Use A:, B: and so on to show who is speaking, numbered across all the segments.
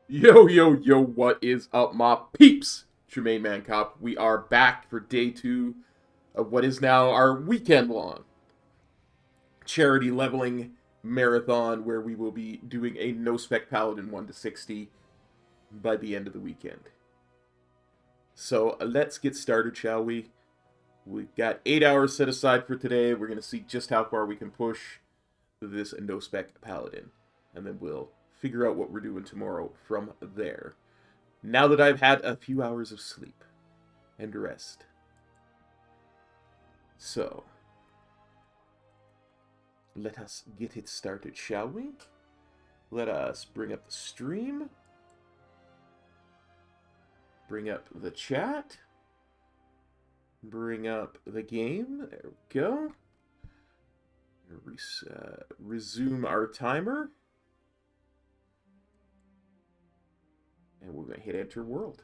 A: Yo, yo, yo, what is up, my peeps? Jermaine Mancop. We are back for day 2 of what is now our weekend-long charity leveling marathon, where we will be doing a no-spec Paladin 1-60 by the end of the weekend. So, let's get started, shall we? We've got 8 hours set aside for today. We're going to see just how far we can push this no-spec Paladin, and then we'll figure out what we're doing tomorrow from there. Now that I've had a few hours of sleep and rest. So, let us get it started, shall we? Let us bring up the stream. Bring up the chat. Bring up the game. There we go. Resume our timer. And we're going to hit enter world.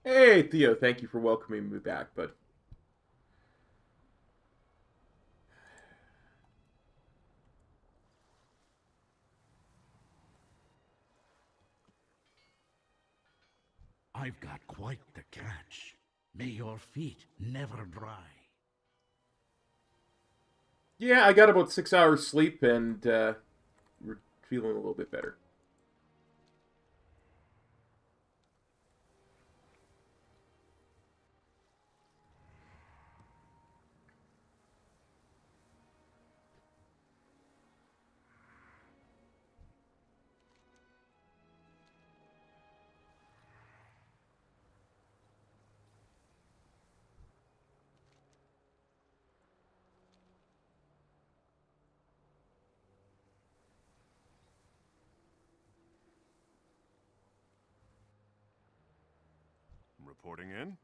A: Hey, Theo, thank you for welcoming me back, bud.
B: I've got quite the catch. May your feet never dry.
A: Yeah, I got about 6 hours sleep, and we're feeling a little bit better.
C: Reporting in.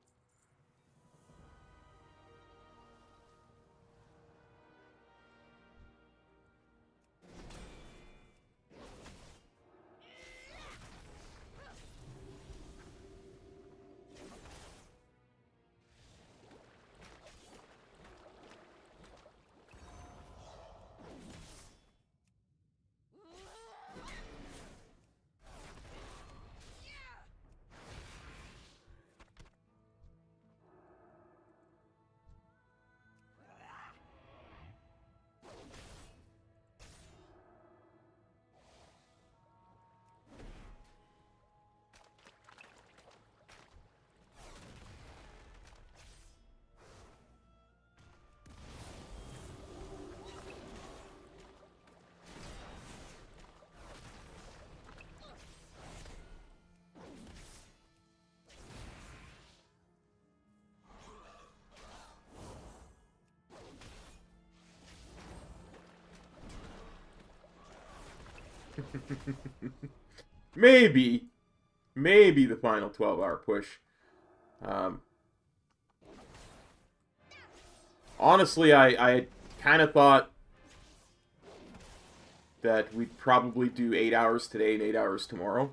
A: Maybe the final 12-hour push. Honestly, I kind of thought that we'd probably do 8 hours today and 8 hours tomorrow.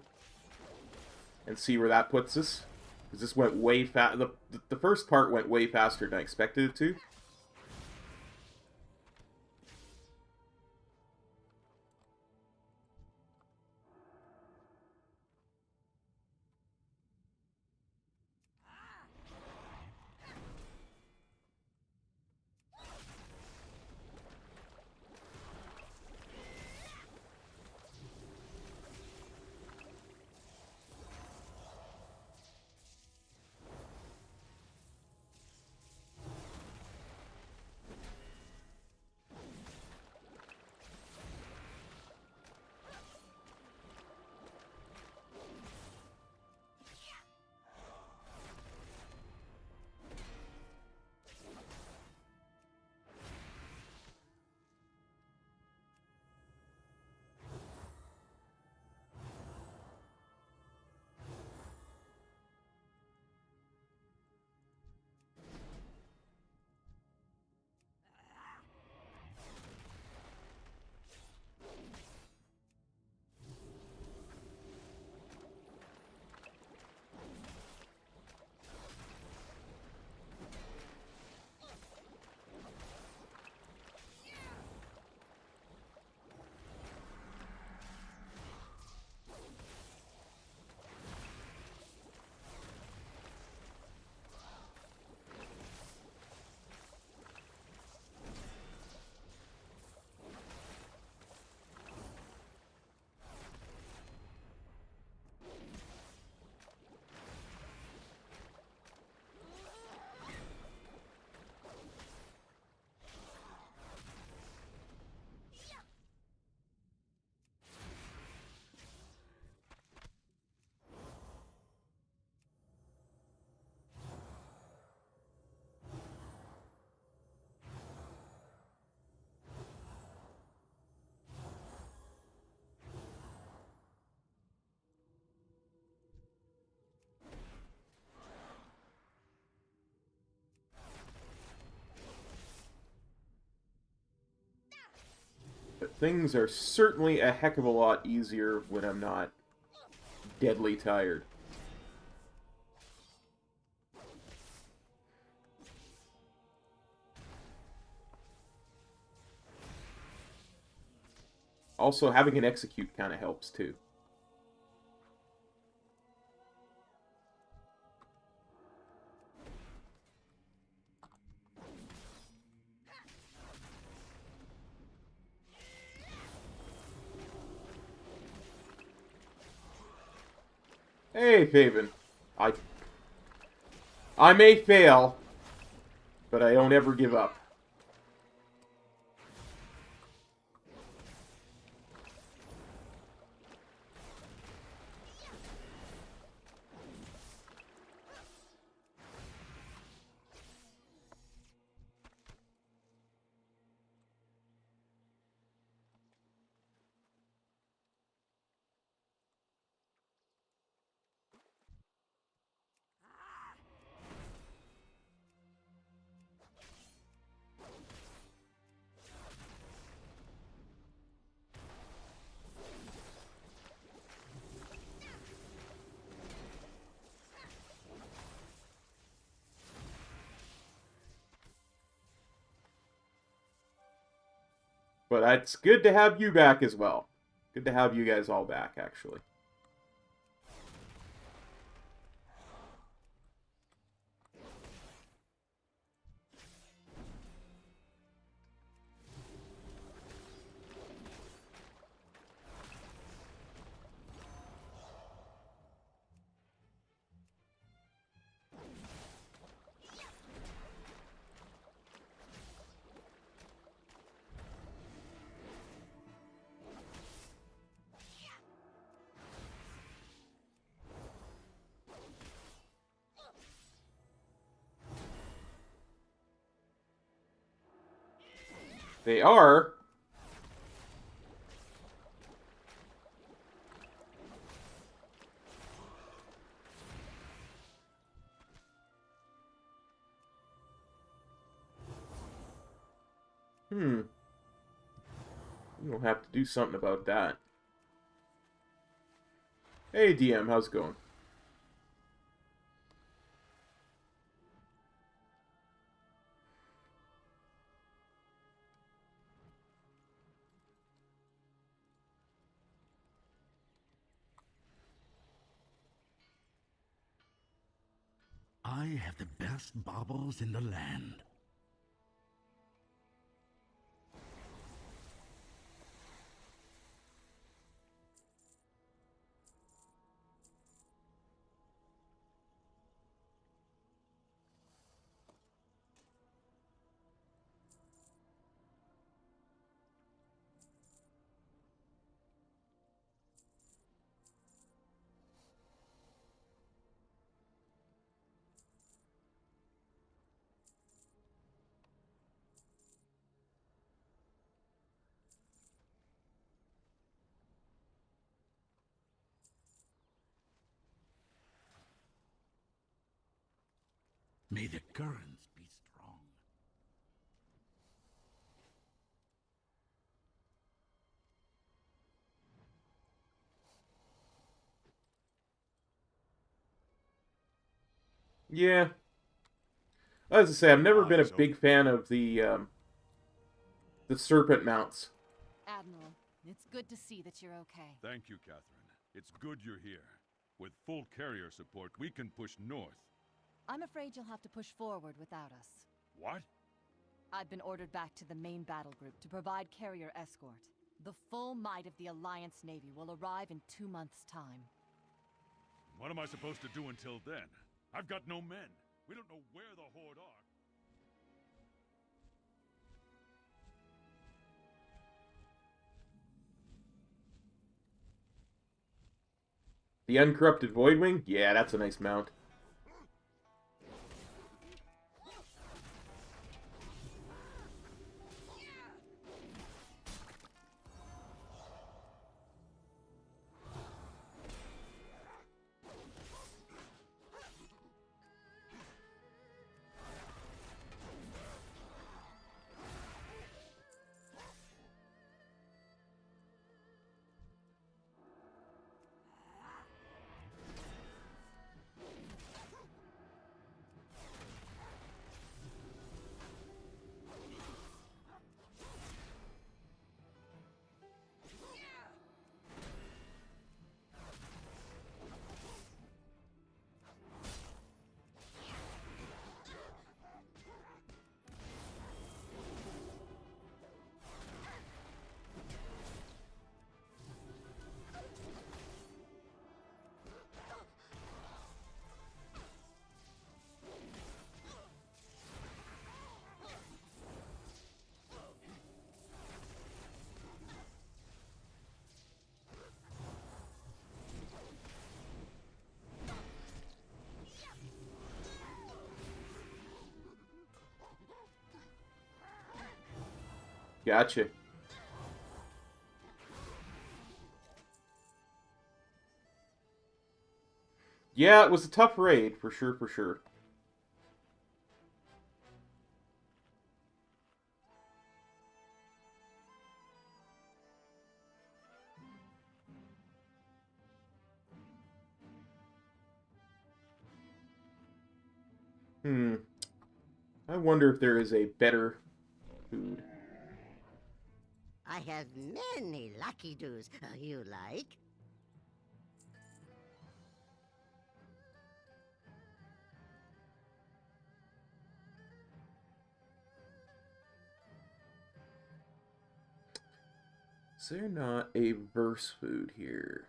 A: And see where that puts us. Because this went way fast. The first part went way faster than I expected it to. But things are certainly a heck of a lot easier when I'm not deadly tired. Also, having an execute kind of helps too. Hey, Faven. I may fail, but I don't ever give up. But it's good to have you back as well. Good to have you guys all back, actually. They are. Hmm. You'll have to do something about that. Hey, DM, how's it going?
B: I have the best baubles in the land. May the currents be strong.
A: Yeah. As I say, I've never been a
C: So
A: big fan of the serpent mounts.
D: Admiral, it's good to see that you're okay.
C: thank you, Catherine. It's good you're here. With full carrier support, we can push north.
D: I'm afraid you'll have to push forward without us.
C: What?
D: I've been ordered back to the main battle group to provide carrier escort. The full might of the Alliance Navy will arrive in 2 months' time.
C: What am I supposed to do until then? I've got no men. We don't know where the Horde are.
A: The Uncorrupted Voidwing? Yeah, that's a nice mount. Gotcha. Yeah, it was a tough raid, for sure, for sure. I wonder if there is a better food.
E: I have many lucky doos. You like?
A: Is there not a verse food here?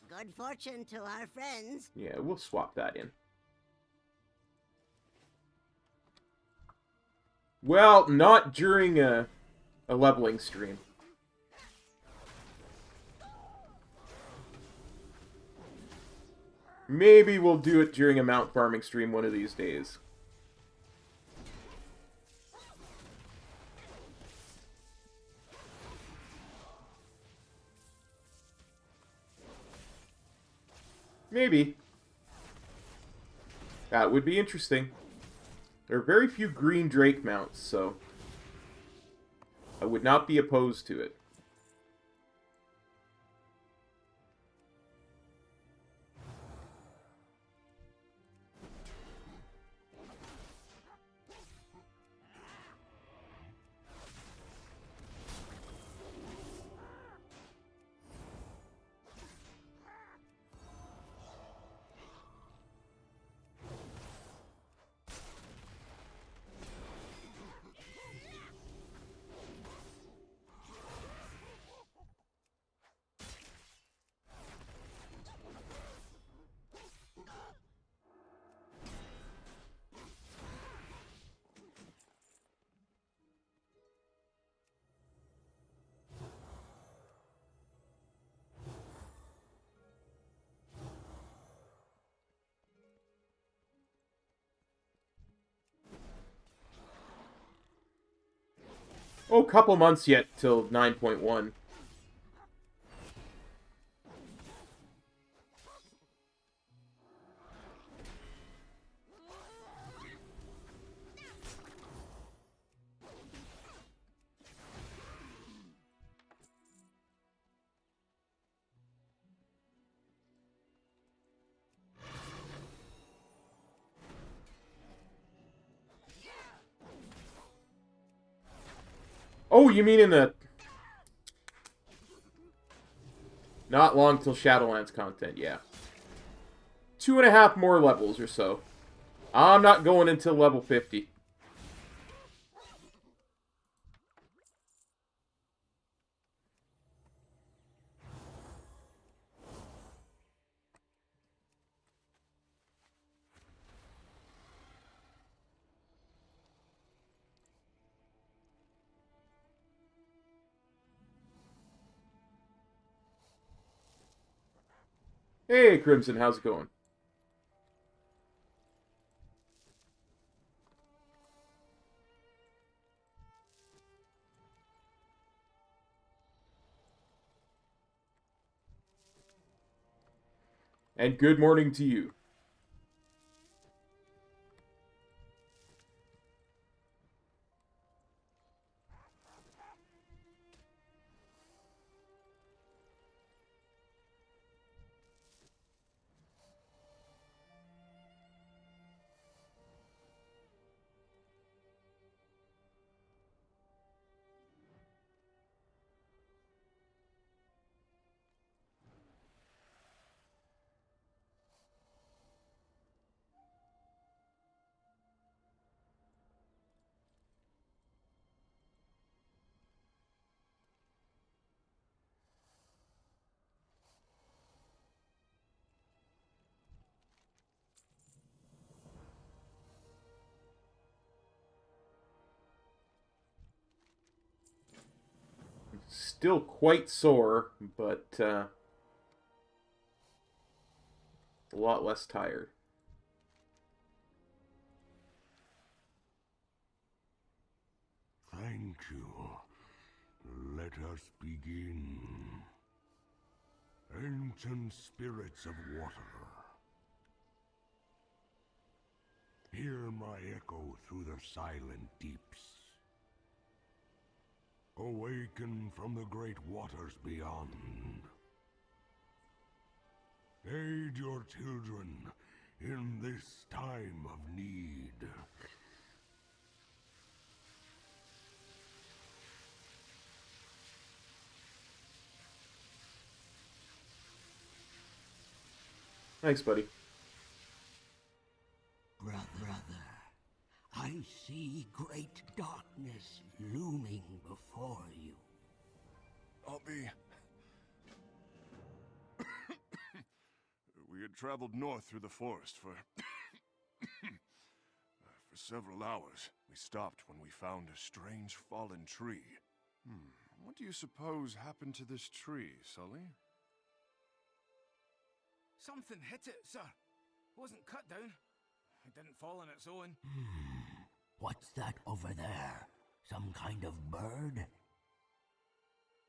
E: Good fortune to our friends.
A: Yeah, we'll swap that in. Well, not during a leveling stream. Maybe we'll do it during a mount farming stream one of these days. Maybe. That would be interesting. There are very few green Drake mounts, so I would not be opposed to it. Oh, couple months yet till 9.1. Oh, you mean in the... Not long till Shadowlands content, yeah. 2.5 more levels or so. I'm not going until level 50. Hey, Crimson, how's it going? And good morning to you. Still quite sore, but a lot less tired.
F: Thank you. Let us begin. Ancient spirits of water, hear my echo through the silent deeps. Awaken from the great waters beyond. Aid your children in this time of need.
A: Thanks, buddy.
B: Brother, I see great darkness looming before you.
C: I'll be... We had traveled north through the forest for several hours. We stopped when we found a strange fallen tree. What do you suppose happened to this tree, Sully?
G: Something hit it, sir. It wasn't cut down. It didn't fall on its own.
B: What's that over there? Some kind of bird?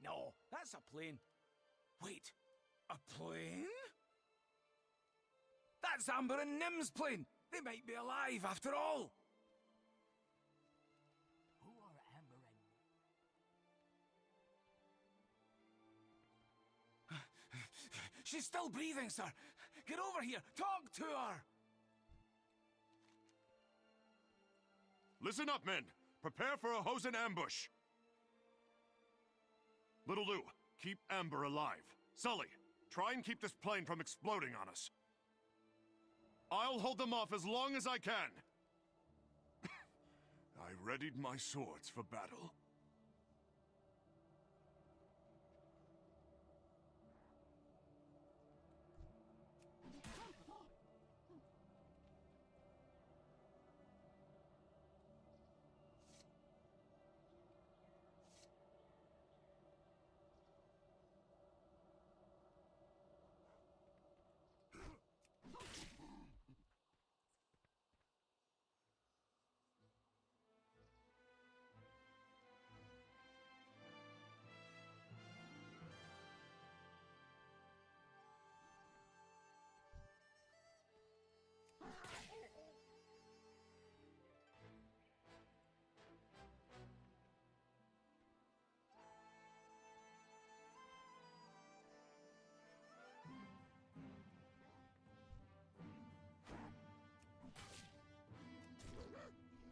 G: No, that's a plane. Wait, a plane? That's Amber and Nim's plane. They might be alive after all.
B: Who are Amber and...
G: She's still breathing, sir. Get over here. Talk to her.
C: Listen up, men. Prepare for a Hosen ambush. Little Lou, keep Amber alive. Sully, try and keep this plane from exploding on us. I'll hold them off as long as I can. I readied my swords for battle.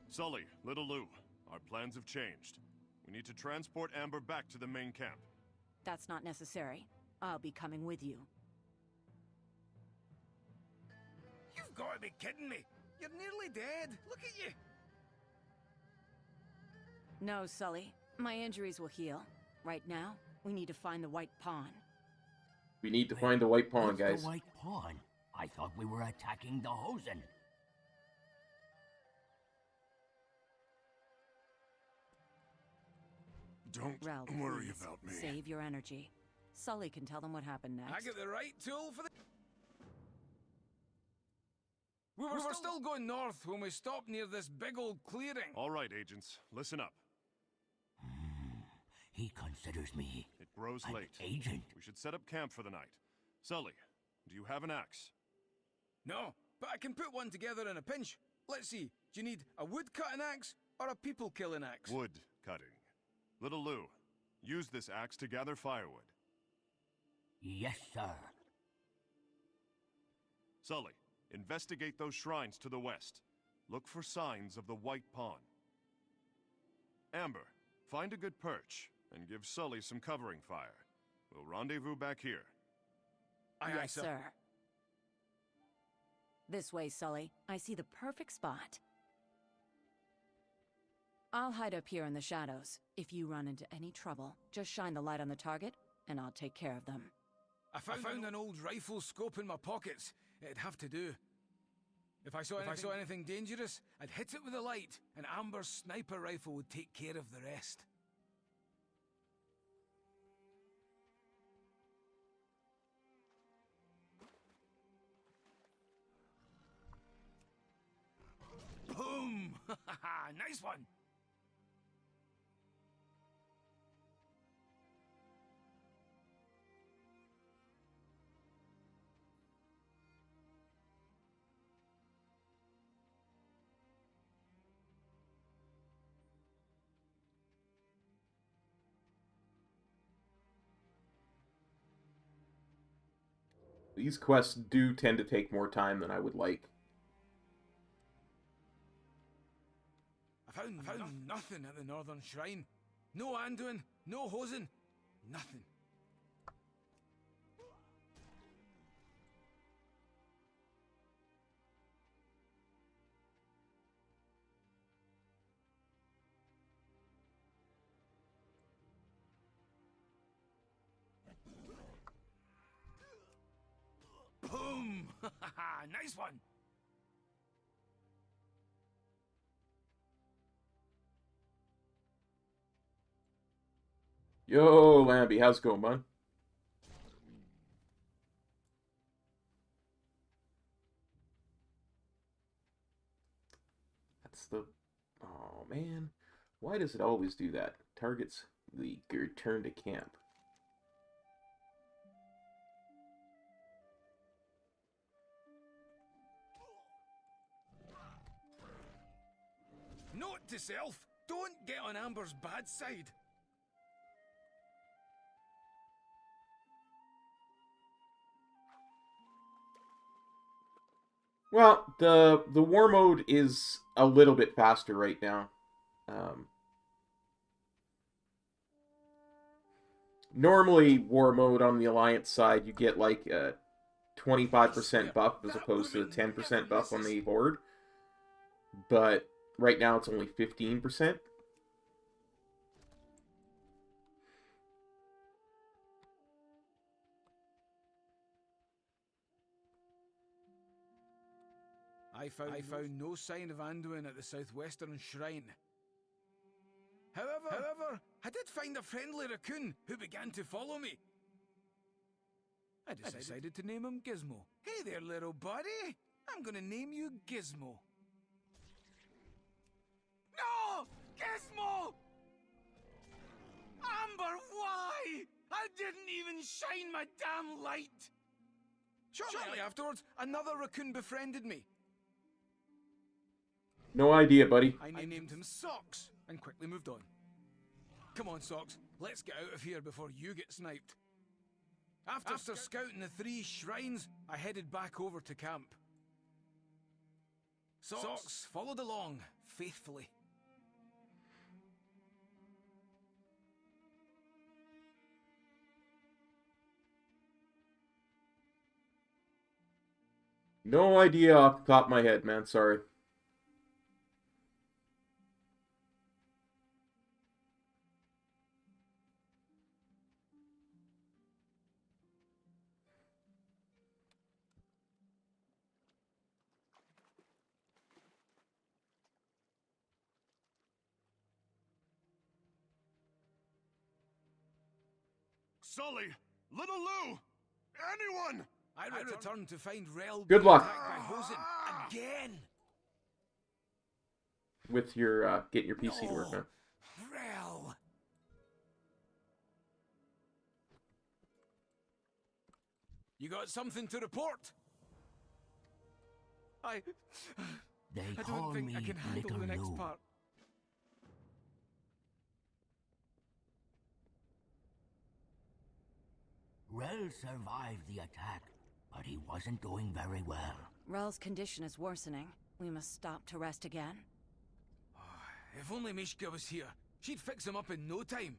C: Sully, Little Lou, our plans have changed. We need to transport Amber back to the main camp.
D: That's not necessary. I'll be coming with you.
G: You've got to be kidding me. You're nearly dead. Look at you.
D: No, Sully. My injuries will heal. Right now, we need to find the White Pawn.
A: We need to find the White Pawn,
B: What's
A: guys.
B: the White Pawn? I thought we were attacking the Hosen.
C: Don't
D: Ralph,
C: worry
D: please,
C: about me.
D: save your energy. Sully can tell them what happened next.
G: I get the right tool for the... We were still going north when we stopped near this big old clearing.
C: All right, agents, listen up.
B: He considers me
C: It grows
B: an
C: late.
B: agent.
C: We should set up camp for the night. Sully, do you have an axe?
G: No, but I can put one together in a pinch. Let's see, do you need a wood-cutting axe or a people-killing axe?
C: Wood cutting. Little Lou, use this axe to gather firewood.
B: Yes, sir.
C: Sully, investigate those shrines to the west. Look for signs of the White Pawn. Amber, find a good perch and give Sully some covering fire. We'll rendezvous back here.
G: Aye,
D: Yes, sir. This way, Sully. I see the perfect spot. I'll hide up here in the shadows. If you run into any trouble, just shine the light on the target, and I'll take care of them.
G: I found an old rifle scope in my pockets. It'd have to do. If I saw anything dangerous, I'd hit it with a light, and Amber's sniper rifle would take care of the rest. Boom! Nice one!
A: These quests do tend to take more time than I would like.
G: I found nothing at the Northern Shrine. No Anduin, no Hosen, nothing. Boom! Nice one!
A: Yo, Lambie, how's it going, bud? the... Oh, man. Why does it always do that? Targets the return to camp.
G: Note to self, don't get on Amber's bad side.
A: Well, the war mode is a little bit faster right now. Normally, war mode on the Alliance side, you get like a 25% buff as opposed to a 10% buff on the Horde. But right now it's only 15%.
G: I found no sign of Anduin at the southwestern shrine. However, I did find a friendly raccoon who began to follow me. I decided to name him Gizmo. Hey there, little buddy. I'm gonna name you Gizmo. No! Gizmo! Amber, why? I didn't even shine my damn light! Shortly afterwards, another raccoon befriended me.
A: No idea, buddy.
G: I named him Socks and quickly moved on. Come on, Socks, let's get out of here before you get sniped. After scouting the 3 shrines, I headed back over to camp. Socks followed along, faithfully.
A: No idea off the top of my head, man. Sorry.
C: Sully! Little Lou! Anyone!
G: I returned to find Rel
A: Good
G: being
A: luck.
G: attacked by Hosen again.
A: With your getting your PC to work, man.
G: Rel. You got something to report? I
B: They
G: don't
B: call
G: think
B: me
G: I can handle
B: Little
G: the next
B: Lou.
G: part.
B: Rel survived the attack, but he wasn't doing very well.
D: Rel's condition is worsening. We must stop to rest again.
G: If only Mishka was here, she'd fix him up in no time.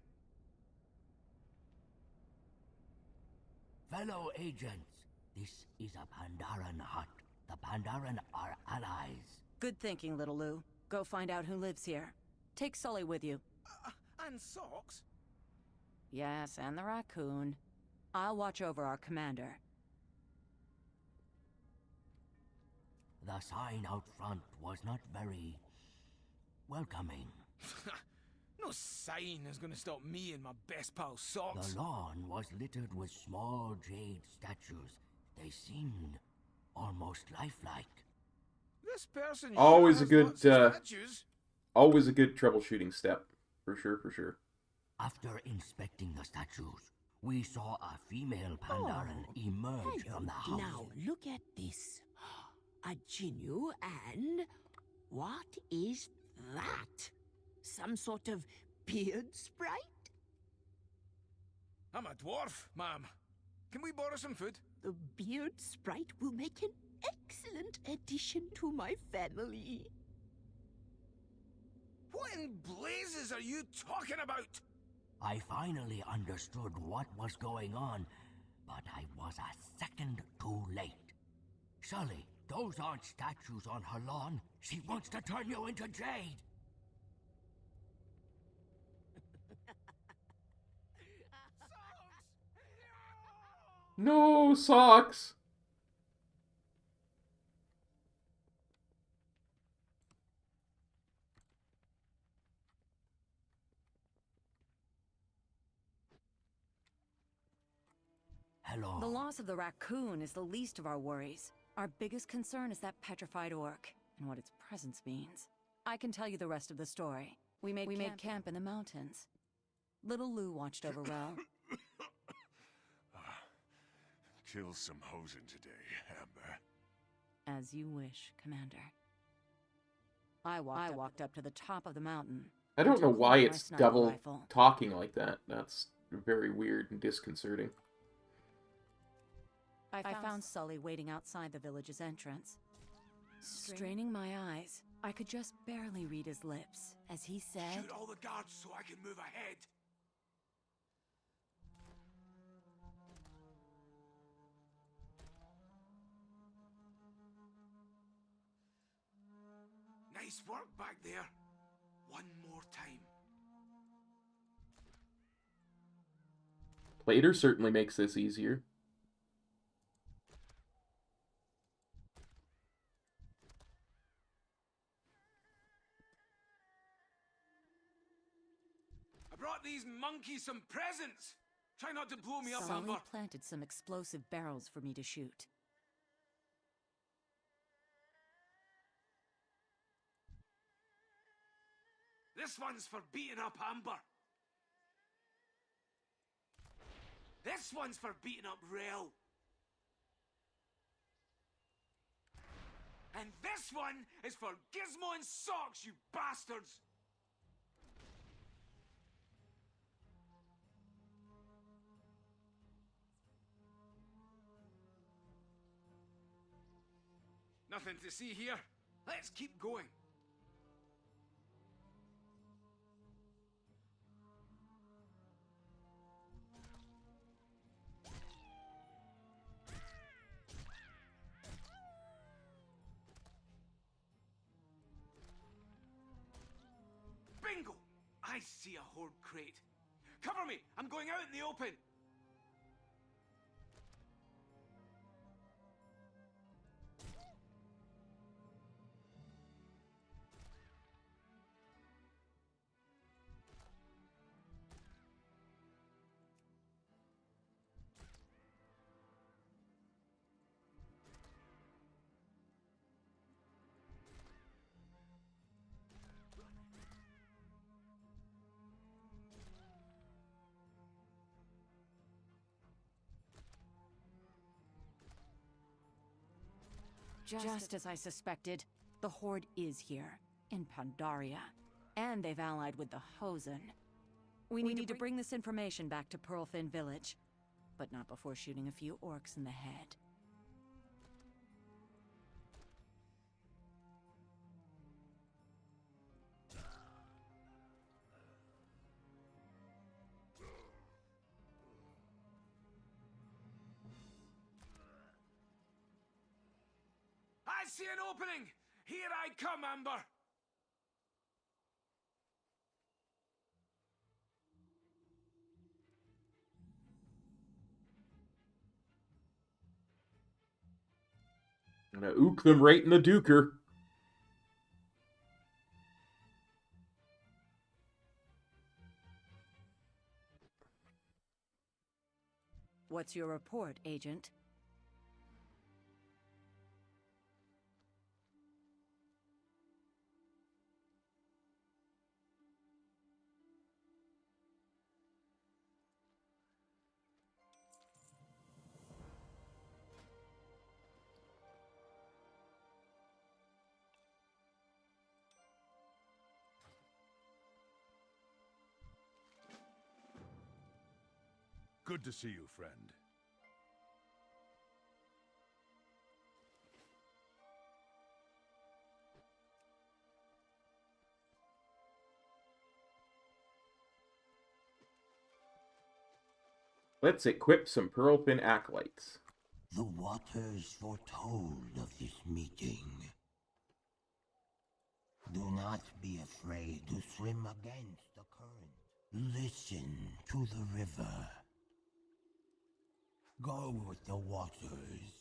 B: Fellow agents, this is a Pandaren hut. The Pandaren are allies.
D: Good thinking, little Lou. Go find out who lives here. Take Sully with you.
G: And Socks?
D: Yes, and the raccoon. I'll watch over our commander.
B: The sign out front was not very welcoming.
G: No sign is gonna stop me and my best pal Socks.
B: The lawn was littered with small jade statues. They seemed almost lifelike.
G: This person
A: Always
G: sure
A: a good,
G: has lots of statues.
A: Always a good troubleshooting step. For sure, for sure.
B: After inspecting the statues, we saw a female Pandaren emerge from the house.
H: Now look at this. A Jinnu and... what is that? Some sort of beard sprite?
G: I'm a dwarf, ma'am. Can we borrow some food?
H: The beard sprite will make an excellent addition to my family.
G: What in blazes are you talking about?
B: I finally understood what was going on, but I was a second too late. Sully, those aren't statues on her lawn. She wants to turn you into Jade.
A: No socks.
B: Hello.
D: The loss of the raccoon is the least of our worries. Our biggest concern is that petrified orc, and what its presence means. I can tell you the rest of the story. We made camp in the mountains. Little Lou watched over well.
C: Kill some hosen today, Amber.
D: As you wish, Commander. I walked up to the top of the mountain.
A: I don't know why it's
D: sniper
A: double
D: rifle.
A: talking like that. That's very weird and disconcerting.
D: I found Sully waiting outside the village's entrance. Straining my eyes, I could just barely read his lips as he said,
F: Shoot all the guards so I can move ahead. Nice work back there. One more time.
A: Plater certainly makes this easier.
G: I brought these monkeys some presents. Try not to blow me up,
D: Sully
G: Amber.
D: planted some explosive barrels for me to shoot.
G: This one's for beating up Amber. This one's for beating up Rail. And this one is for Gizmo and Socks, you bastards! Nothing to see here. Let's keep going. Bingo! I see a horde crate. Cover me! I'm going out in the open!
D: Just as I suspected, the Horde is here, in Pandaria, and they've allied with the Hosen. We need to bring this information back to Pearlfin Village, but not before shooting a few orcs in the head.
G: I see an opening! Here I come, Amber!
A: I'm gonna ook them right in the duker.
D: What's your report, Agent?
F: Good to see you, friend.
A: Let's equip some Pearlfin acolytes.
B: The waters foretold of this meeting. Do not be afraid to swim against the current. Listen to the river. Go with the waters.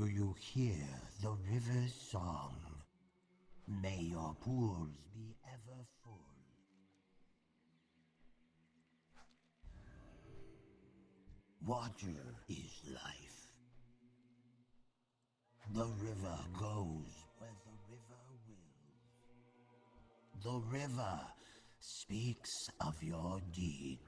B: Do you hear the river's song? May your pools be ever full. Water is life. The river goes where the river wills. The river speaks of your deeds.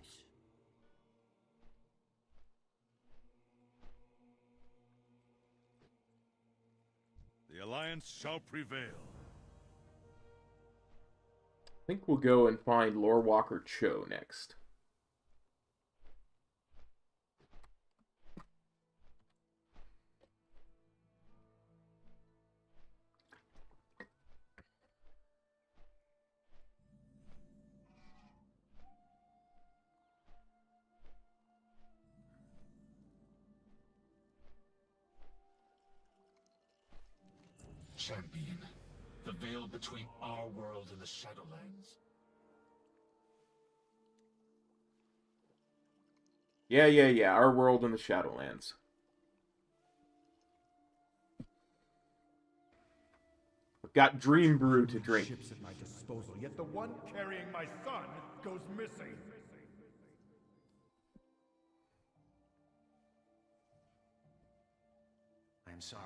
F: The Alliance shall prevail.
A: I think we'll go and find Lorewalker Cho next.
I: Champion, the veil between our world and the Shadowlands.
A: Yeah. Our world and the Shadowlands. I've got Dream Brew to drink.
J: Ships at my disposal, yet the one carrying my son goes missing.
K: I am sorry,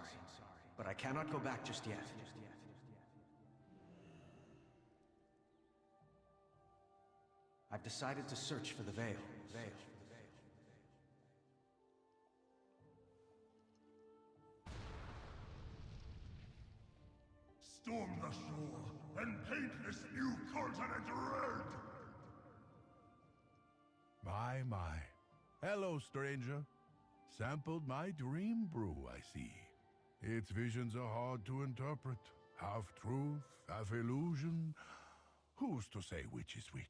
K: but I cannot go back just yet. I've decided to search for the veil.
F: Storm the shore and paint this new continent red! My. Hello, stranger. Sampled my dream brew, I see. Its visions are hard to interpret. Half truth, half illusion. Who's to say which is which?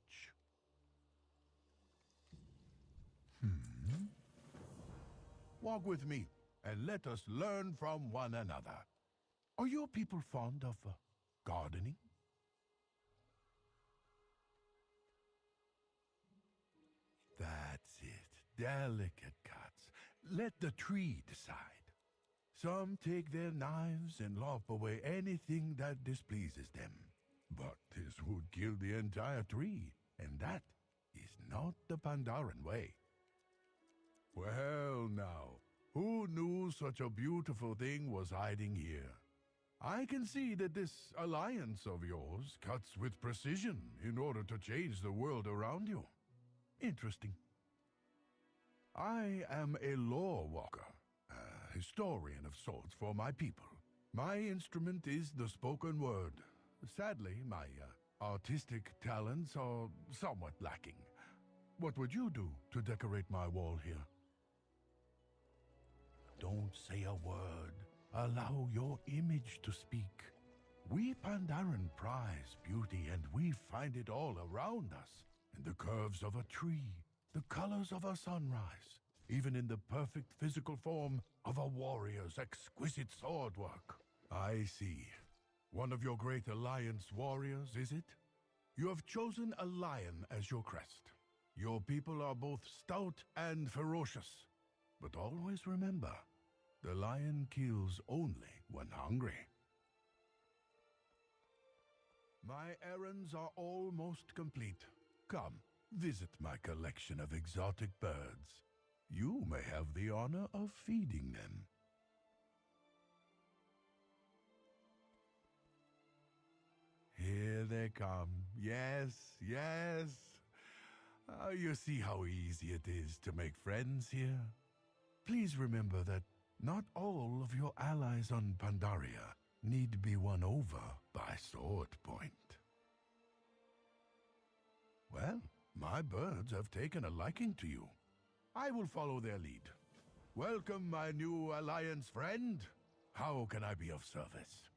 F: Walk with me, and let us learn from one another. Are your people fond of gardening? That's it. Delicate cuts. Let the tree decide. Some take their knives and lop away anything that displeases them. But this would kill the entire tree, and that is not the Pandaren way. Well now, who knew such a beautiful thing was hiding here? I can see that this alliance of yours cuts with precision in order to change the world around you. Interesting. I am a lore walker, a historian of sorts for my people. My instrument is the spoken word. Sadly, my artistic talents are somewhat lacking. What would you do to decorate my wall here? Don't say a word. Allow your image to speak. We Pandaren prize beauty, and we find it all around us. In the curves of a tree, the colors of a sunrise, even in the perfect physical form of a warrior's exquisite sword work. I see. One of your great Alliance warriors, is it? You have chosen a lion as your crest. Your people are both stout and ferocious. But always remember, the lion kills only when hungry. My errands are almost complete. Come, visit my collection of exotic birds. You may have the honor of feeding them. Here they come. Yes. You see how easy it is to make friends here? Please remember that not all of your allies on Pandaria need be won over by sword point. Well, my birds have taken a liking to you. I will follow their lead. Welcome, my new Alliance friend. How can I be of service?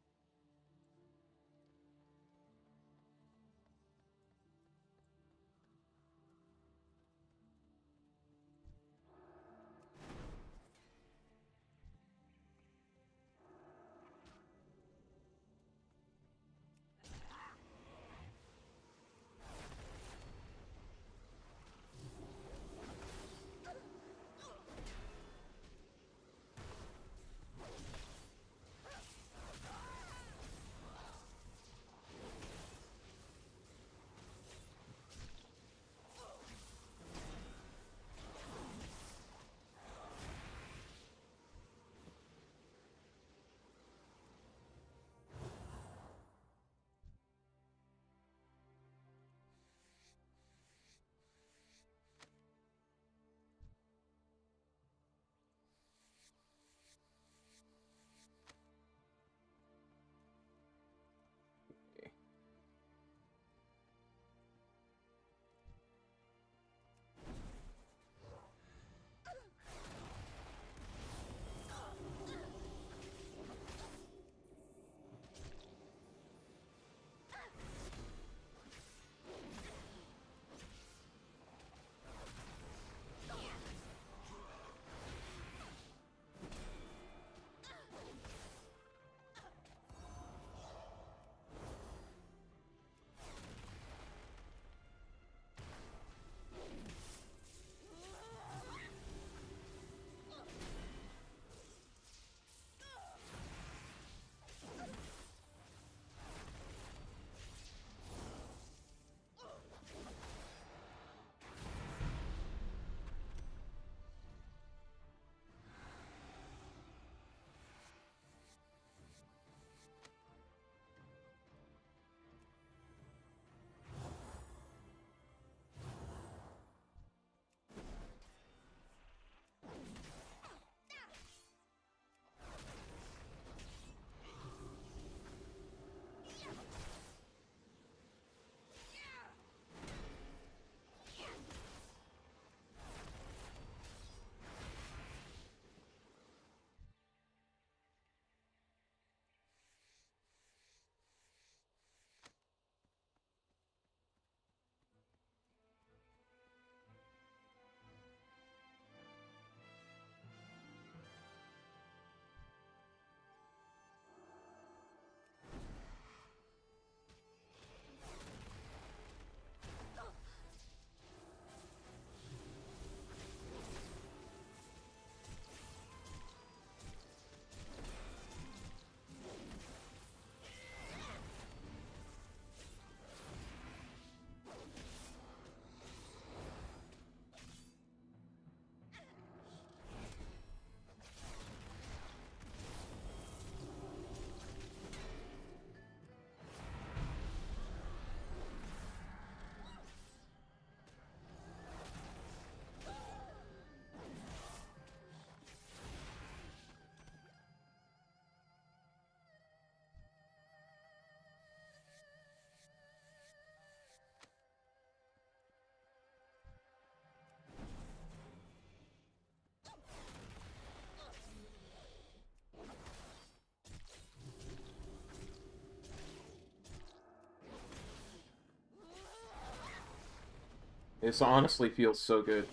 A: This honestly feels so good.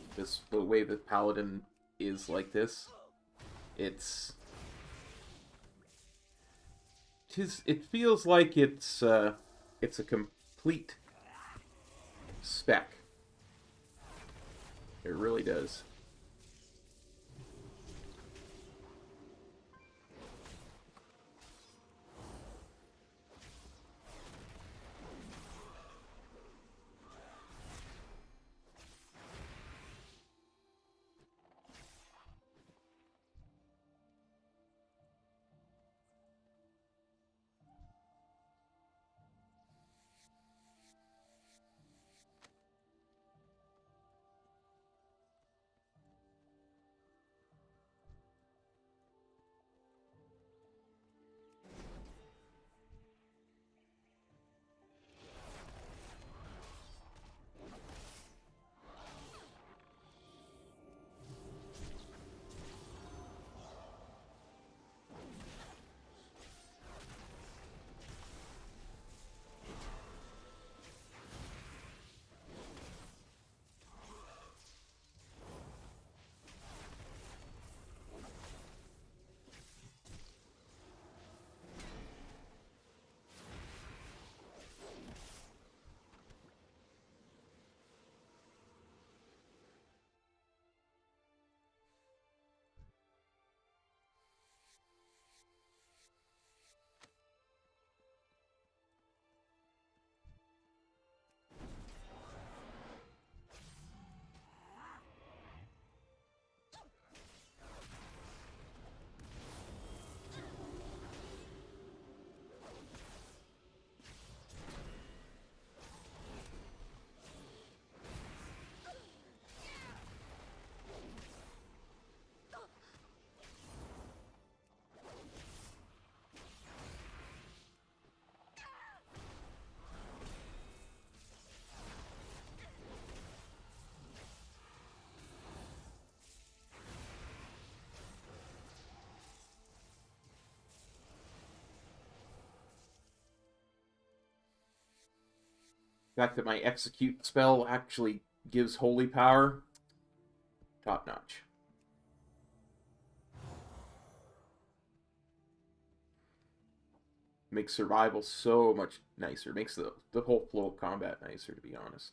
A: The way that Paladin is like this. It feels like it's a complete spec. It really does. The fact that my execute spell actually gives holy power, top notch. Makes survival so much nicer. Makes the whole flow of combat nicer, to be honest.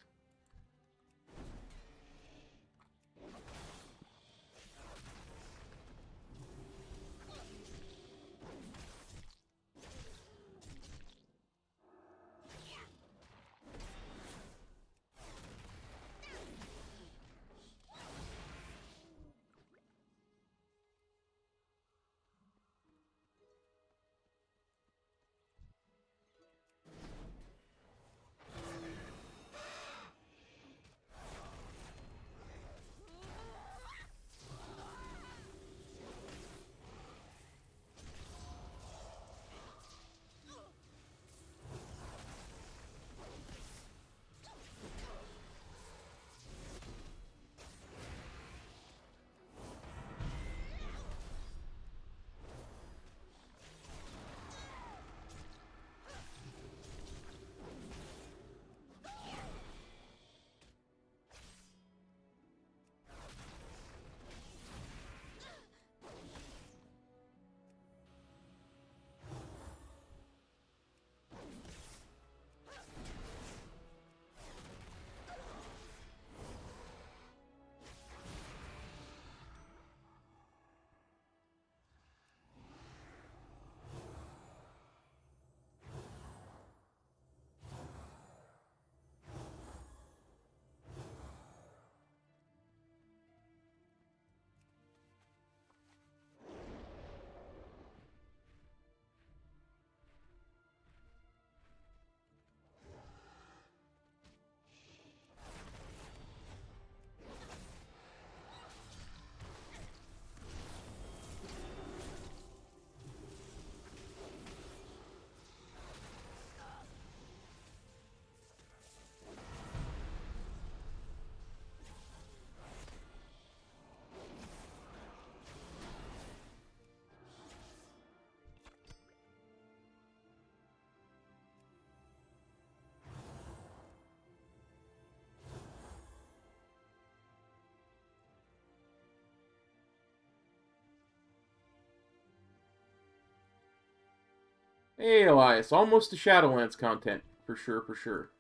A: Hey, Elias. Almost to Shadowlands content. For sure, for sure.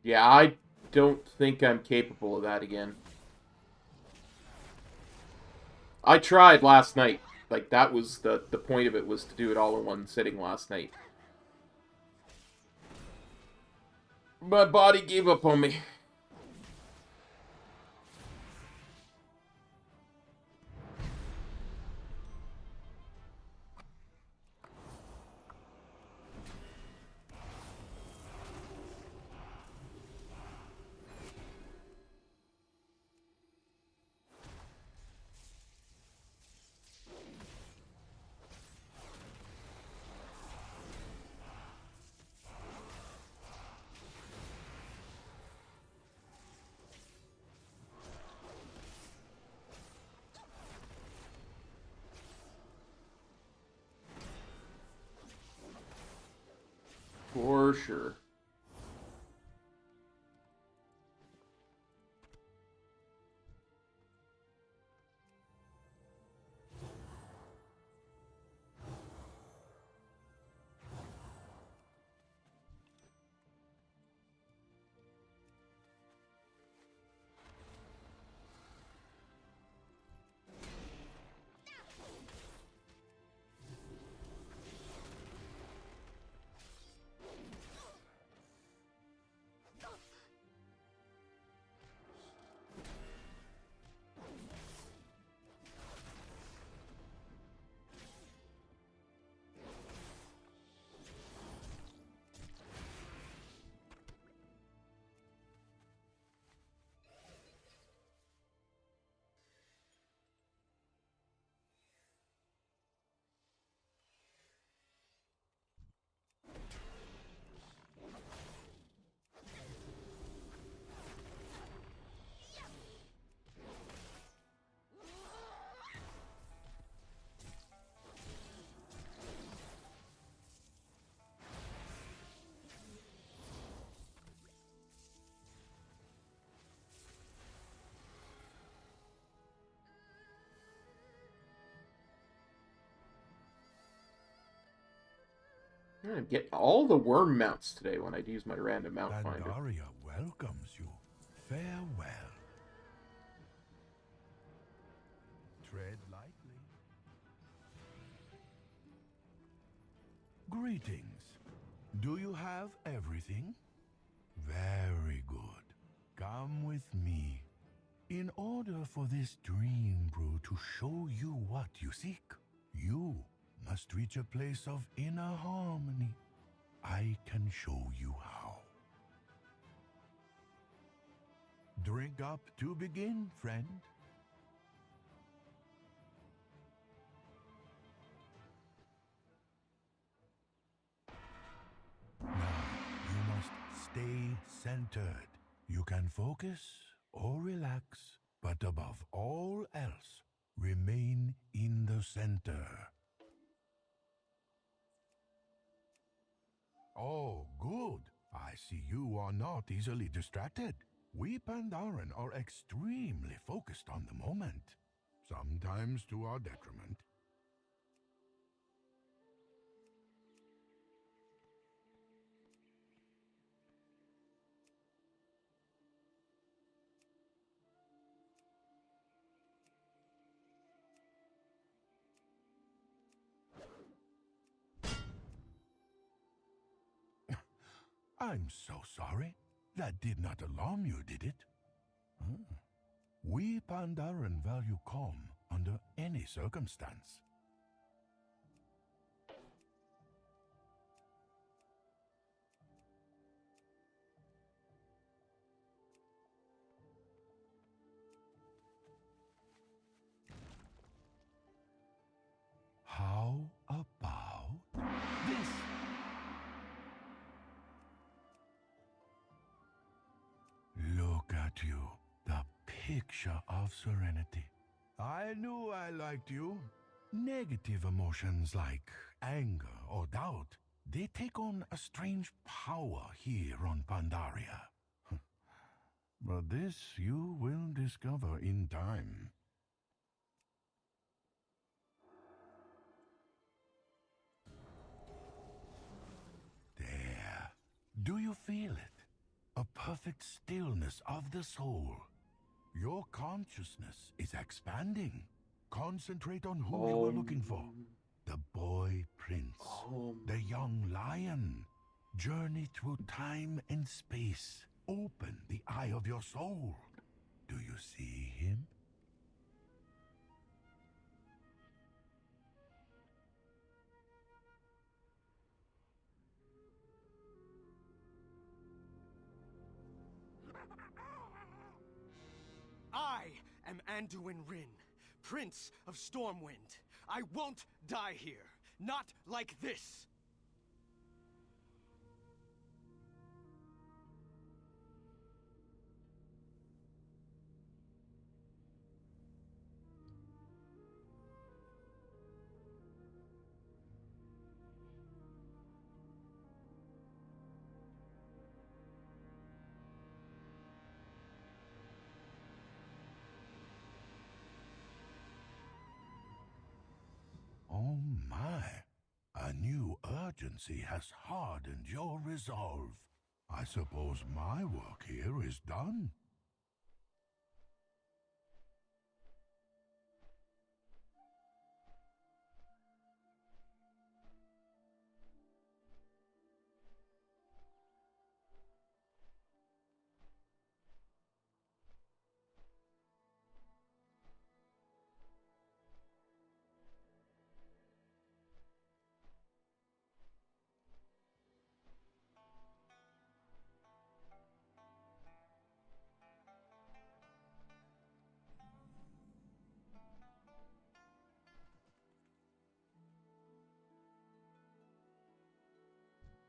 A: Yeah, I don't think I'm capable of that again. I tried last night. Like, that was the point of it, was to do it all in one sitting last night. My body gave up on me. For sure. I'm gonna get all the worm mounts today when I use my random mount finder.
F: Pandaria welcomes you. Farewell. Tread lightly. Greetings. Do you have everything? Very good. Come with me. In order for this dream brew to show you what you seek, you must reach a place of inner harmony. I can show you how. Drink up to begin, friend. Now, you must stay centered. You can focus or relax, but above all else, remain in the center. Oh, good. I see you are not easily distracted. We Pandaren are extremely focused on the moment, sometimes to our detriment. I'm so sorry. That did not alarm you, did it? Hmm. We Pandaren value calm under any circumstance. How about this? Look at you, the picture of serenity. I knew I liked you. Negative emotions like anger or doubt, they take on a strange power here on Pandaria. But this you will discover in time. There. Do you feel it? A perfect stillness of the soul. Your consciousness is expanding. Concentrate on who you are looking for. The boy prince. The young lion. Journey through time and space. Open the eye of your soul. Do you see him?
L: I am Anduin Rin, Prince of Stormwind. I won't die here. Not like this.
F: Oh my, a new urgency has hardened your resolve. I suppose my work here is done.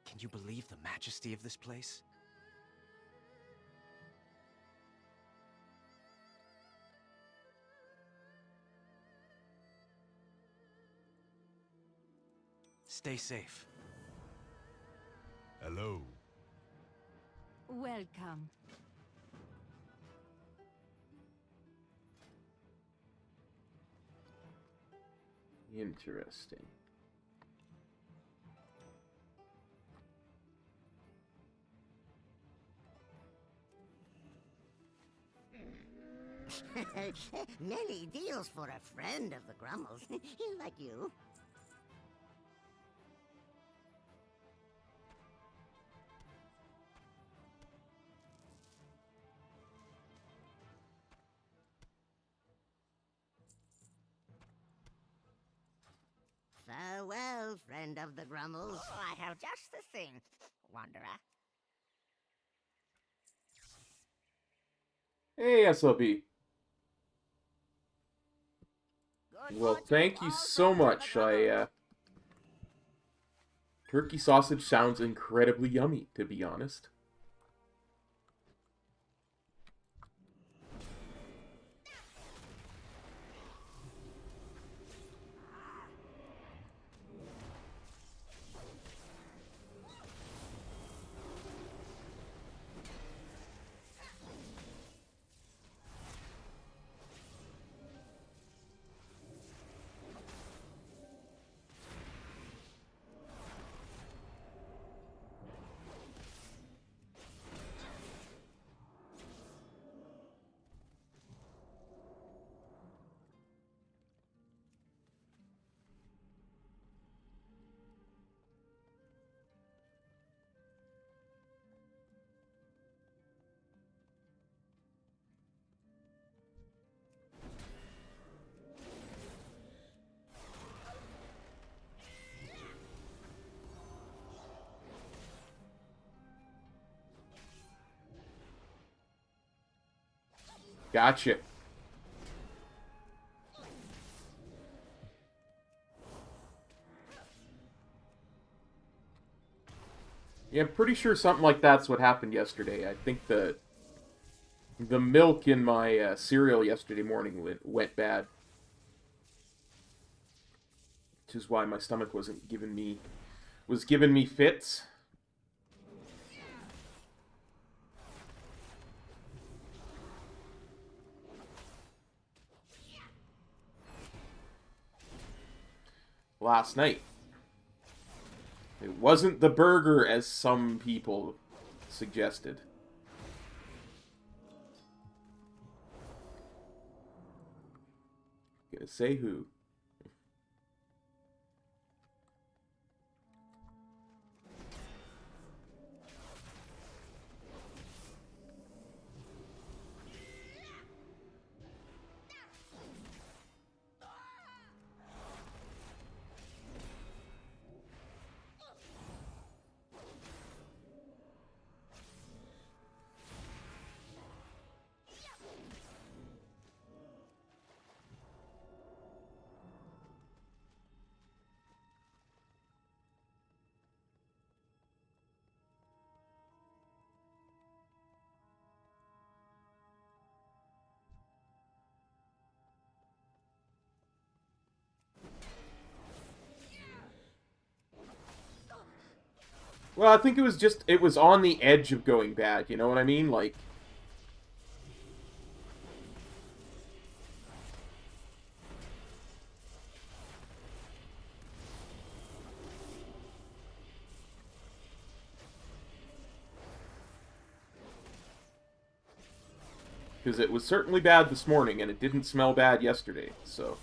K: Can you believe the majesty of this place? Stay safe.
F: Hello.
D: Welcome.
A: Interesting.
E: Many deals for a friend of the Grummles, like you. Farewell, friend of the Grummles.
M: Oh, I have just the thing, Wanderer.
A: Hey, SLB.
M: Good
A: Well,
M: fortune
A: thank
M: to
A: you
M: all
A: so
M: friends of
A: much.
M: the Grummles.
A: Turkey sausage sounds incredibly yummy, to be honest. Gotcha. Yeah, I'm pretty sure something like that's what happened yesterday. I think the milk in my cereal yesterday morning went bad. Which is why my stomach was giving me fits. Last night. It wasn't the burger as some people suggested. Gonna say who. Well, I think it was on the edge of going bad, you know what I mean? Like, because it was certainly bad this morning, and it didn't smell bad yesterday, so...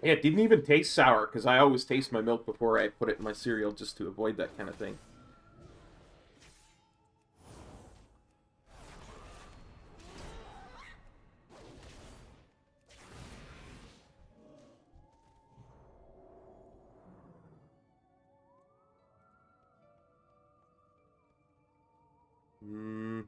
A: Yeah, it didn't even taste sour, because I always taste my milk before I put it in my cereal just to avoid that kind of thing. Hmm.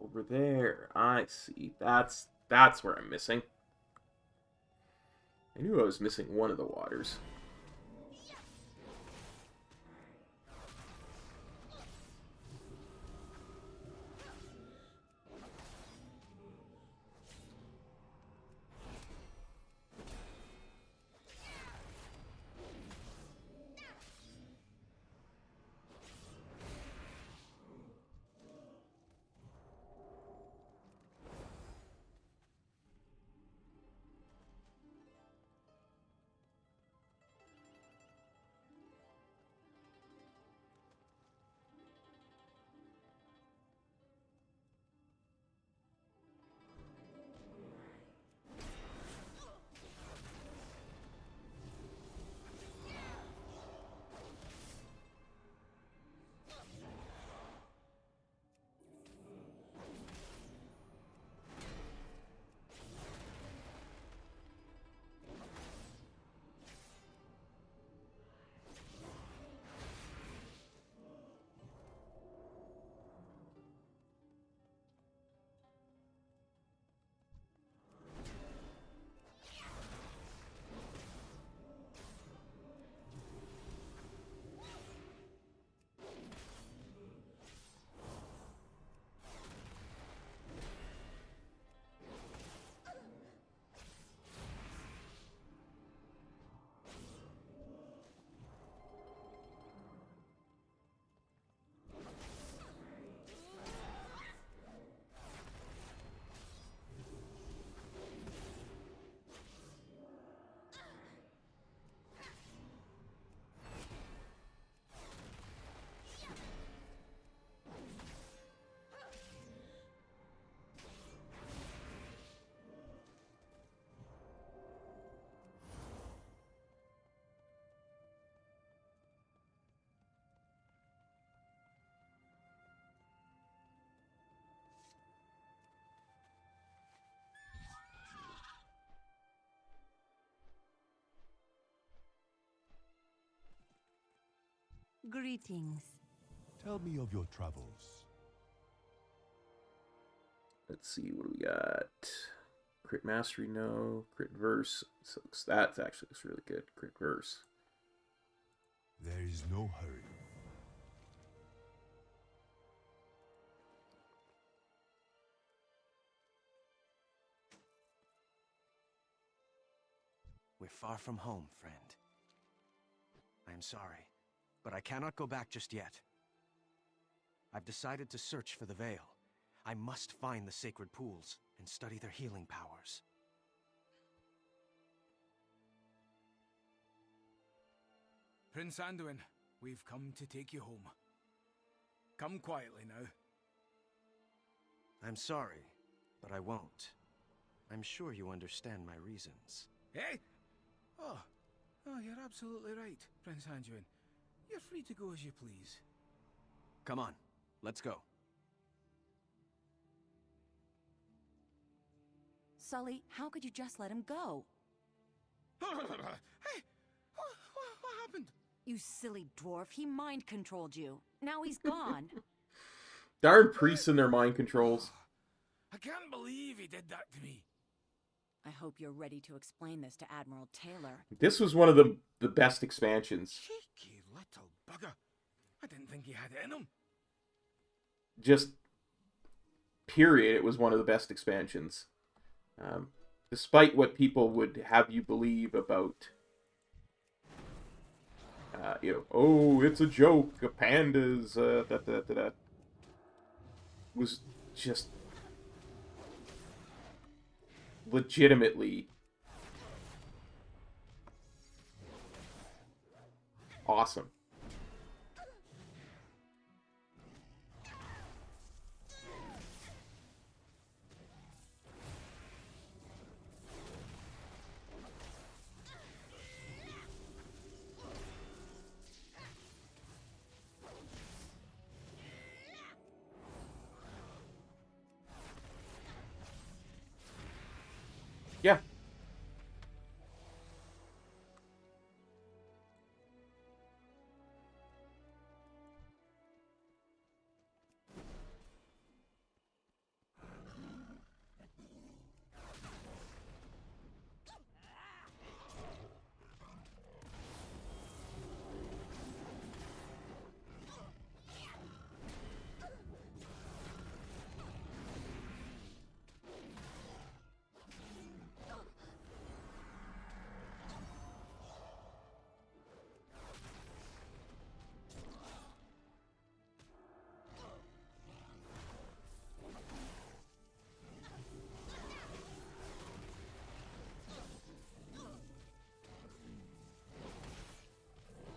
A: Over there. I see. That's where I'm missing. I knew I was missing one of the waters.
H: Greetings.
F: Tell me of your travels.
A: Let's see, what do we got? Crit mastery, no. Crit verse. So that actually looks really good. Crit verse.
F: There is no hurry.
K: We're far from home, friend. I am sorry, but I cannot go back just yet. I've decided to search for the Veil. I must find the sacred pools and study their healing powers.
G: Prince Anduin, we've come to take you home. Come quietly now.
K: I'm sorry, but I won't. I'm sure you understand my reasons.
G: Eh? Oh, you're absolutely right, Prince Anduin. You're free to go as you please.
K: Come on, let's go.
D: Sully, how could you just let him go?
G: Hey, what happened?
D: You silly dwarf, he mind-controlled you. Now he's gone.
A: Darn priests and their mind controls.
G: I can't believe he did that to me.
D: I hope you're ready to explain this to Admiral Taylor.
A: This was one of the best expansions.
G: Cheeky little bugger. I didn't think he had it in him.
A: Just, period, it was one of the best expansions. Despite what people would have you believe about, oh, it's a joke, pandas, was just legitimately awesome. Yeah.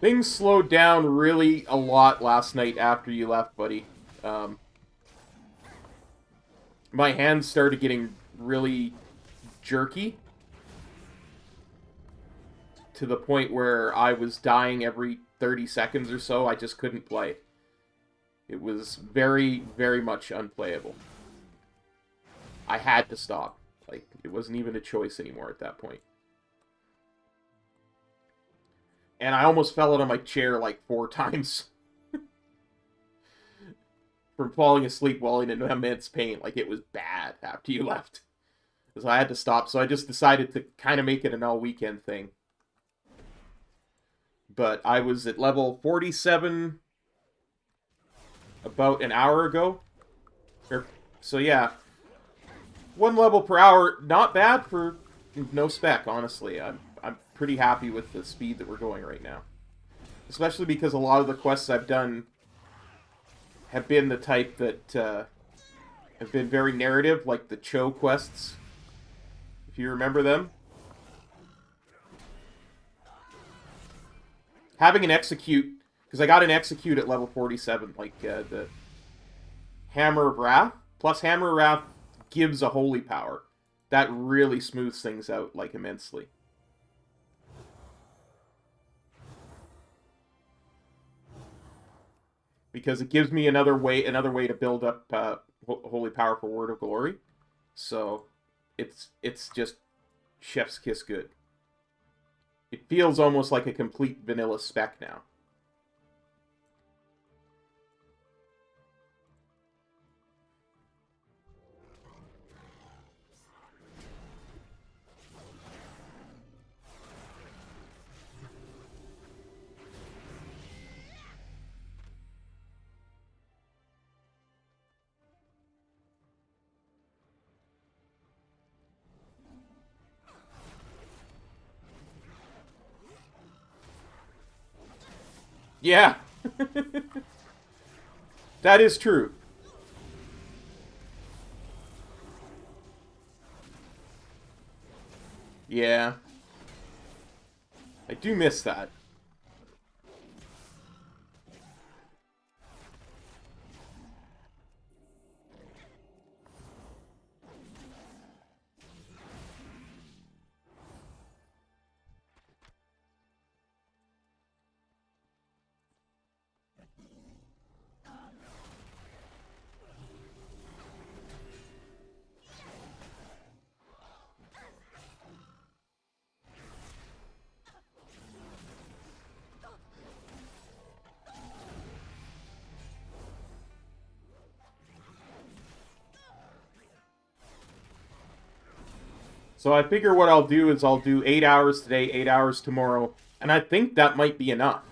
A: Things slowed down really a lot last night after you left, buddy. My hands started getting really jerky to the point where I was dying every 30 seconds or so. I just couldn't play. It was very, very much unplayable. I had to stop. Like, it wasn't even a choice anymore at that point. And I almost fell out of my chair like 4 times. From falling asleep while in immense pain. Like, it was bad after you left. So I had to stop. So I just decided to kind of make it an all-weekend thing. But I was at level 47 about an hour ago. So yeah. 1 level per hour. Not bad for no spec, honestly. I'm pretty happy with the speed that we're going right now. Especially because a lot of the quests I've done have been the type that have been very narrative, like the Cho quests, if you remember them. Having an execute, because I got an execute at level 47, like the Hammer of Wrath, plus Hammer of Wrath gives a holy power. That really smooths things out, like, immensely. Because it gives me another way to build up holy power for Word of Glory. So it's just chef's kiss good. It feels almost like a complete vanilla spec now. Yeah. That is true. Yeah. I do miss that. So I figure what I'll do is I'll do 8 hours today, 8 hours tomorrow, and I think that might be enough.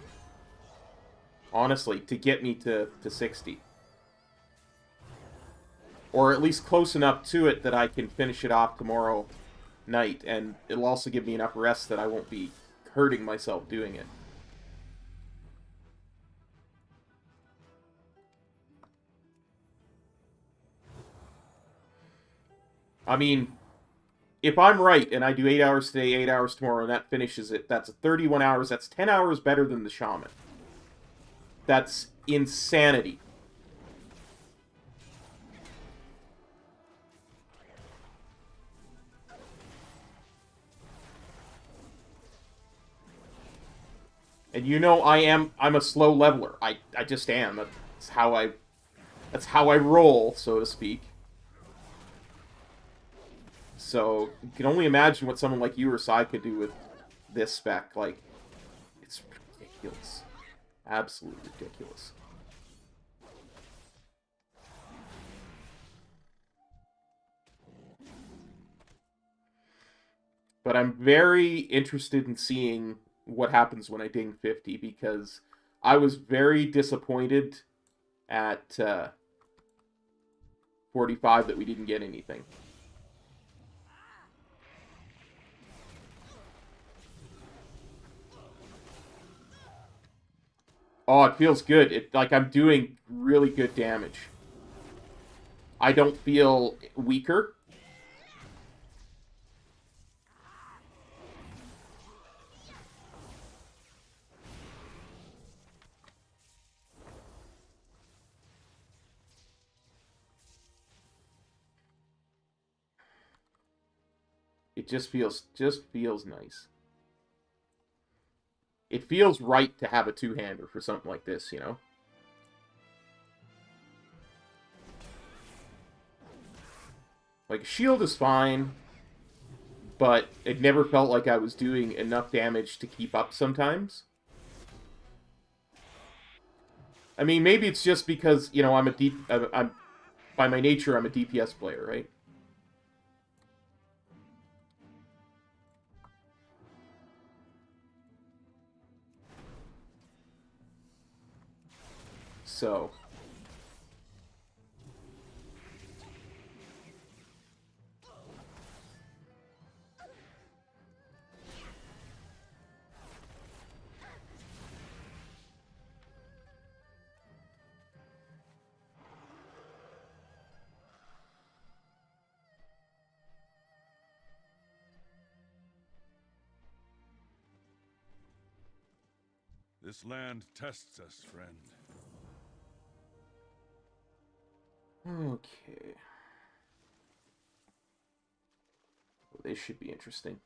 A: Honestly, to get me to 60. Or at least close enough to it that I can finish it off tomorrow night, and it'll also give me enough rest that I won't be hurting myself doing it. I mean, if I'm right and I do 8 hours today, 8 hours tomorrow, and that finishes it, that's 31 hours. That's 10 hours better than the Shaman. That's insanity. And you know I'm a slow leveler. I just am. That's how I roll, so to speak. So you can only imagine what someone like you or Sai could do with this spec. Like, it's ridiculous. Absolutely ridiculous. But I'm very interested in seeing what happens when I ding 50, because I was very disappointed at 45 that we didn't get anything. Oh, it feels good. Like I'm doing really good damage. I don't feel weaker. It just feels nice. It feels right to have a two-hander for something like this, you know? Like, shield is fine, but it never felt like I was doing enough damage to keep up sometimes. I mean, maybe it's just because, you know, I'm by my nature, I'm a DPS player, right? So
F: This land tests us, friend.
A: okay. Well, this should be interesting.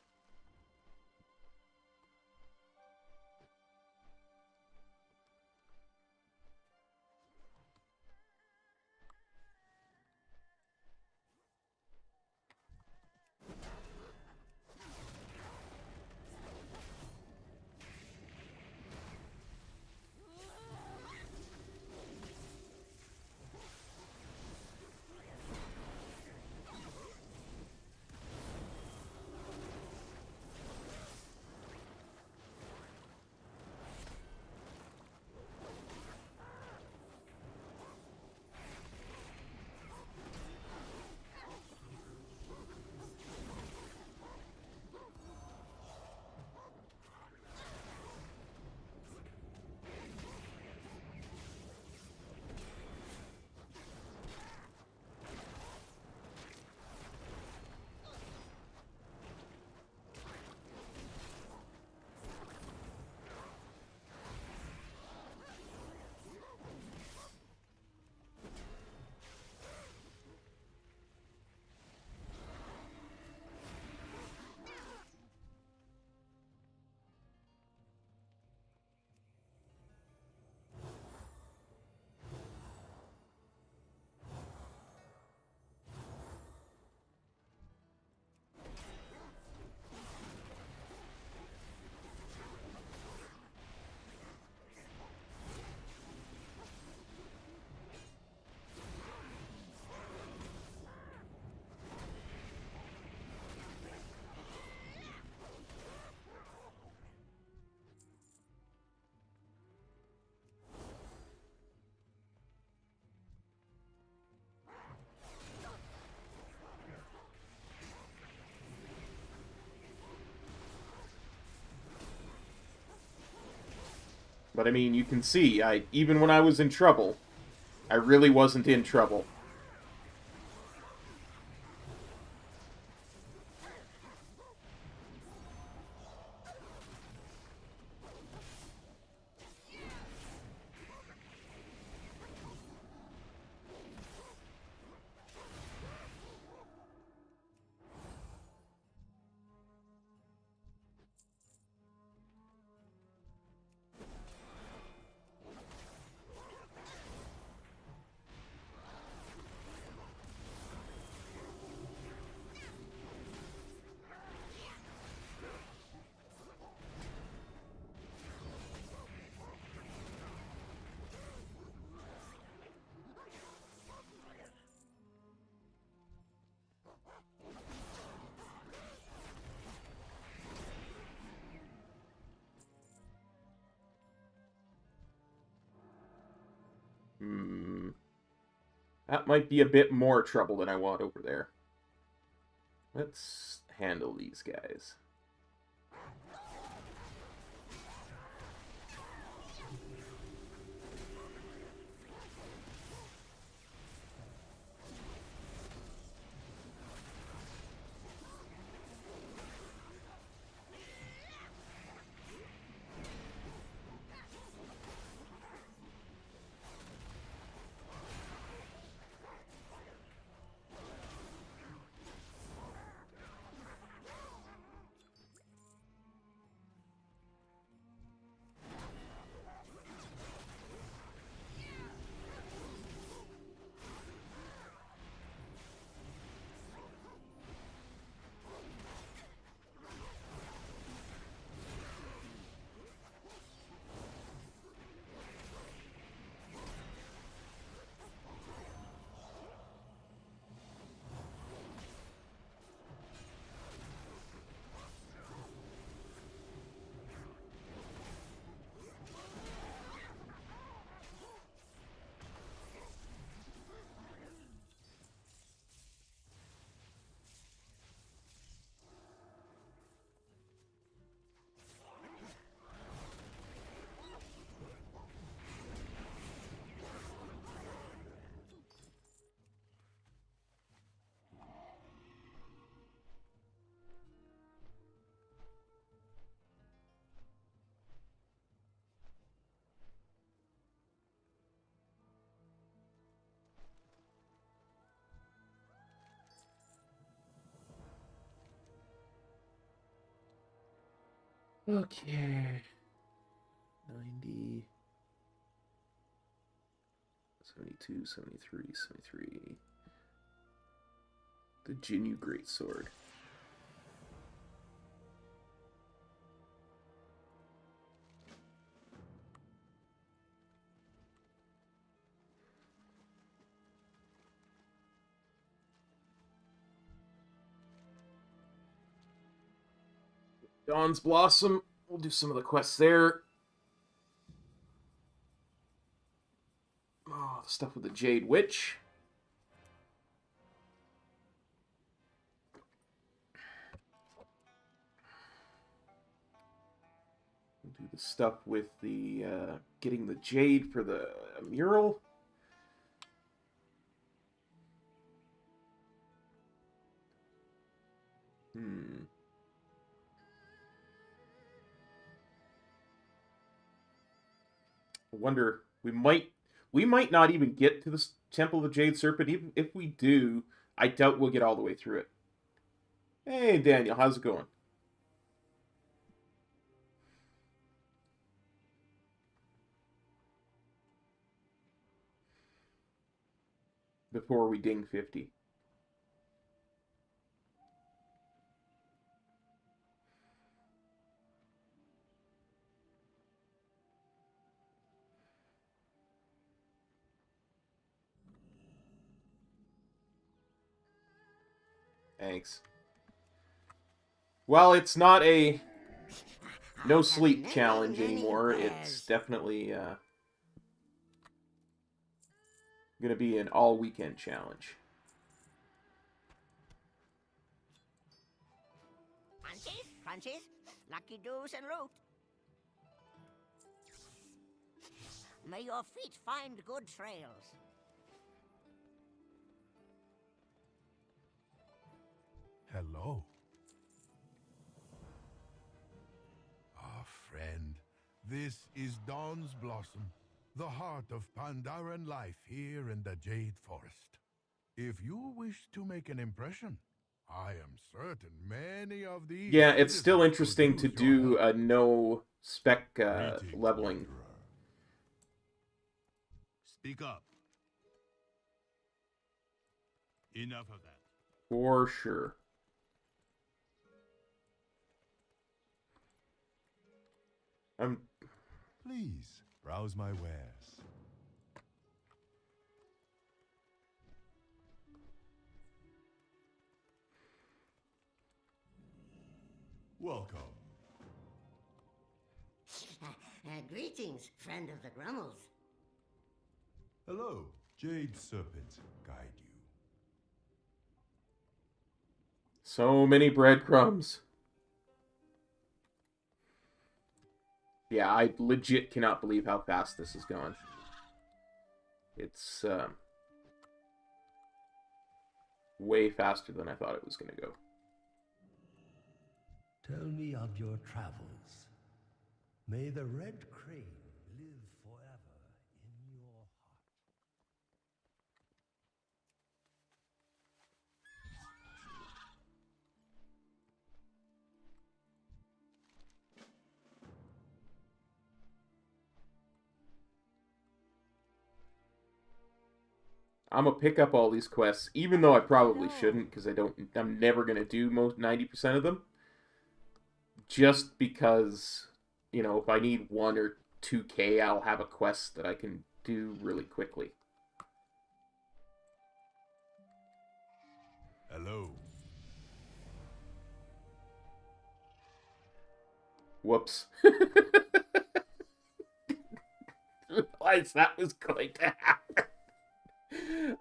A: But I mean, you can see, even when I was in trouble, I really wasn't in trouble. That might be a bit more trouble than I want over there. Let's handle these guys. Okay. 90. 72, 73, 73. The Jinyu Greatsword. Dawn's Blossom. We'll do some of the quests there. Oh, the stuff with the Jade Witch. We'll do the stuff with the getting the Jade for the mural. I wonder, we might not even get to the Temple of the Jade Serpent. Even if we do, I doubt we'll get all the way through it. Hey, Daniel, how's it going? Before we ding 50. Thanks. Well, it's not a no sleep challenge anymore. It's definitely gonna be an all weekend challenge.
M: Crunchies, crunchies, lucky doos and loot. May your feet find good trails.
F: Hello. Ah, friend, this is Dawn's Blossom, the heart of Pandaren life here in the Jade Forest. If you wish to make an impression, I am certain many of these...
A: Yeah, it's still interesting to do a no spec leveling.
J: Speak up. Enough of that.
A: For sure.
N: Please, browse my wares. Welcome.
E: Greetings, friend of the Grummles.
N: Hello, Jade Serpent, guide you.
A: So many breadcrumbs. Yeah, I legit cannot believe how fast this is going. It's way faster than I thought it was going to go.
B: Tell me of your travels. May the red crane live forever in your heart.
A: I'm gonna pick up all these quests, even though I probably shouldn't, because I'm never gonna do most 90% of them. Just because, you know, if I need 1 or 2k, I'll have a quest that I can do really quickly.
N: Hello.
A: Whoops. Realized that was going to happen.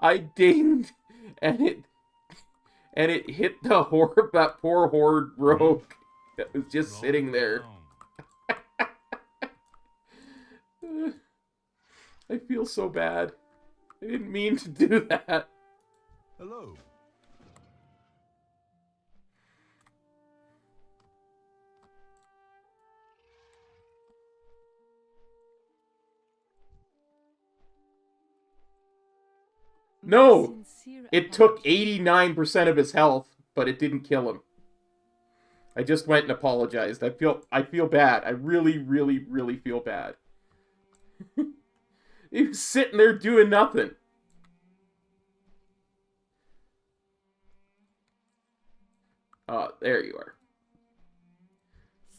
A: I dinged, and it hit the horde, that poor horde rogue that was just sitting there. I feel so bad. I didn't mean to do that.
N: Hello.
A: No! It took 89% of his health, but it didn't kill him. I just went and apologized. I feel bad. I really, really, really feel bad. He was sitting there doing nothing. There you are.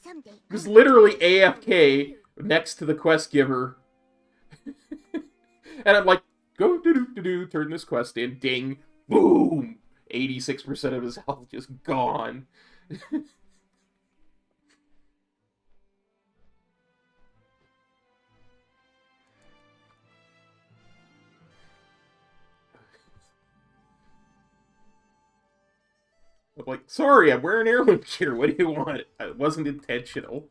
A: He was literally AFK next to the quest giver. And I'm like, go do turn this quest in, ding, boom! 86% of his health just gone. I'm like, sorry, I'm wearing heirloom gear. What do you want? It wasn't intentional.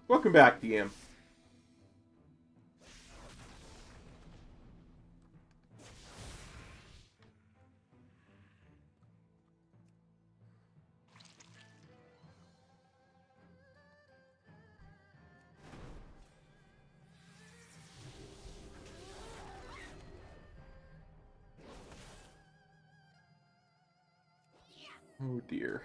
A: Welcome back, DM. Oh dear.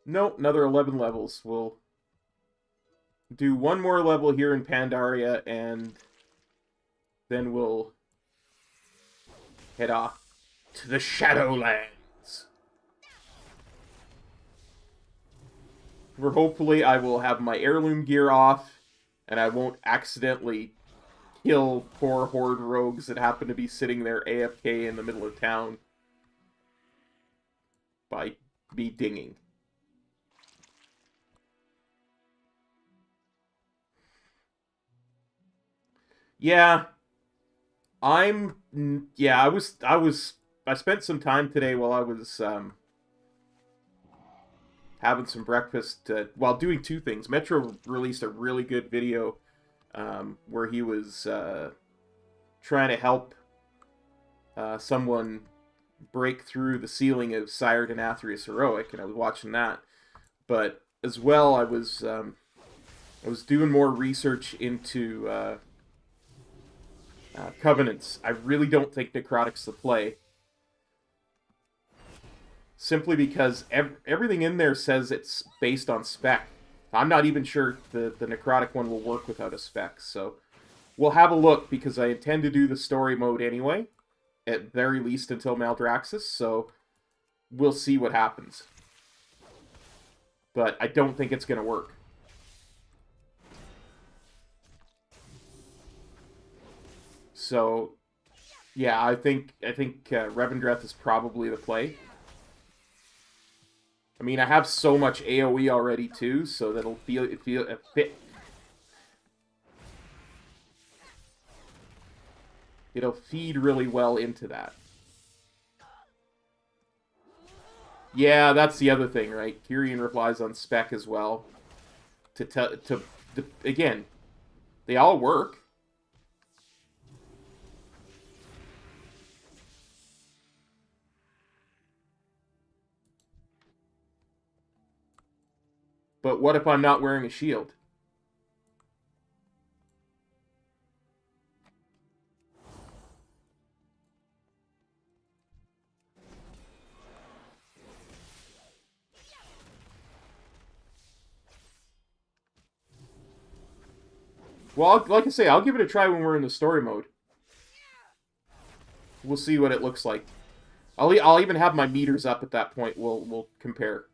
A: Nope, another 11 levels. We'll do one more level here in Pandaria, and then we'll head off to the Shadowlands. where hopefully I will have my heirloom gear off, and I won't accidentally kill poor horde rogues that happen to be sitting there AFK in the middle of town by me dinging. Yeah, I spent some time today while I was having some breakfast while doing two things. Metro released a really good video where he was trying to help someone break through the ceiling of Sire Denathrius Heroic, and I was watching that. But as well, I was doing more research into Covenants. I really don't think Necrotic's the play. Simply because everything in there says it's based on Spec. I'm not even sure the Necrotic one will work without a Spec, so we'll have a look, because I intend to do the story mode anyway, at very least until Maldraxxus, so we'll see what happens. But I don't think it's going to work. So, yeah, I think Revendreth is probably the play. I mean, I have so much AoE already too, so that'll fit. It'll feed really well into that. Yeah, that's the other thing, right? Kyrian replies on Spec as well. Again, they all work. But what if I'm not wearing a shield? Well, like I say, I'll give it a try when we're in the story mode. We'll see what it looks like. I'll even have my meters up at that point. We'll compare.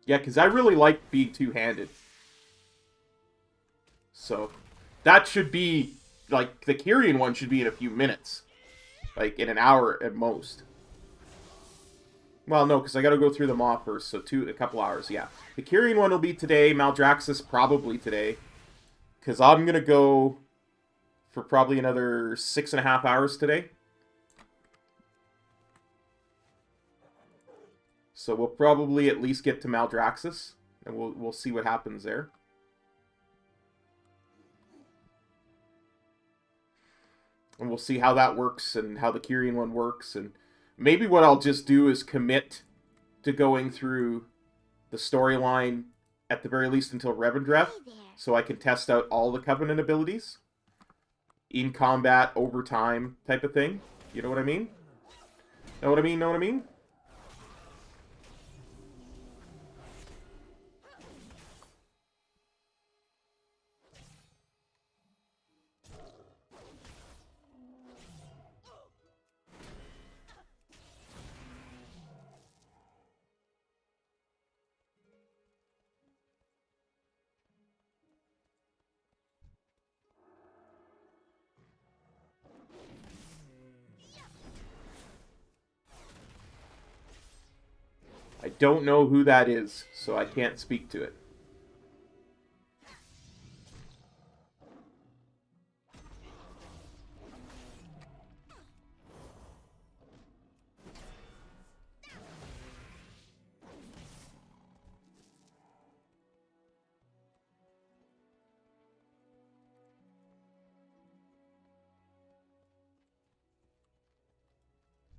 A: Yeah, because I really like being two-handed. So, that should be, like, the Kyrian one should be in a few minutes. Like, in an hour at most. Well, no, because I gotta go through them all first, so a couple hours, yeah. The Kyrian one will be today, Maldraxxus probably today. Because I'm gonna go for probably another 6.5 hours today. So we'll probably at least get to Maldraxxus, and we'll see what happens there. And we'll see how that works, and how the Kyrian one works, and maybe what I'll just do is commit to going through the storyline at the very least until Revendreth, so I can test out all the Covenant abilities in combat, over time, type of thing. You know what I mean? Know what I mean? Know what I mean? I don't know who that is, so I can't speak to it.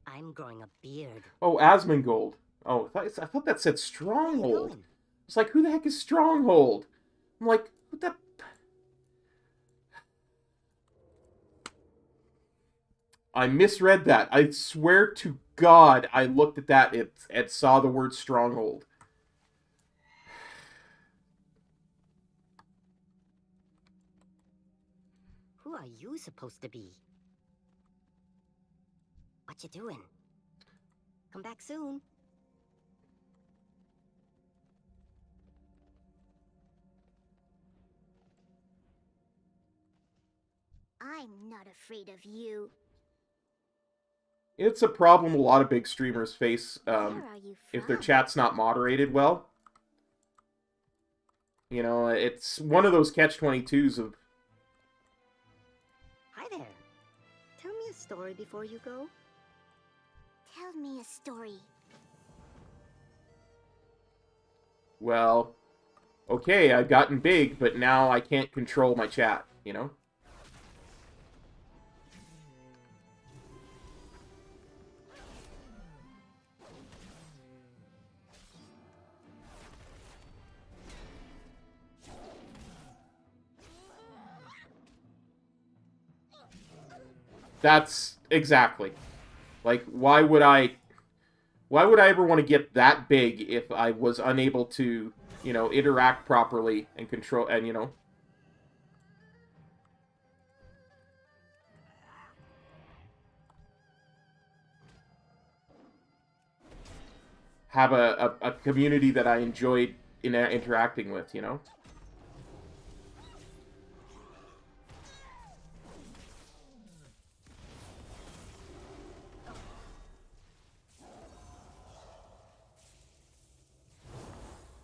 E: I'm growing a beard.
A: Oh, Asmongold. Oh, I thought that said Stronghold. It's like, who the heck is Stronghold? I'm like, what the... I misread that. I swear to God, I looked at that and saw the word stronghold.
E: Who are you supposed to be? What you doing? Come back soon.
O: I'm not afraid of you.
A: It's a problem a lot of big streamers face
O: Where are you
A: if their
O: from?
A: chat's not moderated well. You know, it's one of those catch-22s of...
E: Hi there. Tell me a story before you go.
O: Tell me a story.
A: Well, okay, I've gotten big, but now I can't control my chat, you know? That's exactly. Like, why would I ever want to get that big if I was unable to, you know, interact properly and control, and, you know, have a community that I enjoyed interacting with, you know?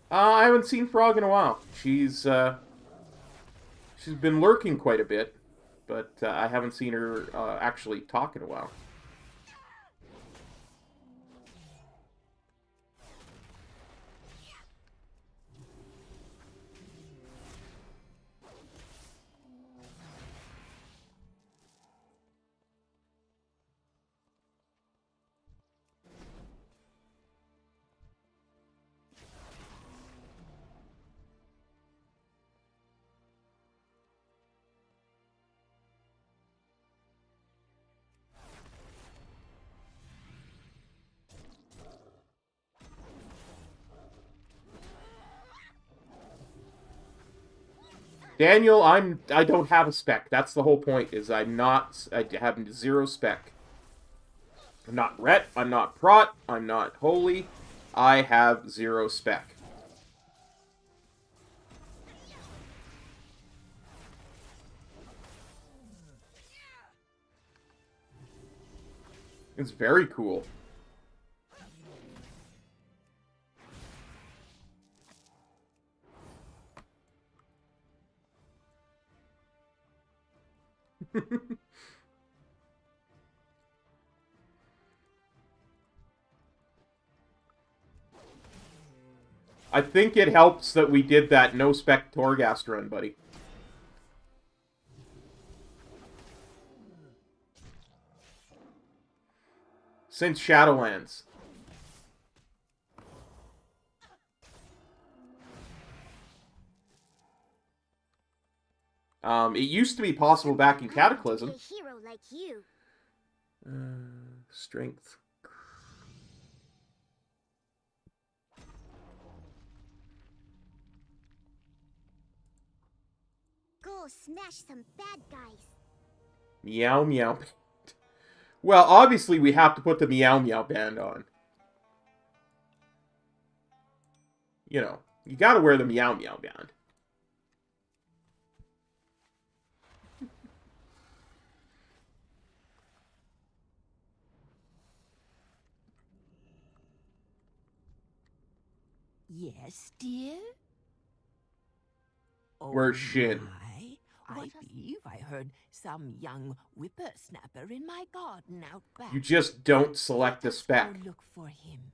A: I haven't seen Frog in a while. She's been lurking quite a bit, but I haven't seen her actually talk in a while. Daniel, I don't have a spec. That's the whole point, is I have 0 spec. I'm not Ret, I'm not Prot, I'm not Holy. I have 0 spec. It's very cool. I think it helps that we did that no spec Torghast run, buddy. Since Shadowlands. It used to be possible back in Cataclysm.
O: A hero like you.
A: Strength.
O: Go smash some bad guys.
A: Meow Meow Band. Well, obviously we have to put the Meow Meow Band on. You know, you gotta wear the Meow Meow Band.
H: Yes, dear?
A: Where's Shin?
H: I believe I heard some young whippersnapper in my garden out back.
A: You just don't select the spec.
H: Go look for him.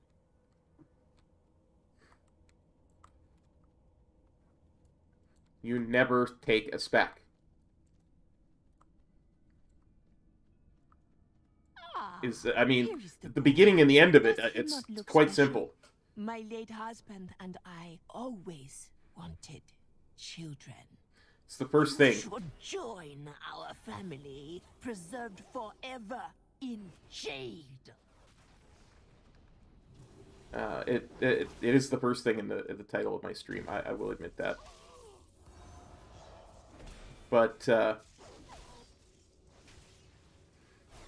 A: You never take a spec. I mean, the beginning and the end of it, it's quite simple.
H: My late husband and I always wanted children.
A: It's the first thing.
H: You should join our family, preserved forever in Jade.
A: It is the first thing in the title of my stream. I will admit that. But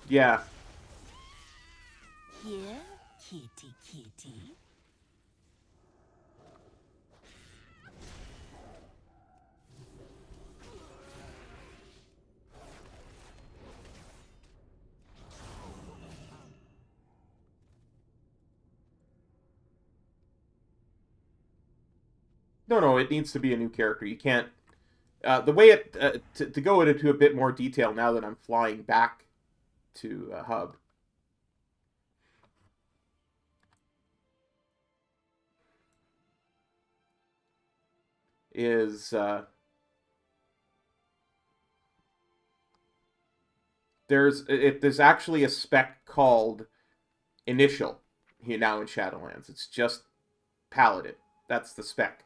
A: yeah.
H: Here, kitty kitty.
A: No, it needs to be a new character. You can't... the way it... to go into a bit more detail now that I'm flying back to Hub. Is... there's actually a spec called Initial here now in Shadowlands. It's just Paladin. That's the spec.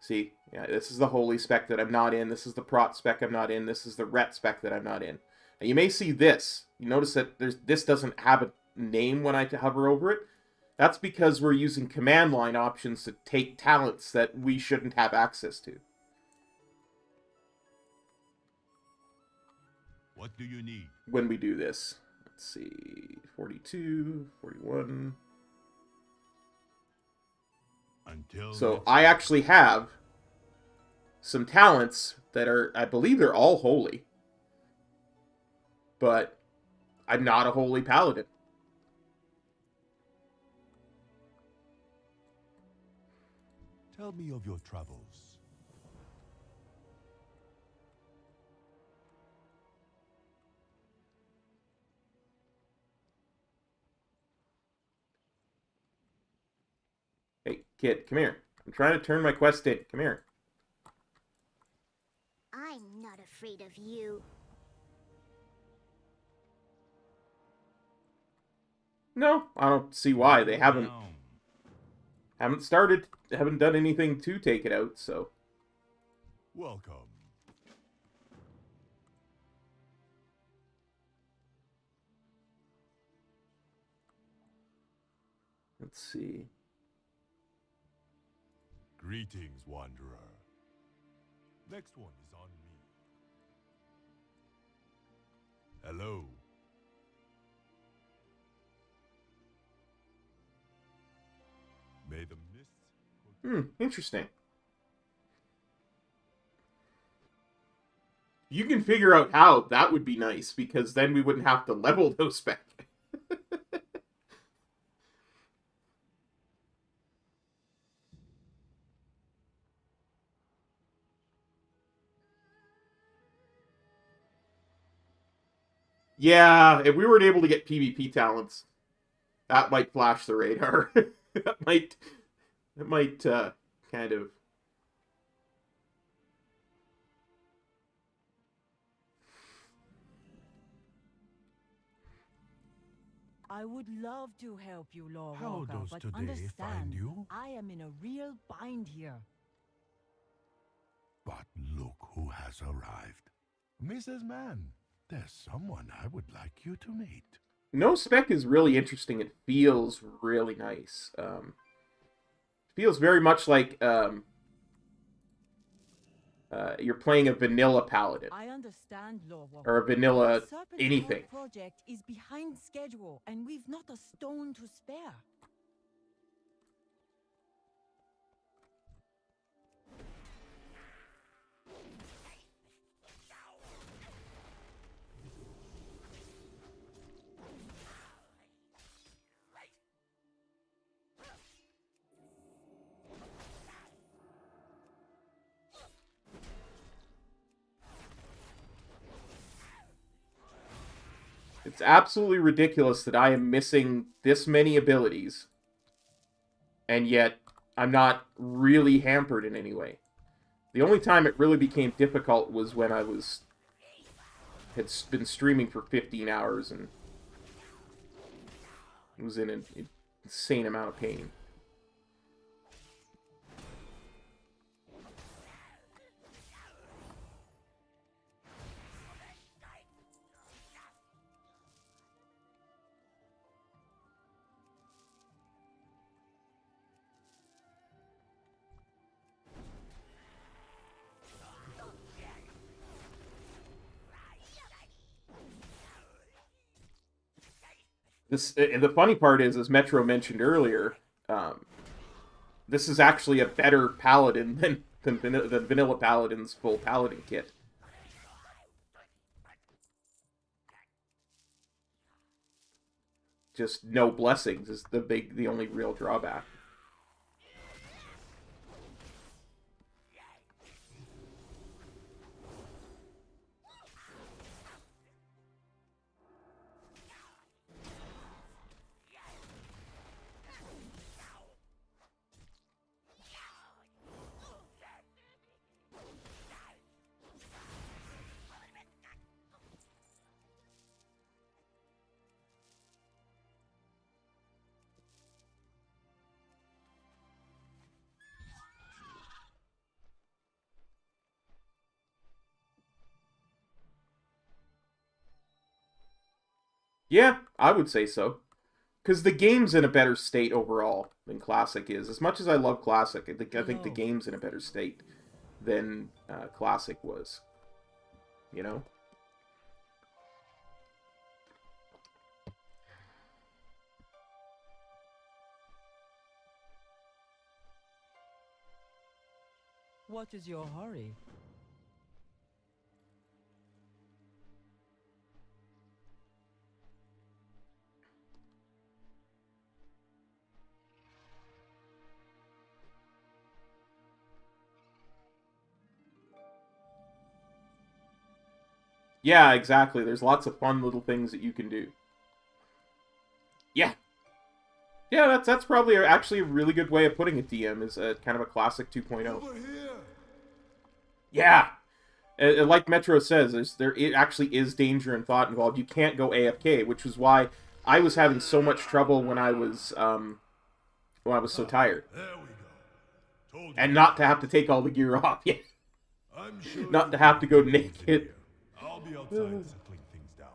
A: See, yeah, this is the holy spec that I'm not in. This is the prot spec I'm not in. This is the ret spec that I'm not in. And you may see this. You notice that this doesn't have a name when I hover over it. That's because we're using command line options to take talents that we shouldn't have access to.
N: What do you need?
A: When we do this. Let's see. 42, 41... So I actually have some talents that are, I believe they're all holy. But I'm not a holy paladin.
N: Tell me of your travels.
A: Hey, kid, come here. I'm trying to turn my quest in. Come here.
O: I'm not afraid of you.
A: No, I don't see why. They haven't started, haven't done anything to take it out, so.
N: Welcome.
A: Let's see.
N: Greetings, wanderer. Next one is on me. Hello. May the mists...
A: Interesting. You can figure out how, that would be nice, because then we wouldn't have to level those back. Yeah, if we weren't able to get PvP talents, that might flash the radar. It might kind of...
P: I would love to help you, Lord
F: How
P: Walker,
F: does
P: but
F: today
P: understand,
F: find you?
P: I am in a real bind here.
F: But look who has arrived. Mrs. Mann, there's someone I would like you to meet.
A: No spec is really interesting. It feels really nice. Feels very much like you're playing a vanilla paladin.
P: I understand, Lord Walker.
A: Or a vanilla
P: The Serpent's
A: anything.
P: whole project is behind schedule, and we've not a stone to spare.
A: It's absolutely ridiculous that I am missing this many abilities, and yet I'm not really hampered in any way. The only time it really became difficult was when I had been streaming for 15 hours and was in an insane amount of pain. The funny part is, as Metro mentioned earlier, this is actually a better Paladin than Vanilla Paladin's full Paladin kit. Just no blessings is the only real drawback. Yeah, I would say so. Because the game's in a better state overall than Classic is. As much as I love Classic, I think the game's in a better state than Classic was. You know?
P: What is your hurry?
A: Yeah, exactly. There's lots of fun little things that you can do. Yeah. Yeah, that's probably actually a really good way of putting it, DM, is kind of a Classic 2.0. Yeah! Like Metro says, it actually is danger and thought involved. You can't go AFK, which was why I was having so much trouble when I was so tired. And not to have to take all the gear off. Yeah. Not to have to go naked.
N: I'll be outside settling things down.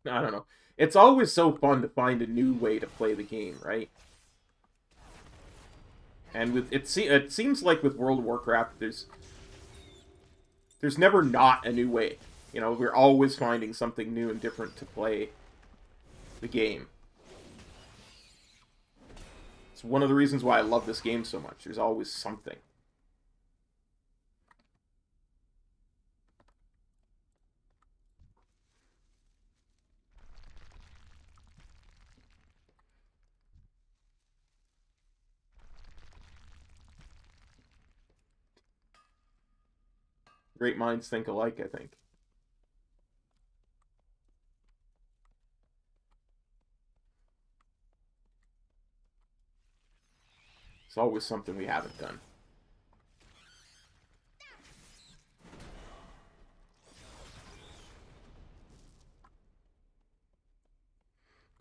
A: I don't know. It's always so fun to find a new way to play the game, right? And with it seems like with World of Warcraft, there's never not a new way. You know, we're always finding something new and different to play the game. It's one of the reasons why I love this game so much. There's always something. Great minds think alike, I think. It's always something we haven't done.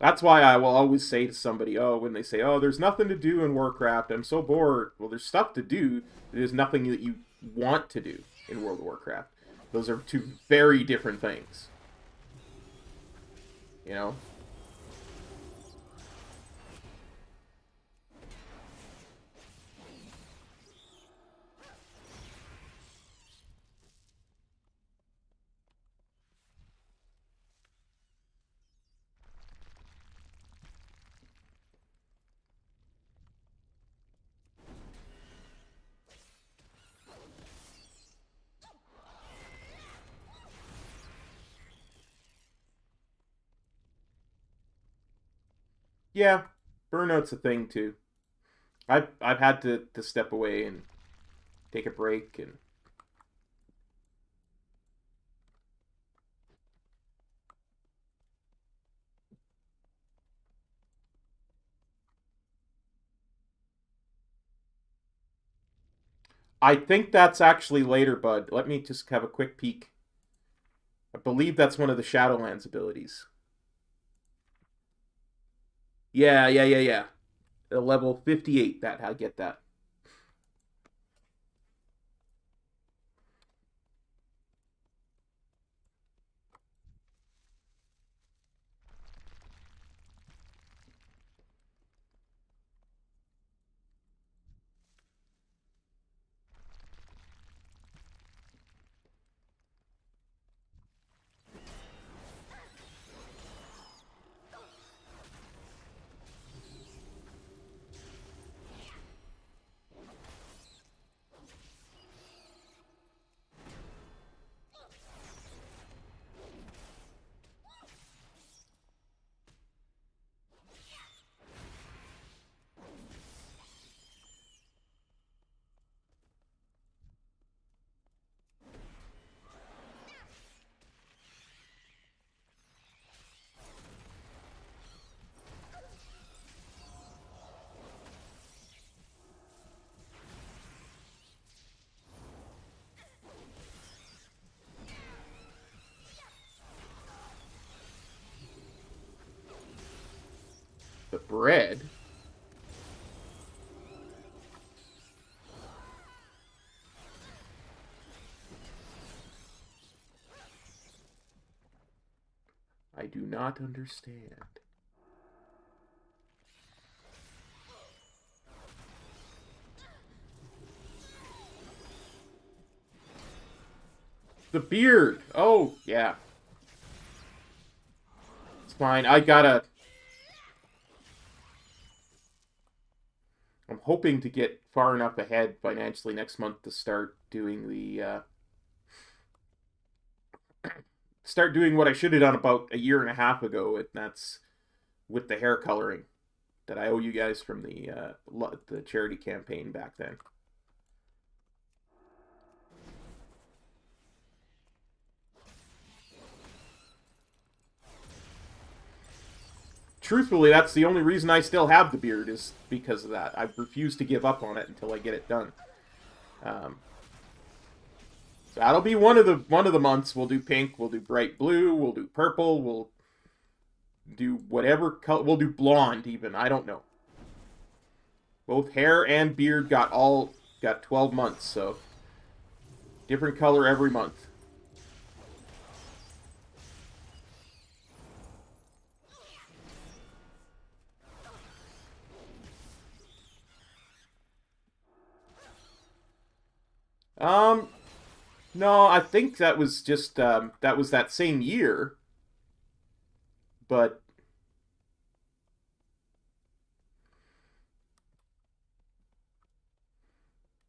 A: That's why I will always say to somebody, oh, when they say, oh, there's nothing to do in Warcraft, I'm so bored. Well, there's stuff to do. There's nothing that you want to do in World of Warcraft. Those are two very different things. You know? Yeah, burnout's a thing too. I've had to step away and take a break and. I think that's actually later, bud. Let me just have a quick peek. I believe that's one of the Shadowlands abilities. Yeah. Level 58, that I get that. The bread? I do not understand. The beard! Oh, yeah. It's fine. I'm hoping to get far enough ahead financially next month to start doing the, start doing what I should have done about a year and a half ago, and that's with the hair coloring that I owe you guys from the charity campaign back then. Truthfully, that's the only reason I still have the beard, is because of that. I've refused to give up on it until I get it done. So that'll be one of the months. We'll do pink, we'll do bright blue, we'll do purple, we'll do whatever color, we'll do blonde even, I don't know. Both hair and beard got 12 months, so different color every month. No, I think that was just, that was that same year. But...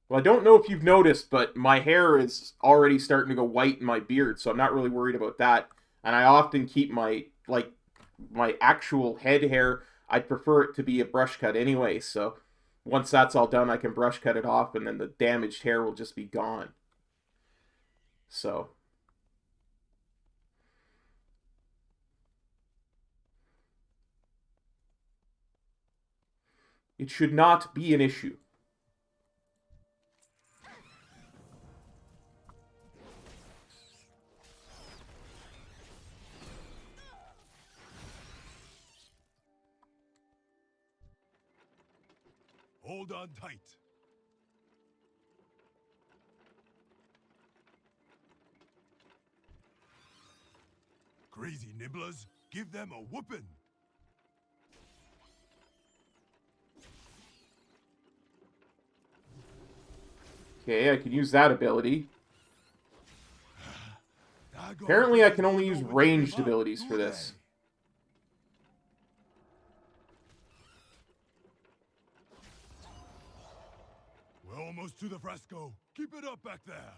A: Well, I don't know if you've noticed, but my hair is already starting to go white in my beard, so I'm not really worried about that. And I often keep my actual head hair, I'd prefer it to be a brush cut anyway, so once that's all done, I can brush cut it off, and then the damaged hair will just be gone. So... it should not be an issue.
N: Hold on tight. Crazy nibblers, give them a whooping.
A: Okay, I can use that ability. Apparently I can only use ranged abilities for this.
N: We're almost to the fresco. Keep it up back there.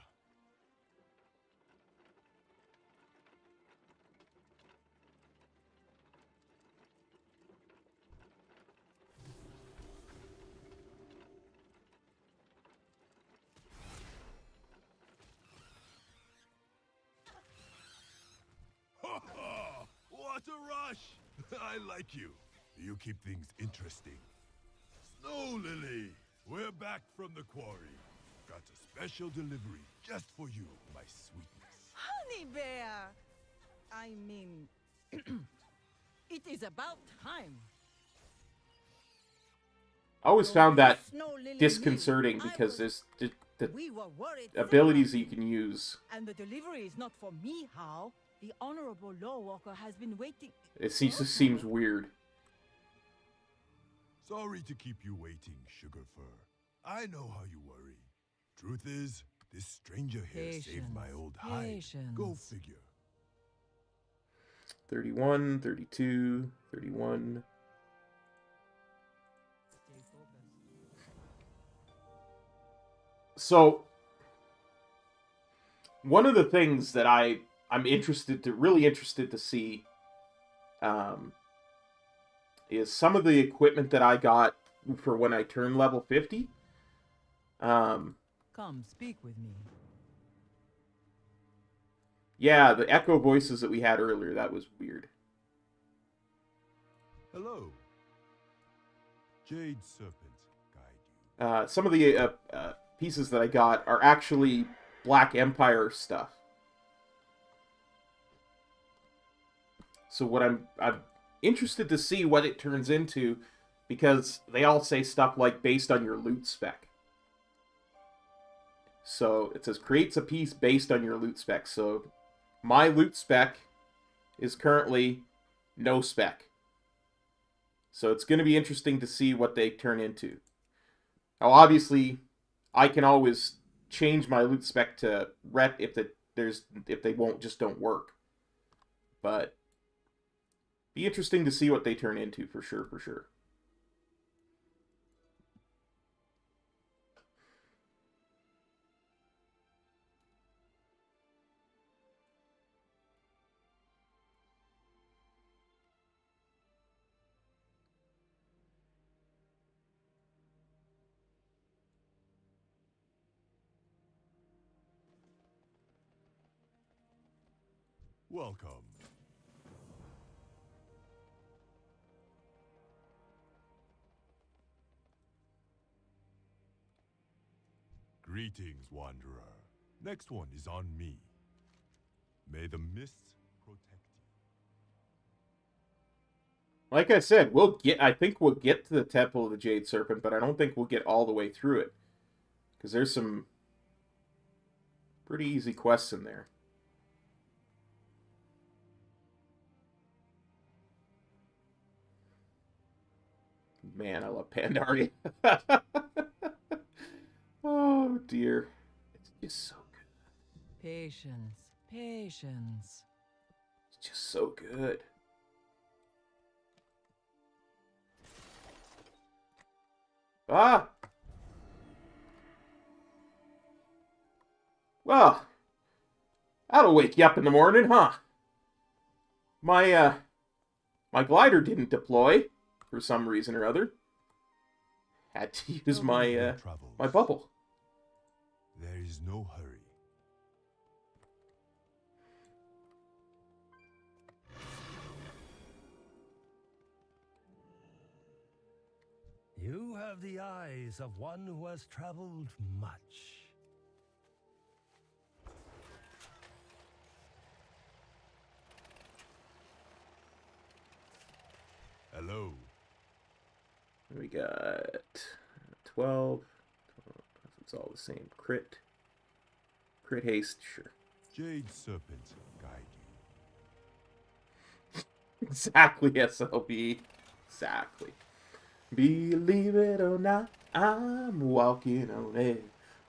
F: Not a rush! I like you. You keep things interesting. Snow Lily, we're back from the quarry. Got a special delivery just for you, my sweetness.
P: Honey bear! I mean, it is about time.
A: I always found that
P: Snow Lily
A: disconcerting
P: knew I
A: because
P: was-
A: there's the
P: We were worried
A: abilities that
P: sick
A: you can use.
P: And the delivery is not for me, How? The honorable law walker has been waiting.
A: It just seems weird.
F: Sorry to keep you waiting, Sugarfur. I know how you worry. Truth is, this stranger here saved my old hide. Go figure.
A: 31, 32, 31. So, one of the things that I'm really interested to see, is some of the equipment that I got for when I turn level 50.
P: Come speak with me.
A: Yeah, the echo voices that we had earlier, that was weird.
N: Hello. Jade Serpent, guide you.
A: Some of the pieces that I got are actually Black Empire stuff. So what I'm interested to see what it turns into, because they all say stuff like based on your loot spec. So it says creates a piece based on your loot spec. So my loot spec is currently no spec. So it's going to be interesting to see what they turn into. Now obviously I can always change my loot spec to ret if they don't work. But be interesting to see what they turn into for sure.
N: Welcome. Greetings, Wanderer. Next one is on me. May the mists protect you.
A: Like I said, I think we'll get to the Temple of the Jade Serpent, but I don't think we'll get all the way through it. Because there's some pretty easy quests in there. Man, I love Pandaria. Oh, dear. It's just so good.
P: Patience.
A: It's just so good. Ah! Well, that'll wake you up in the morning, huh? My glider didn't deploy for some reason or other. Had to use my bubble.
N: There is no hurry.
Q: You have the eyes of one who has traveled much.
N: Hello.
A: We got 12. It's all the same. Crit haste, sure.
N: Jade Serpent, guide you.
A: Exactly, SLB. Exactly. Believe it or not, I'm walking on air.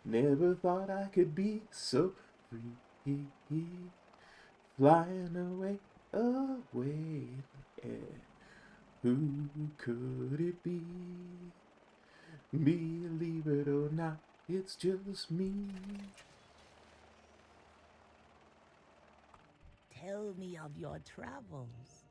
A: Never thought I could be so free. Flying away, away in the air. Who could it be? Believe it or not, it's just me.
H: Tell me of your travels.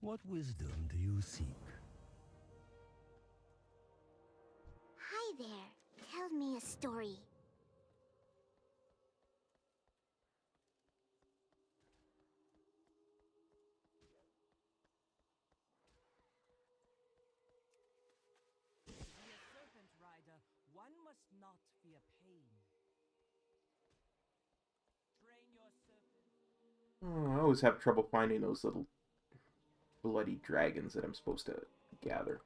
Q: What wisdom do you seek?
O: Hi there. Tell me a story.
P: Be a serpent rider. One must not fear pain. Train your serpent.
A: Oh, I always have trouble finding those little bloody dragons that I'm supposed to gather.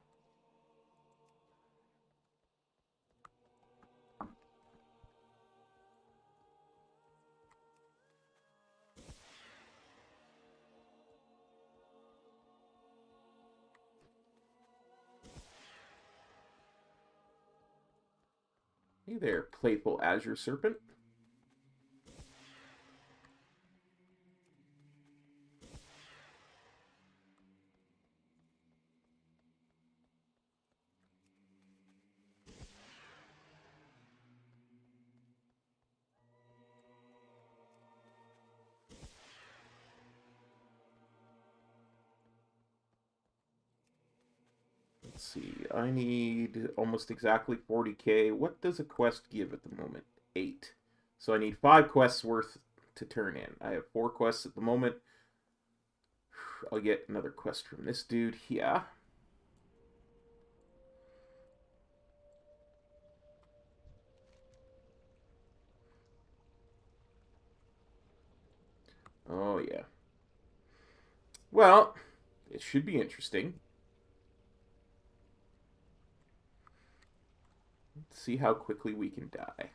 A: Hey there, playful azure serpent. Let's see, I need almost exactly 40k. What does a quest give at the moment? 8. So I need 5 quests worth to turn in. I have 4 quests at the moment. I'll get another quest from this dude here. Oh, yeah. Well, it should be interesting. Let's see how quickly we can die.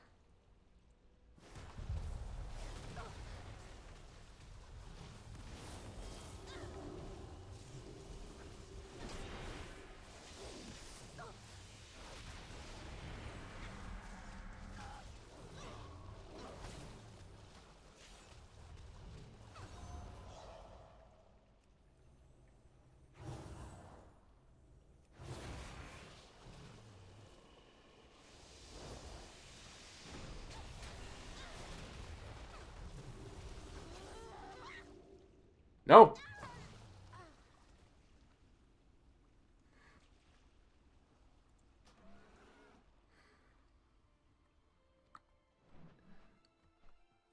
A: No!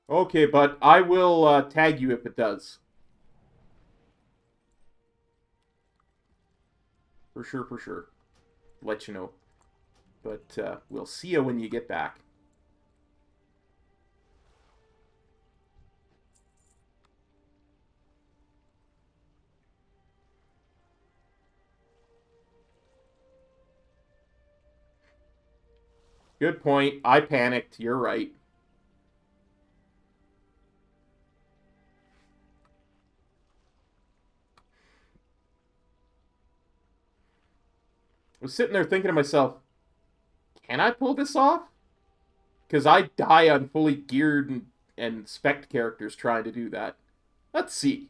A: Okay, but I will tag you if it does. For sure, for sure. Let you know. But we'll see you when you get back. Good point. I panicked. You're right. I was sitting there thinking to myself, can I pull this off? Because I die on fully geared and spec characters trying to do that. Let's see.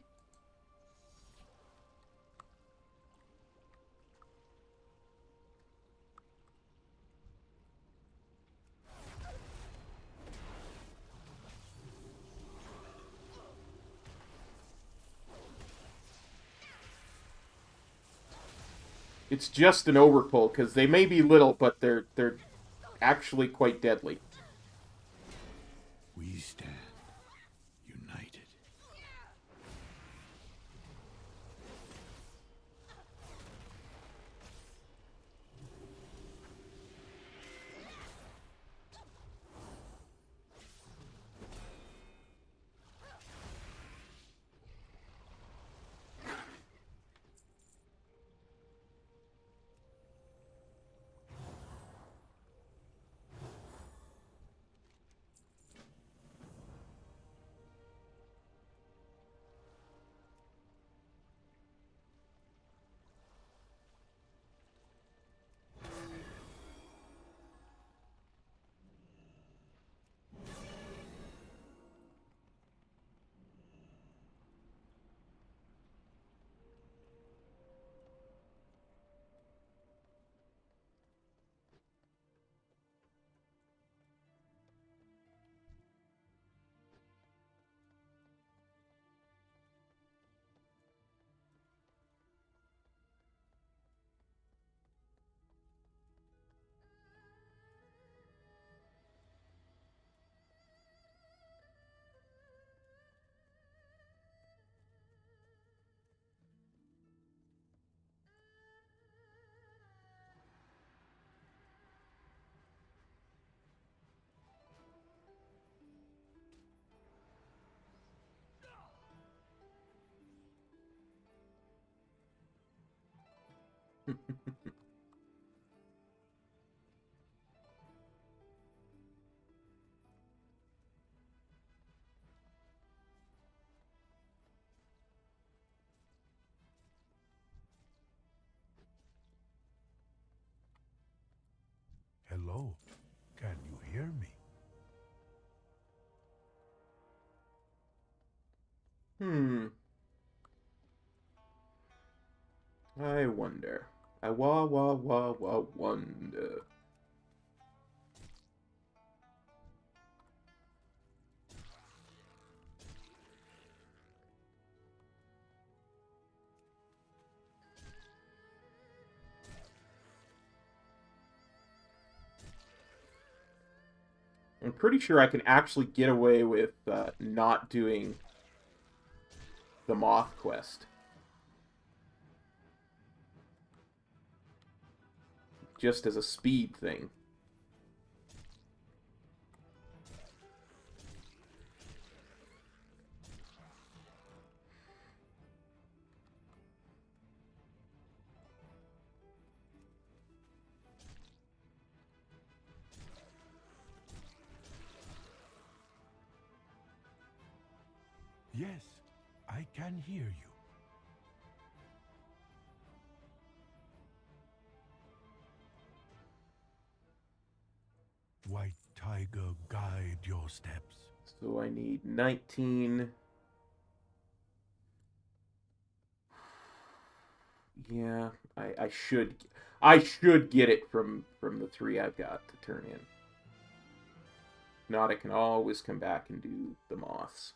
A: It's just an overpull, because they may be little, but they're actually quite deadly.
F: We stand united. Hello, can you hear me?
A: I wonder. I wonder. I'm pretty sure I can actually get away with not doing the moth quest. Just as a speed thing.
F: Yes, I can hear you. White Tiger, guide your steps.
A: So I need 19. Yeah, I should get it from the 3 I've got to turn in. If not, I can always come back and do the moths.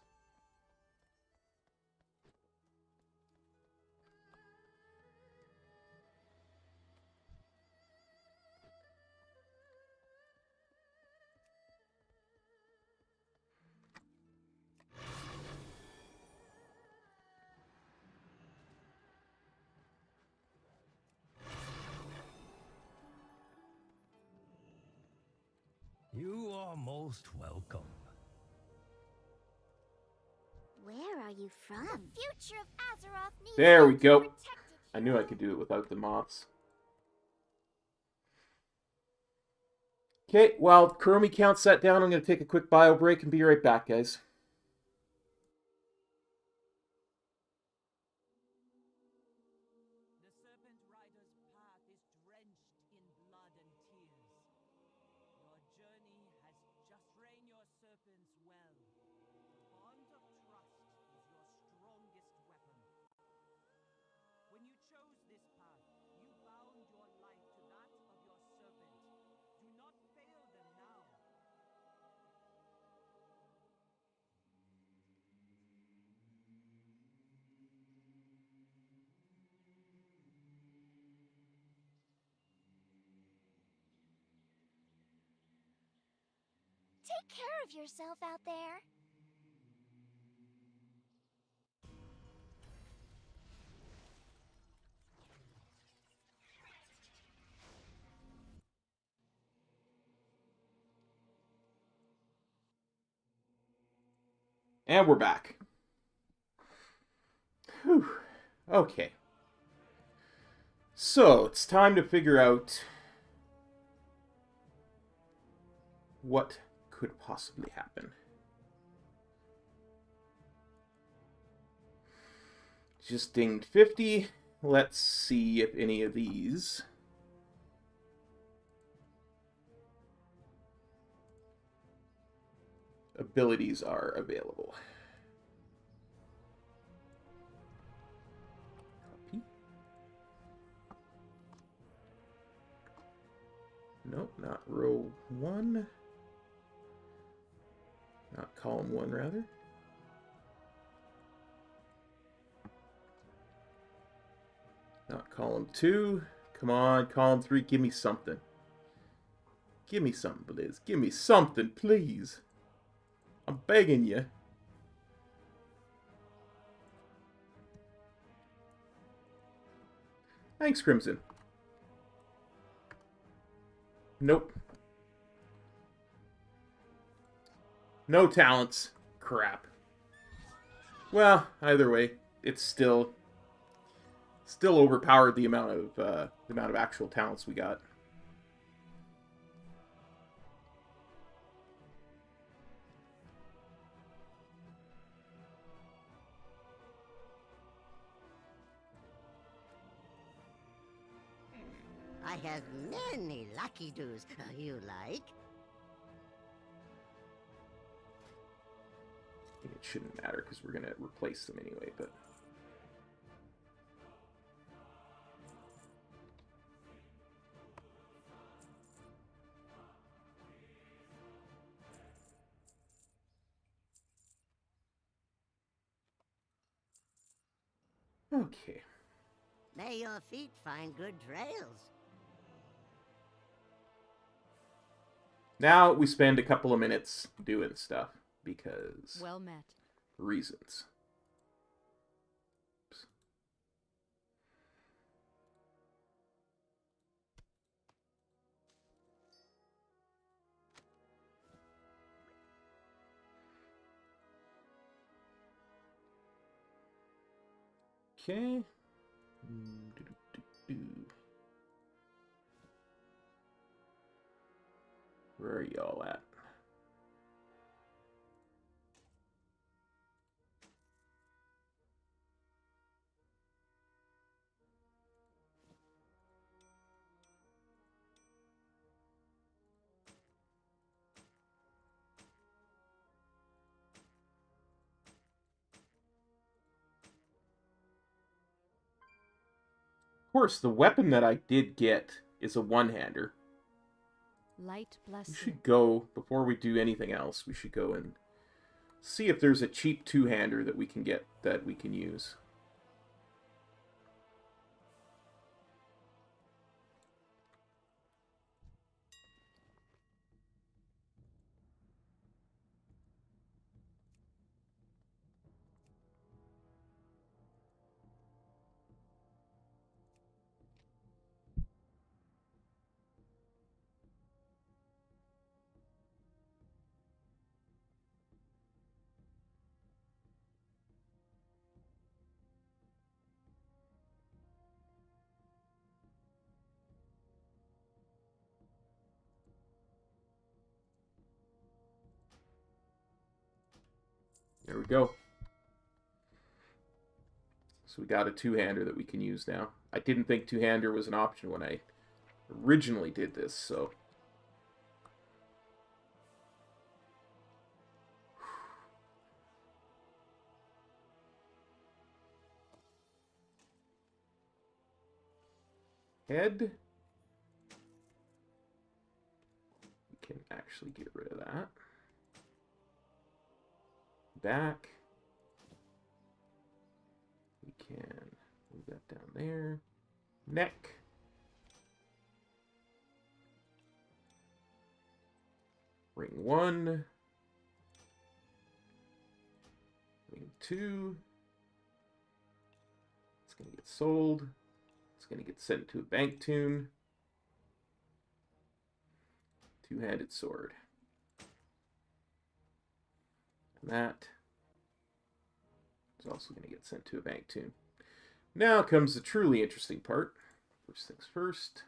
Q: You are most welcome.
O: Where are you from?
R: The future of Azeroth needs
A: There we
R: to be
A: go.
R: protected.
A: I knew I could do it without the moths. Okay, while Chromie counts that down, I'm going to take a quick bio break and be right back, guys.
P: The Serpent Rider's path is drenched in blood and tears. Your journey has just trained your serpents well. The bond of trust is your strongest weapon. When you chose this path, you bound your life to that of your serpent. Do not fail them now.
R: Take care of yourself out there.
A: And we're back. Whew. Okay. So, it's time to figure out what could possibly happen. Just dinged 50. Let's see if any of these abilities are available. Copy. Nope, not row 1. Not column 1, rather. Not column 2. Come on, column 3, give me something. Give me something, Blizz. Give me something, please. I'm begging you. Thanks, Crimson. Nope. No talents. Crap. Well, either way, it's still Still overpowered the amount of actual talents we got.
E: I have many lucky doos you like.
A: I think it shouldn't matter because we're going to replace them anyway, but... Okay.
E: May your feet find good trails.
A: Now we spend a couple of minutes doing stuff because...
D: Well met.
A: Reasons. Oops. Okay. Where are y'all at? Of course, the weapon that I did get is a one-hander.
D: Light blessing.
A: We should go, before we do anything else, we should go and see if there's a cheap two-hander that we can get, that we can use. There we go. So we got a two-hander that we can use now. I didn't think two-hander was an option when I originally did this, so... Head. We can actually get rid of that. Back. We can move that down there. Neck. Ring 1. Ring 2. It's going to get sold. It's going to get sent to a bank tune. Two-handed sword. And that is also going to get sent to a bank tune. Now comes the truly interesting part. First things first.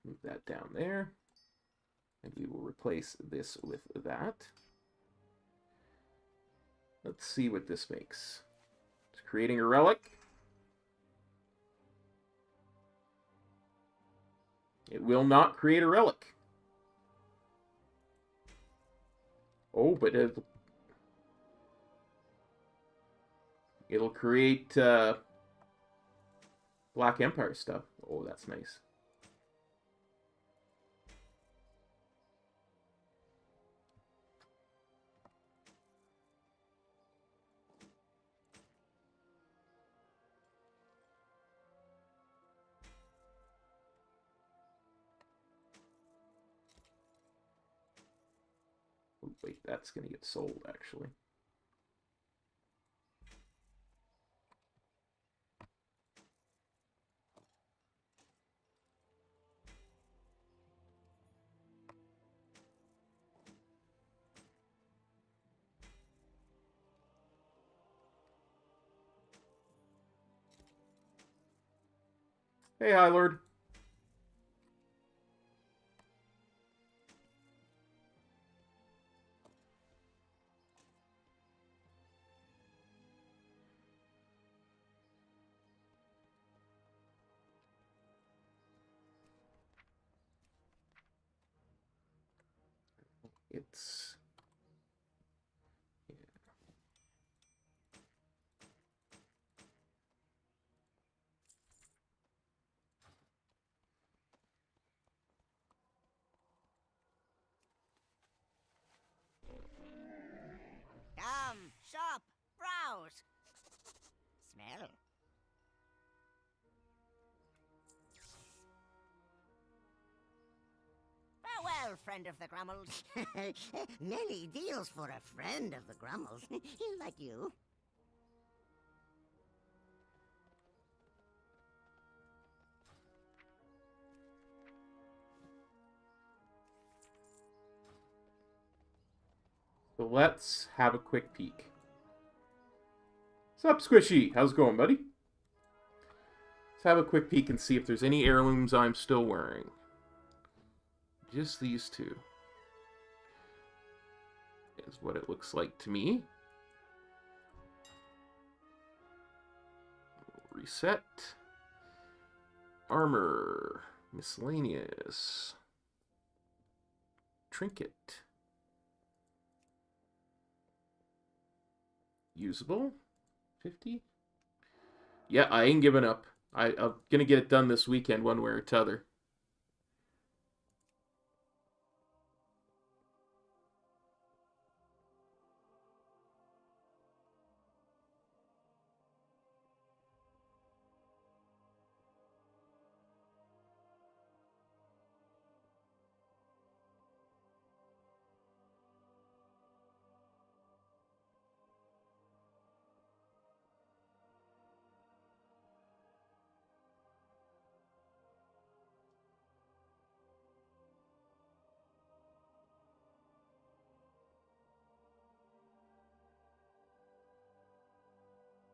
A: Move that down there. And we will replace this with that. Let's see what this makes. It's creating a relic. It will not create a relic. Oh, but it'll create Black Empire stuff. Oh, that's nice. Oh, wait, that's going to get sold, actually. Hey, High Lord. It's...
M: Come, shop, browse. Smell. Farewell, friend of the Grummels.
E: Many deals for a friend of the Grummels. He'll like you.
A: So let's have a quick peek. What's up, Squishy? How's it going, buddy? Let's have a quick peek and see if there's any heirlooms I'm still wearing. Just these two. Is what it looks like to me. Reset. Armor. Miscellaneous. Trinket. Usable. 50. Yeah, I ain't giving up. I'm gonna get it done this weekend one way or t'other.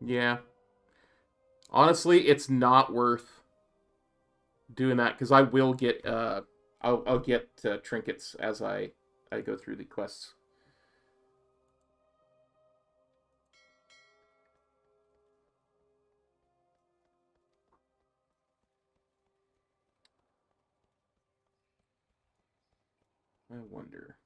A: Yeah. Honestly, it's not worth doing that because I will get I'll get trinkets as I go through the quests. I wonder.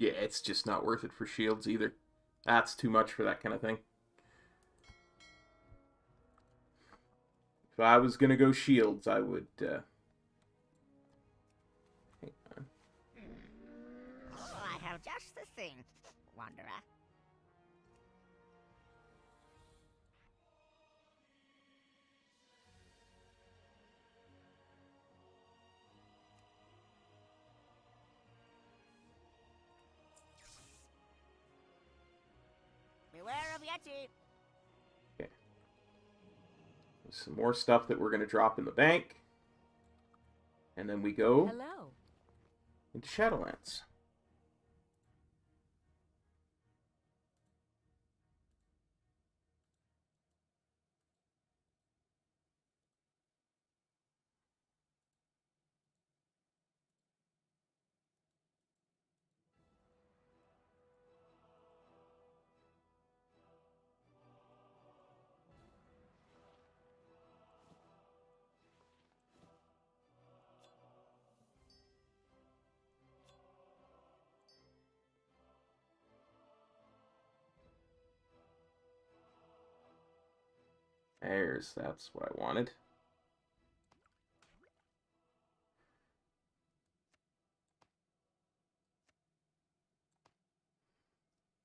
A: Yeah, it's just not worth it for shields either. That's too much for that kind of thing. If I was gonna go shields, I would. Hang on.
M: Oh, I have just the thing, Wanderer. Beware of Yeti.
A: Okay. There's some more stuff that we're gonna drop in the bank, and then we go
D: Hello.
A: into Shadowlands. That's what I wanted.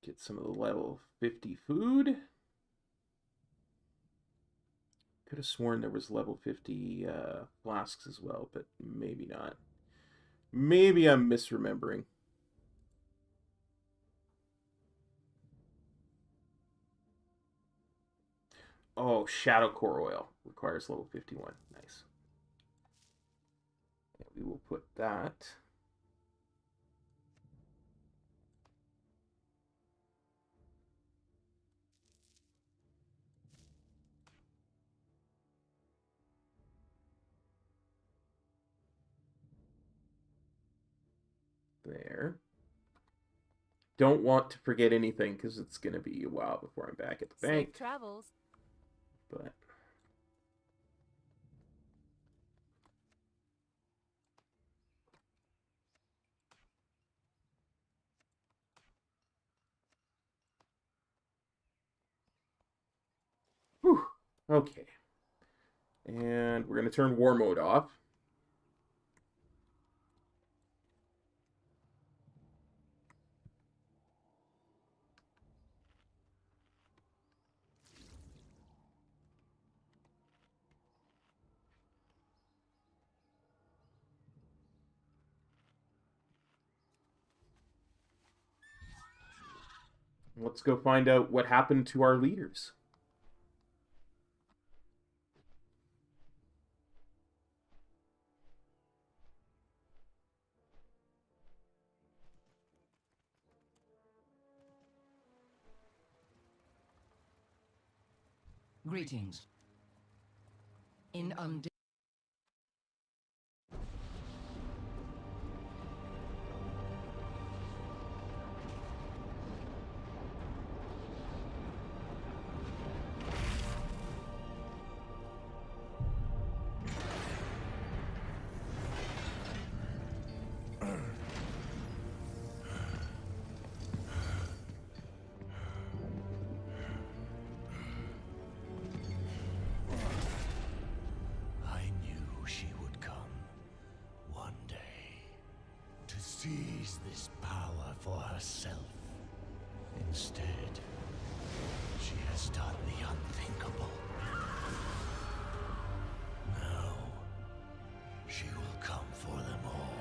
A: Get some of the level 50 food. could have sworn there was level 50 flasks as well, but maybe not. Maybe I'm misremembering. Oh, Shadow Core Oil requires level 51. Nice. And we will put that. There. Don't want to forget anything because it's going to be a while before I'm back at the bank.
D: Safe travels.
A: But whew. Okay. And we're going to turn war mode off. Let's go find out what happened to our leaders.
S: Greetings. In
Q: seize this power for herself. Instead, she has done the unthinkable. Now, she will come for them all.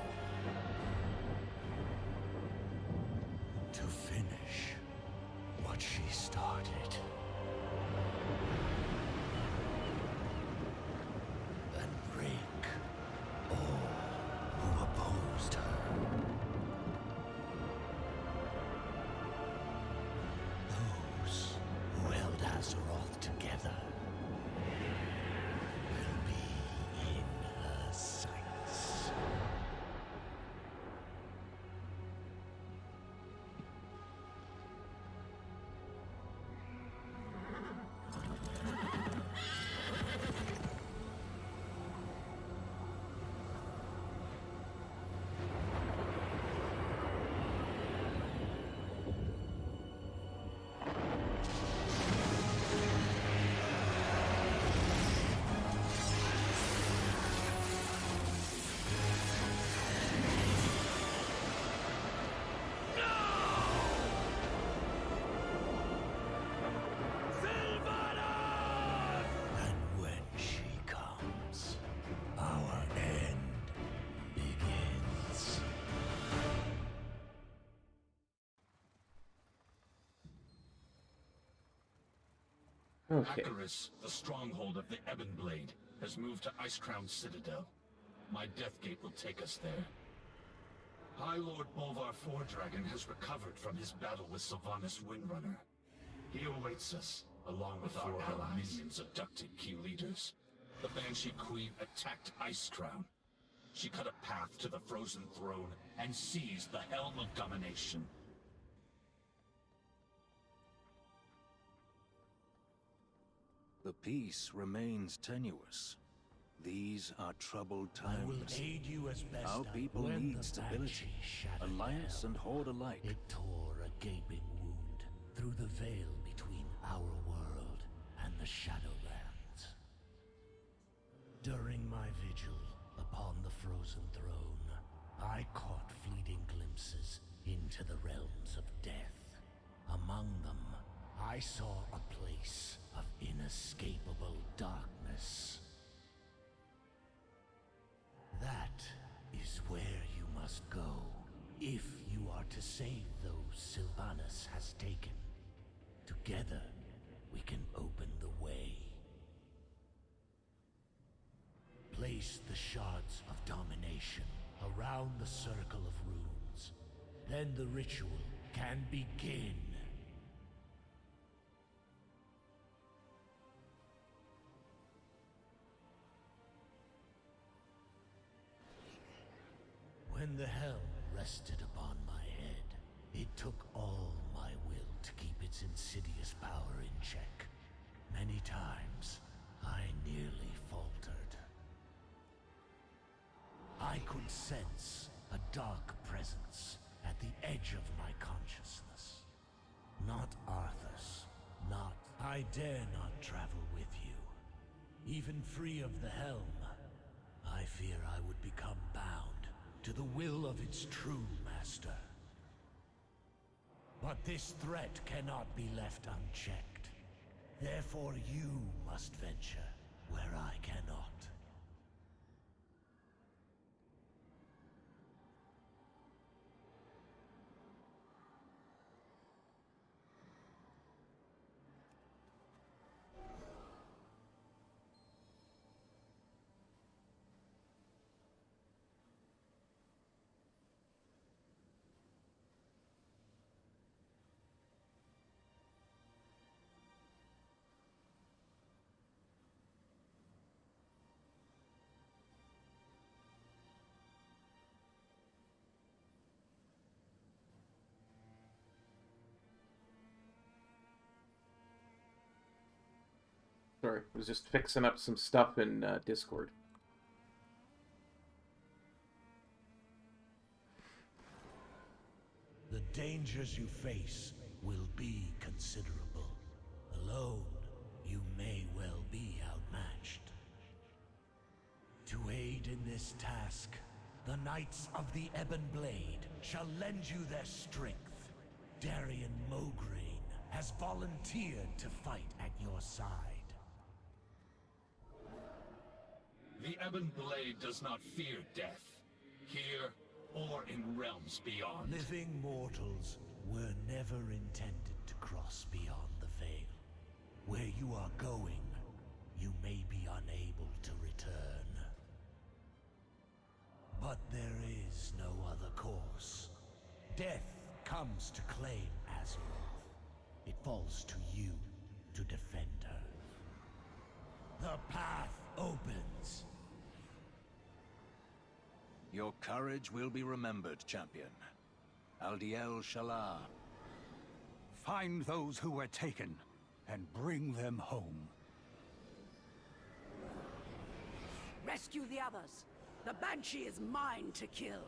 Q: To finish what she started. And break all who opposed her. Those who held Azeroth together will be in her sights. And when she comes, our end begins.
A: Okay.
I: Acaris, the stronghold of the Ebon Blade, has moved to Icecrown Citadel. My Deathgate will take us there. High Lord Bolvar Fordragon has recovered from his battle with Sylvanas Windrunner. He awaits us, along with our minions abducted key leaders. The Banshee Queen attacked Icecrown. She cut a path to the Frozen Throne and seized the Helm of Domination.
T: The peace remains tenuous. These are troubled times.
Q: I will aid you as best
T: Our
Q: I
T: people
Q: will.
T: need stability. Alliance and Horde alike.
Q: It tore a gaping wound through the veil between our world and the Shadowlands. During my vigil upon the Frozen Throne, I caught fleeting glimpses into the realms of death. Among them, I saw a place of inescapable darkness. That is where you must go, if you are to save those Sylvanas has taken. Together, we can open the way. Place the shards of domination around the circle of runes. Then the ritual can begin. When the helm rested upon my head, it took all my will to keep its insidious power in check. Many times, I nearly faltered. I could sense a dark presence at the edge of my consciousness. Not Arthur's, not... I dare not travel with you. Even free of the helm, I fear I would become bound to the will of its true master. But this threat cannot be left unchecked. Therefore you must venture where I cannot.
A: Sorry, I was just fixing up some stuff in Discord.
Q: The dangers you face will be considerable. Alone, you may well be outmatched. To aid in this task, the Knights of the Ebon Blade shall lend you their strength. Darian Mograine has volunteered to fight at your side.
I: The Ebon Blade does not fear death, here or in realms beyond.
Q: Living mortals were never intended to cross beyond the veil. Where you are going, you may be unable to return. But there is no other course. Death comes to claim Azeroth. It falls to you to defend her. The path opens.
T: Your courage will be remembered, champion. Aldiel Shalar.
U: Find those who were taken, and bring them home.
H: Rescue the others. The Banshee is mine to kill.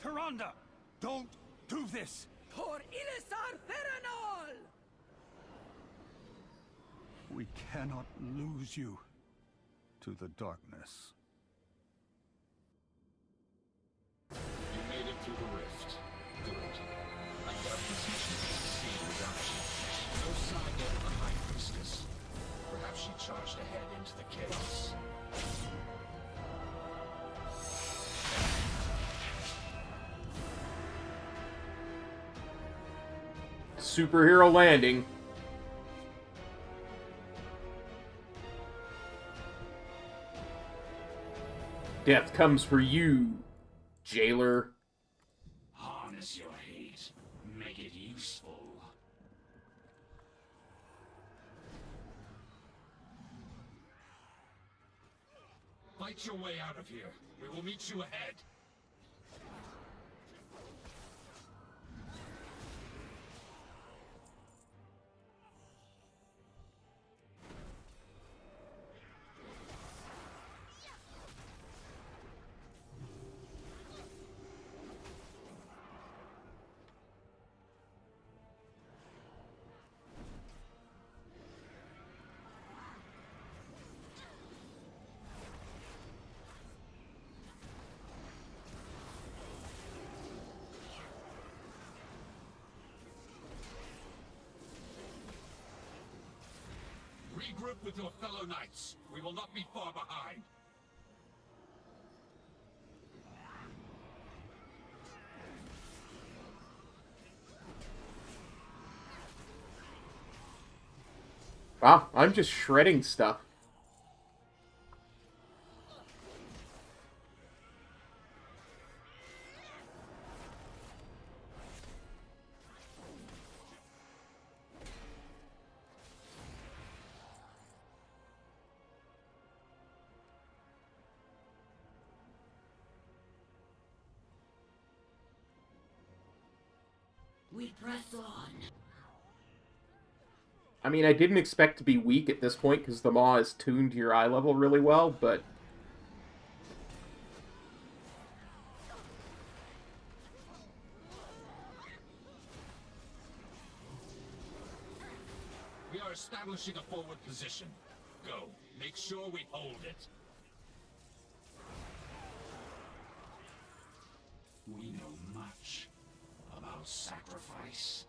U: Tyrande, don't do this!
H: Por Ilisar Feranol!
U: We cannot lose you to the darkness.
I: You made it through the rift. Good. I doubt this mission can succeed without you. No sign yet of the High Priestess. Perhaps she charged ahead into the chaos.
A: Superhero landing. Death comes for you, jailer.
I: Harness your hate. Make it useful. Fight your way out of here. We will meet you ahead. Regroup with your fellow knights. We will not be far behind.
A: Wow, I'm just shredding stuff.
H: We press on.
A: I mean, I didn't expect to be weak at this point because the Maw is tuned to your eye level really well, but...
I: We are establishing a forward position. Go. Make sure we hold it. We know much about sacrifice.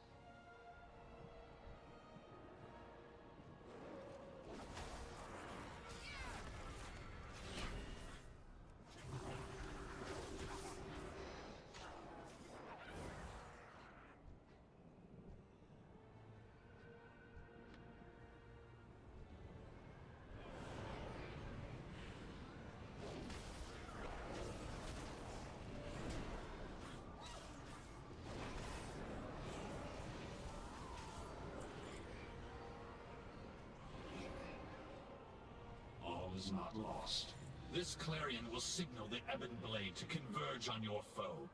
I: Is not lost. This clarion will signal the Ebon Blade to converge on your foe.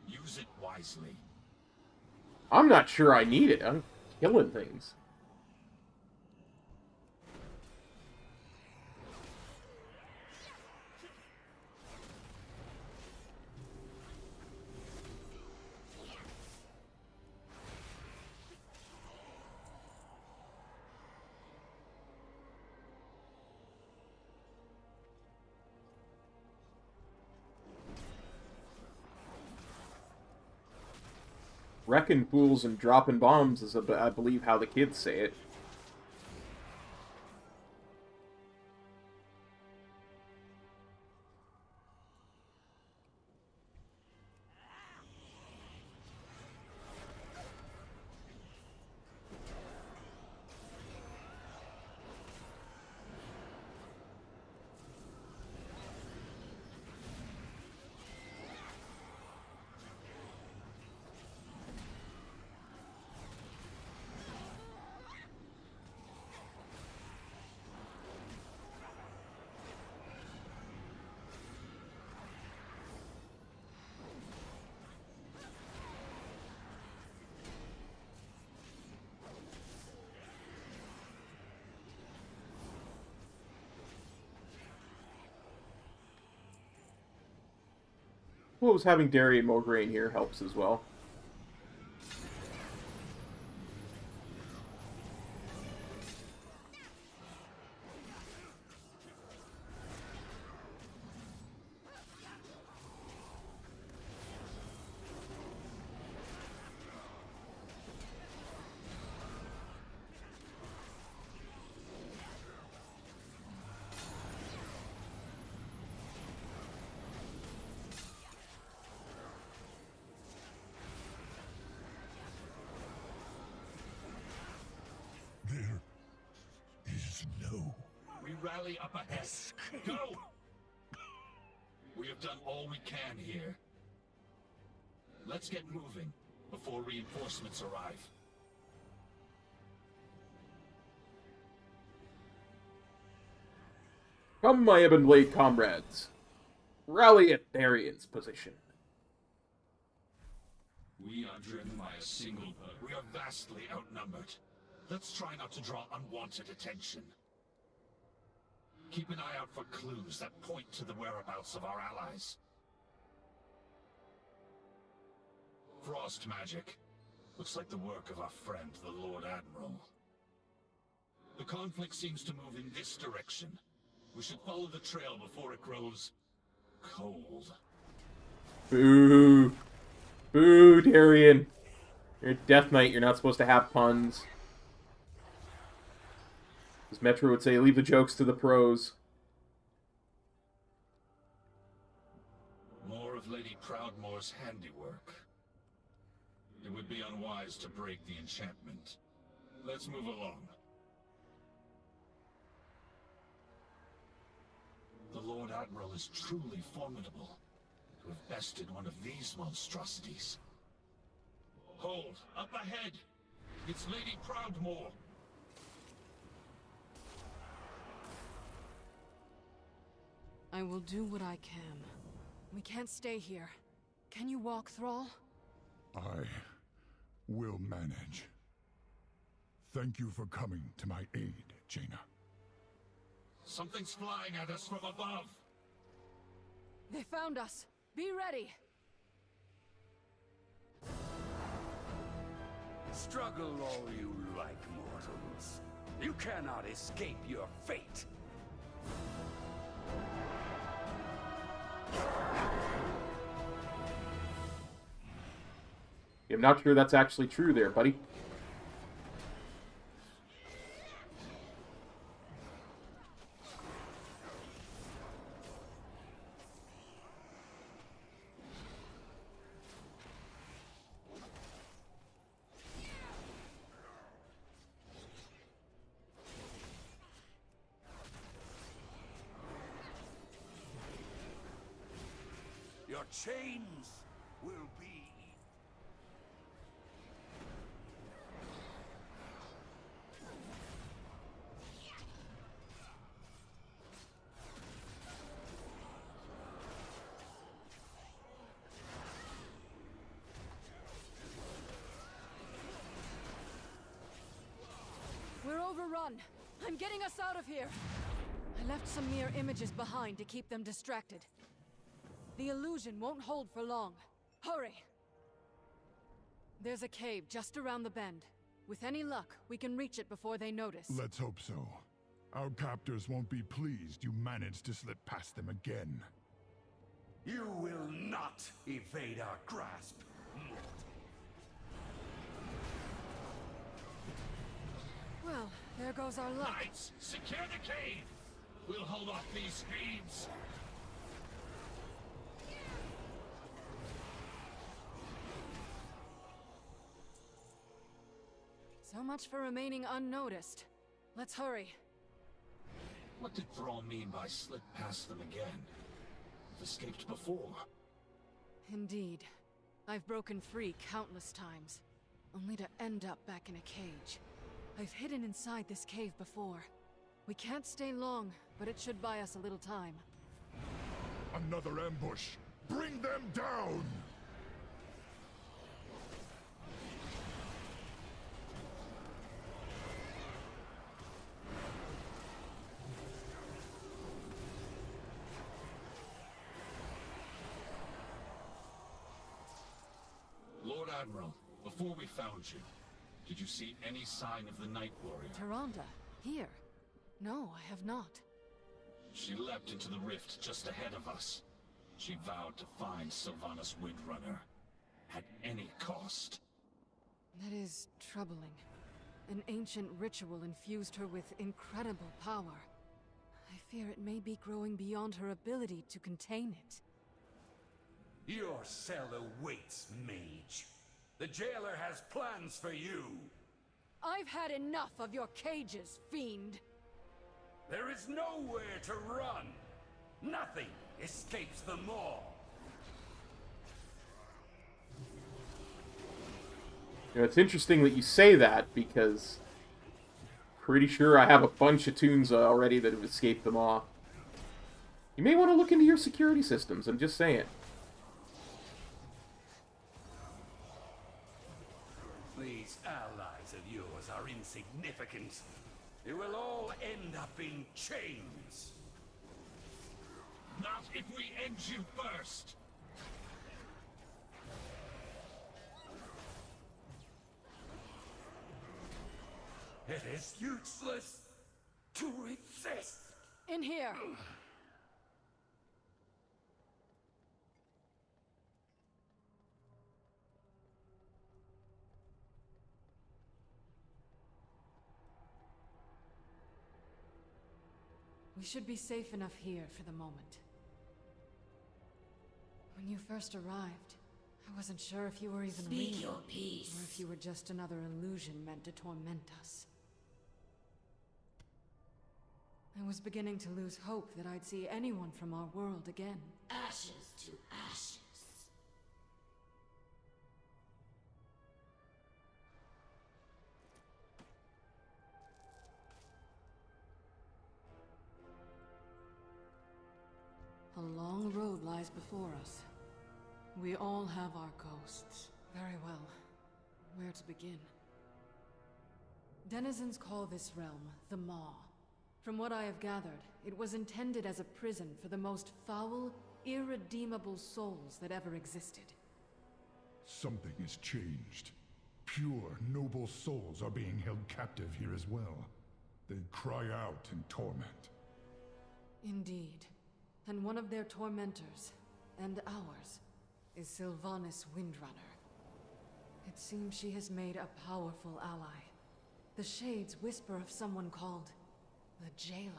I: Use it wisely.
A: I'm not sure I need it. I'm killing things. Wrecking fools and dropping bombs is, I believe, how the kids say it. I suppose having Darian Mograine here helps as well.
I: Rally up ahead. Go! We have done all we can here. Let's get moving before reinforcements arrive.
A: Come, my Ebon Blade comrades. Rally at Darian's position.
I: We are driven by a single bird. We are vastly outnumbered. Let's try not to draw unwanted attention. Keep an eye out for clues that point to the whereabouts of our allies. Frost magic. Looks like the work of our friend, the Lord Admiral. The conflict seems to move in this direction. We should follow the trail before it grows cold.
A: Boo. Boo, Darian. You're a Death Knight. You're not supposed to have puns. As Metro would say, leave the jokes to the pros.
I: More of Lady Proudmoore's handiwork. It would be unwise to break the enchantment. Let's move along. The Lord Admiral is truly formidable. To have bested one of these monstrosities. Hold, up ahead! It's Lady Proudmoore!
D: I will do what I can. We can't stay here. Can you walk, Thrall?
F: I will manage. Thank you for coming to my aid, Jaina.
I: Something's flying at us from above!
D: They found us! Be ready!
Q: Struggle all you like, mortals. You cannot escape your fate.
A: I'm not sure that's actually true there, buddy.
Q: Your chains will be...
D: We're overrun! I'm getting us out of here! I left some mirror images behind to keep them distracted. The illusion won't hold for long. Hurry! There's a cave just around the bend. With any luck, we can reach it before they notice.
F: Let's hope so. Our captors won't be pleased you managed to slip past them again.
Q: You will not evade our grasp.
D: Well, there goes our luck.
I: Knights, secure the cave! We'll hold off these fiends!
D: So much for remaining unnoticed. Let's hurry.
I: What did Thrall mean by slip past them again? We've escaped before.
D: Indeed. I've broken free countless times, only to end up back in a cage. I've hidden inside this cave before. We can't stay long, but it should buy us a little time.
F: Another ambush! Bring them down!
I: Lord Admiral, before we found you, did you see any sign of the Night Warrior?
D: Tyrande, here? No, I have not.
I: She leapt into the rift just ahead of us. She vowed to find Sylvanas Windrunner. At any cost.
D: That is troubling. An ancient ritual infused her with incredible power. I fear it may be growing beyond her ability to contain it.
Q: Your cell awaits, mage. The jailer has plans for you.
D: I've had enough of your cages, fiend.
Q: There is nowhere to run. Nothing escapes them all.
A: You know, it's interesting that you say that, because pretty sure I have a bunch of tunes already that have escaped them all. You may want to look into your security systems, I'm just saying.
Q: These allies of yours are insignificant. They will all end up in chains.
I: Not if we end you first!
Q: It is useless to resist.
D: In here.
C: We should be safe enough here for the moment. When you first arrived, I wasn't sure if you were even
H: Speak
C: real,
H: your piece.
C: or if you were just another illusion meant to torment us. I was beginning to lose hope that I'd see anyone from our world again.
H: Ashes to ashes.
C: A long road lies before us. We all have our ghosts. Very well. Where to begin? Denizens call this realm the Maw. From what I have gathered, it was intended as a prison for the most foul, irredeemable souls that ever existed.
F: Something has changed. Pure, noble souls are being held captive here as well. They cry out in torment.
C: Indeed. And one of their tormentors, and ours, is Sylvanas Windrunner. It seems she has made a powerful ally. The Shades whisper of someone called the Jailer.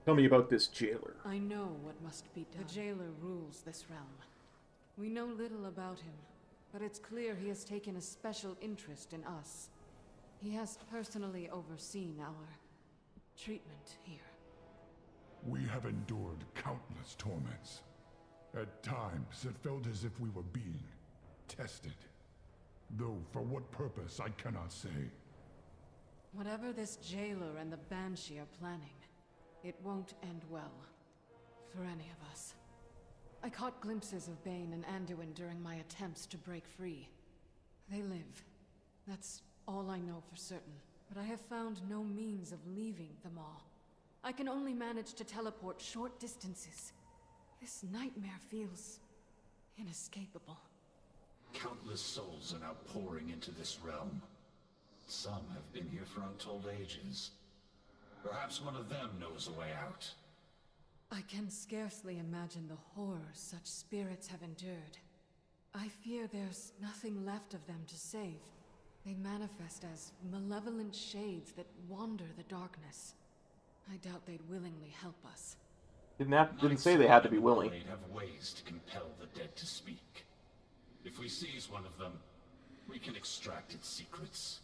A: Tell me about this jailer.
C: I know what must be done. The Jailer rules this realm. We know little about him, but it's clear he has taken a special interest in us. He has personally overseen our treatment here.
F: We have endured countless torments. At times, it felt as if we were being tested. Though for what purpose, I cannot say.
C: Whatever this Jailer and the Banshee are planning, it won't end well. For any of us. I caught glimpses of Bane and Anduin during my attempts to break free. They live. That's all I know for certain. But I have found no means of leaving them all. I can only manage to teleport short distances. This nightmare feels inescapable.
I: Countless souls are now pouring into this realm. Some have been here for untold ages. Perhaps one of them knows a way out.
C: I can scarcely imagine the horrors such spirits have endured. I fear there's nothing left of them to save. They manifest as malevolent shades that wander the darkness. I doubt they'd willingly help us.
A: Didn't say they had to be willing.
I: They have ways to compel the dead to speak. If we seize one of them, we can extract its secrets.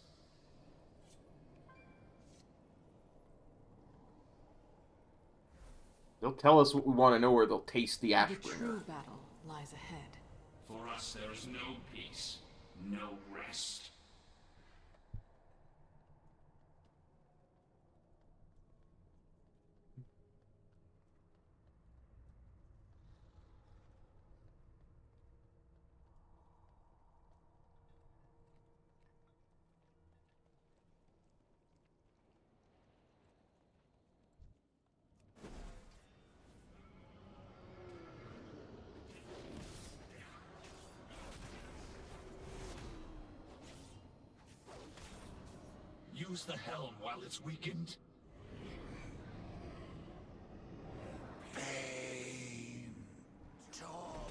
A: They'll tell us what we want to know, or they'll taste the
C: The
A: Ashbringer.
C: true battle lies ahead.
I: For us, there is no peace, no rest. Use the helm while it's weakened.
Q: Pain, torment.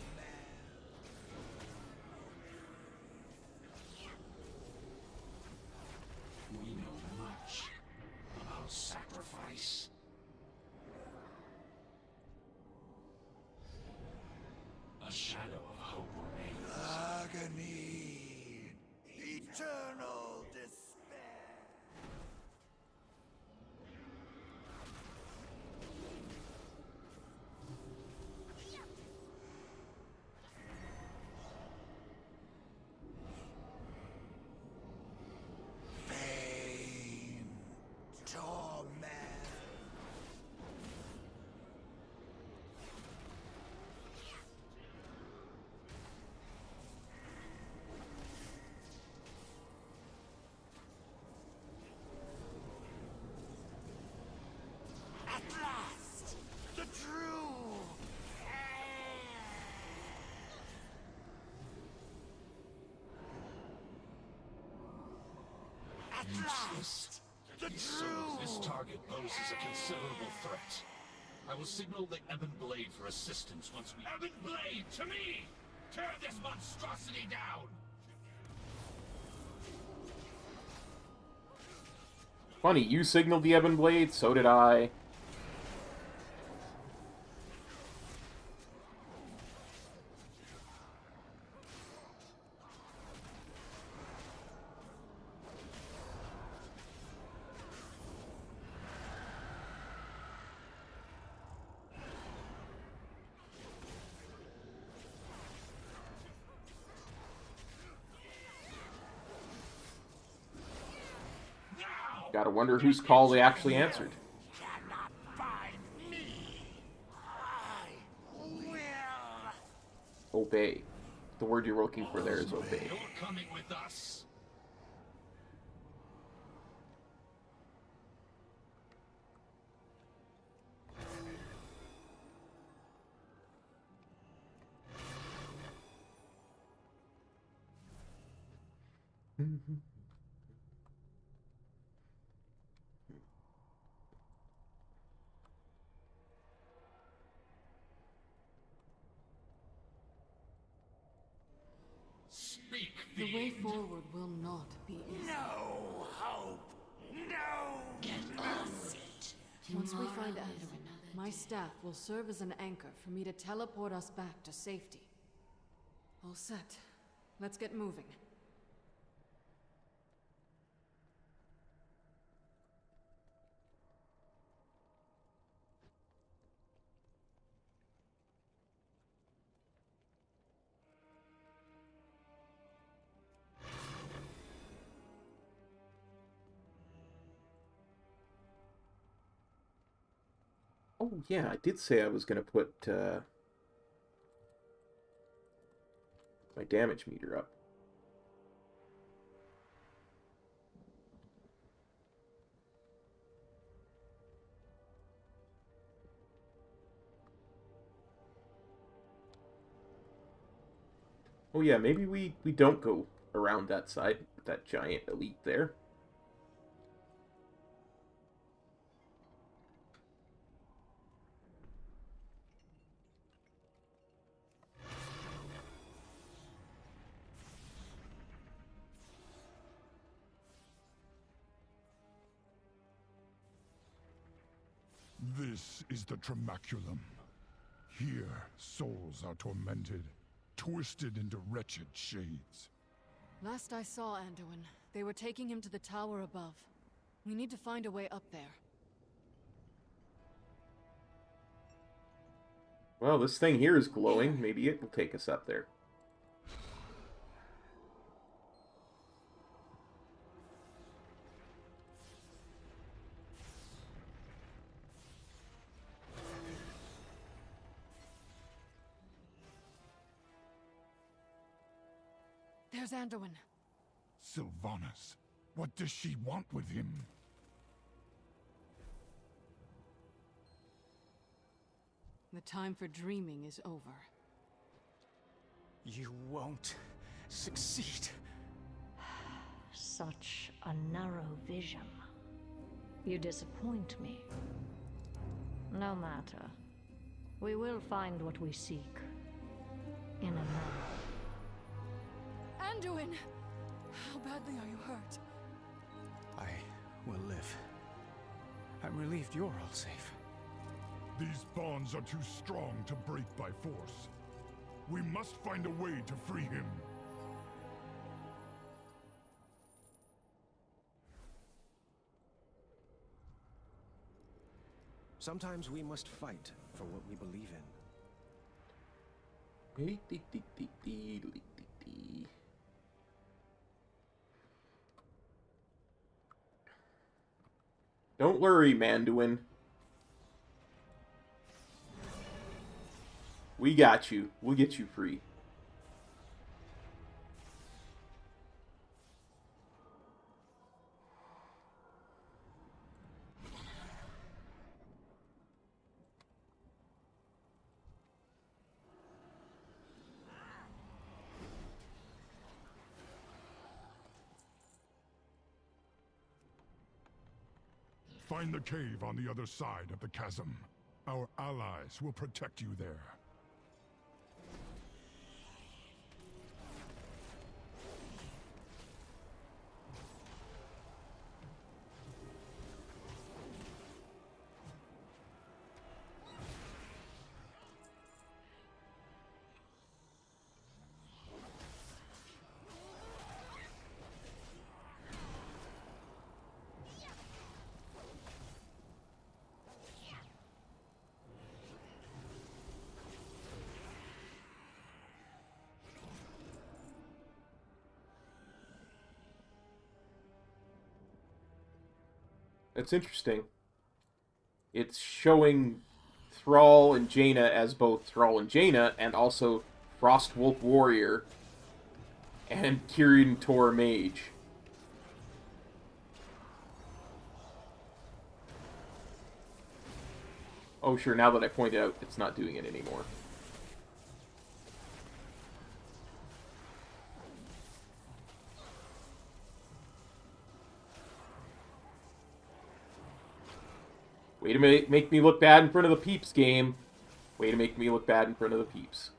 I: We know much about sacrifice. A shadow of hope remains.
Q: Agony, eternal despair. Pain, torment. At last, the true. At last, the true.
I: This target poses a considerable threat. I will signal the Ebon Blade for assistance once we— Ebon Blade, to me! Tear this monstrosity down!
A: Funny, you signaled the Ebon Blade, so did I. Gotta wonder whose call they actually answered. Obey. The word you're looking for there is obey.
I: You're coming with us. Speak.
C: The way forward will not be easy.
Q: No hope. No.
H: Get off it.
C: Once we find Anduin, my staff will serve as an anchor for me to teleport us back to safety. All set. Let's get moving.
A: Oh, yeah, I did say I was going to put my damage meter up. Oh, yeah, maybe we don't go around that side, that giant elite there.
F: This is the Tremaculum. Here, souls are tormented, twisted into wretched shades.
C: Last I saw Anduin, they were taking him to the tower above. We need to find a way up there.
A: Well, this thing here is glowing. Maybe it will take us up there.
C: There's Anduin.
F: Sylvanas, what does she want with him?
C: The time for dreaming is over.
G: You won't succeed.
L: Such a narrow vision. You disappoint me. No matter. We will find what we seek. In a moment.
C: Anduin! How badly are you hurt?
G: I will live. I'm relieved you're all safe.
F: These bonds are too strong to break by force. We must find a way to free him.
K: Sometimes we must fight for what we believe in.
A: Don't worry, Manduin. We got you. We'll get you free.
F: Find the cave on the other side of the chasm. Our allies will protect you there.
A: It's interesting. It's showing Thrall and Jaina as both Thrall and Jaina, and also Frostwolf Warrior and Kirin Tor Mage. Oh, sure, now that I pointed out, it's not doing it anymore. Way to make me look bad in front of the peeps, game. Way to make me look bad in front of the peeps.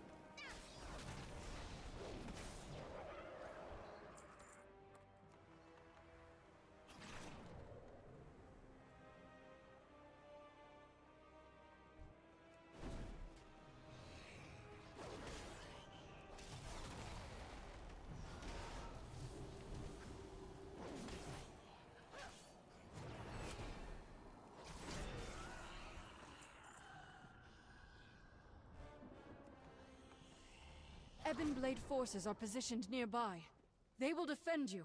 C: Ebonblade forces are positioned nearby. They will defend you.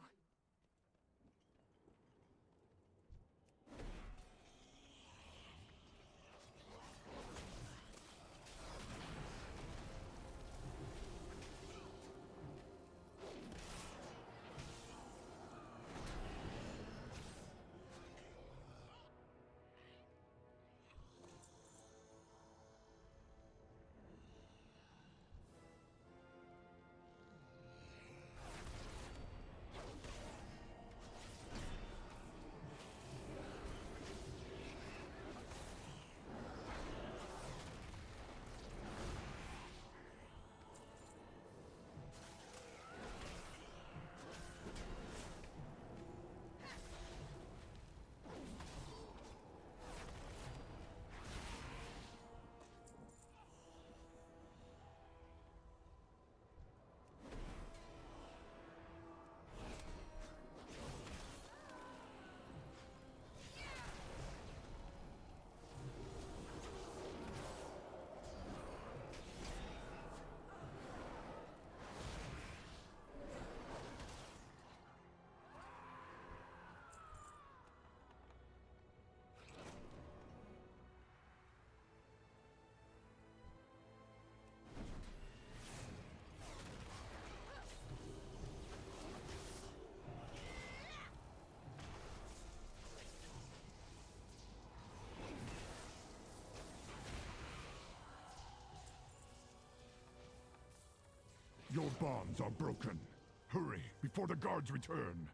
F: Your bonds are broken. Hurry, before the guards return.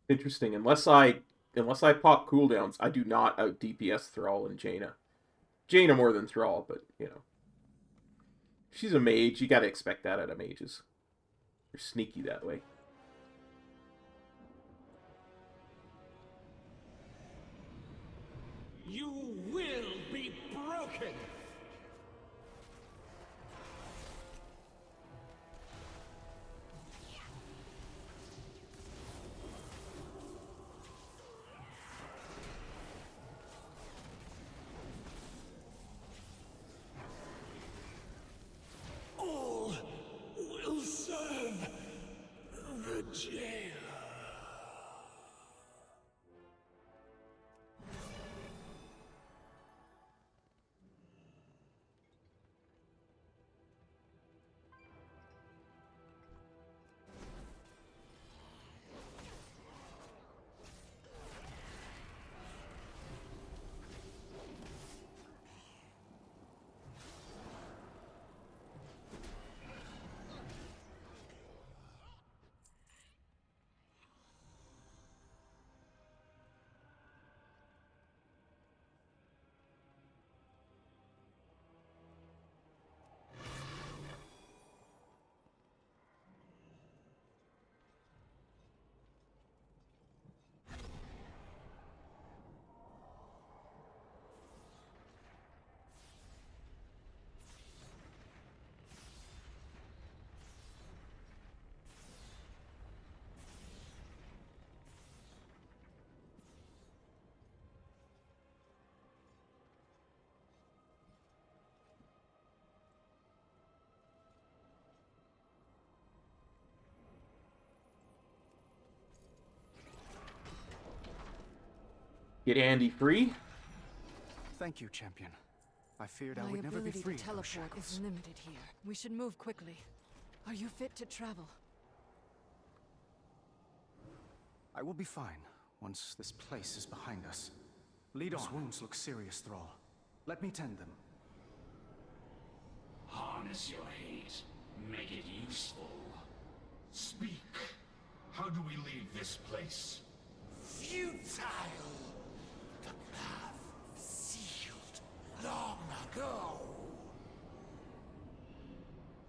A: Interesting. Unless I pop cooldowns, I do not out DPS Thrall and Jaina. Jaina more than Thrall, but you know. She's a mage, you gotta expect that out of mages. They're sneaky that way.
Q: You will be broken! All will serve
A: Get Andy free.
K: Thank you, champion. I feared I
C: My
K: would never be
C: ability
K: free
C: to
K: of those
C: teleport
K: shackles.
C: is limited here. We should move quickly. Are you fit to travel?
K: I will be fine once this place is behind us. Lead on. Those wounds look serious, Thrall. Let me tend them.
I: Harness your hate. Make it useful. Speak. How do we leave this place?
Q: Futile! The path sealed long ago.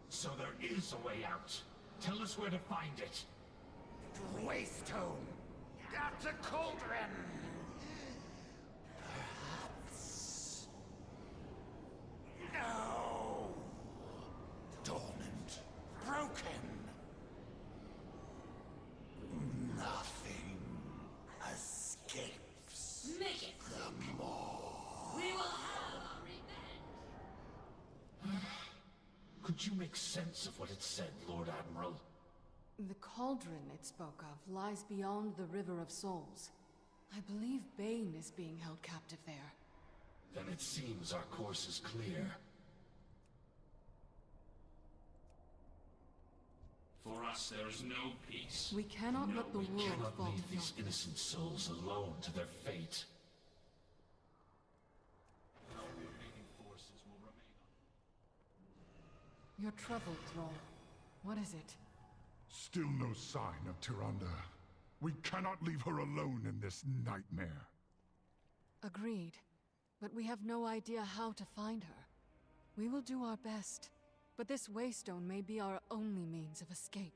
I: So there is a way out. Tell us where to find it.
Q: Waystone! Got to Cauldron! Perhaps... No! Dormant. Broken. Nothing escapes.
I: Make it
Q: the more.
I: We will have our revenge. Could you make sense of what it said, Lord Admiral?
C: The cauldron it spoke of lies beyond the River of Souls. I believe Bane is being held captive there.
I: Then it seems our course is clear. For us, there is no peace.
C: We cannot let the
I: we
C: world
I: cannot
C: fall
I: leave
C: to
I: these innocent souls alone to their fate. Our remaining forces will remain on.
C: You're troubled, Thrall. What is it?
F: Still no sign of Tyrande. We cannot leave her alone in this nightmare.
C: Agreed. But we have no idea how to find her. We will do our best. But this waystone may be our only means of escape.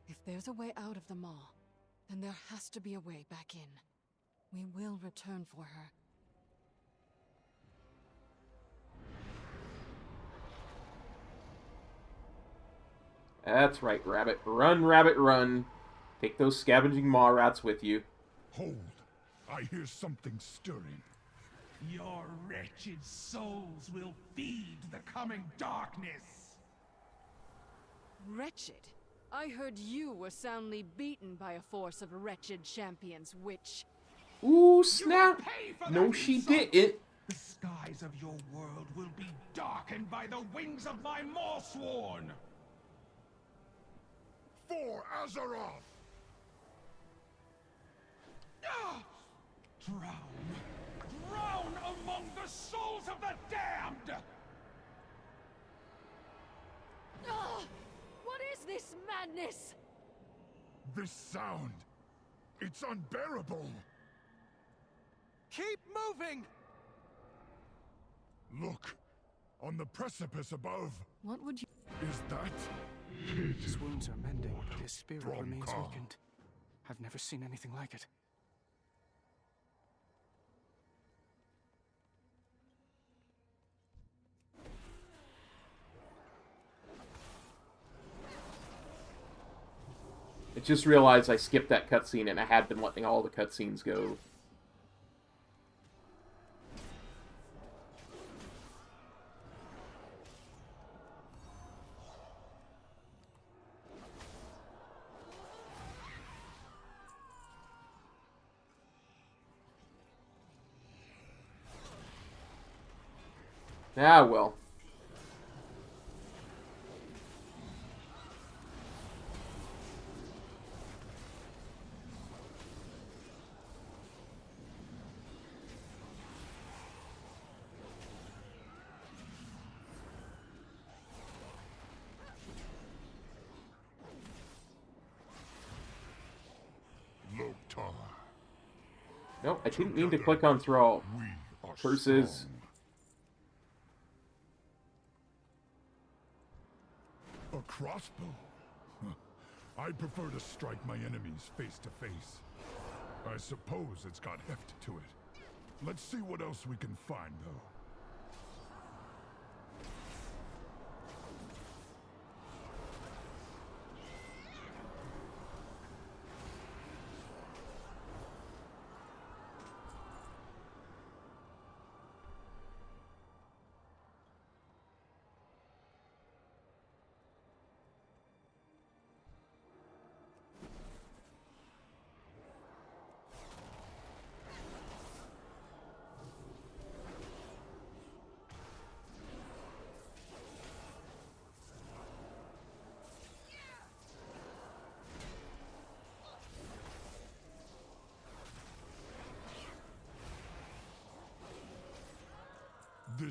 C: If there's a way out of the maw, then there has to be a way back in. We will return for her.
A: That's right, Rabbit. Run, Rabbit, run. Take those scavenging maw rats with you.
F: Hold. I hear something stirring.
Q: Your wretched souls will feed the coming darkness.
C: Wretched? I heard you were soundly beaten by a force of wretched champions, witch.
A: Ooh, snap! No, she didn't.
Q: The skies of your world will be darkened by the wings of my Forsworn.
F: For Azeroth!
Q: Drown! Drown among the souls of the damned!
C: What is this madness?
F: This sound! It's unbearable!
K: Keep moving!
F: Look! On the precipice above!
C: What would you...
F: Is that...
K: His wounds are mending, but his spirit
F: From
K: remains
F: Khan.
K: weakened. I've never seen anything like it.
A: I just realized I skipped that cutscene and I had been letting all the cutscenes go. Ah, well.
F: Loktar.
A: Nope, I didn't mean to click on Thrall. Versus...
F: A crossbow? Huh. I prefer to strike my enemies face to face. I suppose it's got heft to it. Let's see what else we can find, though.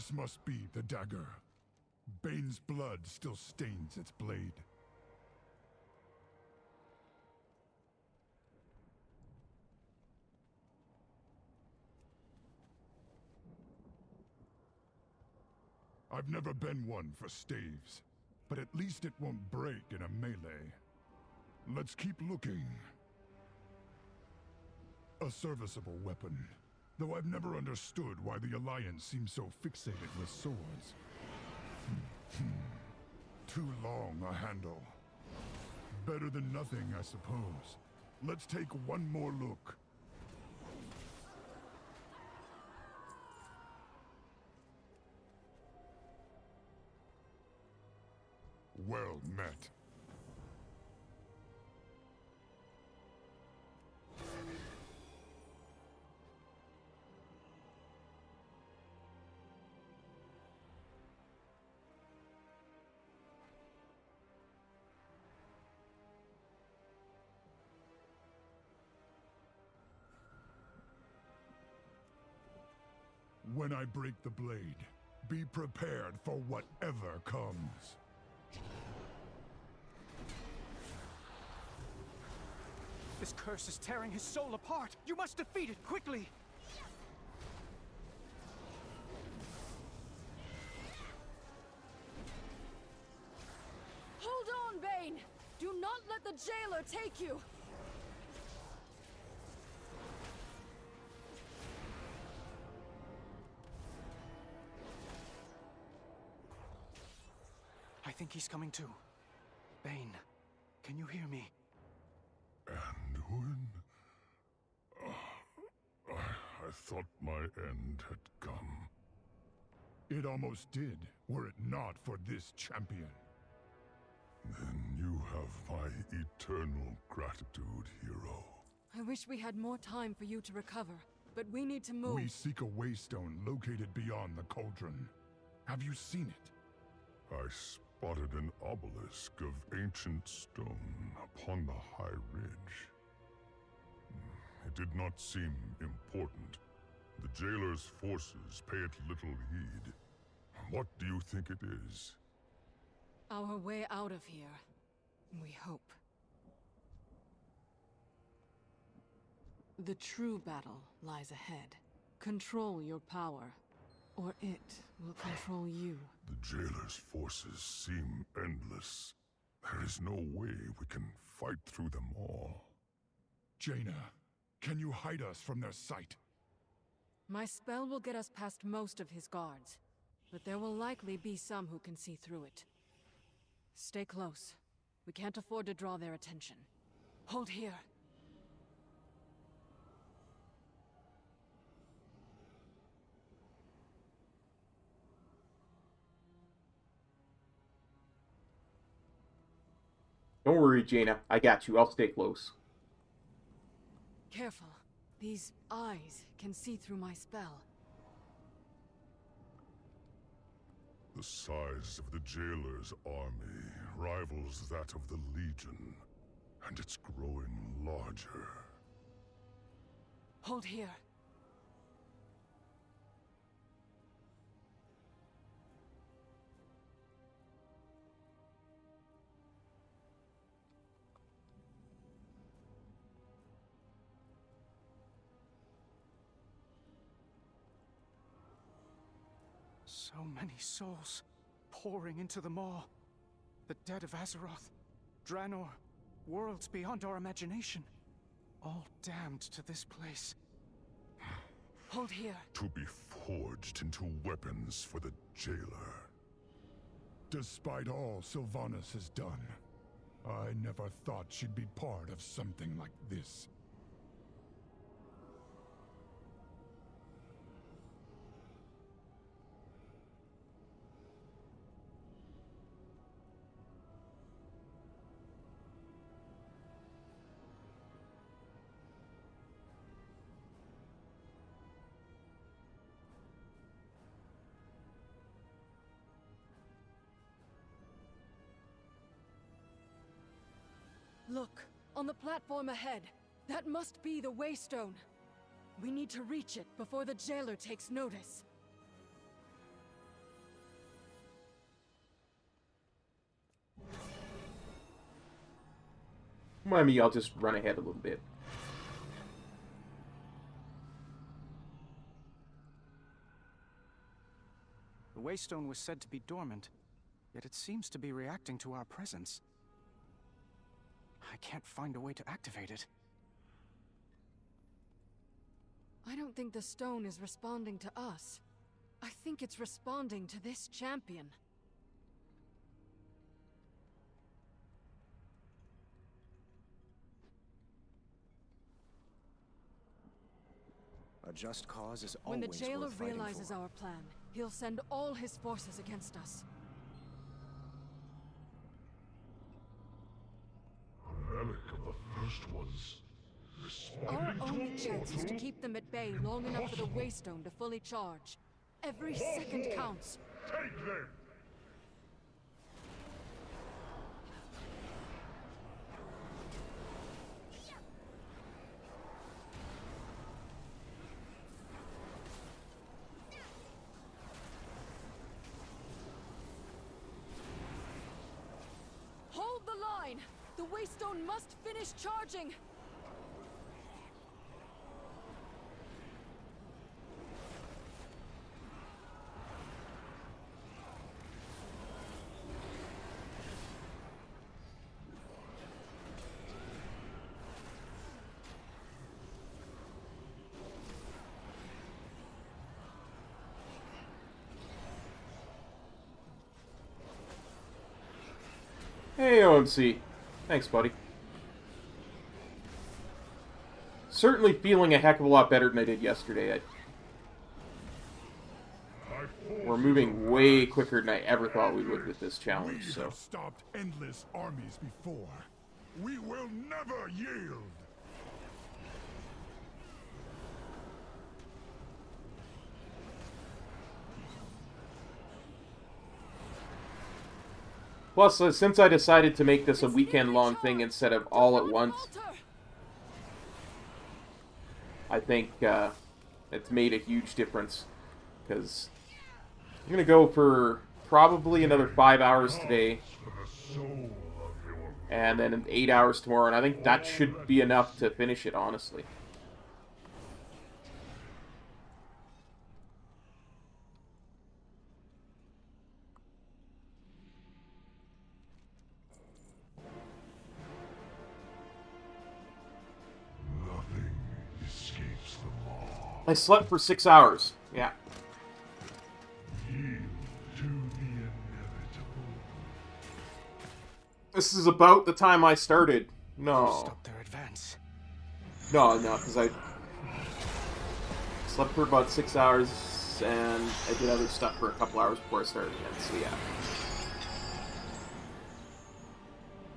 F: This must be the dagger. Bane's blood still stains its blade. I've never been one for staves, but at least it won't break in a melee. Let's keep looking. A serviceable weapon, though I've never understood why the Alliance seems so fixated with swords. Too long a handle. Better than nothing, I suppose. Let's take one more look. Well met. When I break the blade, be prepared for whatever comes.
K: This curse is tearing his soul apart. You must defeat it quickly.
D: Hold on, Bane! Do not let the jailer take you!
K: I think he's coming too. Bane, can you hear me?
F: And when... I thought my end had come. It almost did, were it not for this champion. Then you have my eternal gratitude, hero.
C: I wish we had more time for you to recover, but we need to move.
F: We seek a waystone located beyond the cauldron. Have you seen it? I spotted an obelisk of ancient stone upon the high ridge. It did not seem important. The jailer's forces pay it little heed. What do you think it is?
C: Our way out of here, we hope. The true battle lies ahead. Control your power, or it will control you.
F: The jailer's forces seem endless. There is no way we can fight through them all. Jaina, can you hide us from their sight?
C: My spell will get us past most of his guards, but there will likely be some who can see through it. Stay close. We can't afford to draw their attention. Hold here.
A: Don't worry, Jaina. I got you. I'll stay close.
C: Careful. These eyes can see through my spell.
F: The size of the jailer's army rivals that of the Legion, and it's growing larger.
C: Hold here.
K: So many souls pouring into the maw. The dead of Azeroth, Draenor, worlds beyond our imagination. All damned to this place.
C: Hold here.
F: To be forged into weapons for the jailer. Despite all Sylvanas has done, I never thought she'd be part of something like this.
C: Look, on the platform ahead. That must be the Waystone. We need to reach it before the jailer takes notice.
A: mind me, I'll just run ahead a little bit.
K: The Waystone was said to be dormant, yet it seems to be reacting to our presence. I can't find a way to activate it.
C: I don't think the stone is responding to us. I think it's responding to this champion.
K: A just cause is
C: When
K: always
C: the jailer
K: worth fighting
C: realizes
K: for.
C: our plan, he'll send all his forces against us.
N: Relic of the first ones.
C: Our only chance is to keep them at bay long enough for the Waystone to fully charge. Every second counts.
N: Take them!
C: Hold the line! The Waystone must finish charging!
A: Hey, OMC. Thanks, buddy. Certainly feeling a heck of a lot better than I did yesterday. We're moving way quicker than I ever thought we would with this challenge,
F: We
A: so...
F: have stopped endless armies before. We will never yield.
A: Plus, since I decided to make this a weekend-long thing instead of all at once, I think it's made a huge difference. Because I'm going to go for probably another 5 hours today, and then 8 hours tomorrow, and I think that should be enough to finish it, honestly. I slept for 6 hours. Yeah. This is about the time I started. No.
K: Stop their advance.
A: No, because I slept for about 6 hours, and I did other stuff for a couple hours before I started again, so yeah.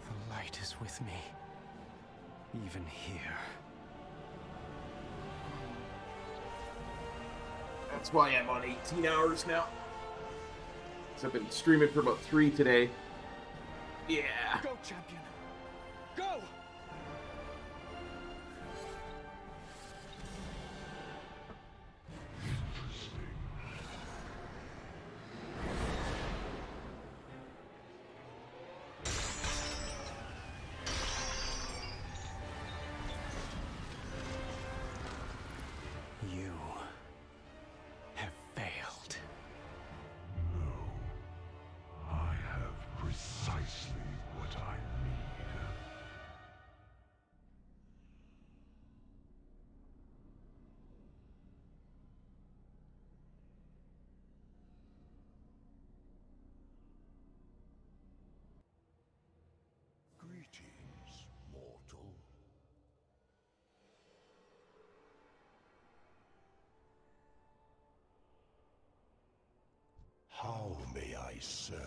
K: The light is with me. Even here.
A: That's why I'm on 18 hours now. Because I've been streaming for about 3 today. Yeah.
K: Go, champion. Go! You have failed.
N: I have precisely what I need.
F: Greetings, mortal. How may I serve?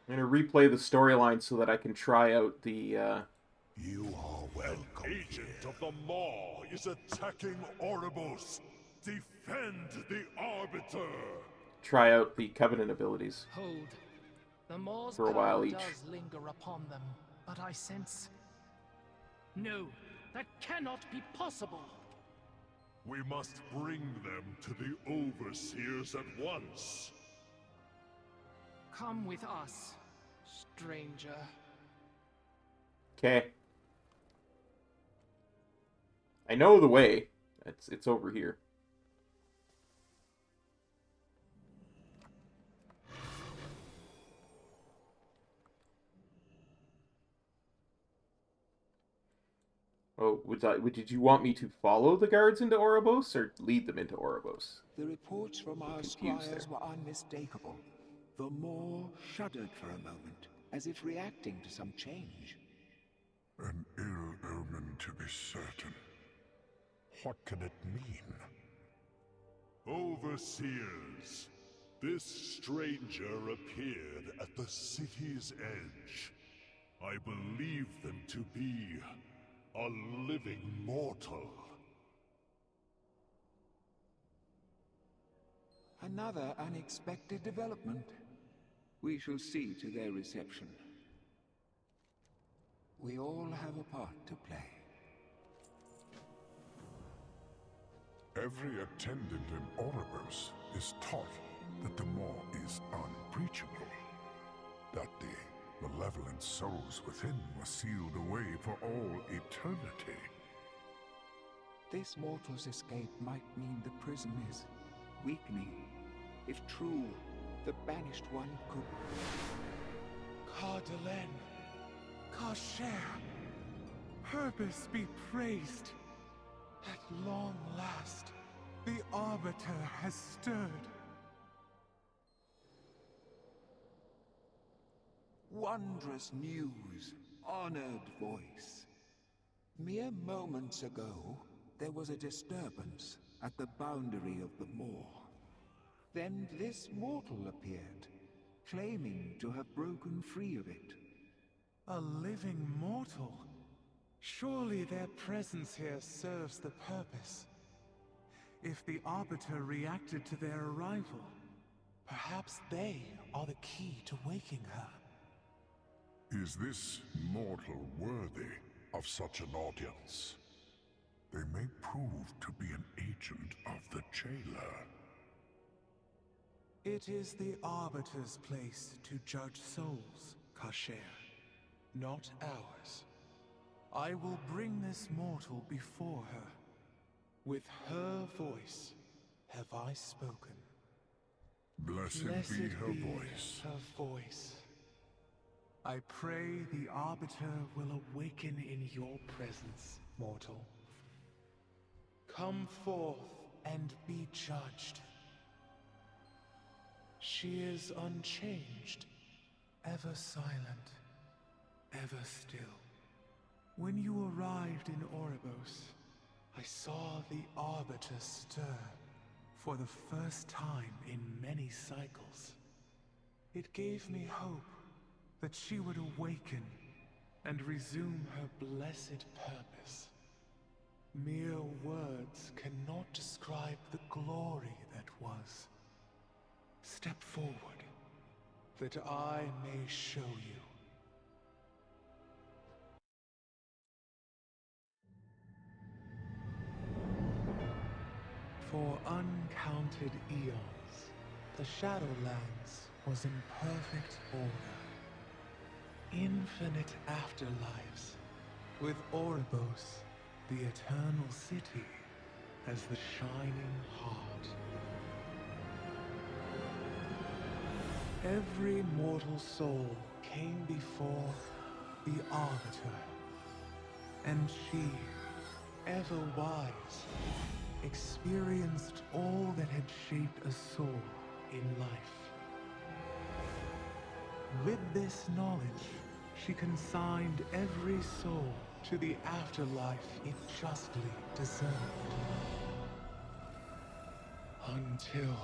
A: I'm going to replay the storyline so that I can try out the,
F: You are welcome.
N: Agent of the Maw is attacking Oribos. Defend the Arbiter.
A: try out the Covenant abilities.
J: Hold. The Maw's
A: For a while
J: power
A: each.
J: does linger upon them, but I sense... No, that cannot be possible.
N: We must bring them to the Overseers at once.
J: Come with us. stranger.
A: Okay. I know the way. It's over here. Oh, did you want me to follow the guards into Oribos or lead them into Oribos?
B: The reports from our squires were unmistakable. The Moor shuddered for a moment, as if reacting to some change.
N: An ill omen, to be certain. What can it mean? Overseers, this stranger appeared at the city's edge. I believe them to be a living mortal.
B: Another unexpected development. We shall see to their reception. We all have a part to play.
N: Every attendant in Oribos is taught that the Maw is unbreachable, that the malevolent souls within were sealed away for all eternity.
B: This mortal's escape might mean the prison is weakening. If true, the banished one could...
V: Cardelin, Kasher, Herbis be praised. At long last, the Arbiter has stirred.
B: Wondrous news, honored voice. Mere moments ago, there was a disturbance at the boundary of the Moor. Then this mortal appeared, claiming to have broken free of it.
V: A living mortal? Surely their presence here serves the purpose. If the Arbiter reacted to their arrival, perhaps they are the key to waking her.
N: Is this mortal worthy of such an audience? They may prove to be an agent of the Jailer.
V: It is the Arbiter's place to judge souls, Kasher, not ours. I will bring this mortal before her. With her voice have I spoken.
N: Blessed be her voice.
V: Her voice. I pray the Arbiter will awaken in your presence, mortal. Come forth and be judged. She is unchanged, ever silent, ever still. When you arrived in Oribos, I saw the Arbiter stir for the first time in many cycles. It gave me hope that she would awaken and resume her blessed purpose. Mere words cannot describe the glory that was. Step forward, that I may show you. For uncounted eons, the Shadowlands was in perfect order. Infinite afterlives, with Oribos, the eternal city, as the shining heart. Every mortal soul came before the Arbiter, and she, ever wise, experienced all that had shaped a soul in life. With this knowledge, she consigned every soul to the afterlife it justly deserved. Until...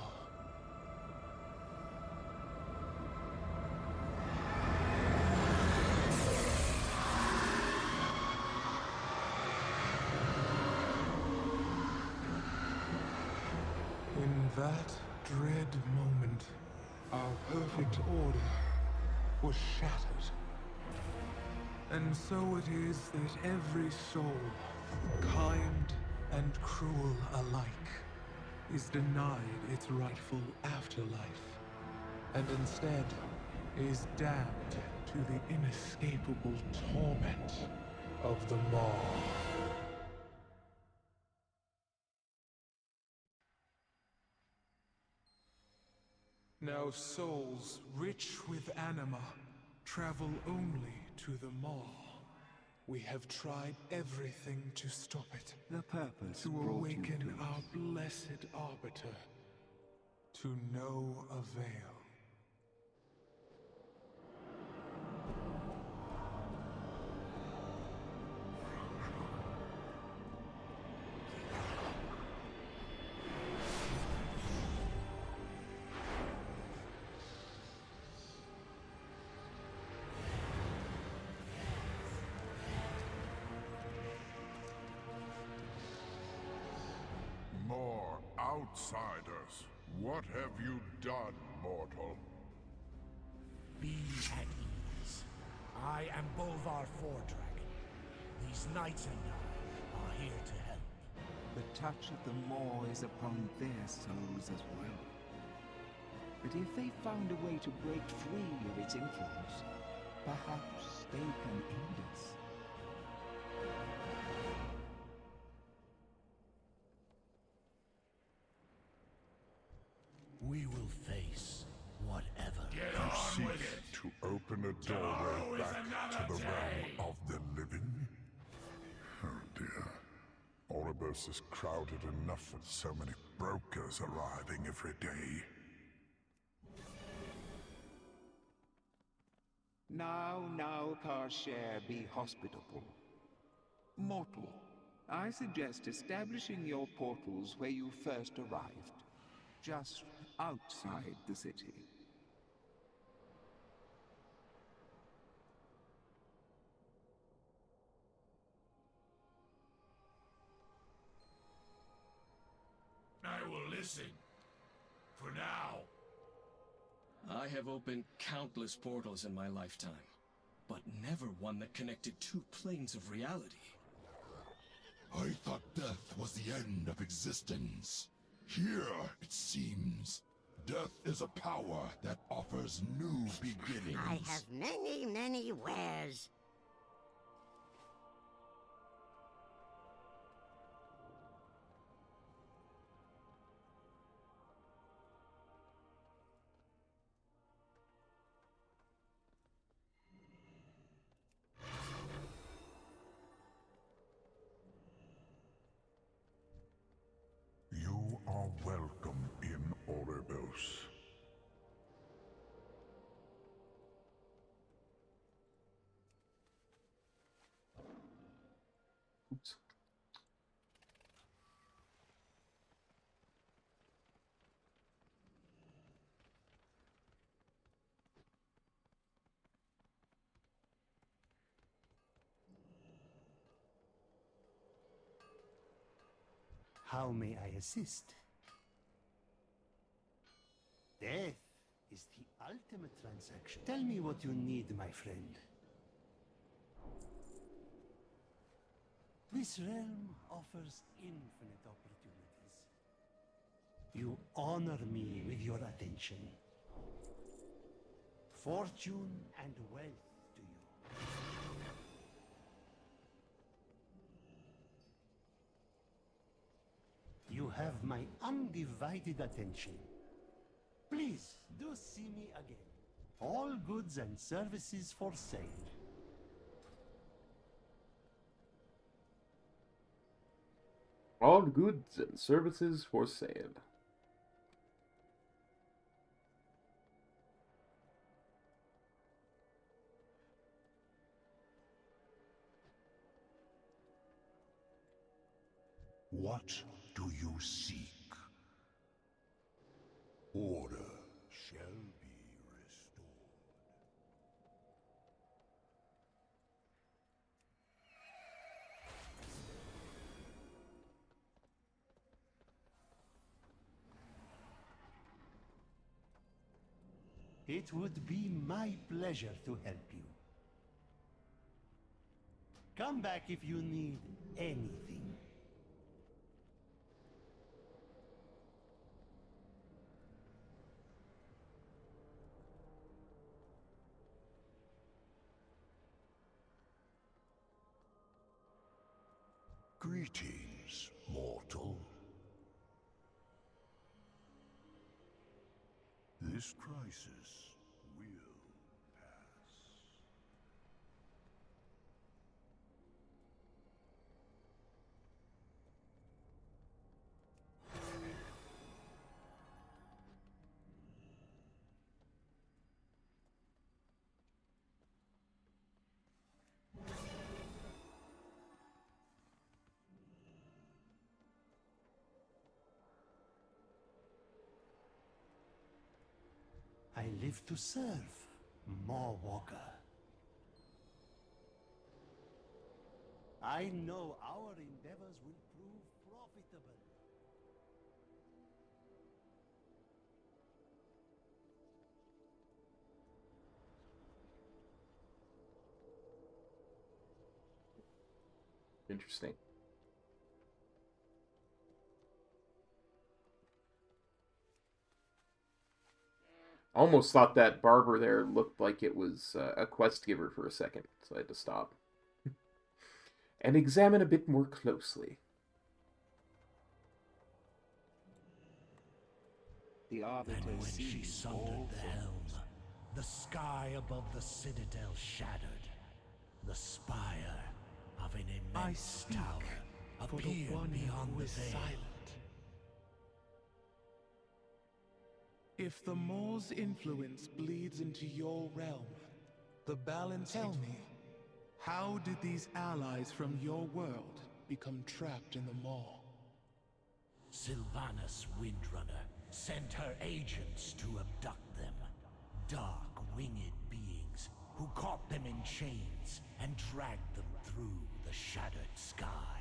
V: in that dread moment, our perfect order was shattered. And so it is that every soul, kind and cruel alike, is denied its rightful afterlife, and instead is damned to the inescapable torment of the Maw. Now souls rich with anima travel only to the Maw. We have tried everything to stop it.
B: The purpose
V: to
B: brought
V: awaken
B: you to
V: our
B: us.
V: blessed arbiter. To no avail.
N: More outsiders. What have you done, mortal?
Q: Be at ease. I am Bolvar Fordragon. These knights and I are here to help.
B: The touch of the Maw is upon their souls as well. But if they found a way to break free of its influence, perhaps they can aid us.
Q: We will face whatever.
N: You seek to open a doorway back to the realm of the living? Oh dear. Oribos is crowded enough with so many brokers arriving every day.
B: Now, Karshare, be hospitable. Mortal, I suggest establishing your portals where you first arrived. Just outside the city.
I: I will listen. For now.
O: I have opened countless portals in my lifetime, but never one that connected two planes of reality.
P: I thought death was the end of existence. Here, it seems, death is a power that offers new beginnings.
E: I have many wares.
N: You are welcome in Oribos.
A: Oops.
Q: How may I assist? Death is the ultimate transaction. Tell me what you need, my friend. This realm offers infinite opportunities. You honor me with your attention. Fortune and wealth to you. You have my undivided attention. Please, do see me again. All goods and services for sale.
A: All goods and services for sale.
F: What do you seek? Order shall be restored.
Q: It would be my pleasure to help you. Come back if you need anything.
N: Greetings, mortal. This crisis will pass.
Q: I live to serve, Mawwalker. I know our endeavors will prove profitable.
A: Interesting. Almost thought that barber there looked like it was a quest giver for a second, so I had to stop and examine a bit more closely.
Q: The Arbiter and when she sundered the helm, the sky above the citadel shattered. The spire of an immense tower appeared beyond the veil.
V: If the Maul's influence bleeds into your realm, the balance. Tell me, how did these allies from your world become trapped in the Maul?
Q: Sylvanas Windrunner sent her agents to abduct them. Dark, winged beings who caught them in chains and dragged them through the shattered sky.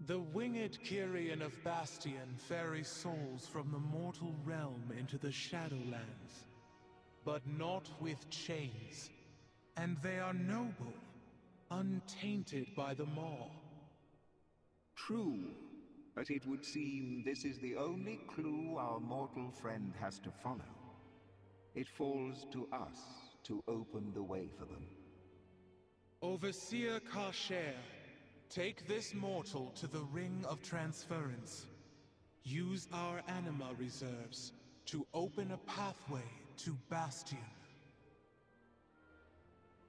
V: The winged Kyrian of Bastion ferry souls from the mortal realm into the Shadowlands, but not with chains. And they are noble, untainted by the Maw.
B: True, but it would seem this is the only clue our mortal friend has to follow. It falls to us to open the way for them.
V: Overseer Kasher, take this mortal to the Ring of Transference. Use our anima reserves to open a pathway to Bastion.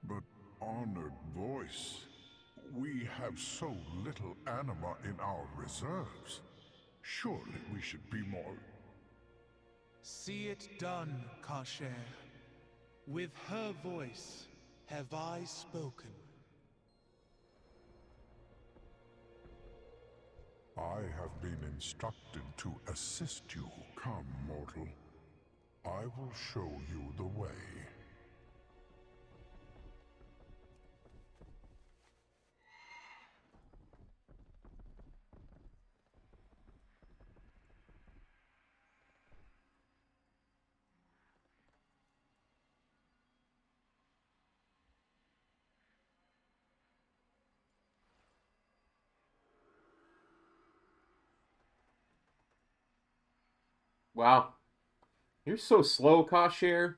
N: But, honored voice, we have so little anima in our reserves. Surely we should be more...
V: See it done, Kasher. With her voice have I spoken.
N: I have been instructed to assist you. Come, mortal. I will show you the way.
A: Wow. You're so slow, Kasher.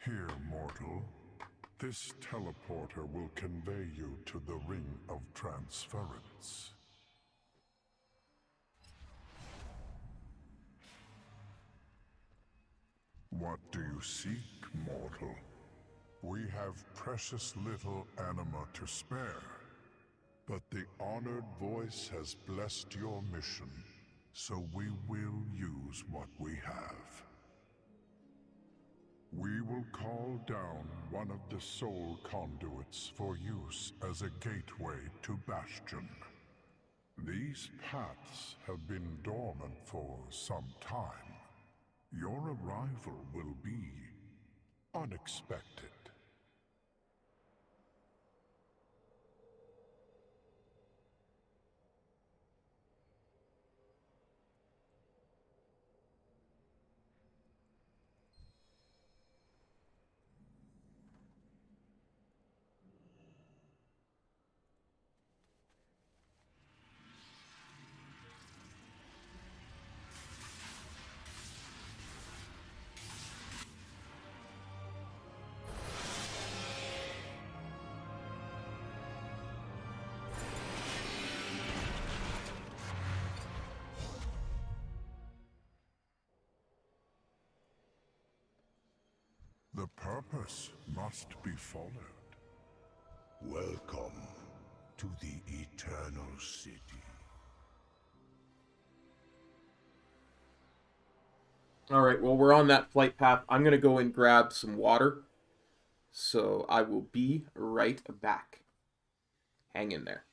N: Here, mortal. This teleporter will convey you to the Ring of Transference. What do you seek, mortal? We have precious little anima to spare, but the honored voice has blessed your mission, so we will use what we have. We will call down one of the soul conduits for use as a gateway to Bastion. These paths have been dormant for some time. Your arrival will be unexpected. purpose must be followed. Welcome to the Eternal City.
A: Alright, well, we're on that flight path. I'm going to go and grab some water. So I will be right back. Hang in there.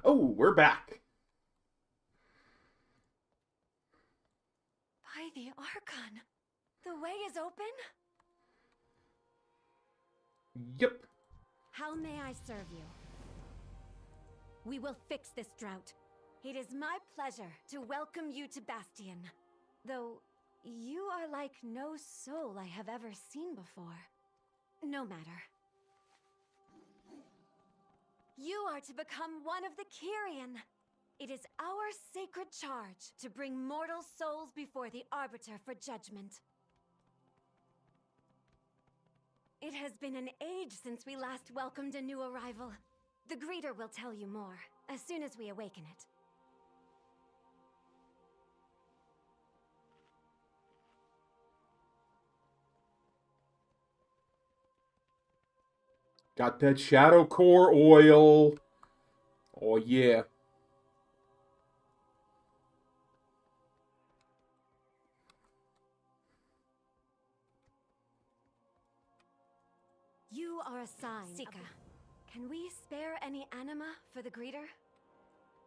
A: Oh, we're back.
D: By the Archon, the way is open?
A: Yep.
D: How may I serve you? We will fix this drought. It is my pleasure to welcome you to Bastion. Though, you are like no soul I have ever seen before. No matter. You are to become one of the Kyrian. It is our sacred charge to bring mortal souls before the Arbiter for judgment. It has been an age since we last welcomed a new arrival. The greeter will tell you more, as soon as we awaken it.
A: Got that shadow core oil. Oh, yeah.
D: You are assigned. Sika, can we spare any anima for the greeter?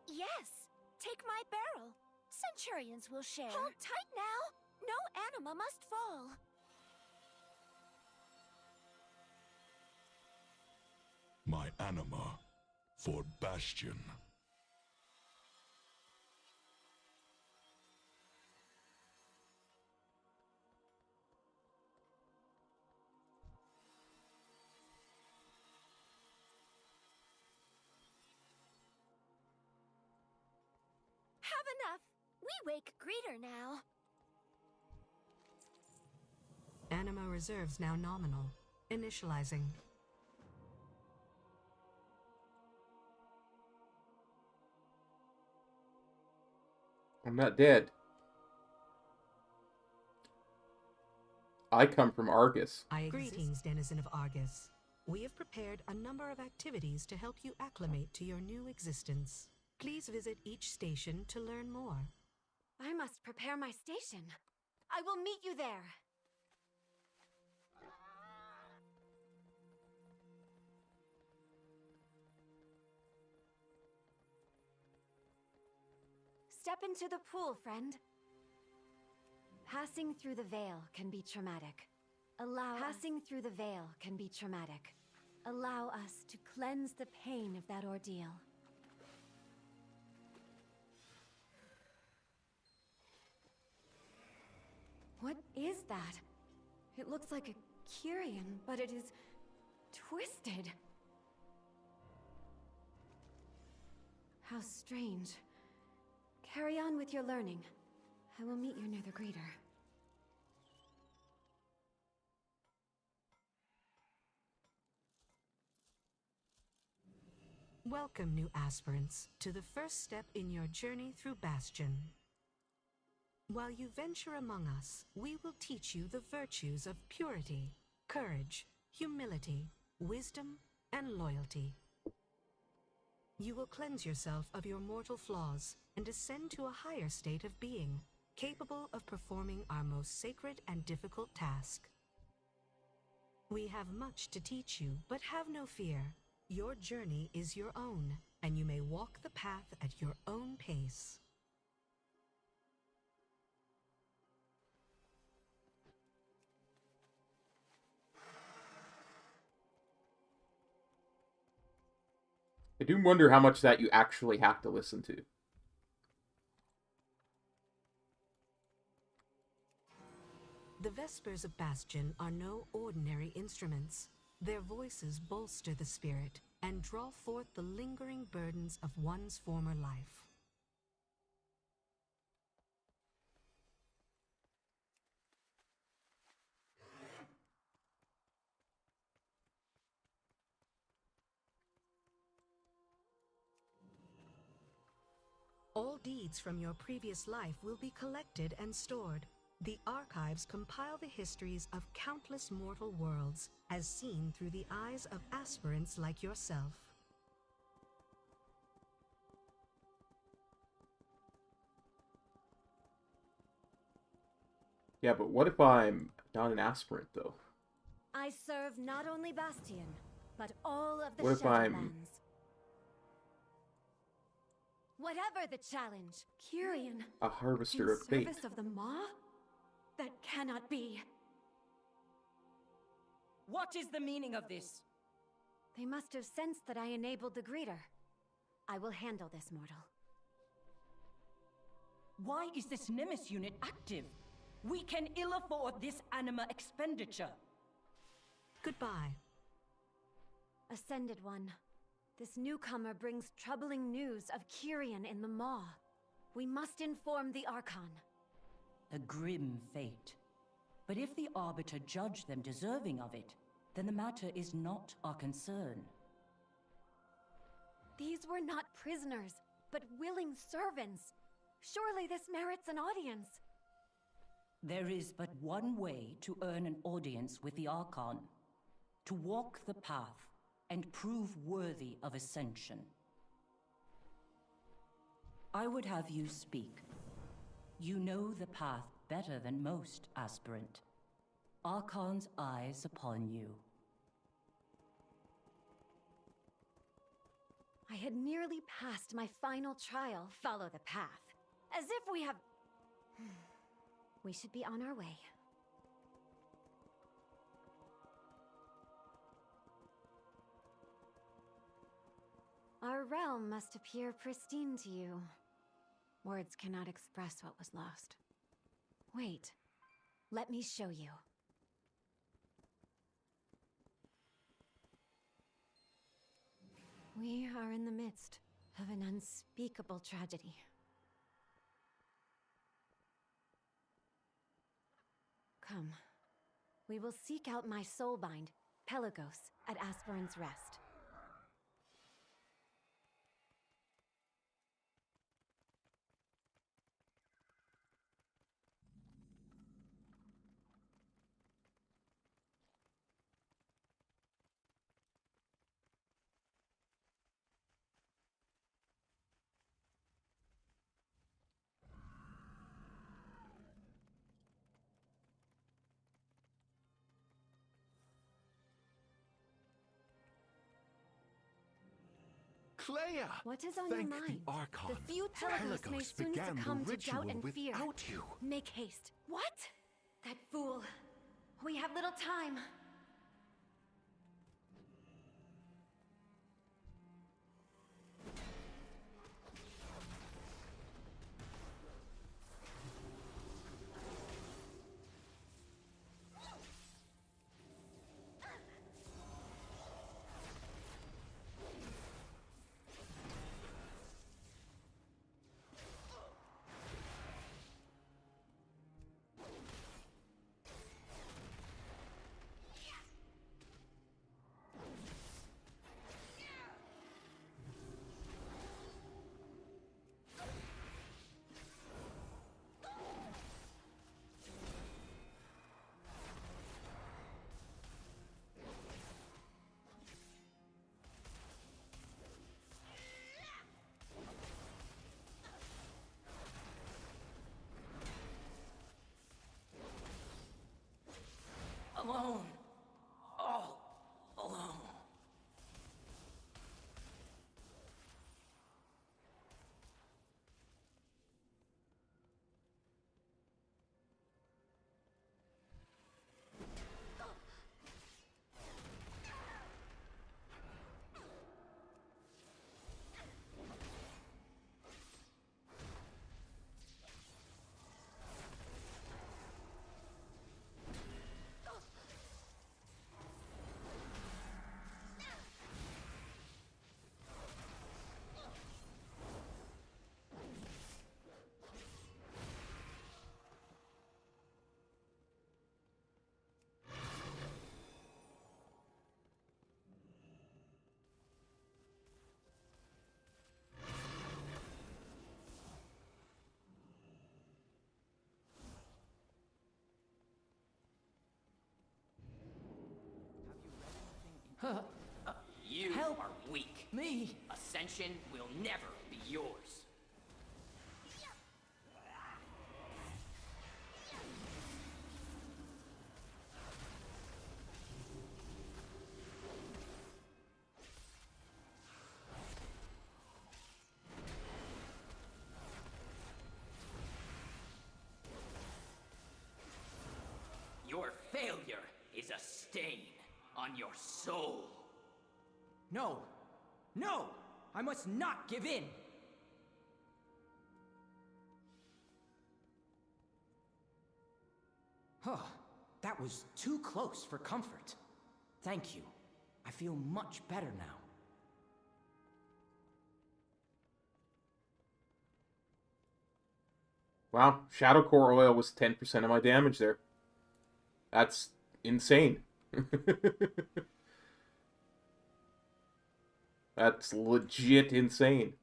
M: Yes! Take my barrel. Centurions will share. Hold tight now! No anima must fall.
P: My anima for Bastion.
M: Have enough. We wake greeter now.
R: Anima reserves now nominal. Initializing.
A: I'm not dead. I come from Argus.
R: Greetings, denizen of Argus. We have prepared a number of activities to help you acclimate to your new existence. Please visit each station to learn more.
D: I must prepare my station. I will meet you there. Step into the pool, friend. Passing through the veil can be traumatic. Passing through the veil can be traumatic. Allow us to cleanse the pain of that ordeal. What is that? It looks like a Kyrian, but it is twisted. How strange. Carry on with your learning. I will meet you near the greeter.
R: Welcome, new aspirants, to the first step in your journey through Bastion. While you venture among us, we will teach you the virtues of purity, courage, humility, wisdom, and loyalty. You will cleanse yourself of your mortal flaws and ascend to a higher state of being, capable of performing our most sacred and difficult task. We have much to teach you, but have no fear. Your journey is your own, and you may walk the path at your own pace.
A: I do wonder how much that you actually have to listen to.
R: The Vespers of Bastion are no ordinary instruments. Their voices bolster the spirit and draw forth the lingering burdens of one's former life. All deeds from your previous life will be collected and stored. The archives compile the histories of countless mortal worlds, as seen through the eyes of aspirants like yourself.
A: Yeah, but what if I'm not an aspirant, though?
D: I serve not only Bastion,
M: but all of the
A: What if
M: Shadowlands. Whatever the challenge, Kyrian.
A: a harvester
M: in
A: of fate?
M: service of the Maw? That cannot be.
D: What is the meaning of this?
M: They must have sensed that I enabled the greeter. I will handle this, mortal.
D: Why is this Nemesis unit active? We can ill afford this anima expenditure.
R: Goodbye.
M: Ascended One. This newcomer brings troubling news of Kyrian in the Maw. We must inform the Archon.
D: A grim fate. But if the Arbiter judge them deserving of it, then the matter is not our concern.
M: These were not prisoners, but willing servants. Surely this merits an audience.
D: There is but one way to earn an audience with the Archon. To walk the path and prove worthy of ascension. I would have you speak. You know the path better than most, aspirant. Archon's eyes upon you.
M: I had nearly passed my final trial. Follow the path. As if we have... We should be on our way. Our realm must appear pristine to you. Words cannot express what was lost. Wait. Let me show you. We are in the midst of an unspeakable tragedy. Come. We will seek out my soulbind, Pelagos, at Aspirant's Rest.
S: Clea!
M: What is on
S: Thank
M: your mind?
S: the Archon.
M: The few Pelagos may
S: Pelagos
M: soon
S: began
M: succumb
S: the
M: to doubt
S: ritual
M: and fear.
S: without you.
M: Make haste. What? That fool. We have little time.
D: Alone. All alone.
T: You
D: Help.
T: are weak.
D: Me?
T: Ascension will never be yours. failure is a stain on your soul. No! No! I must not give in! Huh. That was too close for comfort. Thank you. I feel much better now.
A: Wow, Shadow Core Oil was 10% of my damage there. That's insane. That's legit insane.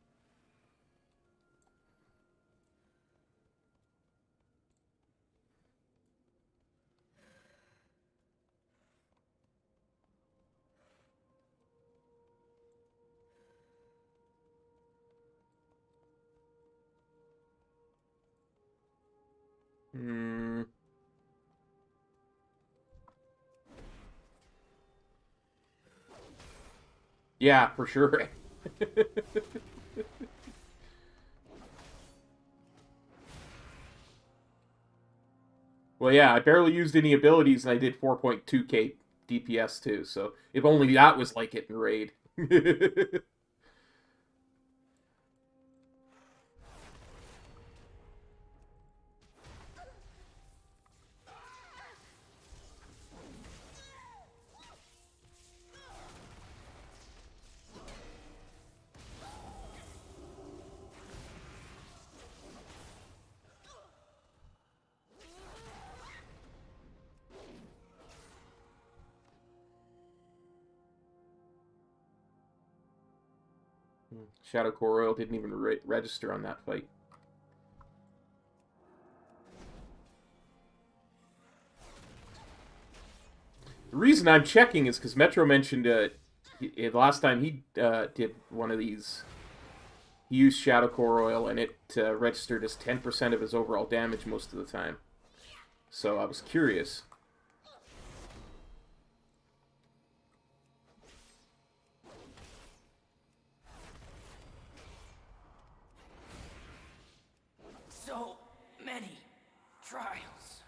A: Hmm. Yeah, for sure. Well, yeah, I barely used any abilities, and I did 4.2k DPS too, so if only that was like it in Raid. Shadow Core Oil didn't even register on that fight. The reason I'm checking is because Metro mentioned last time he did one of these, he used Shadow Core Oil and it registered as 10% of his overall damage most of the time. So I was curious.
T: So many trials.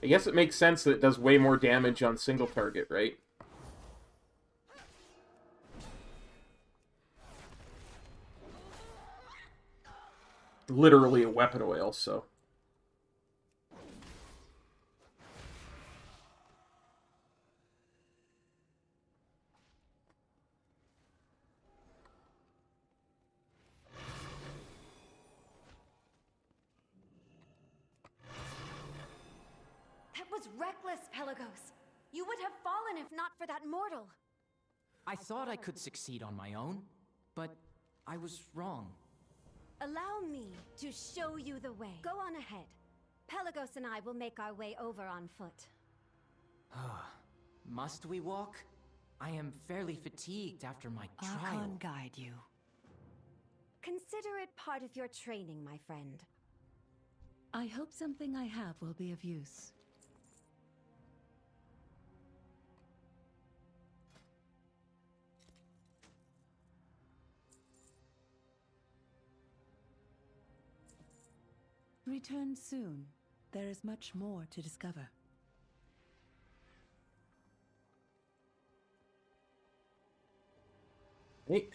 A: I guess it makes sense that it does way more damage on single target, right? Literally a weapon oil, so...
M: That was reckless, Pelagos. You would have fallen if not for that mortal.
T: I thought I could succeed on my own, but I was wrong.
M: Allow me to show you the way. Go on ahead. Pelagos and I will make our way over on foot.
T: Must we walk? I am fairly fatigued after my trial.
D: Archon guide you.
M: Consider it part of your training, my friend.
D: I hope something I have will be of use. Return soon. There is much more to discover.
A: Hey.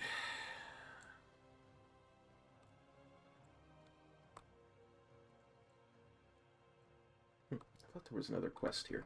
A: I thought there was another quest here.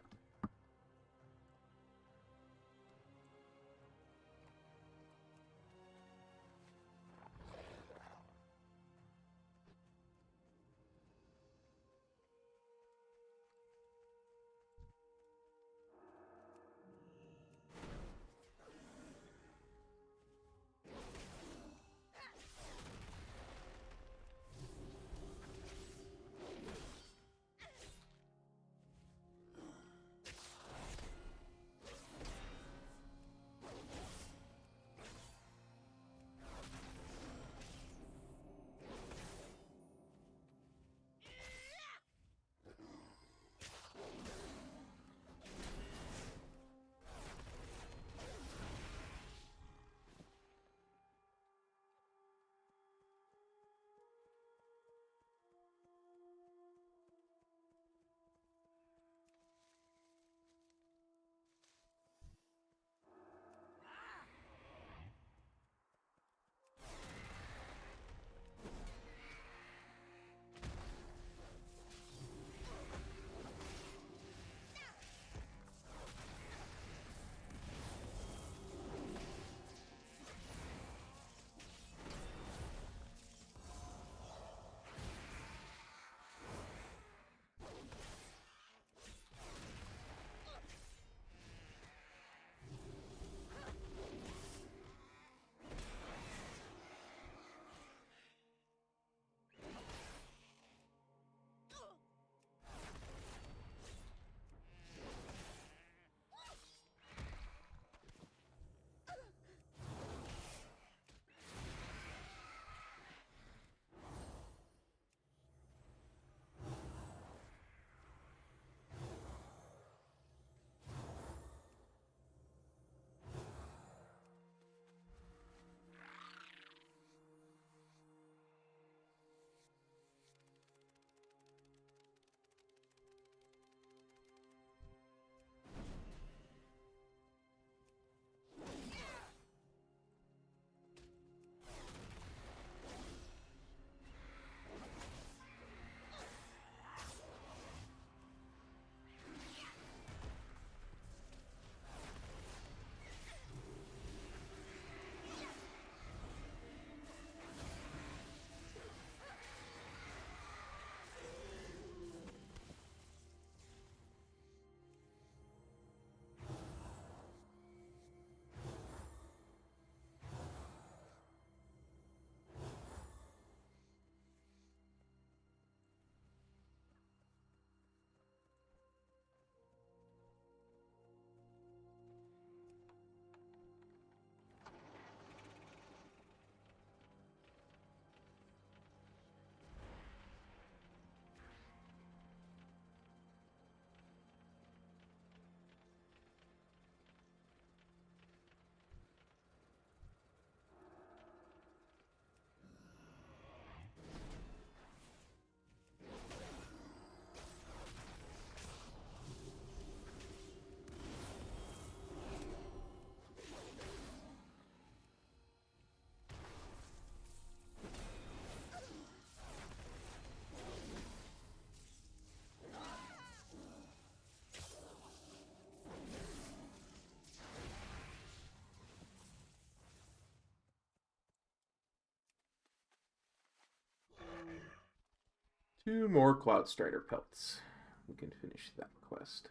A: 2 more Cloud Strider pelts. We can finish that quest.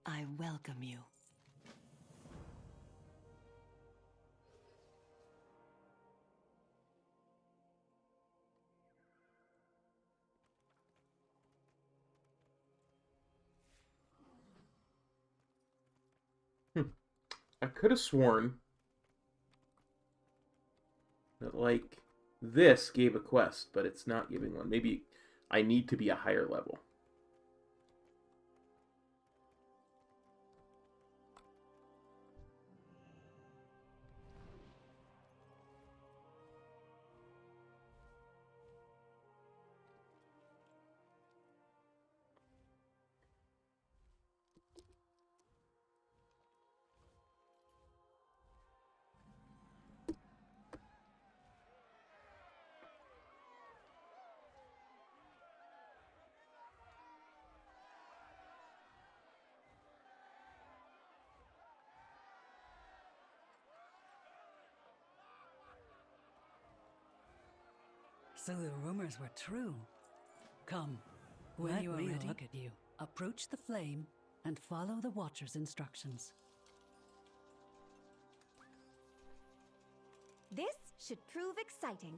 D: I welcome you.
A: I could have sworn that, like, this gave a quest, but it's not giving one. Maybe I need to be a higher level.
S: So the rumors were true. Come,
D: When
S: let
D: you are
S: me
D: ready.
S: look at you. Approach the flame and follow the Watcher's instructions.
U: This should prove exciting.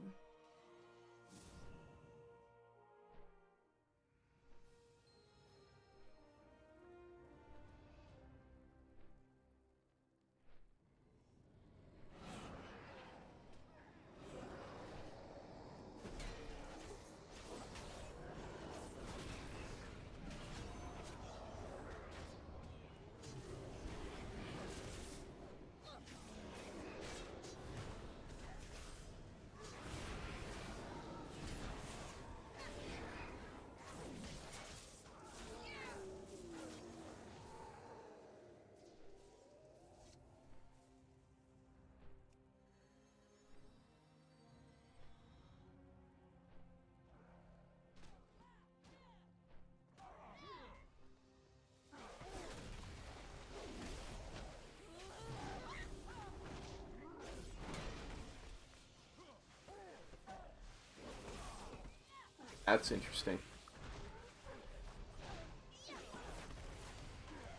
A: That's interesting.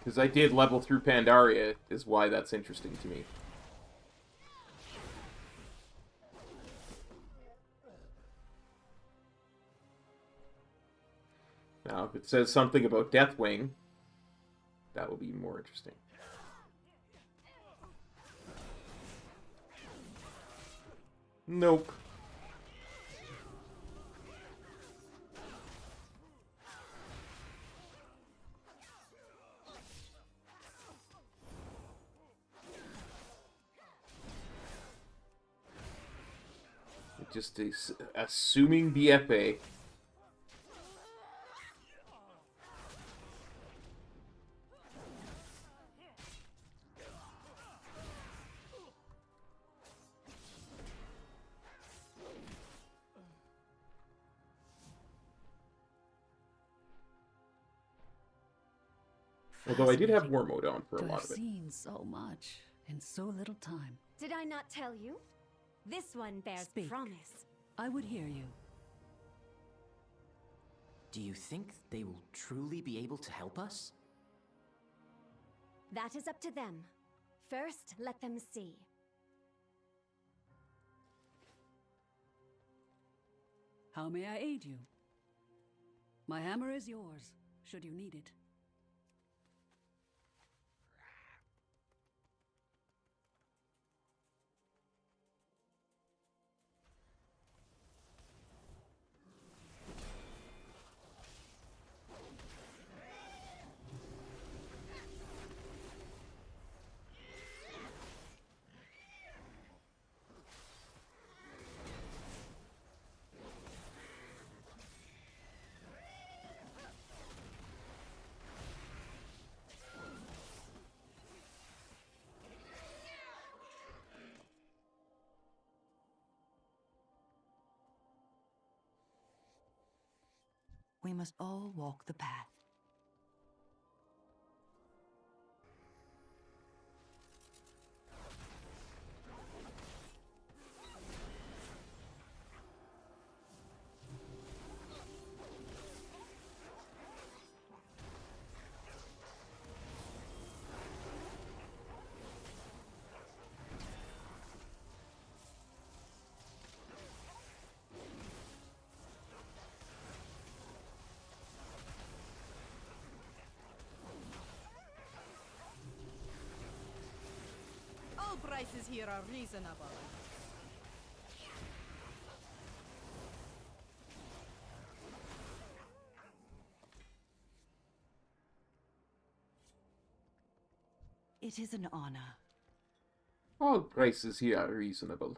A: Because I did level through Pandaria, is why that's interesting to me. Now, if it says something about Deathwing, that will be more interesting. Nope. Just assuming BFA. Although I did have war mode on for a lot of it.
S: I've seen so much in so little time.
U: Did I not tell you? This one bears
S: Speak.
U: promise.
S: I would hear you.
T: Do you think they will truly be able to help us?
U: That is up to them. First, let them see.
S: How may I aid you? My hammer is yours, should you need it.
D: We must all walk the path.
H: All prices here are reasonable.
D: It is an honor.
A: All prices here are reasonable.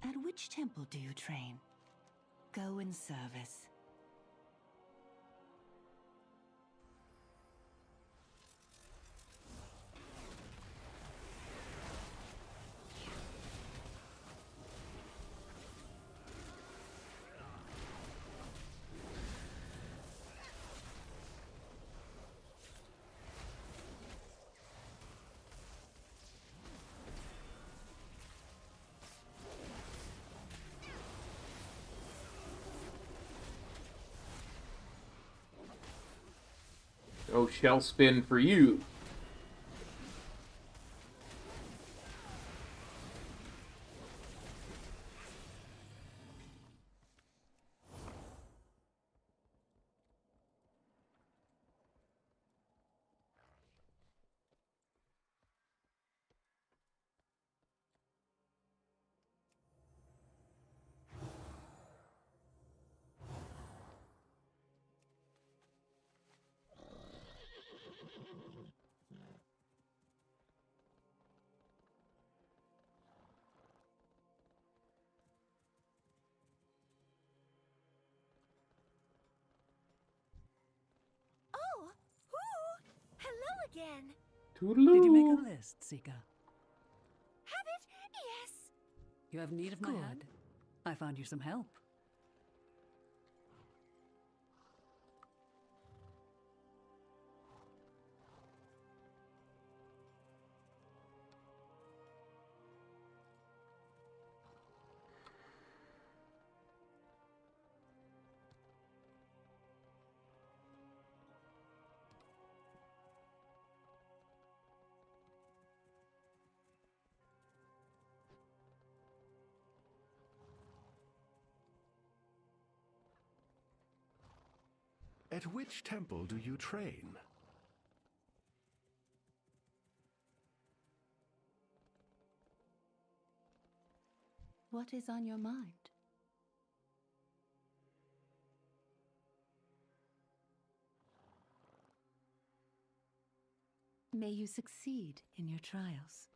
D: At which temple do you train? Go in service.
A: Oh, shell spin for you.
U: again.
A: Toodaloo.
S: Did you make a list, Seeker?
U: Have it? Yes.
S: You have need of my hand? I found you some help.
G: At which temple do you train?
S: What is on your mind? May you succeed in your trials.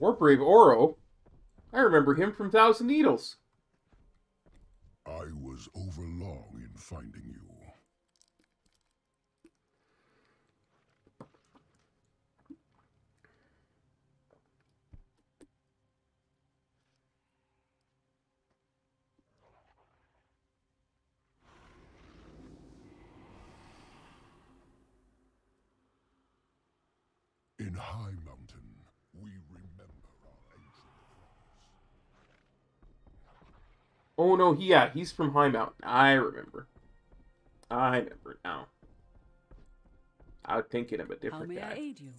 A: Warbrave Oro? I remember him from Thousand Needles.
N: I was overlong in finding you. In High Mountain, we remember our ancient foes.
A: Oh no, he's from High Mountain. I remember now. I was thinking of a different
S: How may
A: guy.
S: I aid you?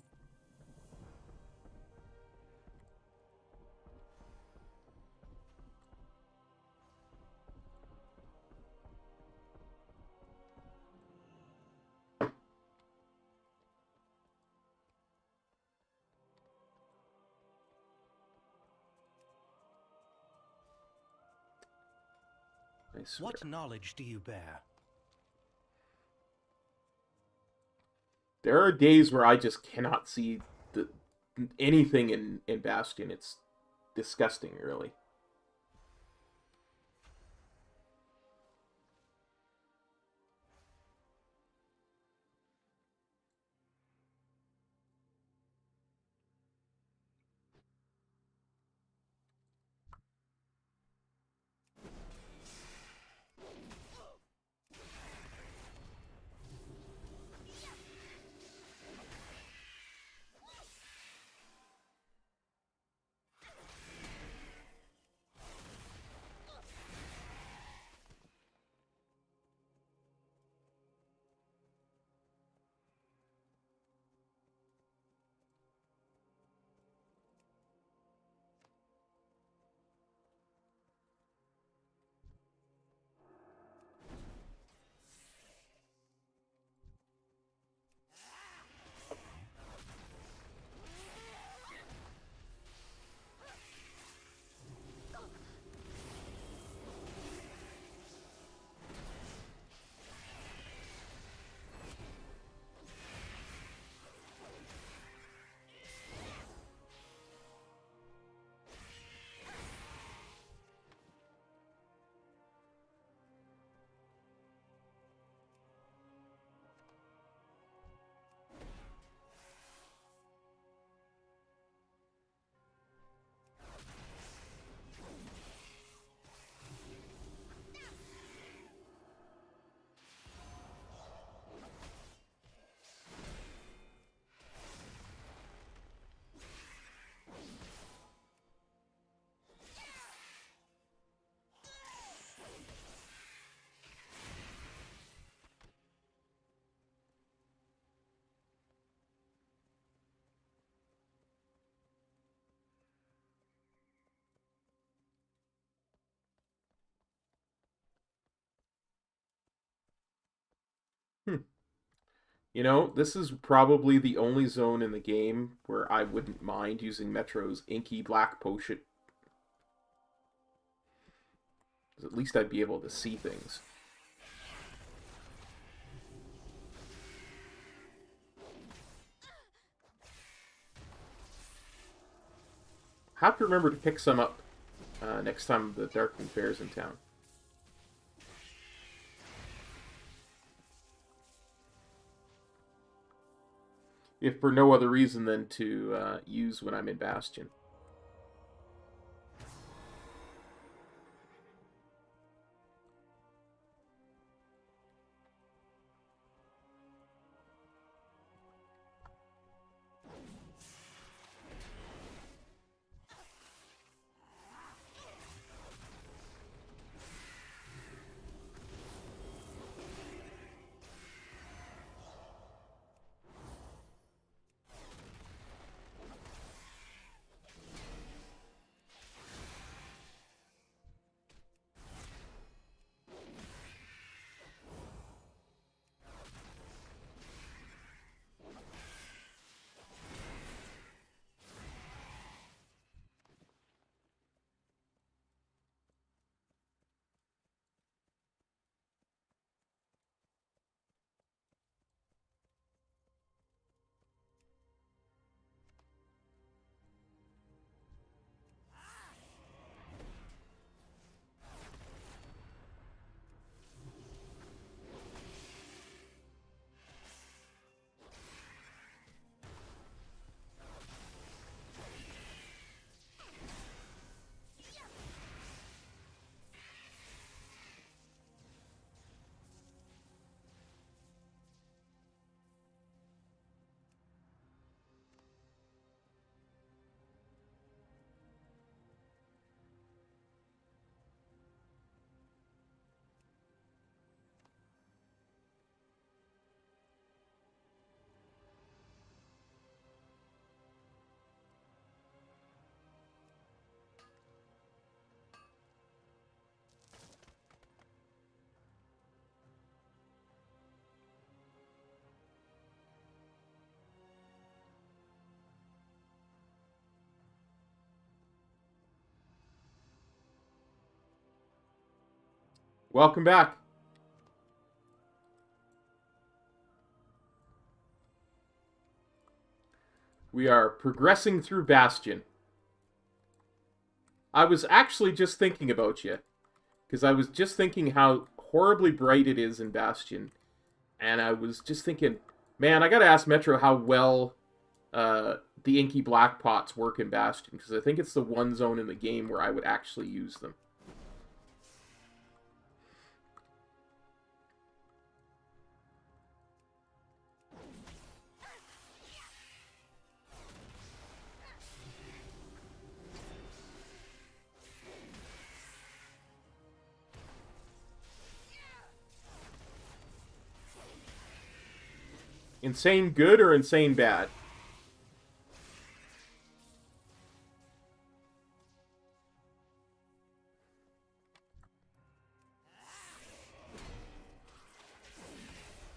Q: What knowledge do you bear?
A: There are days where I just cannot see anything in Bastion. It's disgusting, really. You know, this is probably the only zone in the game where I wouldn't mind using Metro's inky black potion. At least I'd be able to see things. Have to remember to pick some up next time the Darkmoon Fair's in town. If for no other reason than to use when I'm in Bastion. Welcome back. We are progressing through Bastion. I was actually just thinking about you. Because I was just thinking how horribly bright it is in Bastion. And I was just thinking, man, I gotta ask Metro how well the inky black pots work in Bastion. Because I think it's the one zone in the game where I would actually use them. Insane good or insane bad?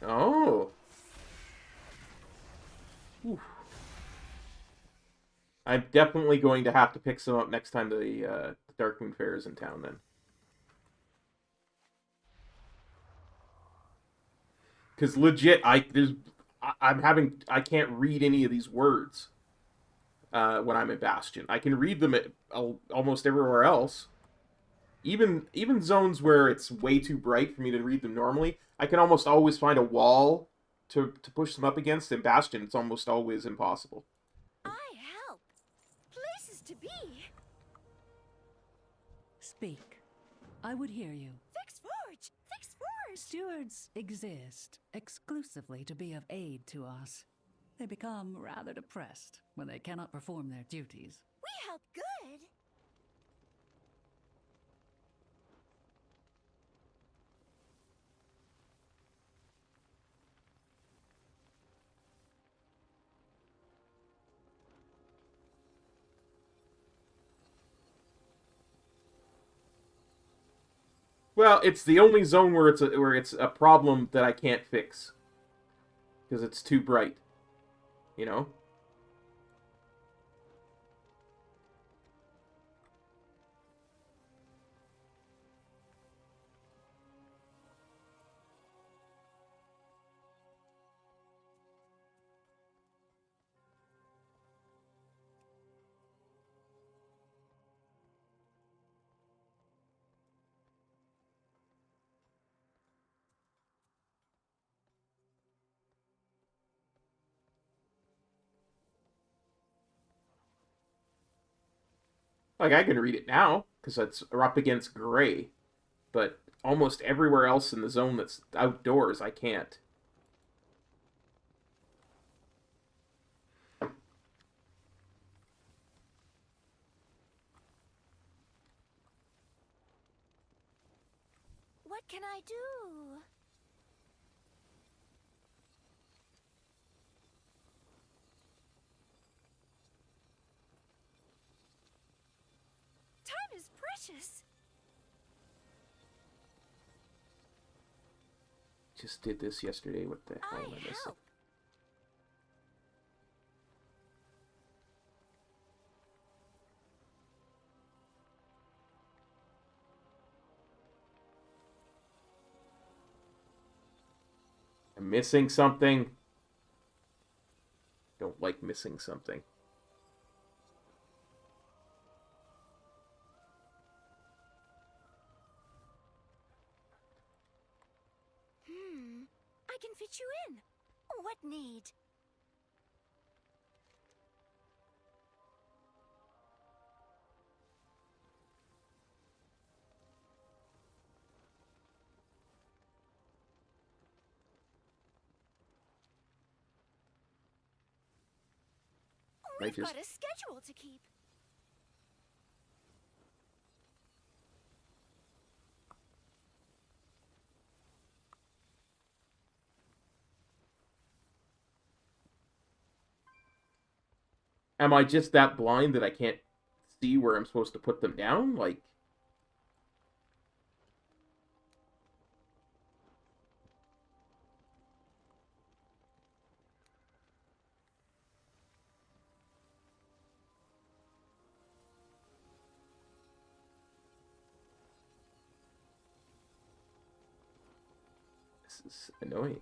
A: Oh. Oof. I'm definitely going to have to pick some up next time the Darkmoon Fair is in town then. Because legit, I can't read any of these words when I'm in Bastion. I can read them at almost everywhere else. Even zones where it's way too bright for me to read them normally, I can almost always find a wall to push them up against. In Bastion, it's almost always impossible.
U: I help. Places to be.
S: Speak. I would hear you.
U: Fix forge. Fix forge.
S: Stewards exist exclusively to be of aid to us. They become rather depressed when they cannot perform their duties.
U: We help good.
A: Well, it's the only zone where it's a problem that I can't fix. Because it's too bright. You know? Like, I can read it now, because it's up against gray. But almost everywhere else in the zone that's outdoors, I can't.
U: What can I do? Time is precious.
A: Just did this yesterday. What the hell am I missing?
U: Help.
A: I'm missing something. Don't like missing something.
U: I can fit you in. What need? We've got a schedule to keep.
A: Am I just that blind that I can't see where I'm supposed to put them down? Like... This is annoying.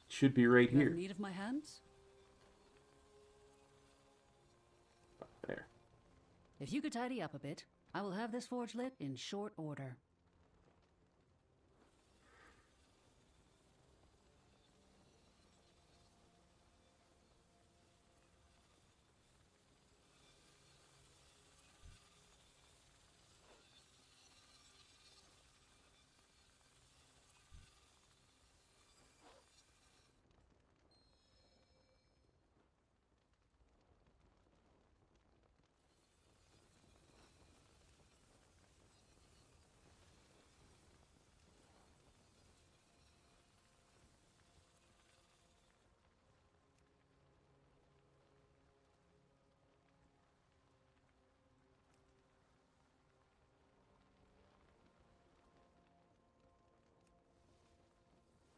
A: Should be right
S: You
A: here.
S: have need of my hands?
A: There.
S: If you could tidy up a bit, I will have this forge lit in short order.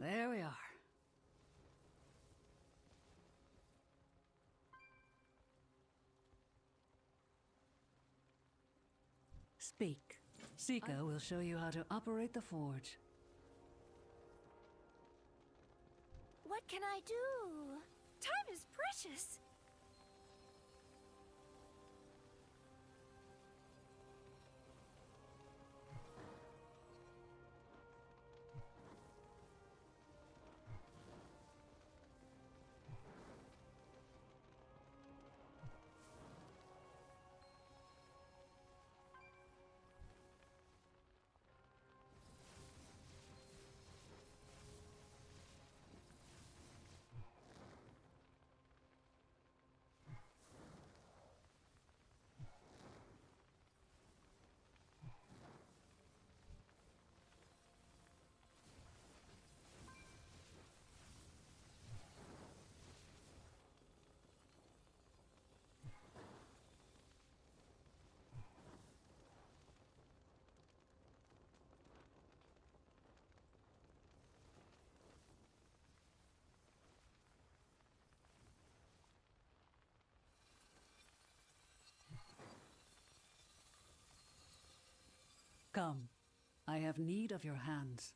S: There we are. Speak. Sika will show you how to operate the forge.
U: What can I do? Time is precious.
S: Come, I have need of your hands.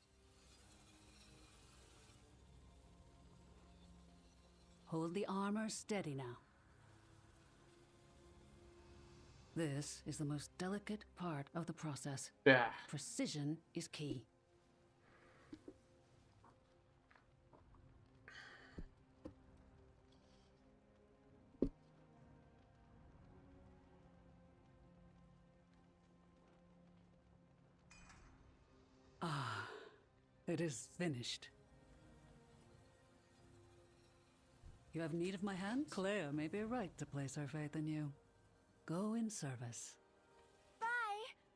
S: Hold the armor steady now. This is the most delicate part of the process.
A: Yeah.
S: Precision is key. Ah, it is finished. You have need of my hand? Claire may be right to place her faith in you. Go in service.
U: Bye!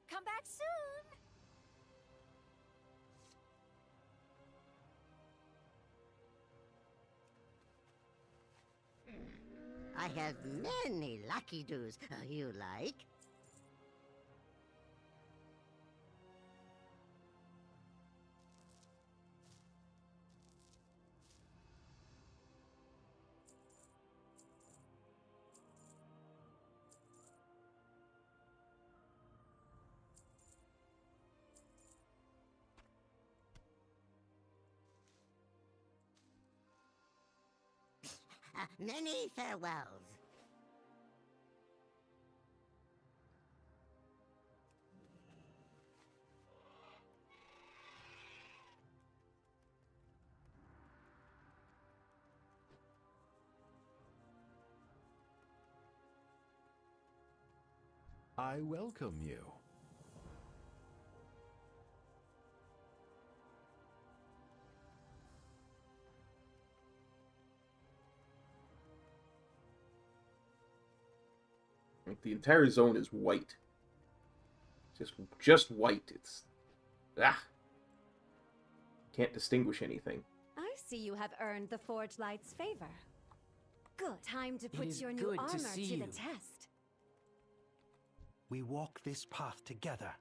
U: Come back soon!
E: I have many lucky doos. You like? Many farewells.
G: I welcome you.
A: Like, the entire zone is white. Just white. It's can't distinguish anything.
M: I see you have earned the Forge Light's favor. Good. Time to
Q: It
M: put
Q: is
M: your new
Q: good to
M: armor
Q: see
M: to the
Q: you.
M: test.
Q: We walk this path together.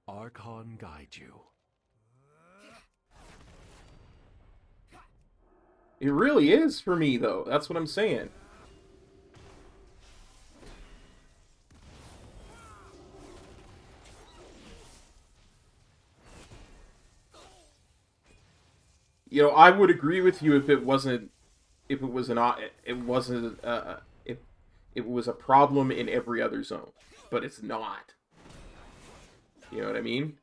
G: Archon guide you.
A: It really is for me, though. That's what I'm saying. You know, I would agree with you if it was a problem in every other zone, but it's not. You know what I mean?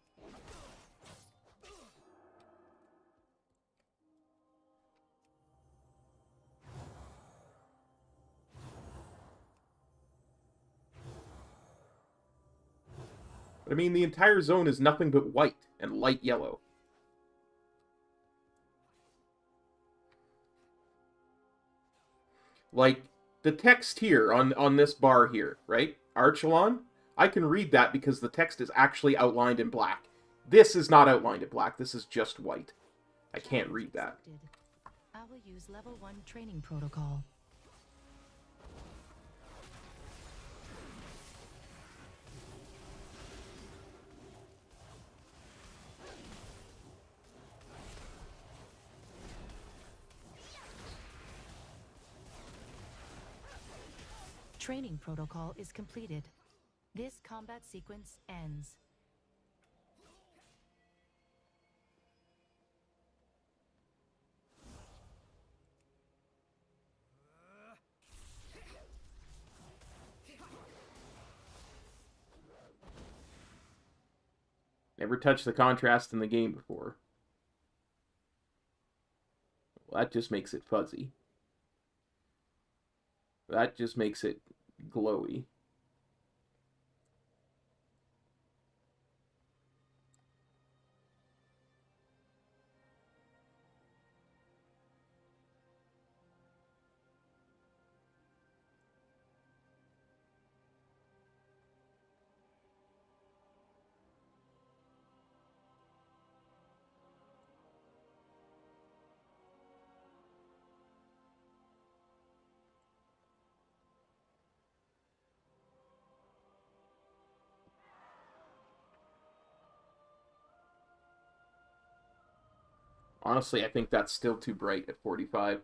A: But I mean, the entire zone is nothing but white and light yellow. Like, the text here on this bar here, right? Archelon, I can read that because the text is actually outlined in black. This is not outlined in black. This is just white. I can't read that.
C: I will use level 1 training protocol. Training protocol is completed. This combat sequence ends.
A: Never touched the contrast in the game before. Well, that just makes it fuzzy. That just makes it glowy. Honestly, I think that's still too bright at 45.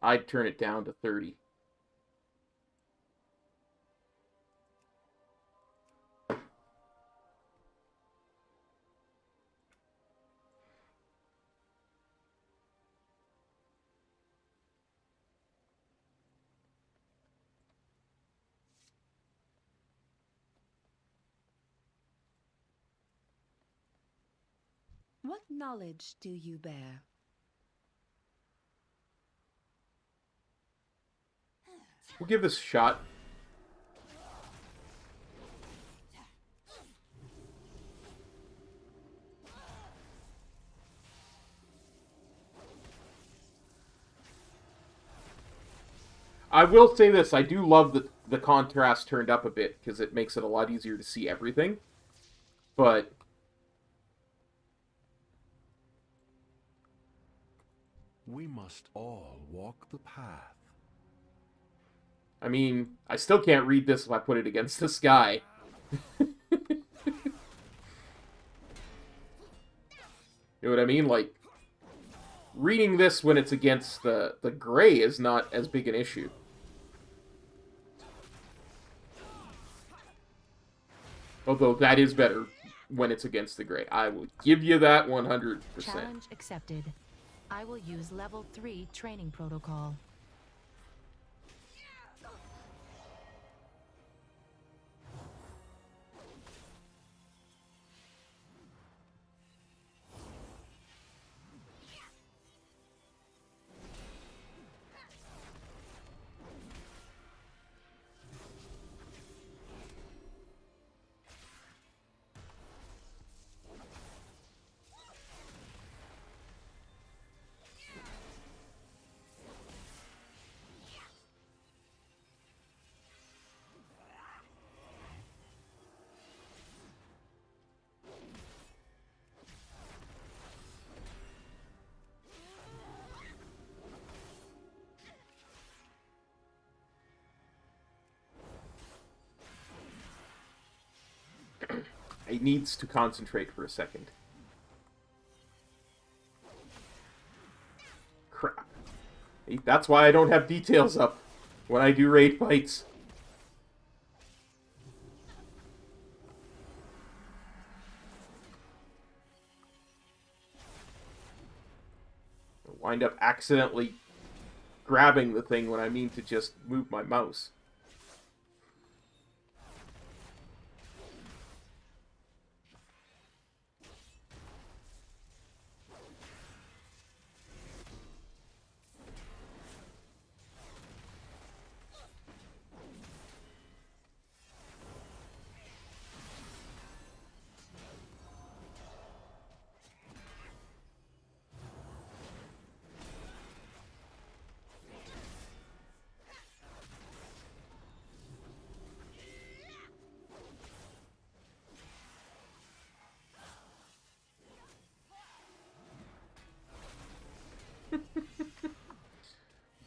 A: I'd turn it down to 30.
C: What knowledge do you bear?
A: We'll give this a shot. I will say this, I do love that the contrast turned up a bit, because it makes it a lot easier to see everything. But
G: we must all walk the path.
A: I mean, I still can't read this if I put it against the sky. You know what I mean? Like, reading this when it's against the gray is not as big an issue. Although that is better when it's against the gray. I will give you that 100%.
C: Challenge accepted. I will use level 3 training protocol.
A: It needs to concentrate for a second. Crap. That's why I don't have details up when I do raid fights. I wind up accidentally grabbing the thing when I mean to just move my mouse.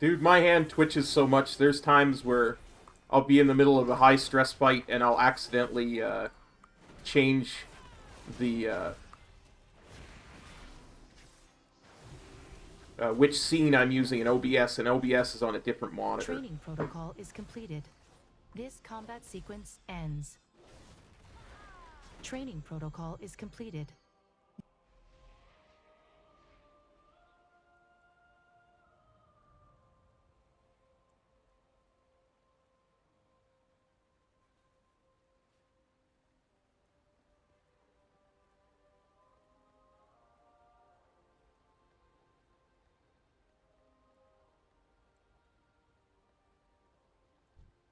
A: Dude, my hand twitches so much, there's times where I'll be in the middle of a high-stress fight and I'll accidentally change the which scene I'm using in OBS, and OBS is on a different monitor.
C: Training protocol is completed. This combat sequence ends. Training protocol is completed.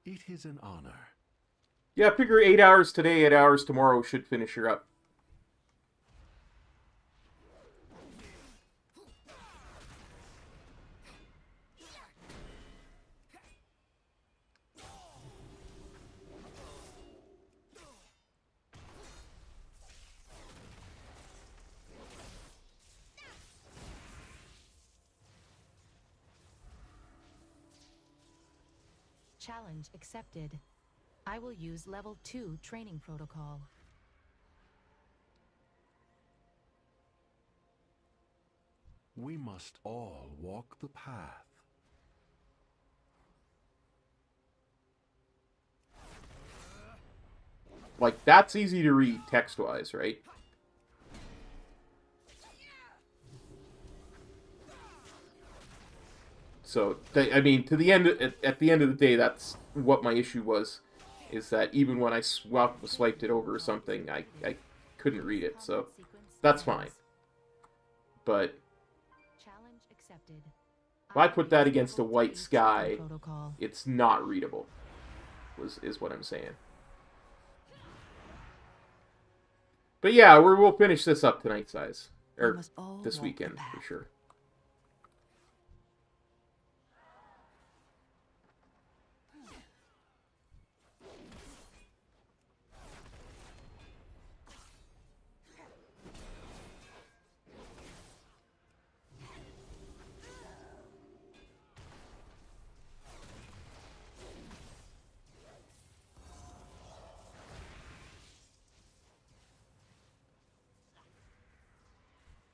G: It is an honor.
A: Yeah, figure 8 hours today, 8 hours tomorrow should finish her up.
C: Challenge accepted. I will use level 2 training protocol.
G: We must all walk the path.
A: Like, that's easy to read text-wise, right? So, I mean, to the end, at the end of the day, that's what my issue was, is that even when I swiped it over or something, I couldn't read it, so that's fine. but
C: Challenge accepted.
A: if I put that against a white sky, it's not readable, is what I'm saying. But yeah, we'll finish this up tonight, size. Or this weekend, for sure.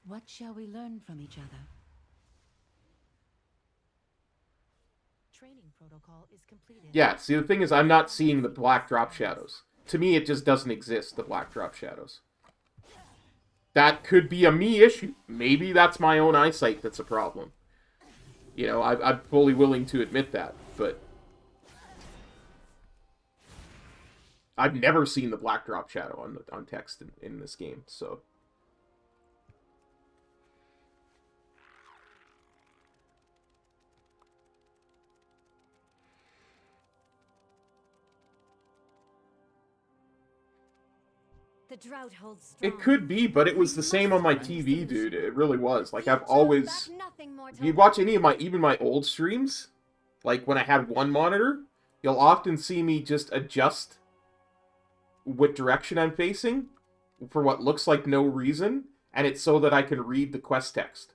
D: What shall we learn from each other?
C: Training protocol is completed.
A: Yeah, see, the thing is, I'm not seeing the black drop shadows. To me, it just doesn't exist, the black drop shadows. That could be a me issue. Maybe that's my own eyesight that's a problem. You know, I'm fully willing to admit that, but I've never seen the black drop shadow on text in this game, so...
M: The drought holds strong.
A: It could be, but it was the same on my TV, dude. It really was. Like, I've always... If you watch any of my, even my old streams, like when I had one monitor, you'll often see me just adjust what direction I'm facing for what looks like no reason, and it's so that I can read the quest text.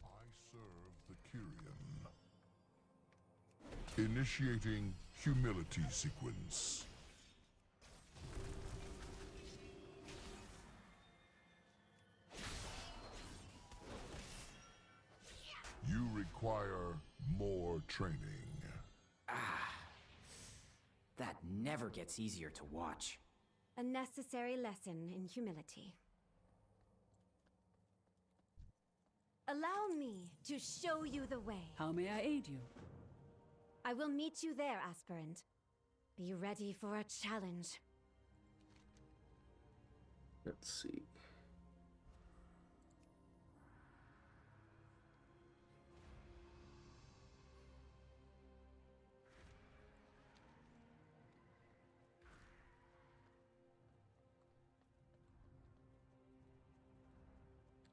N: I serve the Kyrian. Initiating humility sequence. You require more training.
T: That never gets easier to watch.
M: A necessary lesson in humility. Allow me to show you the way.
S: How may I aid you?
M: I will meet you there, aspirant. Be ready for a challenge.
A: Let's see.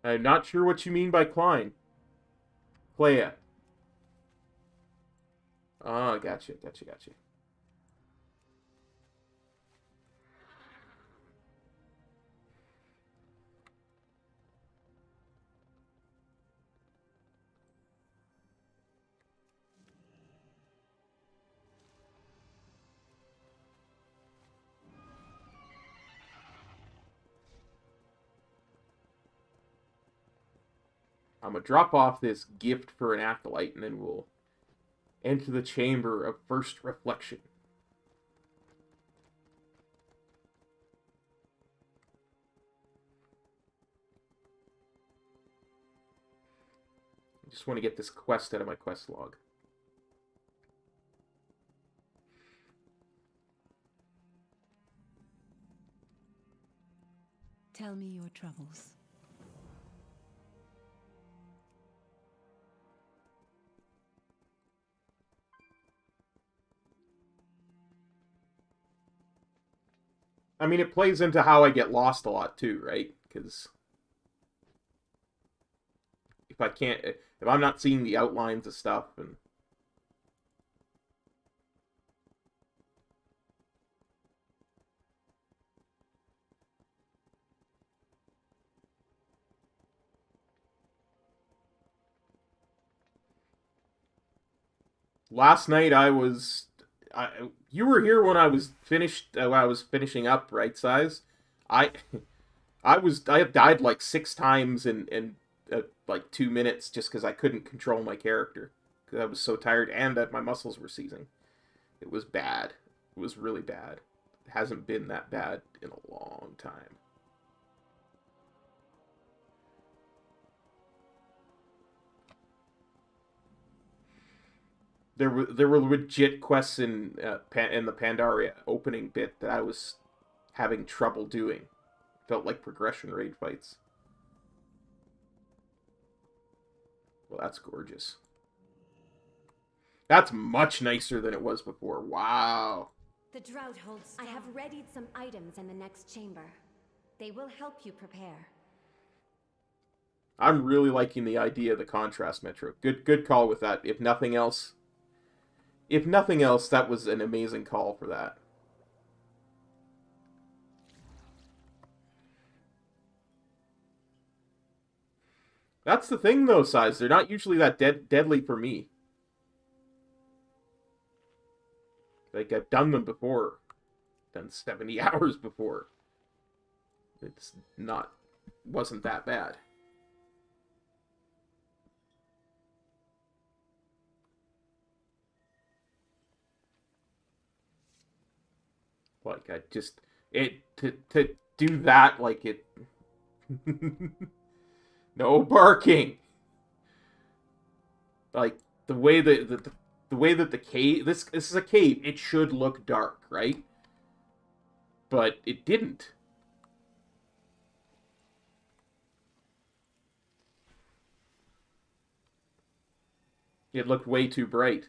A: I'm not sure what you mean by Klein. Clea. Oh, gotcha. I'm going to drop off this gift for an acolyte, and then we'll enter the chamber of first reflection. I just want to get this quest out of my quest log.
S: Tell me your troubles.
A: I mean, it plays into how I get lost a lot too, right? Because if I'm not seeing the outlines of stuff, and last night you were here when I was finishing up, right, size? I died like 6 times in like 2 minutes just because I couldn't control my character because I was so tired and that my muscles were seizing. It was bad. It was really bad. It hasn't been that bad in a long time. There were legit quests in the Pandaria opening bit that I was having trouble doing Felt like progression raid fights. Well, that's gorgeous. That's much nicer than it was before. Wow.
M: The drought holds strong. I have readied some items in the next chamber. They will help you prepare.
A: I'm really liking the idea of the contrast metro. Good call with that. If nothing else, that was an amazing call for that. That's the thing, though, Size. They're not usually that deadly for me. Like, I've done them before. Done 70 hours before. It's not... wasn't that bad. Like, I just... To do that, like, it... No barking! Like, the way that the cave... This is a cave. It should look dark, right? But it didn't. It looked way too bright.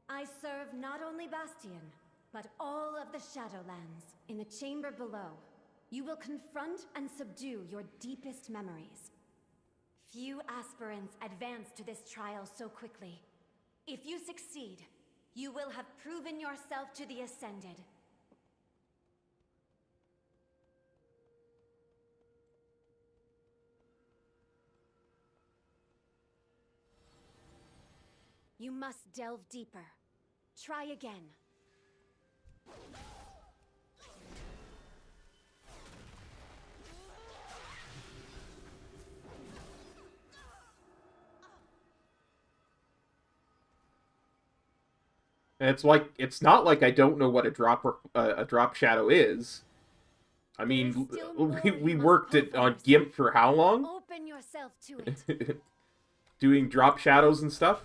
M: I serve not only Bastion, but all of the Shadowlands. In the chamber below, you will confront and subdue your deepest memories. Few aspirants advance to this trial so quickly. If you succeed, you will have proven yourself to the Ascended. You must delve deeper. Try again.
A: And it's not like I don't know what a drop shadow is. I mean, we worked on GIMP for how long?
M: Open yourself to it.
A: Doing drop shadows and stuff.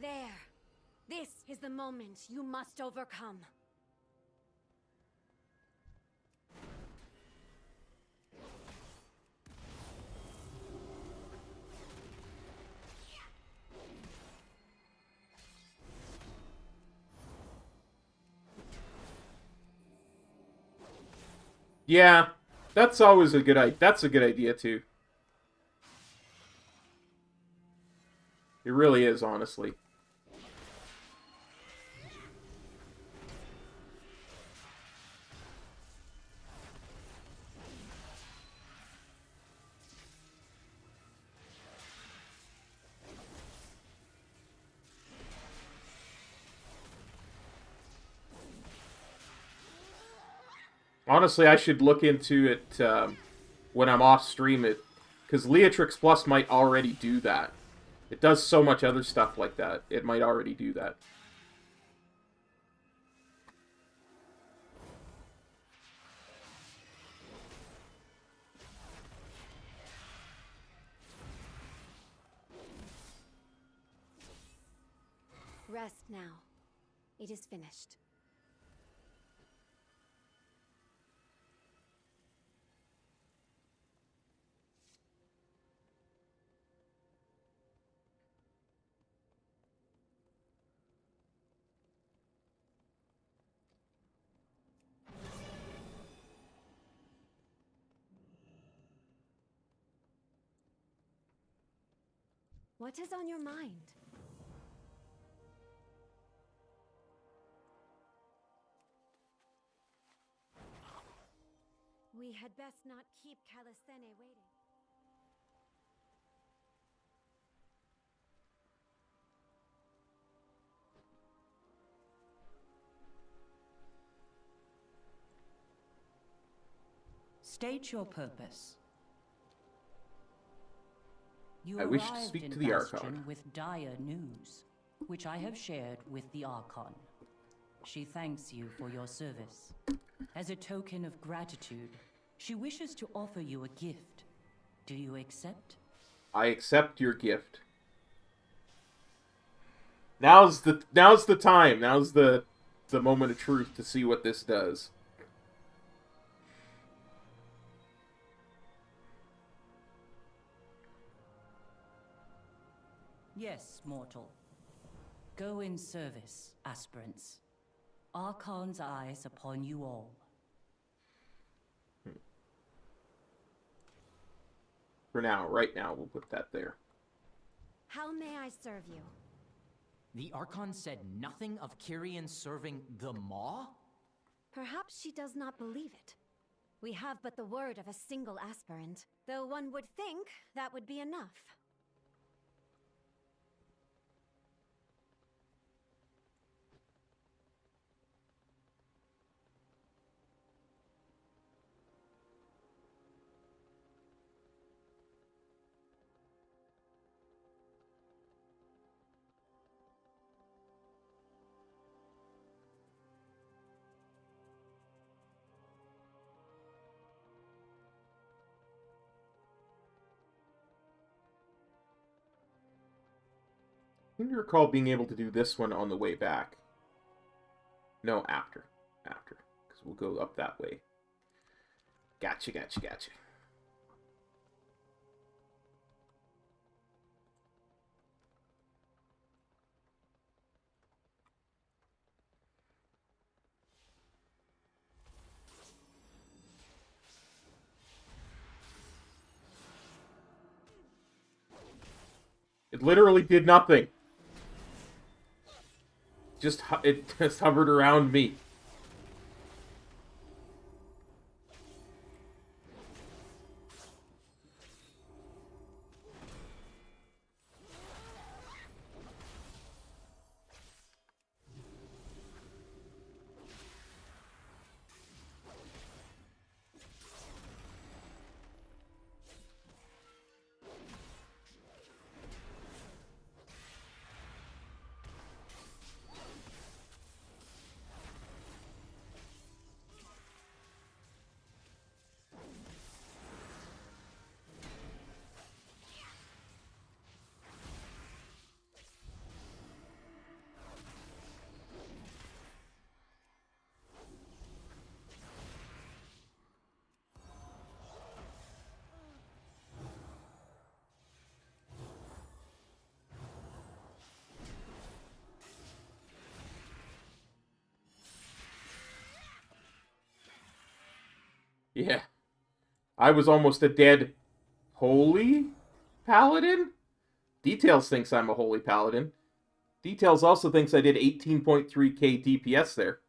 M: There. This is the moment you must overcome.
A: Yeah, that's always a good idea. That's a good idea too. It really is, honestly. Honestly, I should look into it when I'm off stream, because Leatrix Plus might already do that. It does so much other stuff like that. It might already do that.
M: Rest now. It is finished. What is on your mind? We had best not keep Calisthene waiting.
K: State your purpose. You
A: I wish to
K: arrived
A: speak
K: in
A: to the Archon.
K: Bastion with dire news, which I have shared with the Archon. She thanks you for your service. As a token of gratitude, she wishes to offer you a gift. Do you accept?
A: I accept your gift. Now's the time. Now's the moment of truth to see what this does.
K: Yes, mortal. Go in service, aspirants. Archon's eyes upon you all.
A: For now, right now, we'll put that there.
M: How may I serve you?
T: The Archon said nothing of Kyrian serving the Maw?
M: Perhaps she does not believe it. We have but the word of a single aspirant, though one would think that would be enough.
A: I seem to recall being able to do this one on the way back. No, after. After. Because we'll go up that way. Gotcha. It literally did nothing. It just hovered around me. Yeah. I was almost a dead holy paladin? Details thinks I'm a holy paladin. Details also thinks I did 18.3k DPS there.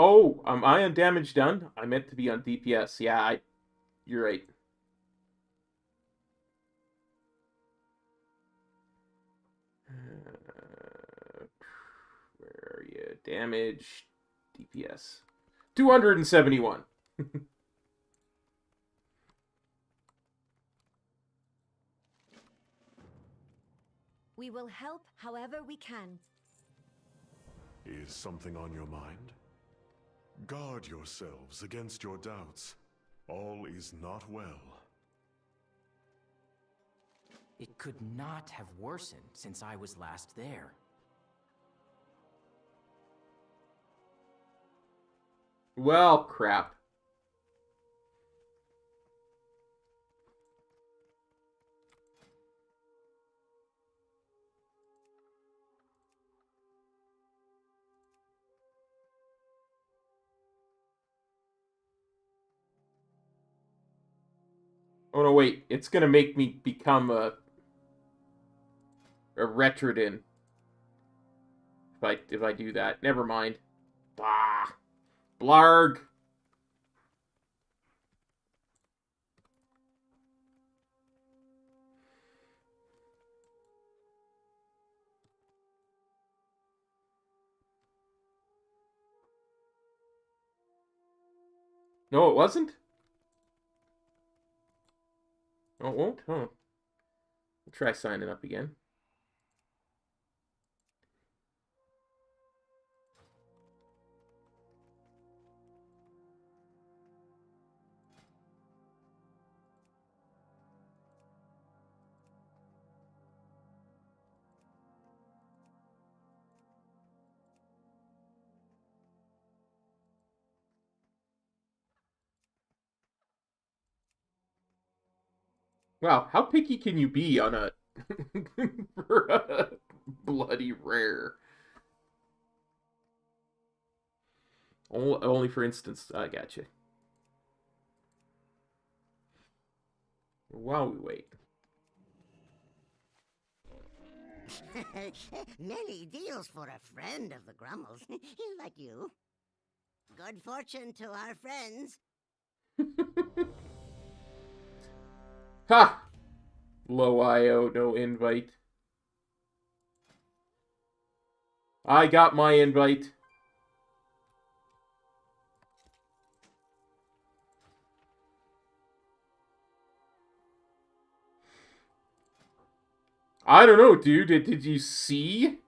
A: Oh, am I on damage done? I meant to be on DPS. Yeah, you're right. Where are you? Damage, DPS. 271.
M: We will help however we can.
G: Is something on your mind? Guard yourselves against your doubts. All is not well.
T: It could not have worsened since I was last there.
A: Well, crap. Oh no, wait. It's gonna make me become a Retrodin. if I do that. Never mind. Ah, blarg. No, it wasn't? Oh, it won't? Huh. We'll try signing up again. Wow, how picky can you be on a for a bloody rare? Only for instance, I gotcha. While we wait.
E: Many deals for a friend of the Grummles, like you. Good fortune to our friends.
A: Ha! Low IO, no invite. I got my invite. I don't know, dude. Did you see?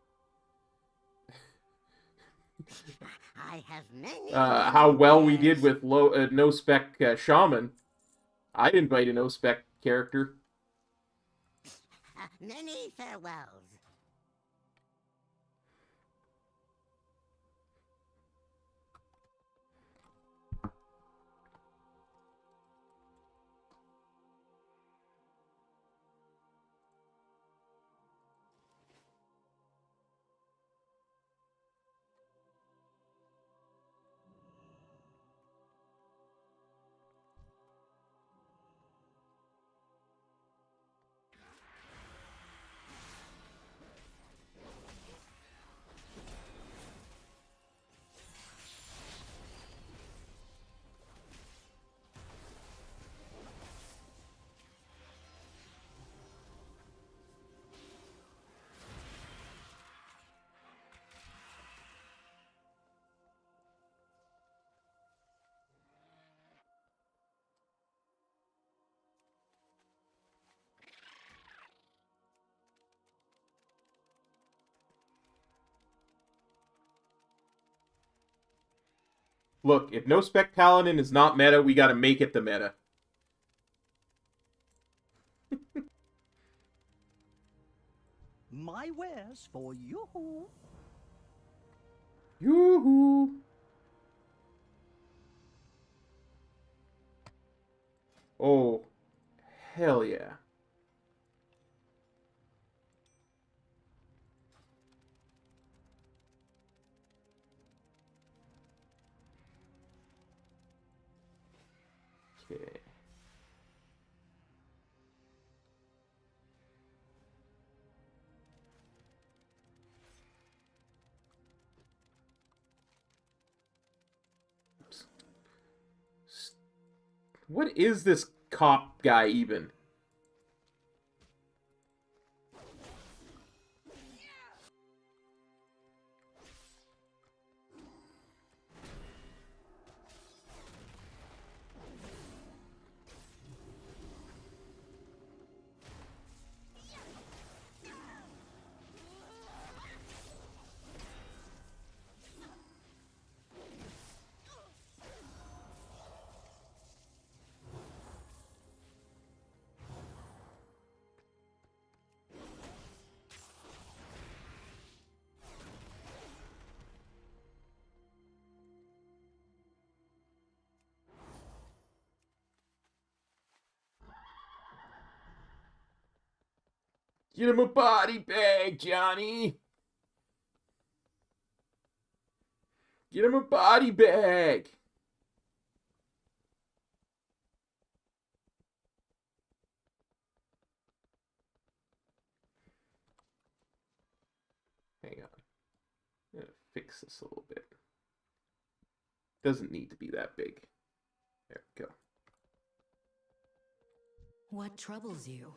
E: I have many.
A: How well we did with no spec shaman. I'd invite a no spec character.
E: Many farewells.
A: Look, if no spec Paladin is not meta, we gotta make it the meta.
J: My wares for you.
A: Yoo-hoo! Oh, hell yeah. Okay. What is this cop guy even? Get him a body bag, Johnny! Get him a body bag! Hang on. I'm gonna fix this a little bit. Doesn't need to be that big. There we go.
C: What troubles you?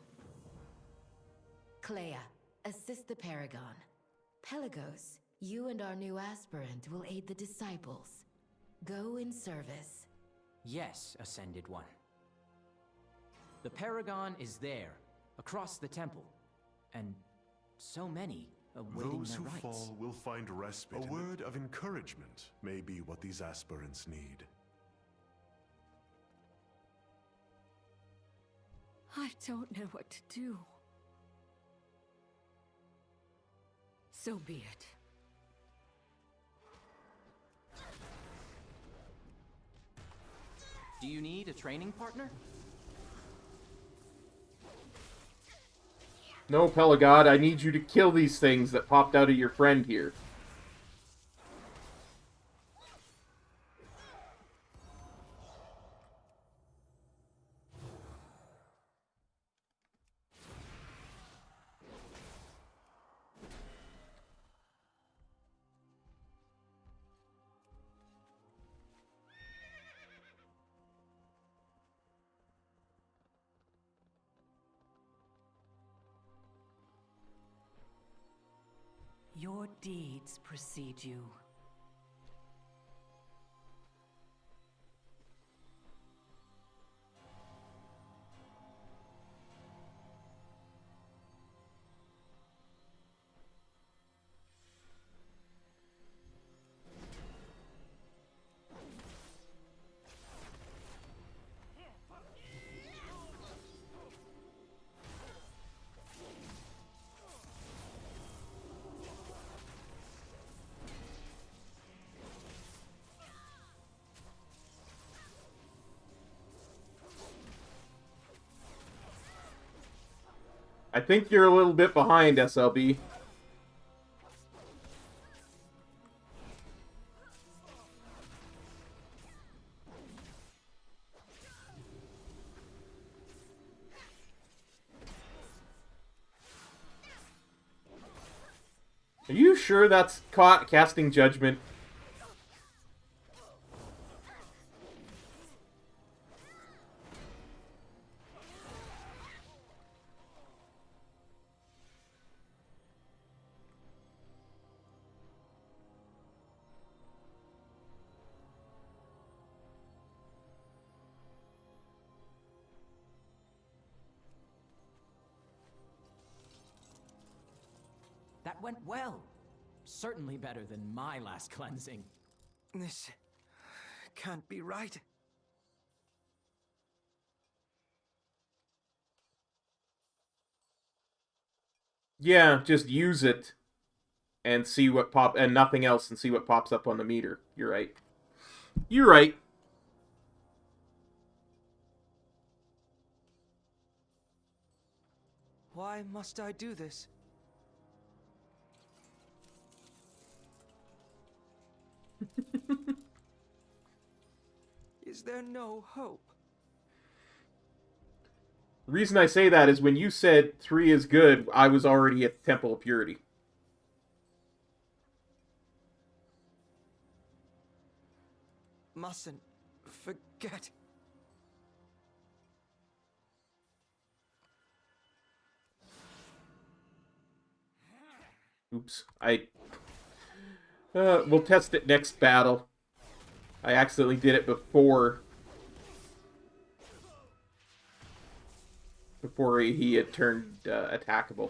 C: Clea, assist the Paragon. Pelagos, you and our new aspirant will aid the disciples. Go in service.
T: Yes, Ascended One. The Paragon is there, across the temple. And so many awaiting
G: Those
T: their
G: who
T: rights.
G: fall will find respite. A word of encouragement may be what these aspirants need.
K: I don't know what to do. So be it.
T: Do you need a training partner?
A: No, Pelagod, I need you to kill these things that popped out of your friend here.
K: Your deeds precede you.
A: I think you're a little bit behind, SLB. Are you sure that's caught casting judgment?
T: That went well. Certainly better than my last cleansing.
J: This can't be right.
A: Yeah, just use it and see what and nothing else, and see what pops up on the meter. You're right. You're right.
J: Why must I do this? Is there no hope?
A: The reason I say that is when you said 3 is good, I was already at the Temple of Purity.
J: Mustn't forget.
A: Oops. We'll test it next battle. I accidentally did it before he had turned attackable.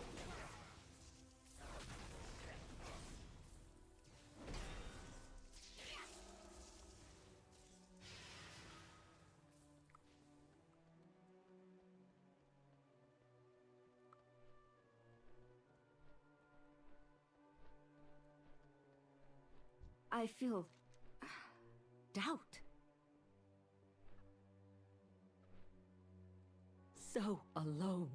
K: I feel doubt. So alone.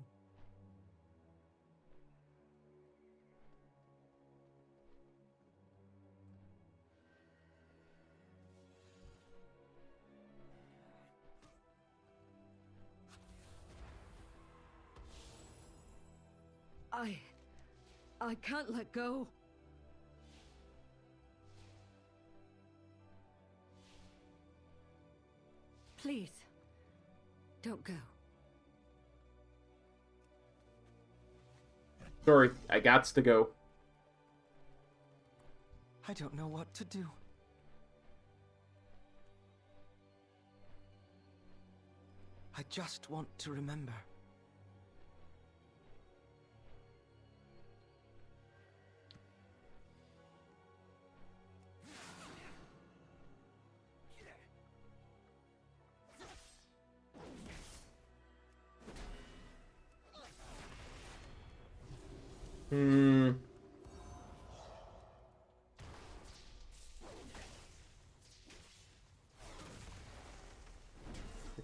K: I can't let go.
S: Don't go.
A: Sorry, I gots to go.
J: I don't know what to do. I just want to remember.
A: I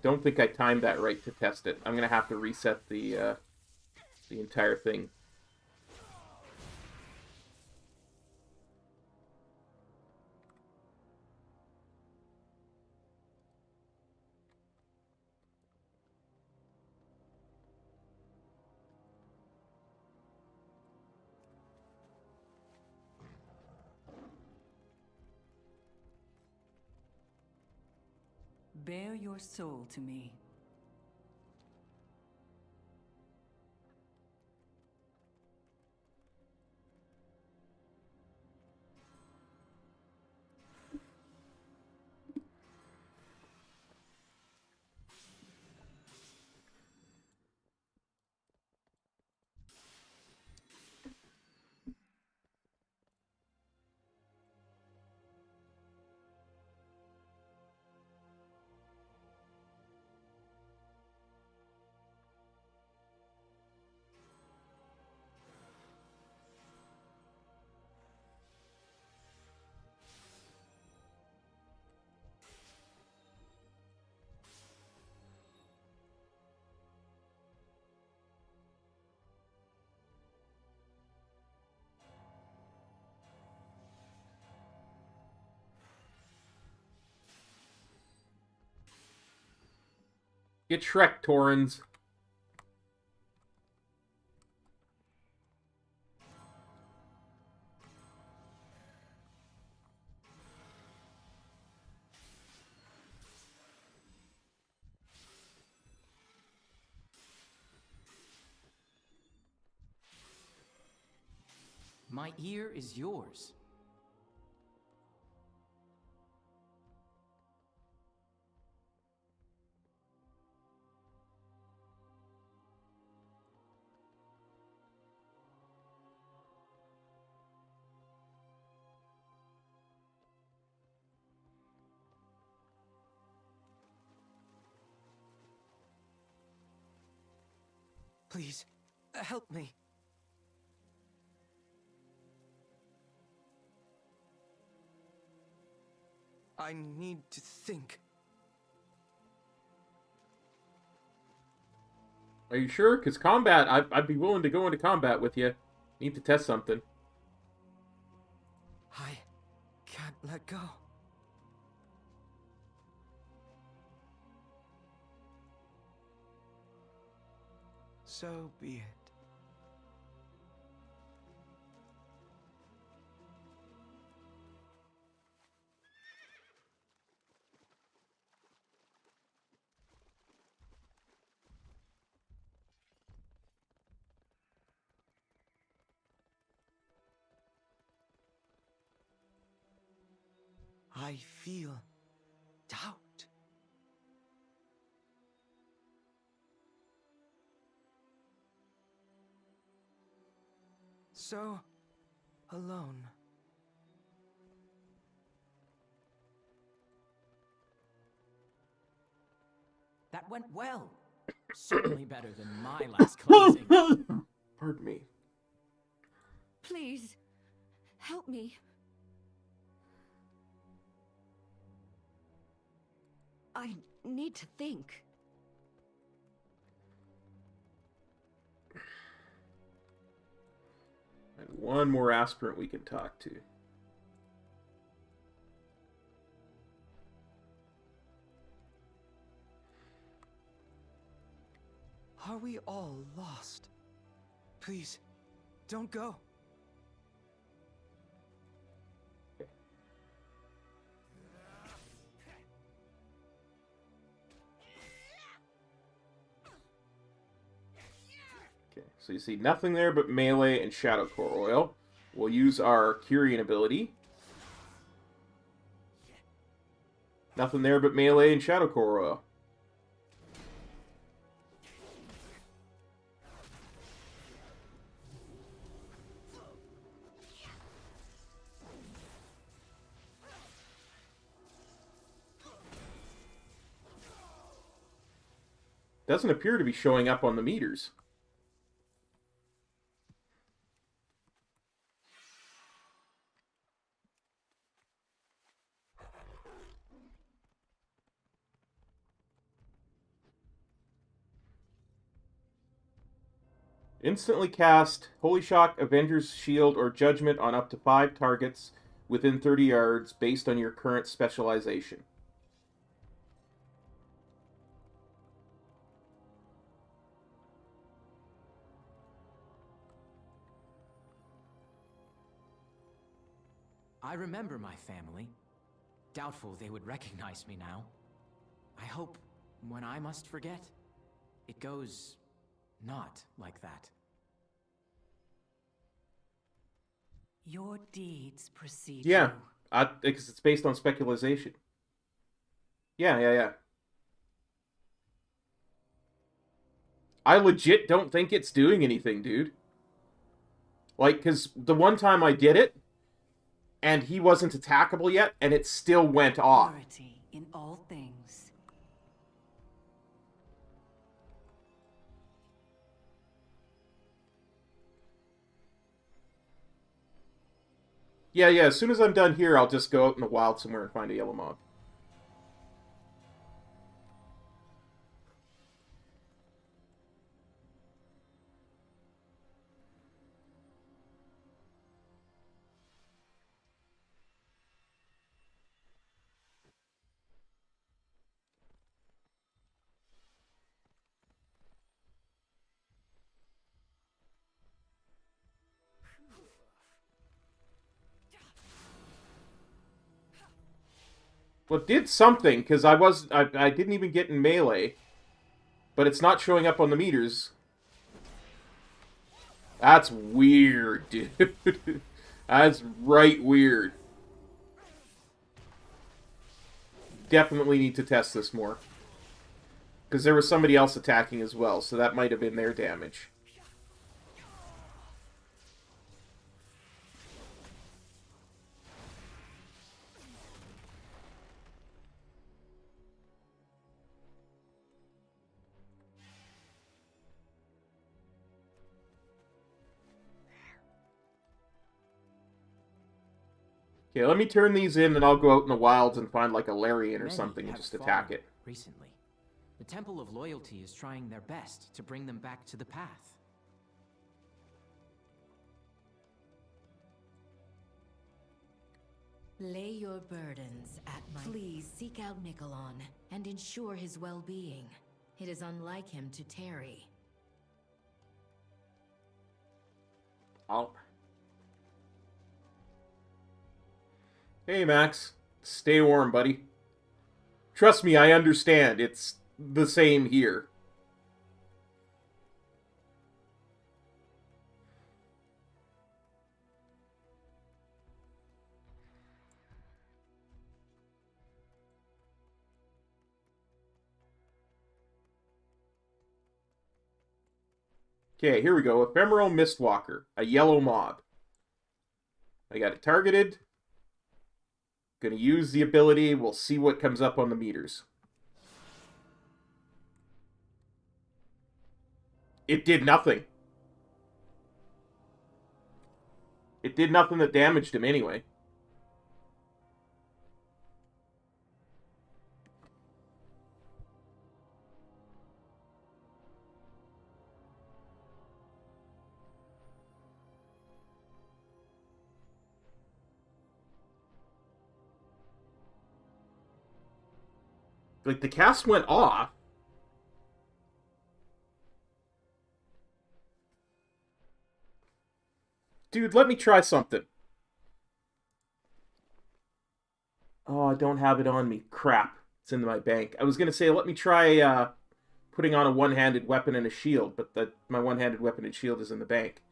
A: don't think I timed that right to test it. I'm gonna have to reset the entire thing.
S: Bare your soul to me.
A: Get Shrek, Torrens.
T: My ear is yours.
J: Please, help me. I need to think.
A: Are you sure? Because combat, I'd be willing to go into combat with you. Need to test something.
J: I can't let go. So be it. I feel doubt. So alone.
T: That went well. Certainly better than my last cleansing.
A: Pardon me.
S: Please, help me. I need to think.
A: And one more aspirant we can talk to.
J: Are we all lost? Please, don't go.
A: So you see nothing there but melee and Shadow Core Oil. We'll use our Kyrian ability. Nothing there but melee and Shadow Core Oil. Doesn't appear to be showing up on the meters. Instantly cast Holy Shock, Avenger's Shield, or Judgment on up to 5 targets within 30 yards based on your current specialization.
T: I remember my family. Doubtful they would recognize me now. I hope, when I must forget, it goes not like that.
K: Your deeds precede
A: Yeah,
K: you.
A: because it's based on speculation. Yeah. I legit don't think it's doing anything, dude. Like, because the one time I did it, and he wasn't attackable yet, and it still went off.
K: Purity in all things.
A: Yeah, as soon as I'm done here, I'll just go out in the wild somewhere and find a yellow mob. Well, it did something, because I didn't even get in melee. But it's not showing up on the meters. That's weird, dude. That's right weird. Definitely need to test this more. Because there was somebody else attacking as well, so that might have been their damage. Okay, let me turn these in, and I'll go out in the wilds and find like a Larian or something and just attack it.
T: Recently, the Temple of Loyalty is trying their best to bring them back to the path.
C: Lay your burdens at my... Please seek out Nikolon and ensure his well-being. It is unlike him to tarry.
A: Hey, Max. Stay warm, buddy. Trust me, I understand. It's the same here. Okay, here we go. Ephemeral Mistwalker. A yellow mob. I got it targeted. Gonna use the ability. We'll see what comes up on the meters. It did nothing. It did nothing that damaged him anyway. Like, the cast went off. Dude, let me try something. Oh, I don't have it on me. Crap. It's in my bank. I was going to say, let me try putting on a one-handed weapon and a shield, but my one-handed weapon and shield is in the bank.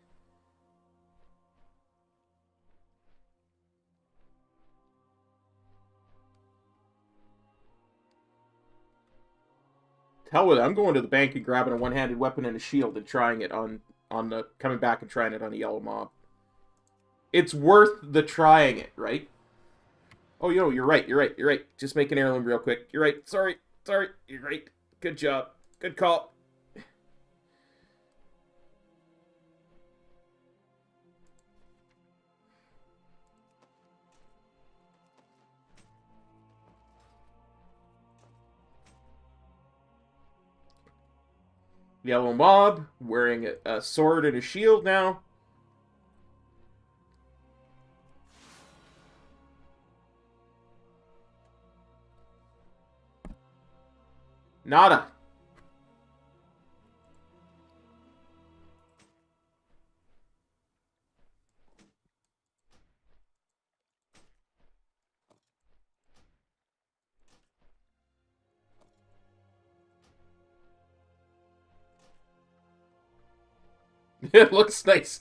A: Hell with it. I'm going to the bank and grabbing a one-handed weapon and a shield and trying it on the coming back and trying it on a yellow mob. It's worth the trying it, right? Oh, yo, you're right. Just make an heirloom real quick. You're right. Sorry. You're right. Good job. Good call. Yellow mob, wearing a sword and a shield now. Nada. It looks nice.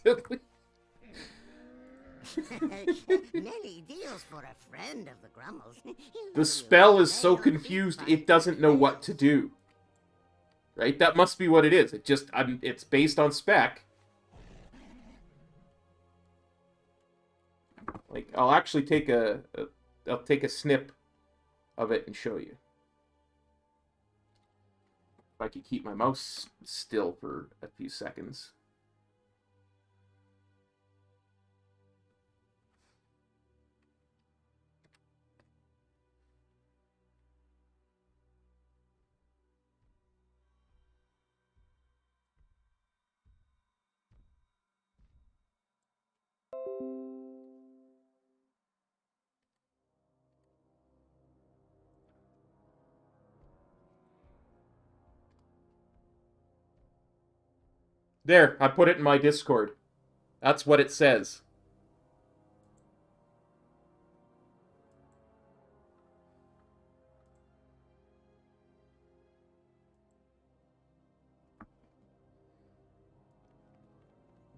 E: Nelly deals for a friend of the Grummles.
A: The spell is so confused it doesn't know what to do. Right? That must be what it is. It's based on Spec. Like, I'll actually take I'll take a snip of it and show you. If I could keep my mouse still for a few seconds. There, I put it in my Discord. That's what it says.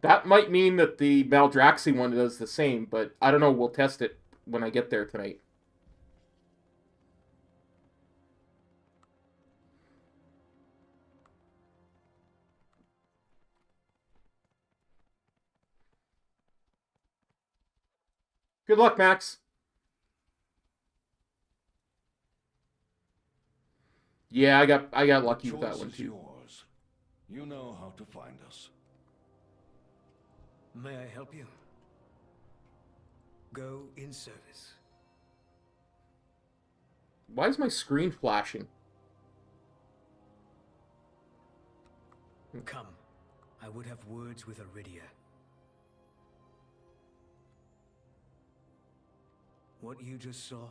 A: That might mean that the Maldraxxus one does the same, but I don't know. We'll test it when I get there tonight. Good luck, Max. Yeah, I got lucky with that one too.
I: Yours. You know how to find us.
J: May I help you? Go in service.
A: Why is my screen flashing?
J: Come. I would have words with Iridia. What you just saw,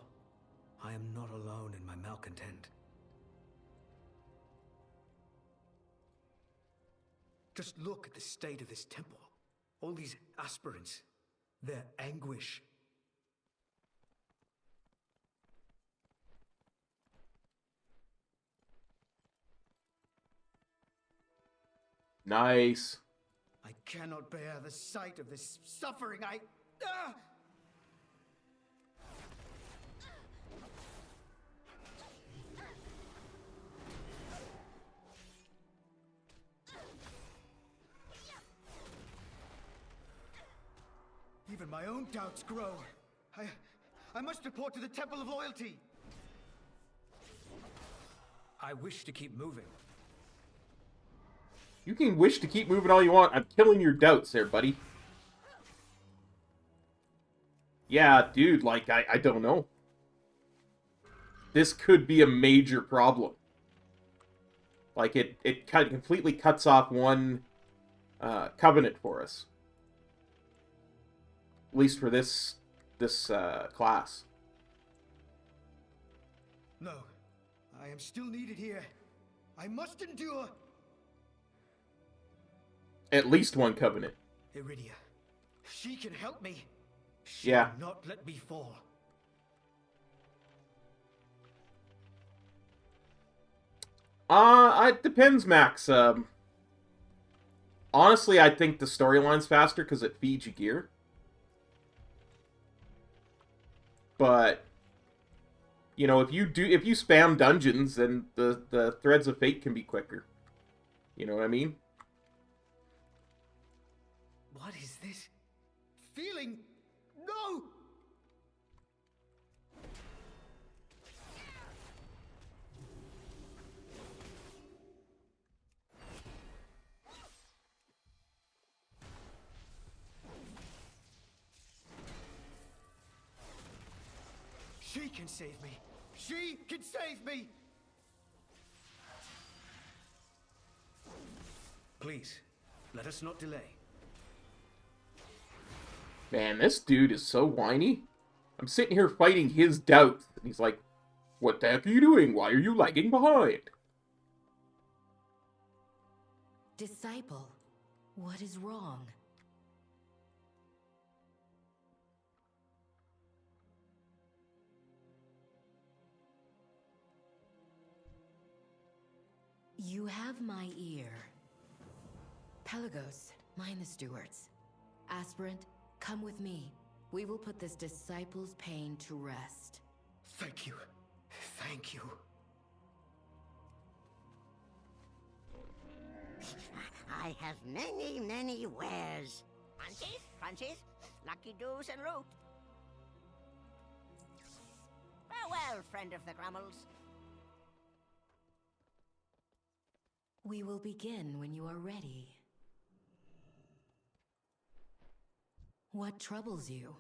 J: I am not alone in my malcontent. Just look at the state of this temple. All these aspirants, their anguish.
A: Nice.
J: I cannot bear the sight of this suffering. Even my own doubts grow. I must report to the Temple of Loyalty. I wish to keep moving.
A: You can wish to keep moving all you want. I'm killing your doubts there, buddy. Yeah, dude, like, I don't know. This could be a major problem. Like, it completely cuts off one covenant for us. At least for this class.
J: No, I am still needed here. I must endure.
A: At least one covenant.
J: Iridia, she can help me. She
A: Yeah.
J: will not let me fall.
A: It depends, Max. Honestly, I think the storyline's faster because it feeds you gear. But, you know, if you spam dungeons, then the threads of fate can be quicker. You know what I mean?
J: What is this? Feeling? No! She can save me! She can save me! Please, let us not delay.
A: Man, this dude is so whiny. I'm sitting here fighting his doubts, and he's like, "What the heck are you doing? Why are you lagging behind?"
C: Disciple, what is wrong? You have my ear. Pelagos, mind the stewards. Aspirant, come with me. We will put this disciple's pain to rest.
J: Thank you. Thank you.
E: I have many, many wares. Crunchies, lucky doos and loot. Farewell, friend of the Grummles.
C: We will begin when you are ready. What troubles you?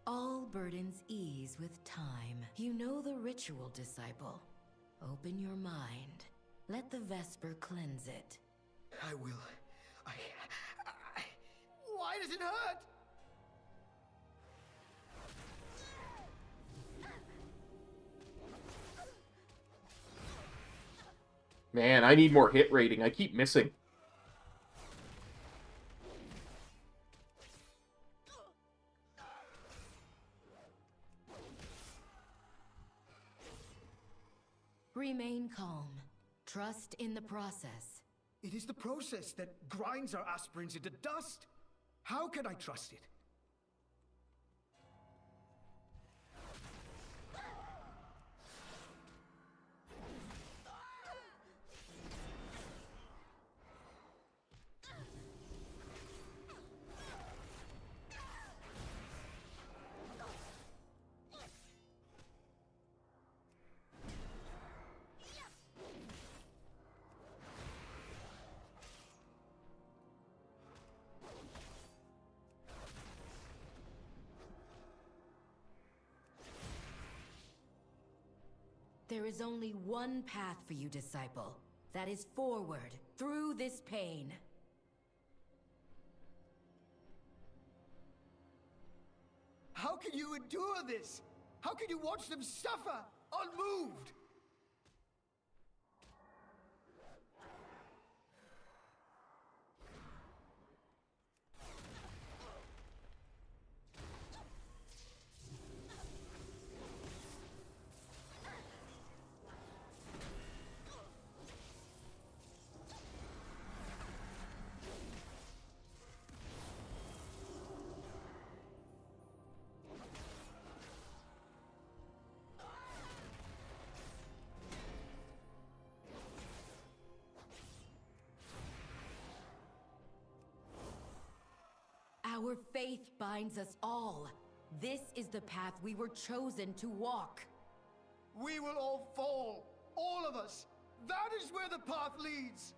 C: All burdens ease with time. You know the ritual, disciple. Open your mind. Let the Vesper cleanse it.
J: I will. Why does it hurt?
A: Man, I need more hit rating. I keep missing.
C: Remain calm. Trust in the process.
J: It is the process that grinds our aspirants into dust. How can I trust it?
C: There is only one path for you, disciple. That is forward, through this pain.
J: How can you endure this? How can you watch them suffer, unmoved?
C: Our faith binds us all. This is the path we were chosen to walk.
J: We will all fall. All of us. That is where the path leads.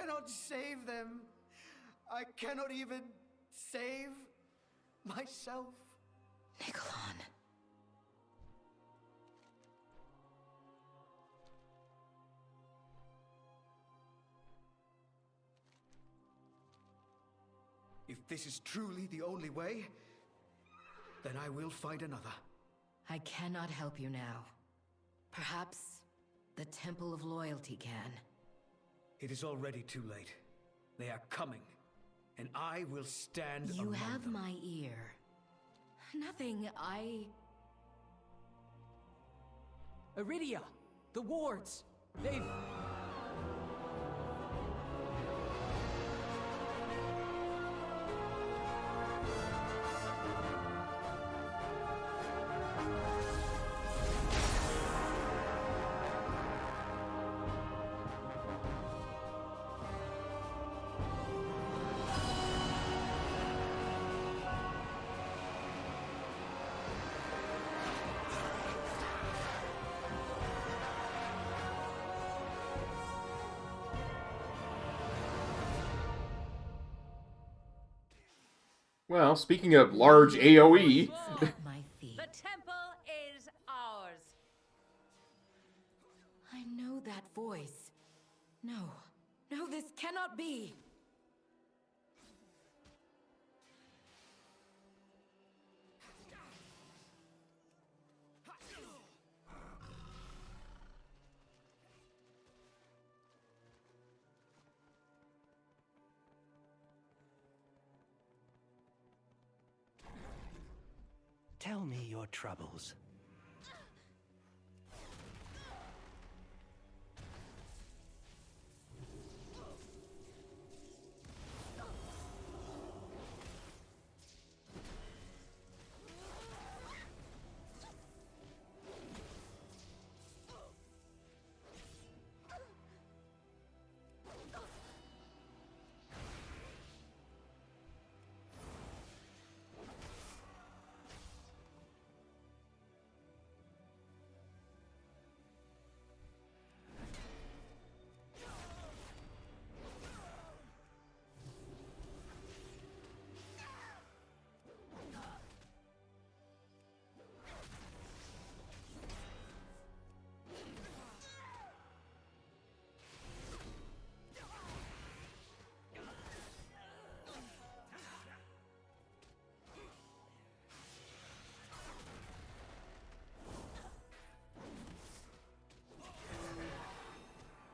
J: cannot save them. I cannot even save myself.
C: Nikolon.
J: If this is truly the only way, then I will find another.
C: I cannot help you now. Perhaps the Temple of Loyalty can.
J: It is already too late. They are coming, and I will stand
C: You
J: among
C: have
J: them.
C: my ear. Nothing,
T: Iridia! The wards! They've...
A: Well, speaking of large AoE...
K: The temple is ours.
C: I know that voice. No. No, this cannot be.
Q: Tell me your troubles.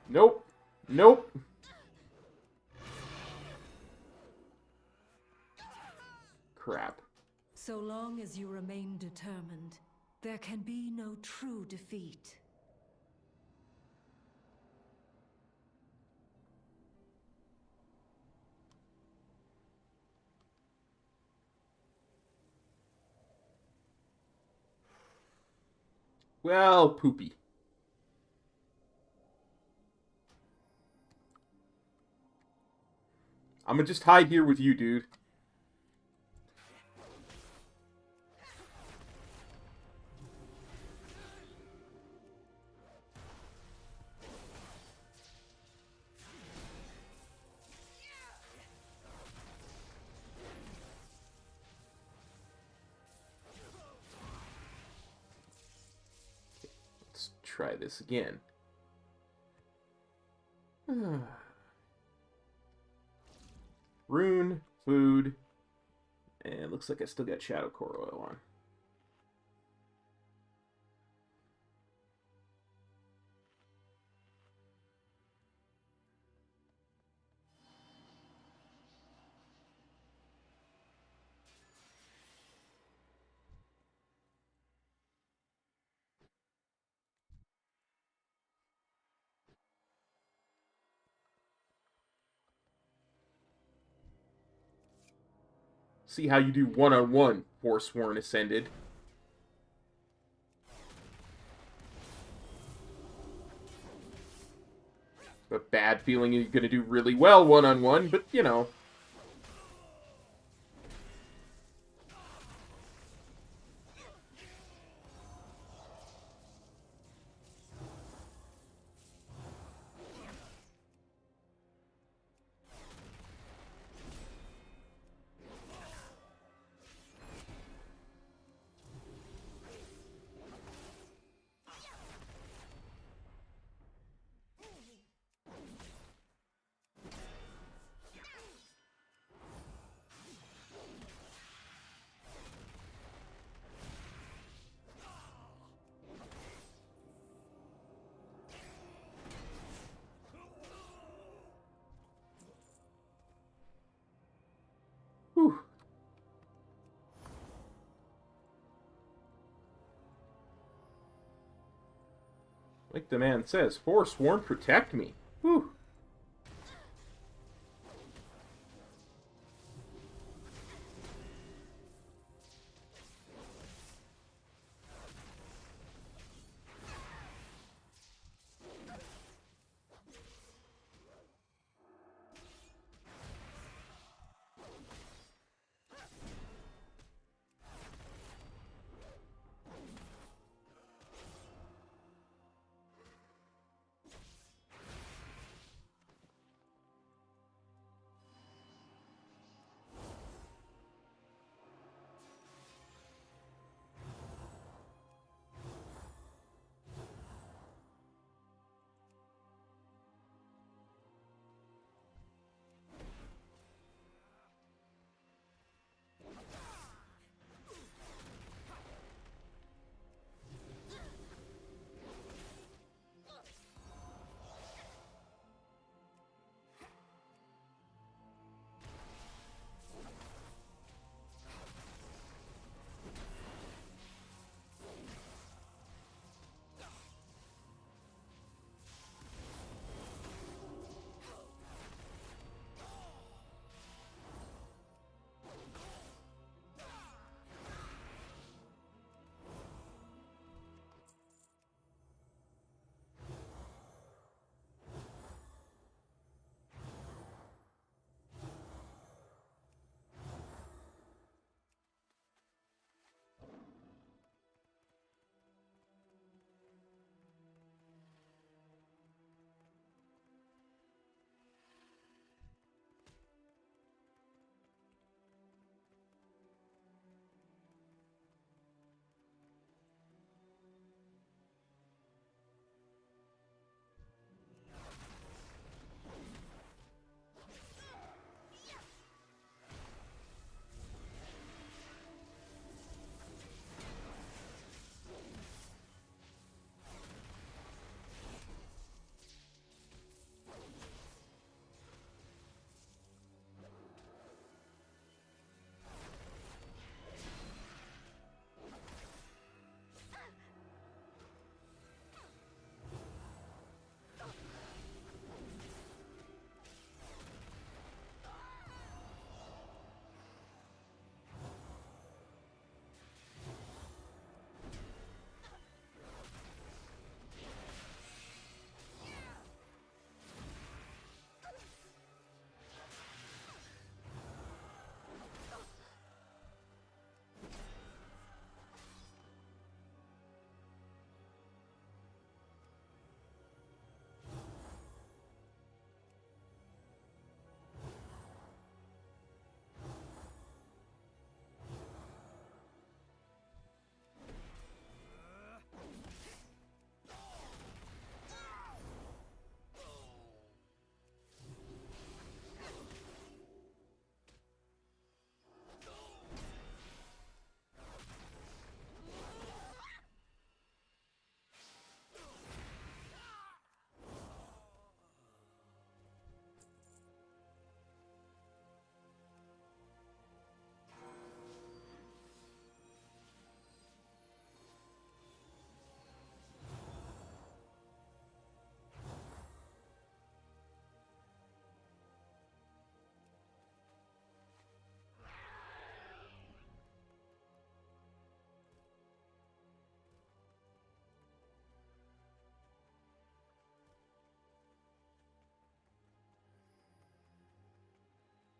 A: Nope. Nope. Crap.
S: So long as you remain determined, there can be no true defeat.
A: Well, poopy. I'm gonna just hide here with you, dude. Let's try this again. Rune, food, and looks like I still got Shadow Core Oil on. See how you do one-on-one, Forsworn Ascended. A bad feeling you're gonna do really well one-on-one, but you know. Like the man says, Forsworn, protect me. Whew.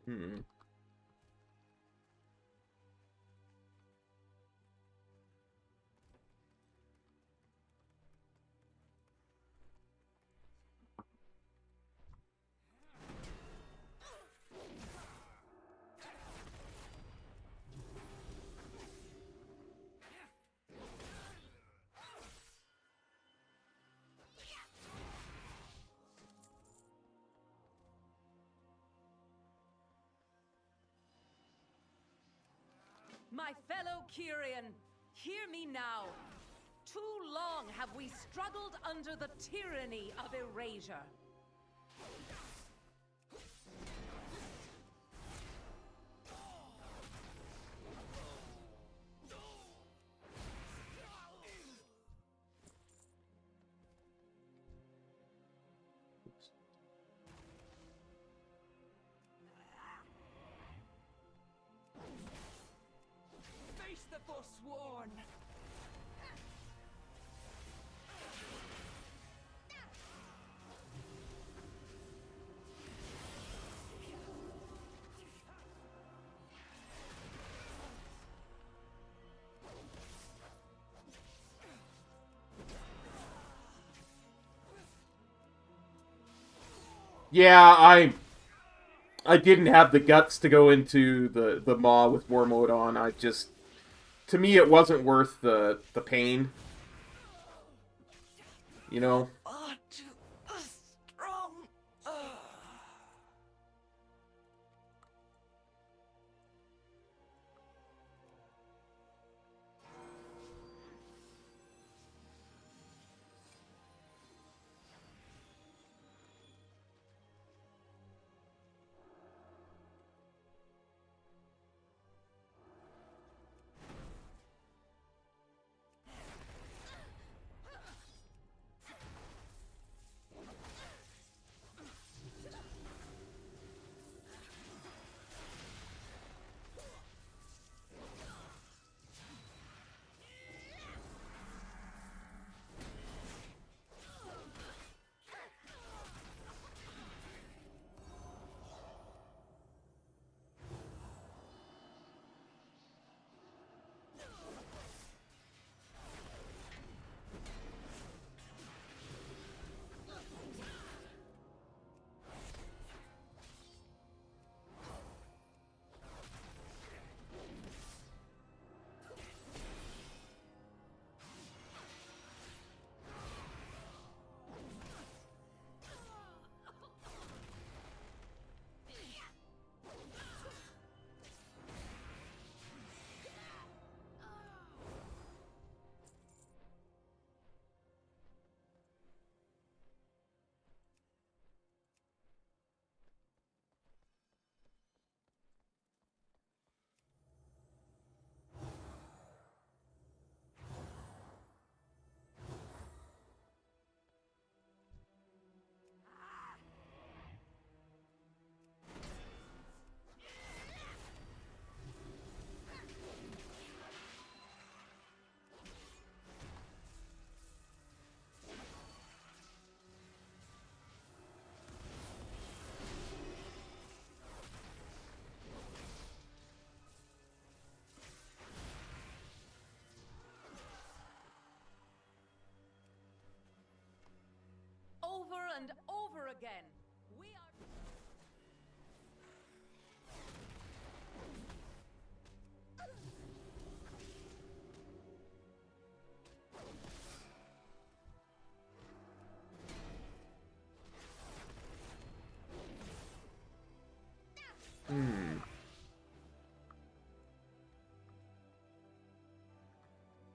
A: Hmm.
D: My fellow Kyrian, hear me now. Too long have we struggled under the tyranny of erasure.
H: Forsworn.
A: Yeah, I didn't have the guts to go into the Maw with war mode on. I just, to me, it wasn't worth the pain. You know?
D: Over and over again. We are...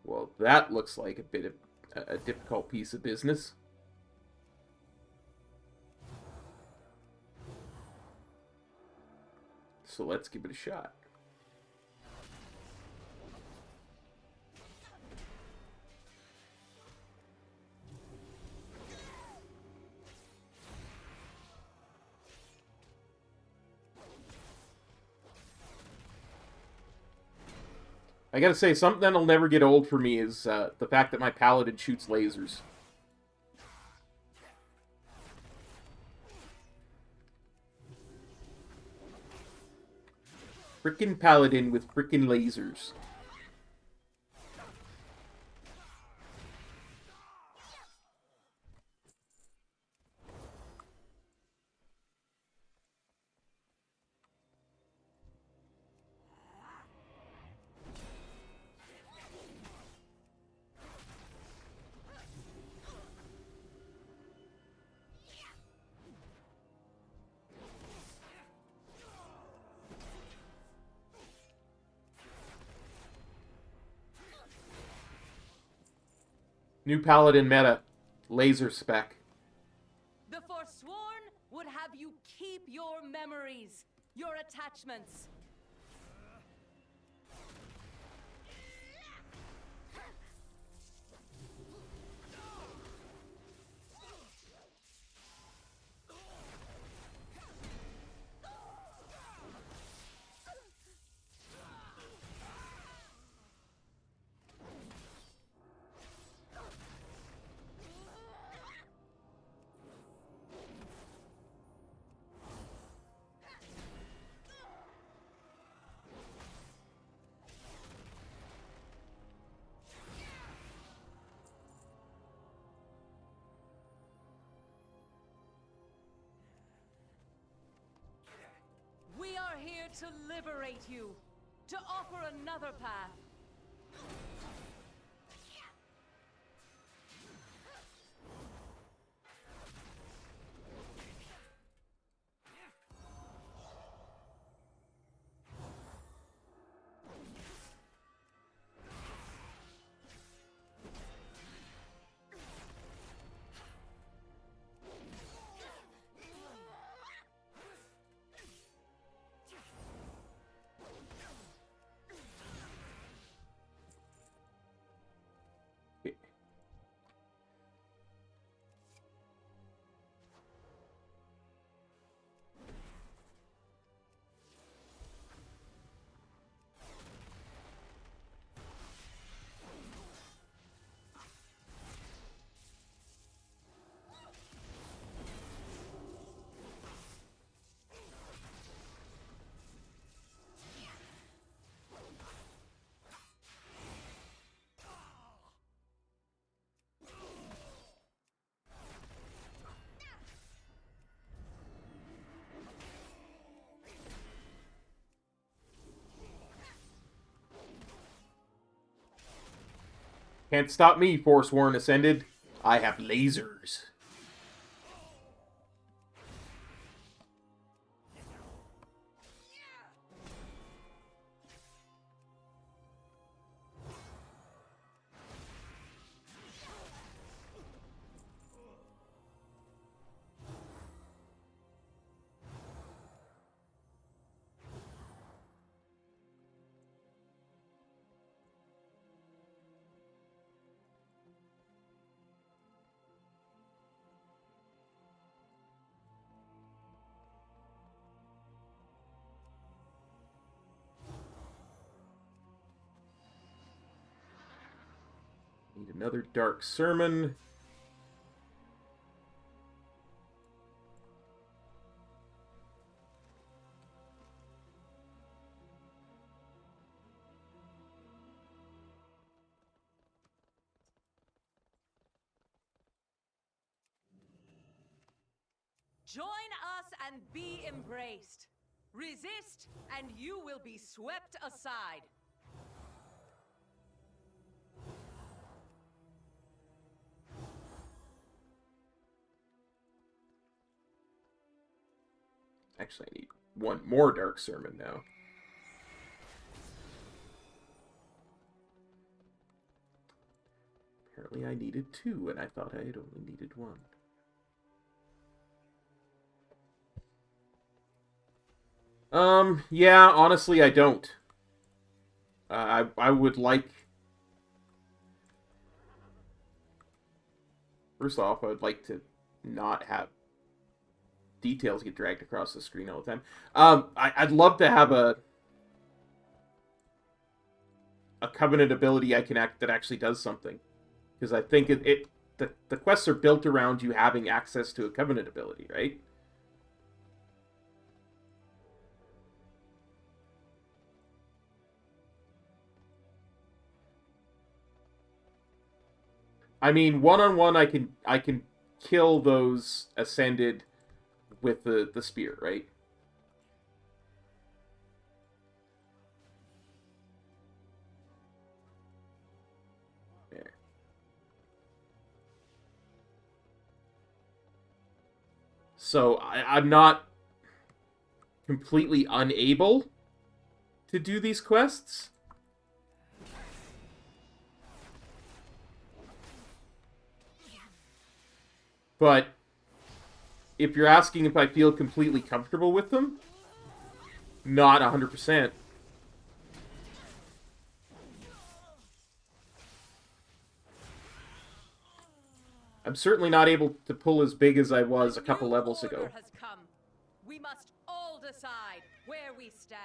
A: Well, that looks like a bit of a difficult piece of business. So let's give it a shot. I gotta say, something that'll never get old for me is the fact that my Paladin shoots lasers. Frickin' Paladin with frickin' lasers. New Paladin meta. Laser Spec.
D: The Forsworn would have you keep your memories, your attachments.
K: to liberate you, to offer another path.
A: Can't stop me, Forsworn Ascended. I have lasers. Need another dark sermon.
K: Join us and be embraced. Resist, and you will be swept aside.
A: Actually, I need one more dark sermon now. Apparently I needed two, and I thought I had only needed one. Yeah, honestly, I don't. I would like... First off, I would like to not have details get dragged across the screen all the time. I'd love to have a covenant ability I can act that actually does something, because I think the quests are built around you having access to a covenant ability, right? I mean, one-on-one, I can kill those Ascended with the spear, right? There. So I'm not completely unable to do these quests. But if you're asking if I feel completely comfortable with them, not 100%. I'm certainly not able to pull as big as I was a couple levels ago.
K: Has come. We must all decide where we stand.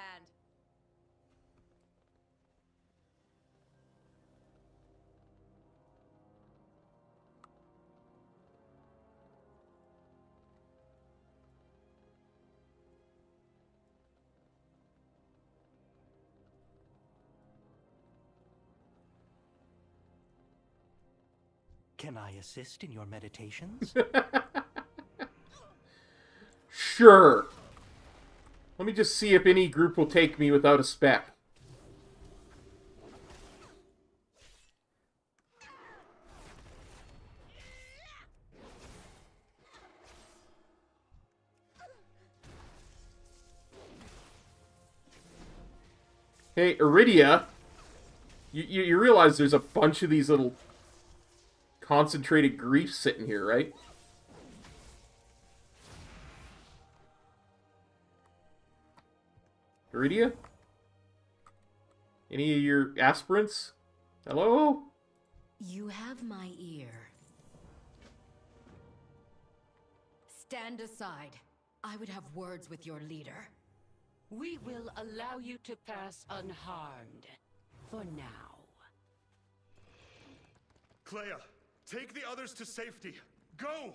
Q: Can I assist in your meditations?
A: Sure. Let me just see if any group will take me without a spec. Hey, Iridia, you realize there's a bunch of these little concentrated griefs sitting here, right? Iridia? Any of your aspirants? Hello?
C: You have my ear. Stand aside. I would have words with your leader.
L: We will allow you to pass unharmed. For now.
G: Clea, take the others to safety. Go!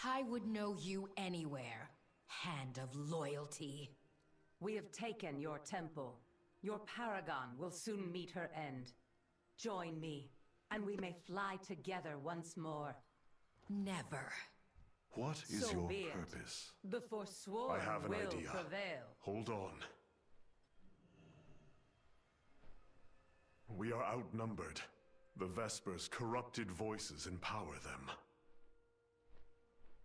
C: I would know you anywhere. Hand of loyalty.
K: We have taken your temple. Your paragon will soon meet her end. Join me, and we may fly together once more.
C: Never.
G: What is
K: So
G: your
K: be it.
G: purpose?
K: The Forsworn
G: I have an
K: will
G: idea.
K: prevail.
G: Hold on. We are outnumbered. The Vespers' corrupted voices empower them.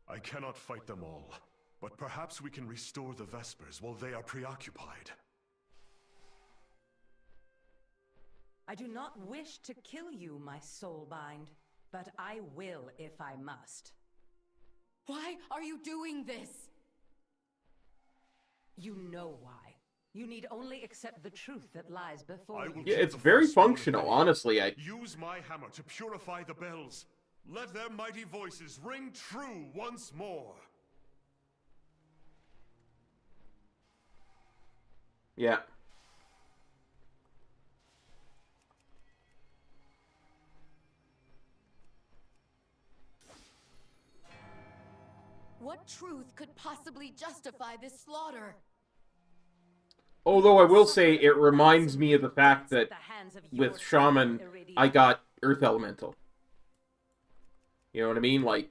G: I cannot fight them all, but perhaps we can restore the Vespers while they are preoccupied.
K: I do not wish to kill you, my soulbind, but I will if I must.
C: Why are you doing this?
K: You know why. You need only accept the truth that lies before you.
A: Yeah, it's very functional, honestly.
G: Use my hammer to purify the bells. Let their mighty voices ring true once more.
A: Yeah.
C: What truth could possibly justify this slaughter?
A: Although I will say, it reminds me of the fact that with Shaman, I got Earth Elemental. You know what I mean? Like,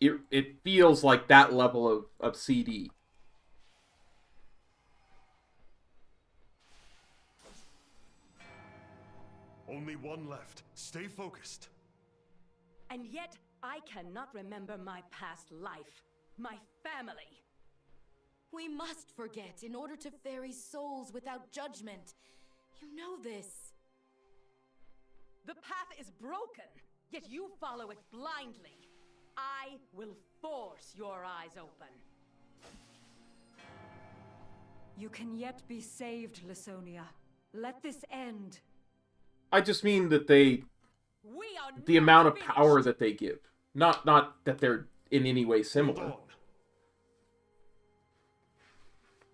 A: it feels like that level of CD.
G: Only one left. Stay focused.
K: And yet, I cannot remember my past life, my family.
C: We must forget in order to ferry souls without judgment. You know this.
K: The path is broken, yet you follow it blindly. I will force your eyes open.
D: You can yet be saved, Lasonia. Let this end.
A: I just mean that the amount of power that they give. Not that they're in any way similar.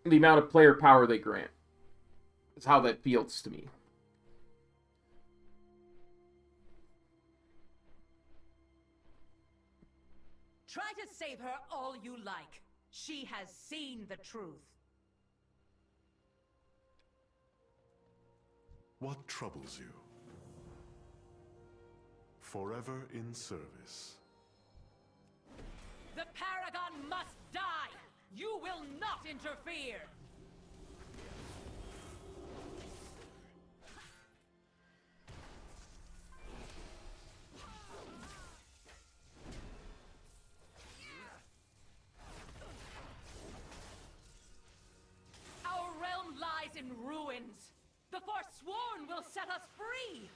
A: The amount of player power they grant. Is how that feels to me.
K: Try to save her all you like. She has seen the truth.
G: What troubles you? Forever in service.
K: The Paragon must die! You will not interfere! Our realm lies in ruins. The Forsworn will set us free!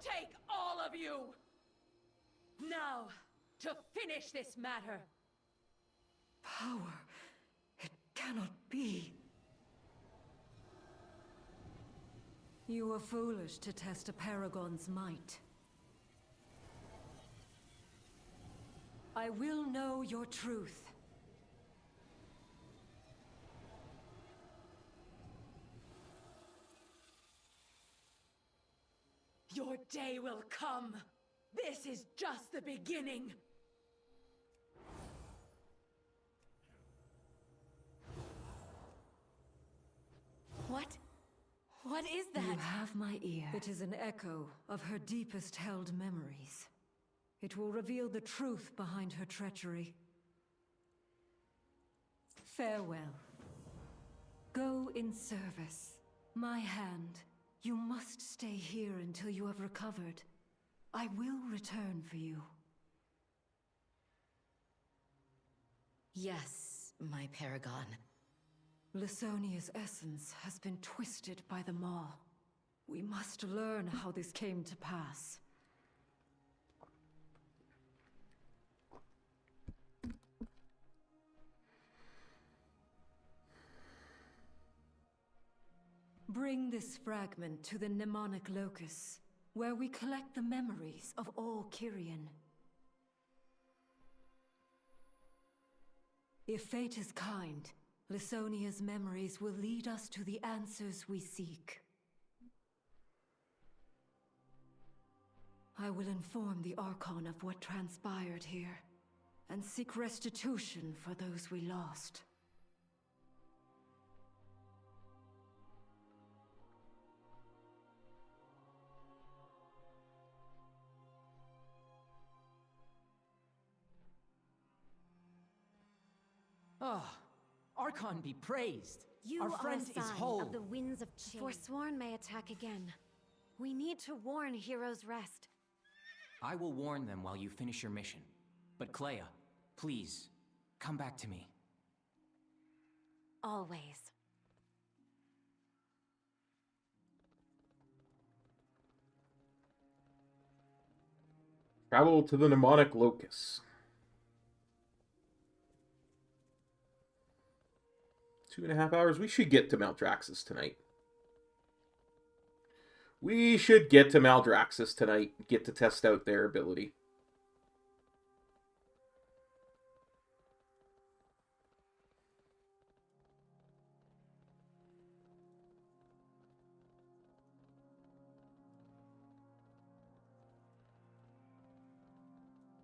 K: Take all of you! Now, to finish this matter.
S: Power. It cannot be.
F: You were foolish to test a paragon's might. I will know your truth.
L: Your day will come. This is just the beginning.
F: What? What is that? You have my ear. It is an echo of her deepest held memories. It will reveal the truth behind her treachery. Farewell. Go in service. My hand. You must stay here until you have recovered. I will return for you.
C: Yes, my paragon.
F: Lysonia's essence has been twisted by the Maw. We must learn how this came to pass. Bring this fragment to the mnemonic locus, where we collect the memories of all Kyrian. If fate is kind, Lysonia's memories will lead us to the answers we seek. I will inform the Archon of what transpired here, and seek restitution for those we lost.
T: Oh, Archon be praised.
M: You
T: Our
M: are
T: friend
M: a sign
T: is whole.
M: of the winds of change. Forsworn may attack again. We need to warn Heroes Rest.
T: I will warn them while you finish your mission. But Clea, please, come back to me.
M: Always.
A: Travel to the mnemonic locus. 2.5 hours. We should get to Maldraxxus tonight. We should get to Maldraxxus tonight. Get to test out their ability.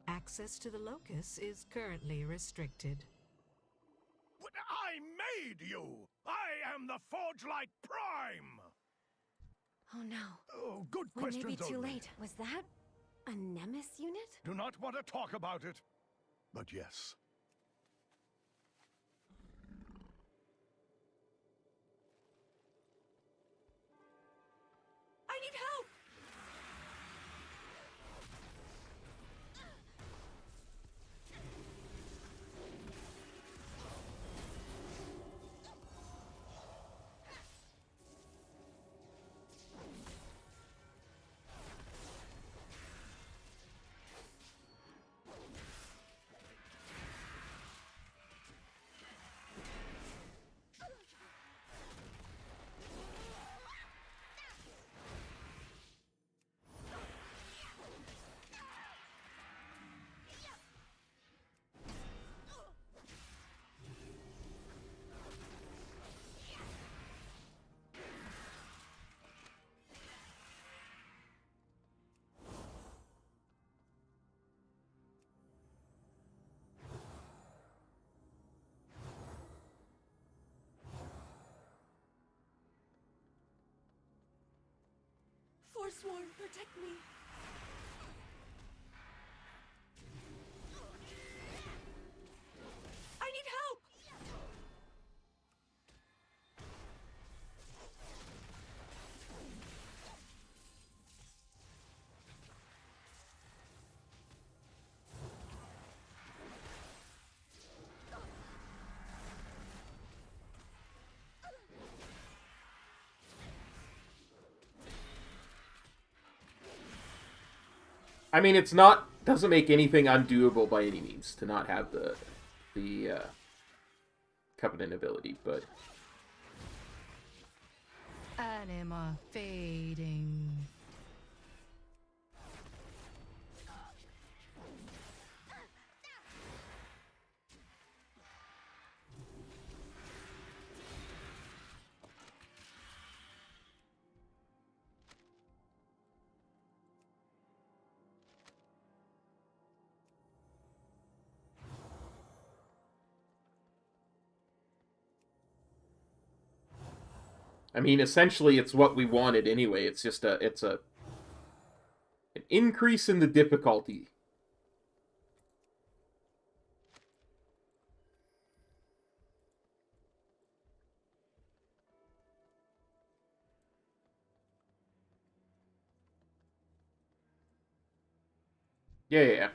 R: Access to the locus is currently restricted.
O: I made you! I am the Forge Light Prime!
M: Oh no.
O: Oh, good
M: We
O: questions
M: may be too
O: only.
M: late. Was that a Nemesis unit?
O: Do not want to talk about it. But yes.
L: I need help! Forsworn, protect me! I need help!
A: I mean, doesn't make anything undoable by any means to not have the Covenant ability, but
R: anima fading.
A: I mean, essentially, it's what we wanted anyway. It's just an increase in the difficulty. Yeah.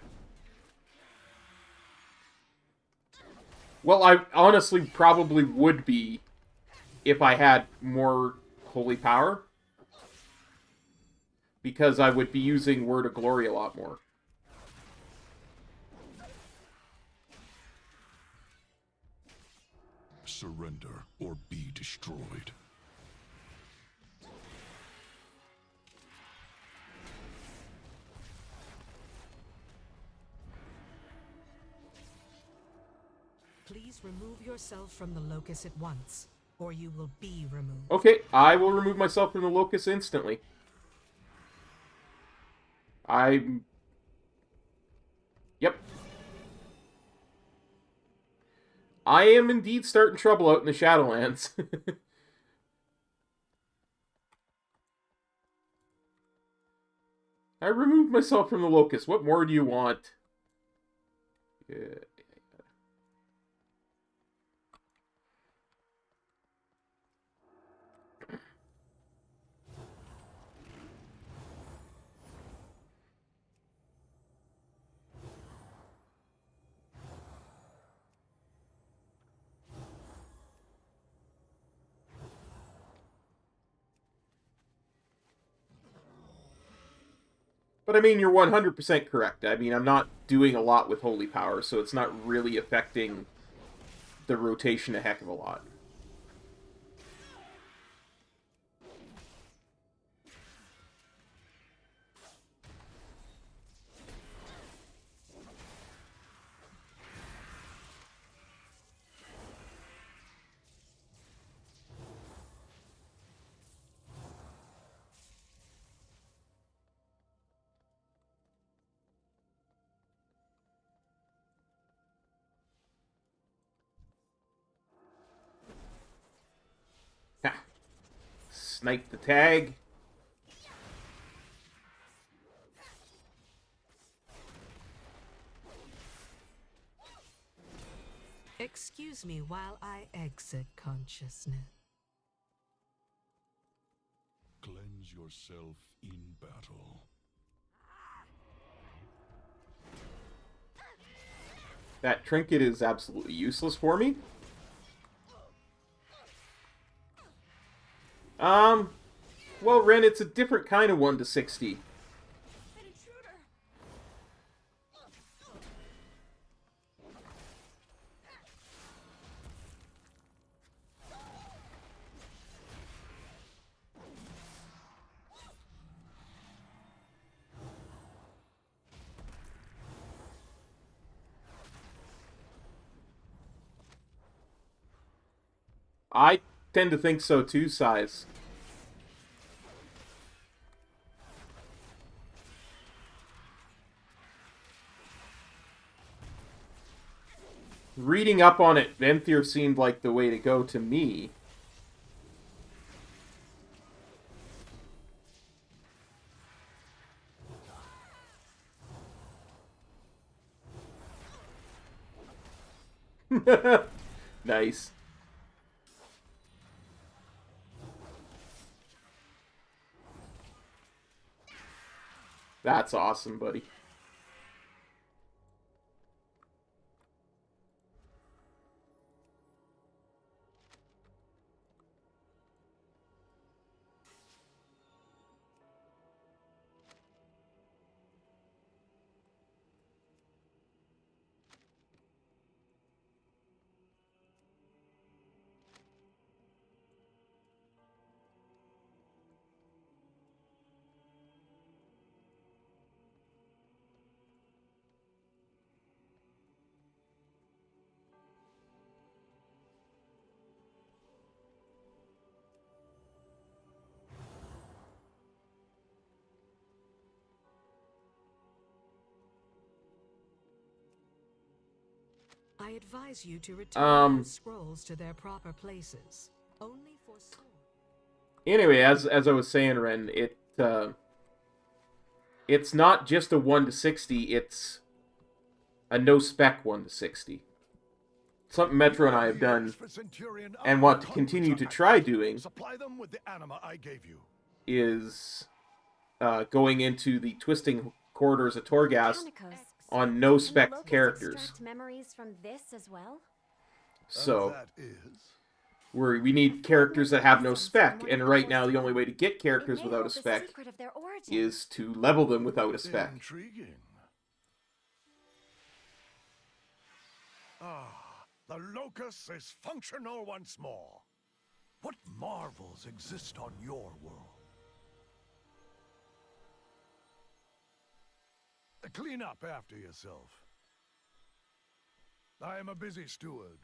A: Well, I honestly probably would be if I had more holy power, because I would be using Word of Glory a lot more.
N: Surrender or be destroyed.
R: Please remove yourself from the locus at once, or you will be removed.
A: Okay, I will remove myself from the locus instantly. Yep. I am indeed starting trouble out in the Shadowlands. I removed myself from the locus. What more do you want? Yeah. But I mean, you're 100% correct. I mean, I'm not doing a lot with holy power, so it's not really affecting the rotation a heck of a lot. Snipe the tag.
R: Excuse me while I exit consciousness.
N: Cleanse yourself in battle.
A: That trinket is absolutely useless for me. Well, Ren, it's a different kind of 1 to 60. I tend to think so too, Size. Reading up on it, Venthyr seemed like the way to go to me. Nice. That's awesome, buddy.
R: I advise you to return those scrolls to their proper places. Only for
A: Anyway, as I was saying, Ren, it's not just a 1 to 60, it's a no spec 1 to 60. Something Metro and I have done and want to continue to try doing is going into the twisting corridors of Torghast on no spec characters.
M: Memories from this as well?
A: So we need characters that have no spec, and right now the only way to get characters without a spec is to level them without a spec.
O: Intriguing. Ah, the locus is functional once more. What marvels exist on your world? Clean up after yourself. I am a busy steward.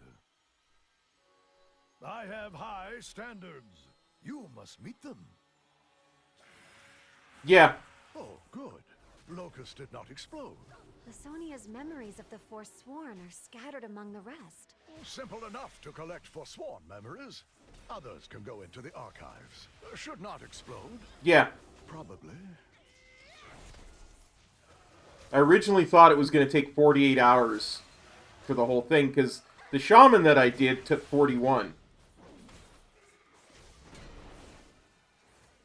O: I have high standards. You must meet them.
A: Yeah.
O: Oh, good. Locust did not explode.
M: Lysonia's memories of the Forsworn are scattered among the rest.
O: Simple enough to collect Forsworn memories. Others can go into the archives. Should not explode.
A: Yeah.
O: Probably.
A: I originally thought it was going to take 48 hours for the whole thing, because the shaman that I did took 41.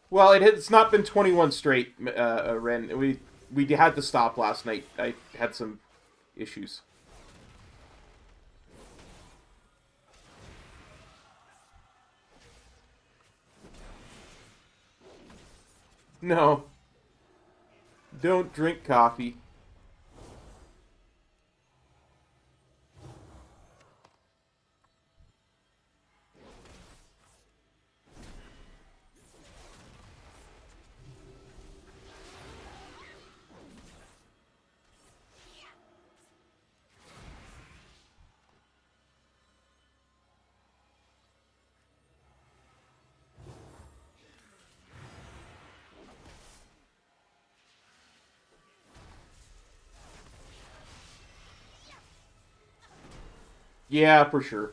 A: Well, it's not been 21 straight, Ren. We had to stop last night. I had some issues. No. Don't drink coffee. Yeah, for sure.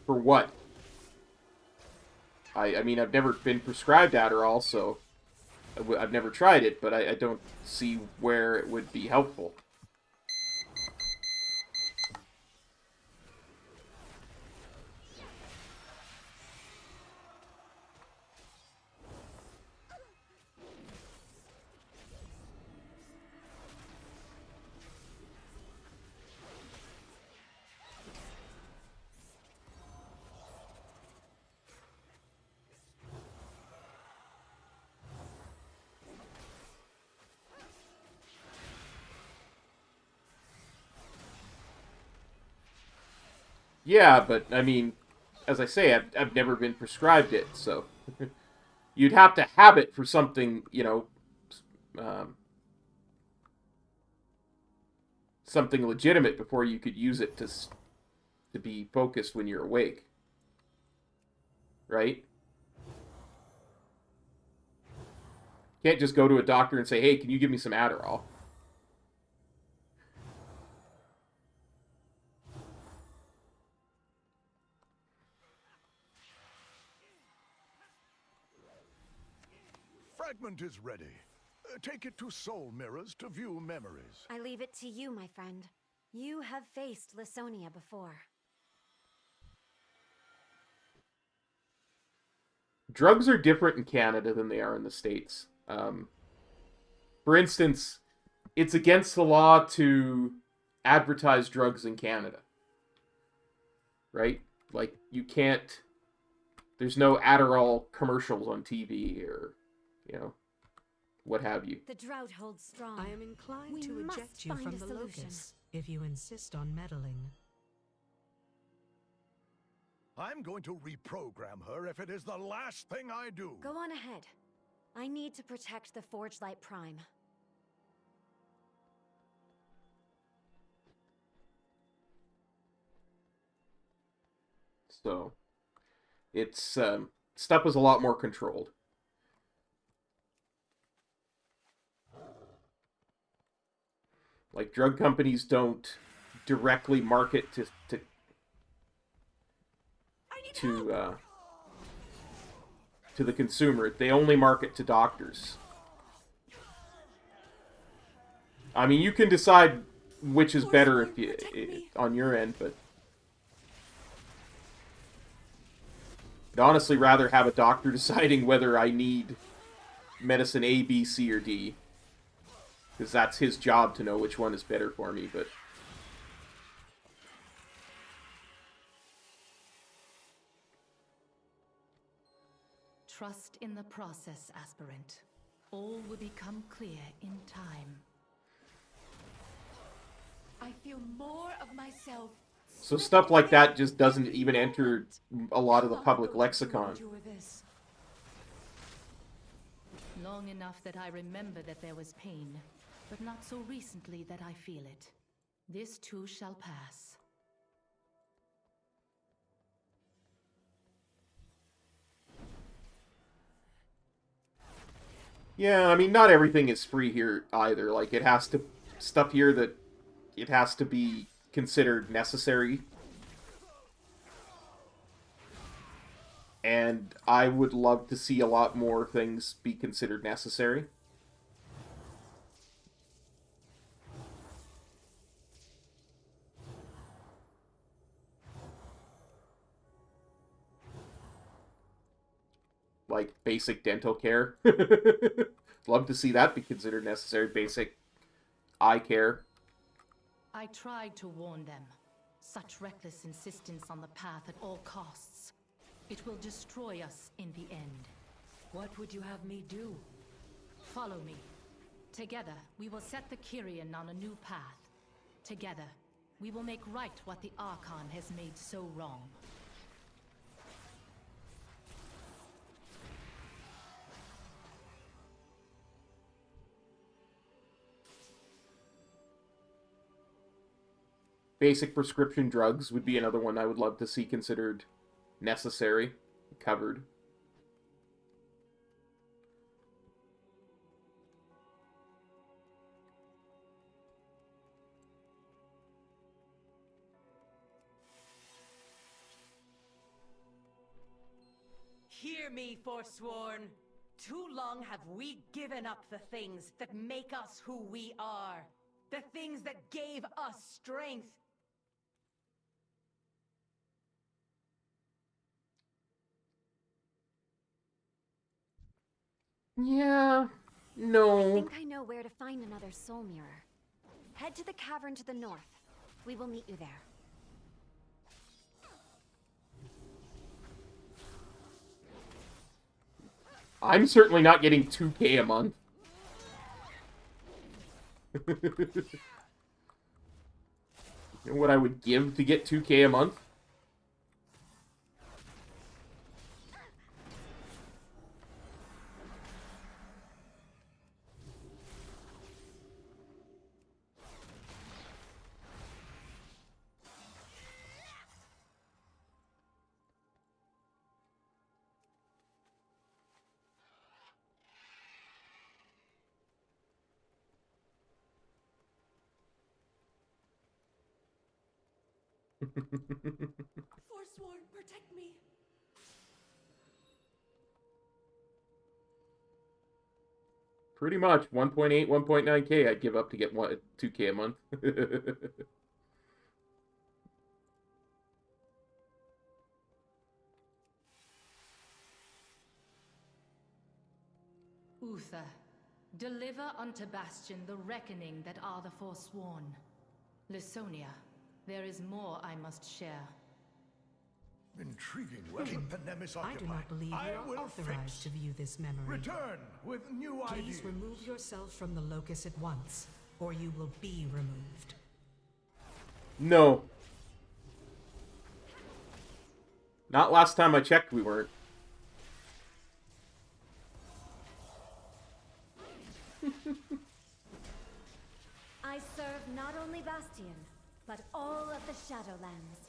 A: For what? I mean, I've never been prescribed Adderall, so I've never tried it, but I don't see where it would be helpful. Yeah, but, I mean, as I say, I've never been prescribed it, so... You'd have to have it for something, you know... something legitimate before you could use it to be focused when you're awake. Right? Can't just go to a doctor and say, hey, can you give me some Adderall?
O: Fragment is ready. Take it to soul mirrors to view memories.
M: I leave it to you, my friend. You have faced Lysonia before.
A: Drugs are different in Canada than they are in the States. For instance, it's against the law to advertise drugs in Canada. Right? Like, you can't... There's no Adderall commercials on TV or... you know, what have you.
M: The drought holds strong.
R: I am inclined to eject you from the locus if you insist on meddling.
O: I'm going to reprogram her if it is the last thing I do.
M: Go on ahead. I need to protect the Forge Light Prime.
A: So, it's, stuff is a lot more controlled. Like, drug companies don't directly market to the consumer. They only market to doctors. I mean, you can decide which is better if you on your end, but I'd honestly rather have a doctor deciding whether I need medicine A, B, C, or D, because that's his job to know which one is better for me. But
C: trust in the process, aspirant. All will become clear in time.
L: I feel more of myself.
A: so stuff like that just doesn't even enter a lot of the public lexicon.
C: Long enough that I remember that there was pain, but not so recently that I feel it. This too shall pass.
A: Yeah, I mean, not everything is free here either. Like, it has to... stuff here that it has to be considered necessary. And I would love to see a lot more things be considered necessary. Like, basic dental care. Love to see that be considered necessary. Basic eye care.
C: I tried to warn them. Such reckless insistence on the path at all costs. It will destroy us in the end.
F: What would you have me do?
C: Follow me. Together, we will set the Kyrian on a new path. Together, we will make right what the Archon has made so wrong.
A: Basic prescription drugs would be another one I would love to see considered necessary, covered.
K: Hear me, Forsworn. Too long have we given up the things that make us who we are. The things that gave us strength.
A: Yeah, no.
M: I think I know where to find another soul mirror. Head to the cavern to the north. We will meet you there.
A: I'm certainly not getting 2K a month. You know what I would give to get 2K a month?
F: Forsworn, protect me.
A: Pretty much 1.8, 1.9K I'd give up to get 2K a month.
C: Uther, deliver unto Bastion the reckoning that are the Forsworn. Lysonia, there is more I must share.
O: Intriguing weapon, Panemis
R: I do not believe you are authorized to view this memory.
O: Return with new ideas.
R: Please remove yourself from the locus at once, or you will be removed.
A: No. Not last time I checked we weren't.
M: but all of the Shadowlands.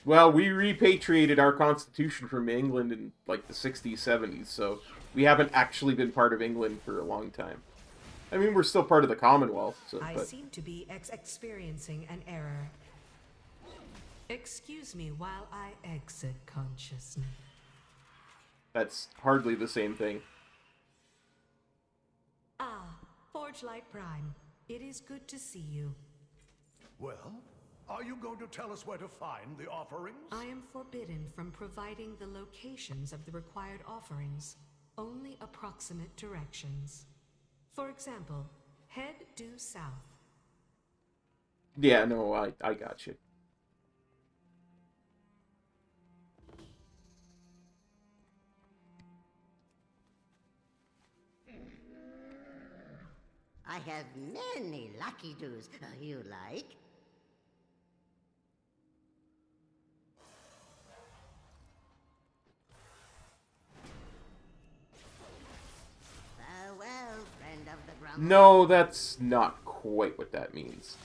A: Well, we repatriated our constitution from England in, like, the 60s, 70s, so we haven't actually been part of England for a long time. I mean, we're still part of the Commonwealth, so...
R: I
A: but...
R: seem to be experiencing an error. Excuse me while I exit consciousness.
A: That's hardly the same thing.
R: Ah, Forgelight Prime. It is good to see you.
O: Well, are you going to tell us where to find the offerings?
R: I am forbidden from providing the locations of the required offerings. Only approximate directions. For example, head due south.
A: Yeah, no, I got you.
E: I have many lucky doos you like. Farewell, friend of the Grumble.
A: No, that's not quite what that means.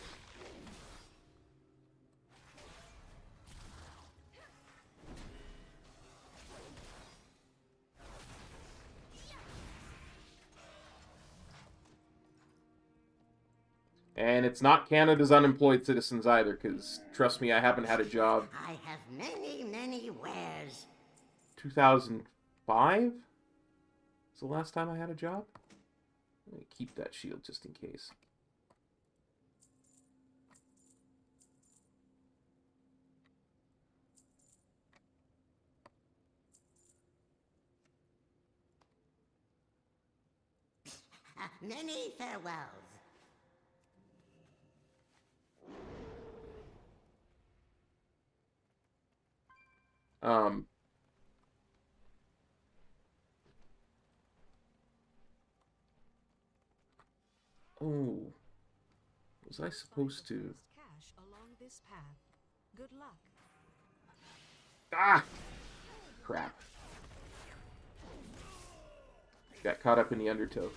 A: And it's not Canada's unemployed citizens either, because, trust me, I haven't had a job.
E: I have many, many wares.
A: 2005? Was the last time I had a job? Let me keep that shield just in case.
E: Many farewells.
A: Oh. Was I supposed to?
R: Cash along this path. Good luck.
A: Ah! Crap. Got caught up in the undertow.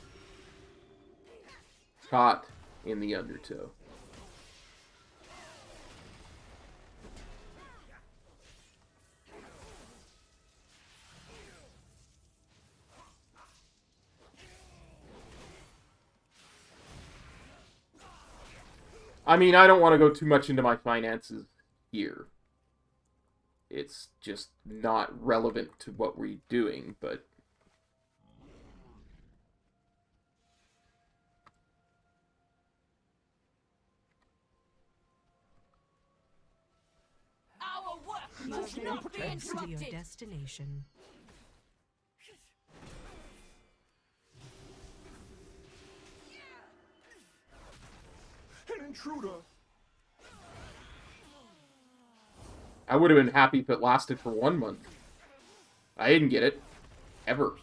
A: Caught in the undertow. I mean, I don't want to go too much into my finances here. It's just not relevant to what we're doing, but...
L: Our work
R: You
L: must
R: have
L: not be
R: been to your
L: interrupted.
R: destination.
O: An intruder!
A: I would have been happy if it lasted for 1 month. I didn't get it. Ever.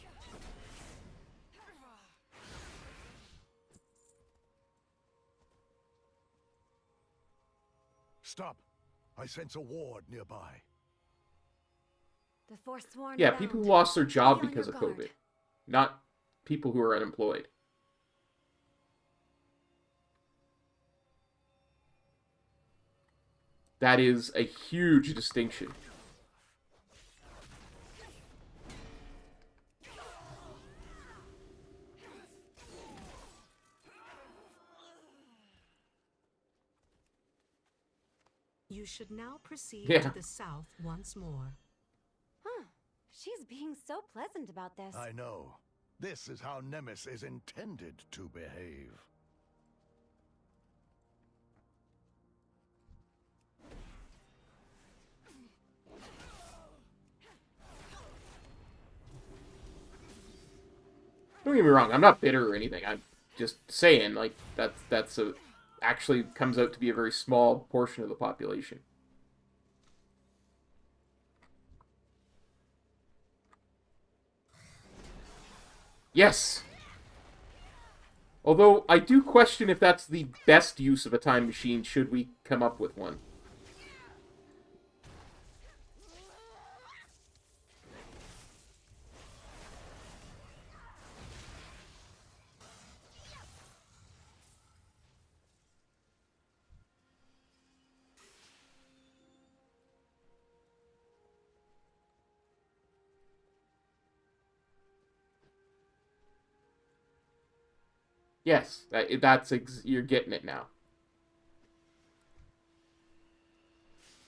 O: Stop. I sense a ward nearby.
M: The Forsworn
A: Yeah,
M: abound.
A: people who lost their job
M: Be on
A: because
M: your
A: of
M: guard.
A: COVID. Not people who are unemployed. That is a huge distinction.
R: You should now proceed
A: Yeah.
R: to the south once more.
M: Huh. She's being so pleasant about this.
O: I know. This is how Nemesis is intended to behave.
A: Don't get me wrong, I'm not bitter or anything. I'm just saying, like, that's a actually comes out to be a very small portion of the population. Yes! Although, I do question if that's the best use of a time machine, should we come up with one. Yes, you're getting it now.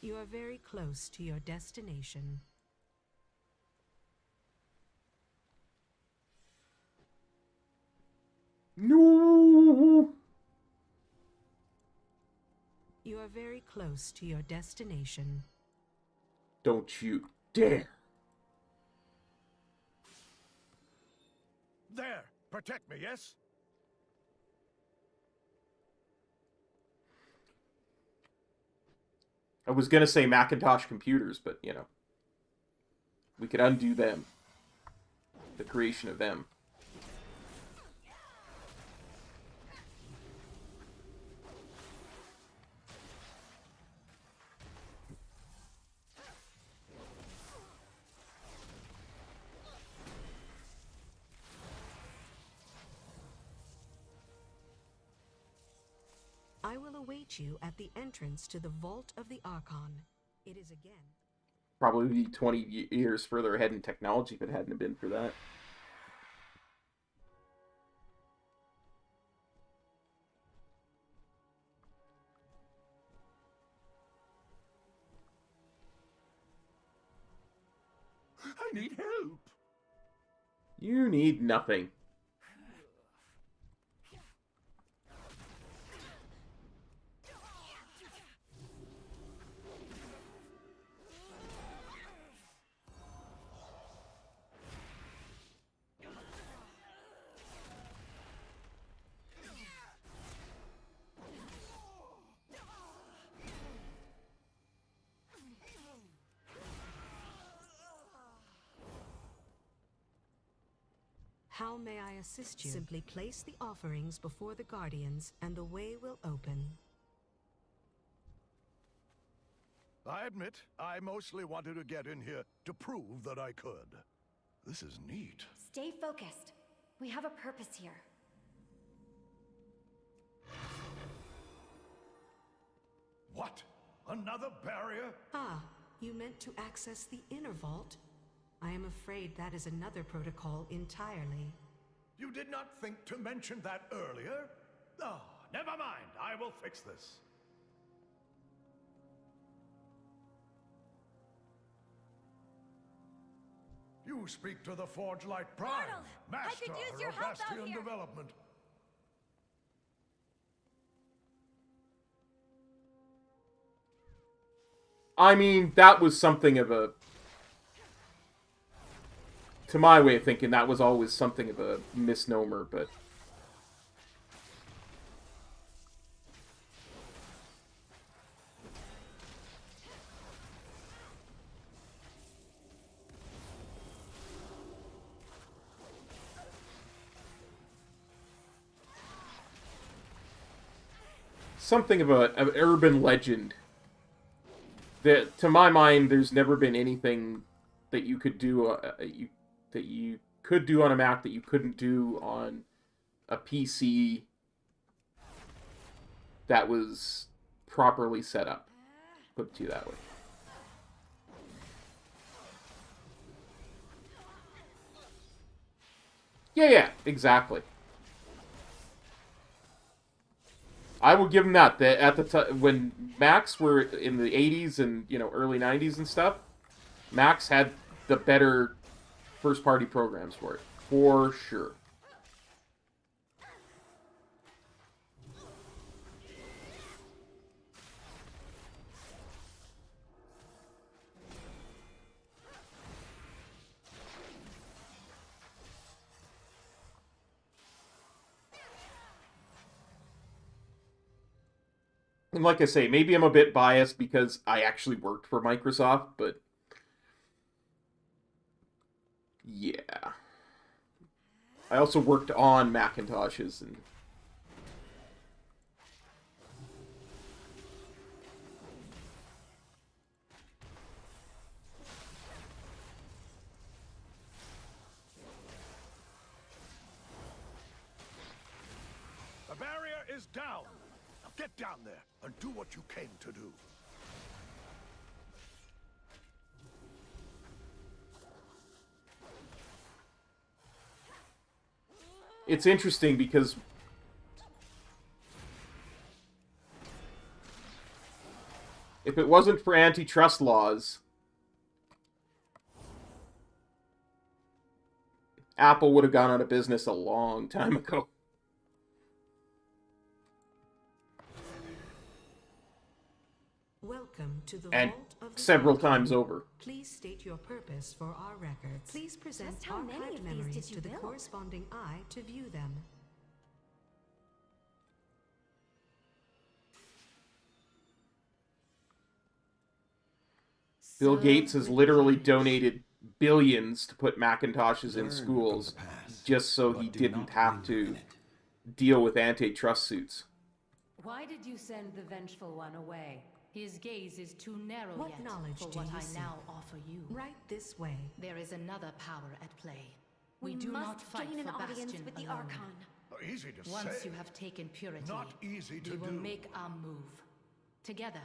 R: You are very close to your destination.
A: No!
R: You are very close to your destination.
A: Don't you dare.
O: There! Protect me, yes?
A: I was gonna say Macintosh computers, but, you know. We could undo them. The creation of them.
R: I will await you at the entrance to the Vault of the Archon. It is again.
A: Probably be 20 years further ahead in technology if it hadn't been for that.
P: I need help.
A: You need nothing.
R: How may I assist you? Simply place the offerings before the Guardians, and the way will open.
O: I admit, I mostly wanted to get in here to prove that I could. This is neat.
M: Stay focused. We have a purpose here.
O: What? Another barrier?
R: Ah, you meant to access the inner vault? I am afraid that is another protocol entirely.
O: You did not think to mention that earlier? Oh, never mind. I will fix this. You speak to the Forge Light Prime,
U: Arnold, I could
O: master
U: use your
O: of
U: help out
O: Bastion
U: here.
O: development.
A: I mean, that was something of a... To my way of thinking, that was always something of a misnomer, but... Something of an urban legend. That, to my mind, there's never been anything that you could do... that you could do on a Mac that you couldn't do on a PC that was properly set up. Put it to you that way. Yeah, exactly. I will give them that. That at the time when Macs were in the 80s and early 90s and stuff, Macs had the better first-party programs for it, for sure. And like I say, maybe I'm a bit biased because I actually worked for Microsoft, but... yeah. I also worked on Macintoshes and...
O: The barrier is down. Now get down there and do what you came to do.
A: It's interesting because If it wasn't for antitrust laws, Apple would have gone out of business a long time ago.
R: Welcome to the
A: And
R: vault of the
A: several
R: Arcane.
A: times over.
R: Please state your purpose for our records. Please present
M: Just how many
R: archived
M: of these
R: memories
M: did you
R: to the
M: build?
R: corresponding eye to view them.
A: Bill Gates has literally donated billions to put Macintoshes in schools just so he didn't have to deal with antitrust suits.
C: Why did you send the vengeful one away? His gaze is too narrow
R: What
C: yet
R: knowledge
C: for
R: do
C: what
R: you
C: I
R: seek?
C: now offer you.
R: Right this way.
C: There is another power at play. We do
M: must
C: not fight
M: gain
C: for
M: an audience
C: Bastion
M: with the
C: alone.
M: Archon.
O: Easy to
C: Once
O: say.
C: you have taken purity,
O: Not easy to
C: we will
O: do.
C: make our move. Together,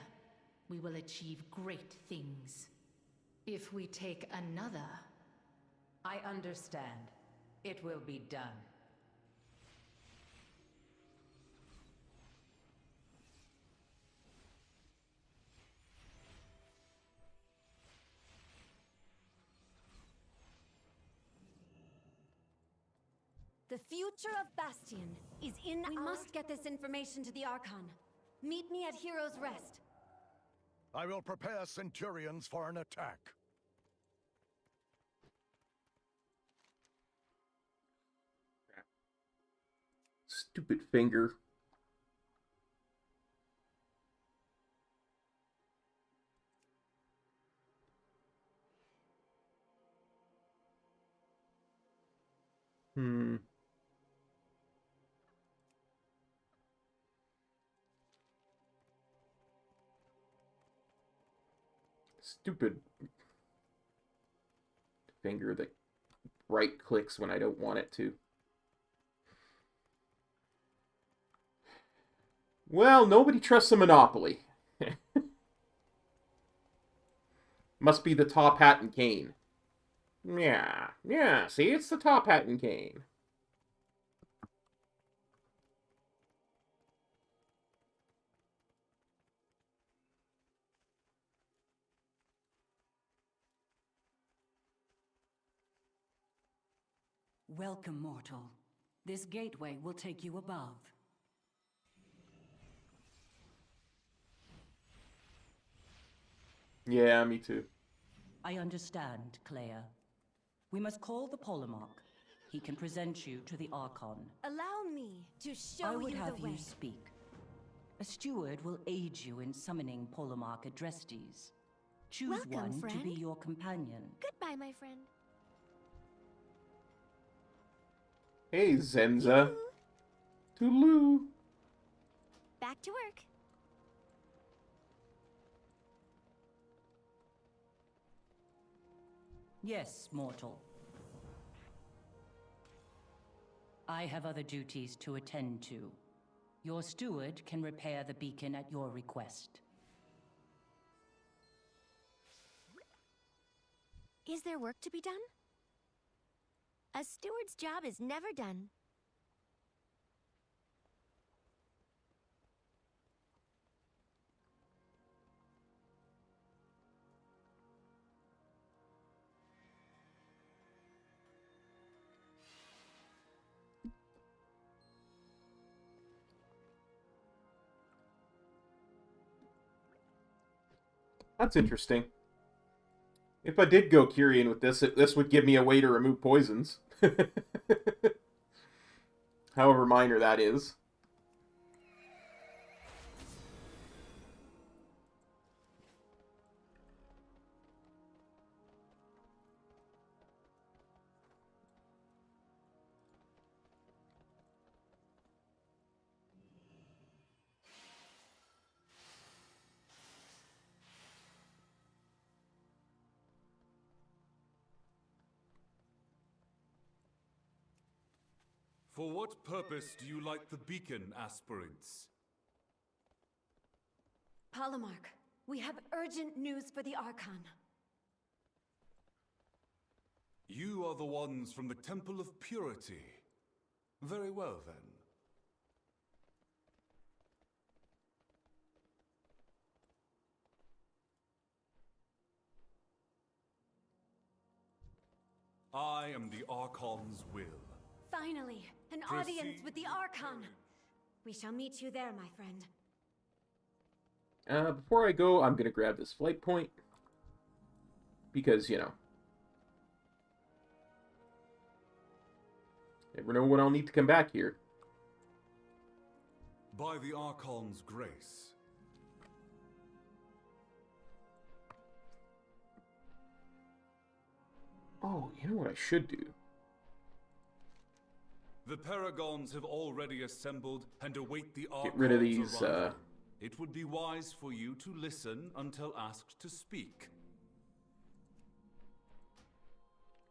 C: we will achieve great things. If we take another,
B: I understand. It will be done.
M: The future of Bastion is in We must get this information to the Archon. Meet me at Hero's Rest.
O: I will prepare Centurions for an attack.
A: Stupid finger. Stupid finger that right clicks when I don't want it to. Well, nobody trusts a monopoly. Must be the top hat and cane. Yeah, see, it's the top hat and cane.
K: Welcome, mortal. This gateway will take you above.
A: Yeah, me too.
K: I understand, Clea. We must call the Polemarch. He can present you to the Archon.
M: Allow me to show
K: I would
M: you
K: have
M: the way.
K: you speak. A steward will aid you in summoning Polemarch Adrestes. Choose
U: Welcome,
K: one to
U: friend.
K: be your companion.
U: Goodbye, my friend.
A: Hey, Zenza. Toulou.
U: Back to work.
K: Yes, mortal. I have other duties to attend to. Your steward can repair the beacon at your request.
U: Is there work to be done? A steward's job is never done.
A: That's interesting. If I did go Kyrian with this, this would give me a way to remove poisons. However minor that is.
V: For what purpose do you like the beacon, aspirants?
M: Polemarch, we have urgent news for the Archon.
V: You are the ones from the Temple of Purity. Very well, then. I am the Archon's will.
M: Finally, an audience with the Archon. We shall meet you there, my friend.
A: Before I go, I'm gonna grab this flight point. Because, you know. Never know when I'll need to come back here.
V: By the Archon's grace.
A: Oh, you know what I should do?
V: The Paragons have already assembled and await the Archon's
A: Get rid of these,
V: arrival. It would be wise for you to listen until asked to speak.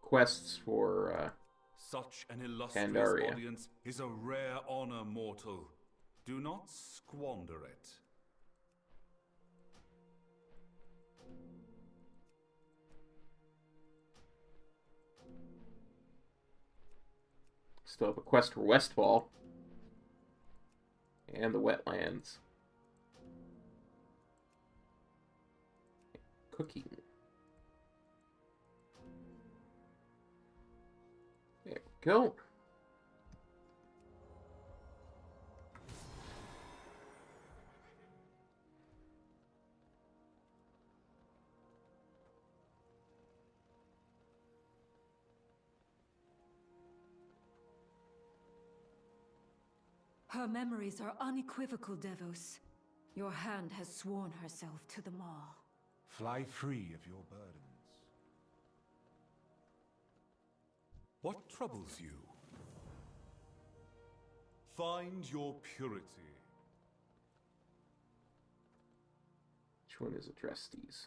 A: Quests for,
V: Such an illustrious
A: Pandaria.
V: audience is a rare honor, mortal. Do not squander it.
A: Still have a quest for Westfall. And the wetlands. Cooking. There we go.
F: Her memories are unequivocal, Devos. Your hand has sworn herself to them all.
I: Fly free of your burdens.
V: What troubles you? Find your purity.
A: Which one is addressed these?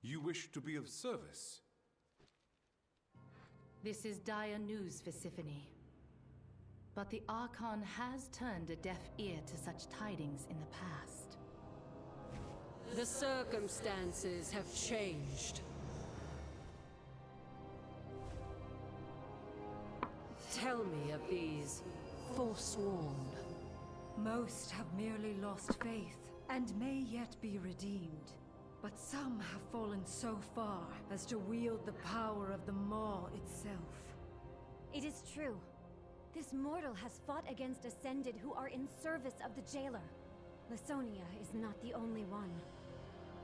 V: You wish to be of service?
K: This is dire news for Symphony. But the Archon has turned a deaf ear to such tidings in the past.
H: The circumstances have changed. Tell me of these Forsworn.
F: Most have merely lost faith, and may yet be redeemed. But some have fallen so far as to wield the power of the Maw itself.
M: It is true. This mortal has fought against Ascended who are in service of the Jailer. Lasonia is not the only one.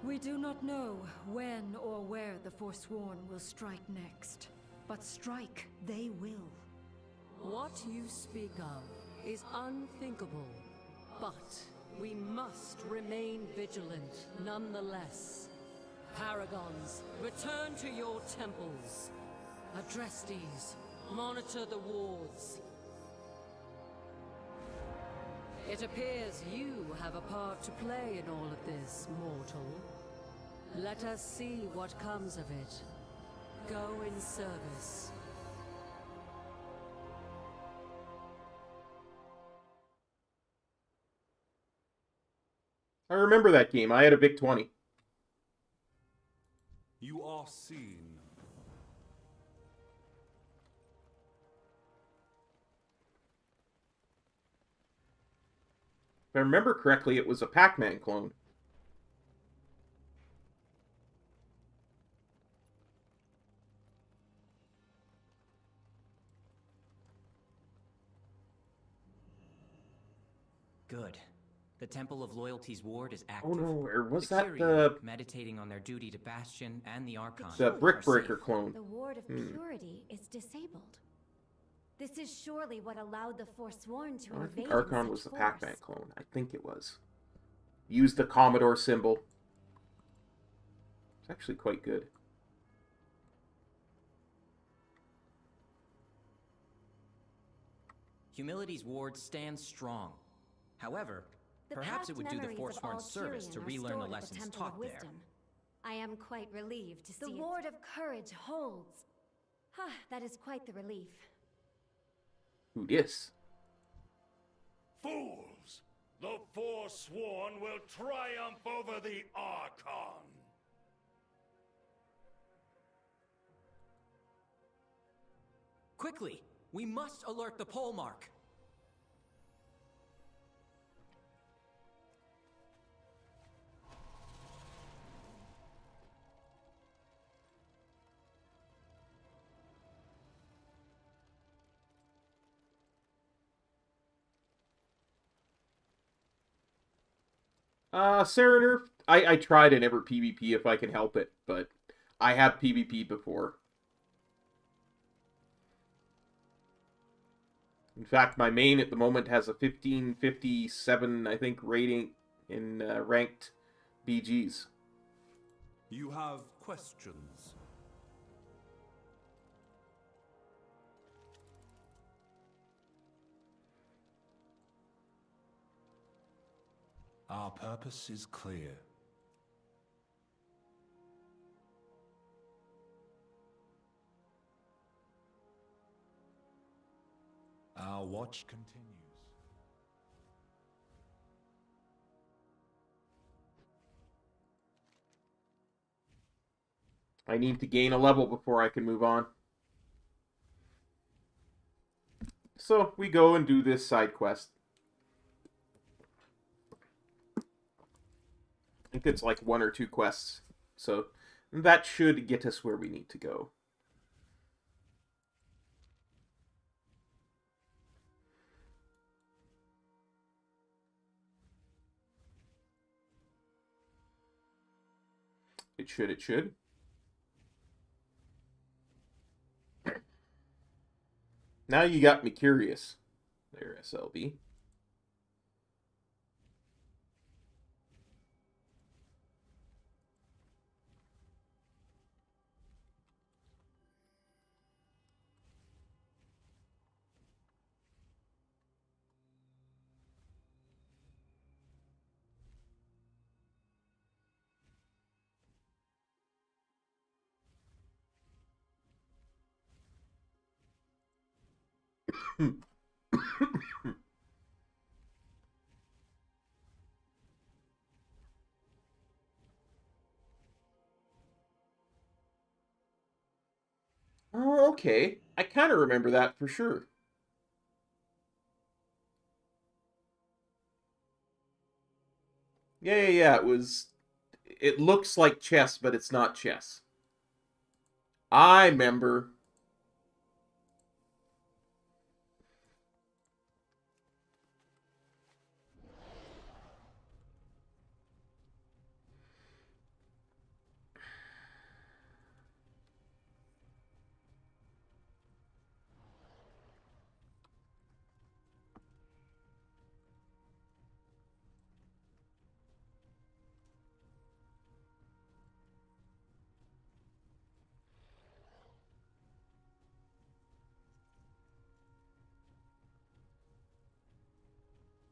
F: We do not know when or where the Forsworn will strike next. But strike they will.
H: What you speak of is unthinkable. But we must remain vigilant nonetheless. Paragons, return to your temples. Adrestes, monitor the wards. It appears you have a part to play in all of this, mortal. Let us see what comes of it. Go in service.
A: I remember that game. I had a Vic 20.
V: You are seen.
A: If I remember correctly, it was a Pac-Man clone.
T: Good. The Temple of Loyalty's ward is active.
A: Oh no, or was
T: the
A: that
T: Kyrie,
A: the...
T: meditating on their duty to Bastion and the Archon.
A: The Brick Breaker clone.
M: The Ward of Purity is disabled. This is surely what allowed the Forsworn to
A: I
M: invade
A: think
M: in
A: Archon
M: such
A: was the
M: force.
A: Pac-Man clone. I think it was. Used the Commodore symbol. It's actually quite good.
T: Humility's ward stands strong. However, perhaps it would do the Forsworn service to relearn the lessons taught there.
M: I am quite relieved to see the Ward of Courage holds. That is quite the relief.
A: Who dis?
O: Fools! The Forsworn will triumph over the Archon!
T: Quickly! We must alert the pole mark!
A: Serener, I try to never PvP if I can help it, but I have PvP before. In fact, my main at the moment has a 1557, I think, rating in ranked BGs.
V: You have questions?
I: Our purpose is clear. Our watch continues.
A: I need to gain a level before I can move on. So we go and do this side quest. I think it's like 1 or 2 quests. So that should get us where we need to go. It should. Now you got me curious. There, SLB. Oh, okay. I kind of remember that for sure. Yeah. It looks like chess, but it's not chess. I remember.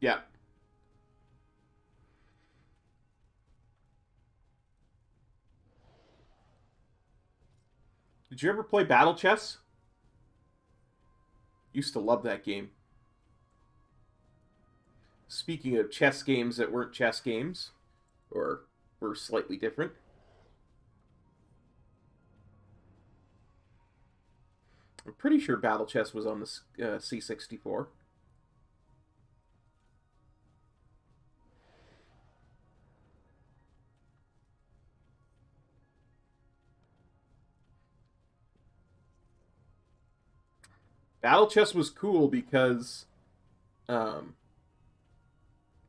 A: Yeah. Did you ever play Battle Chess? Used to love that game. Speaking of chess games that weren't chess games, or were slightly different. I'm pretty sure Battle Chess was on the C64. Battle Chess was cool because,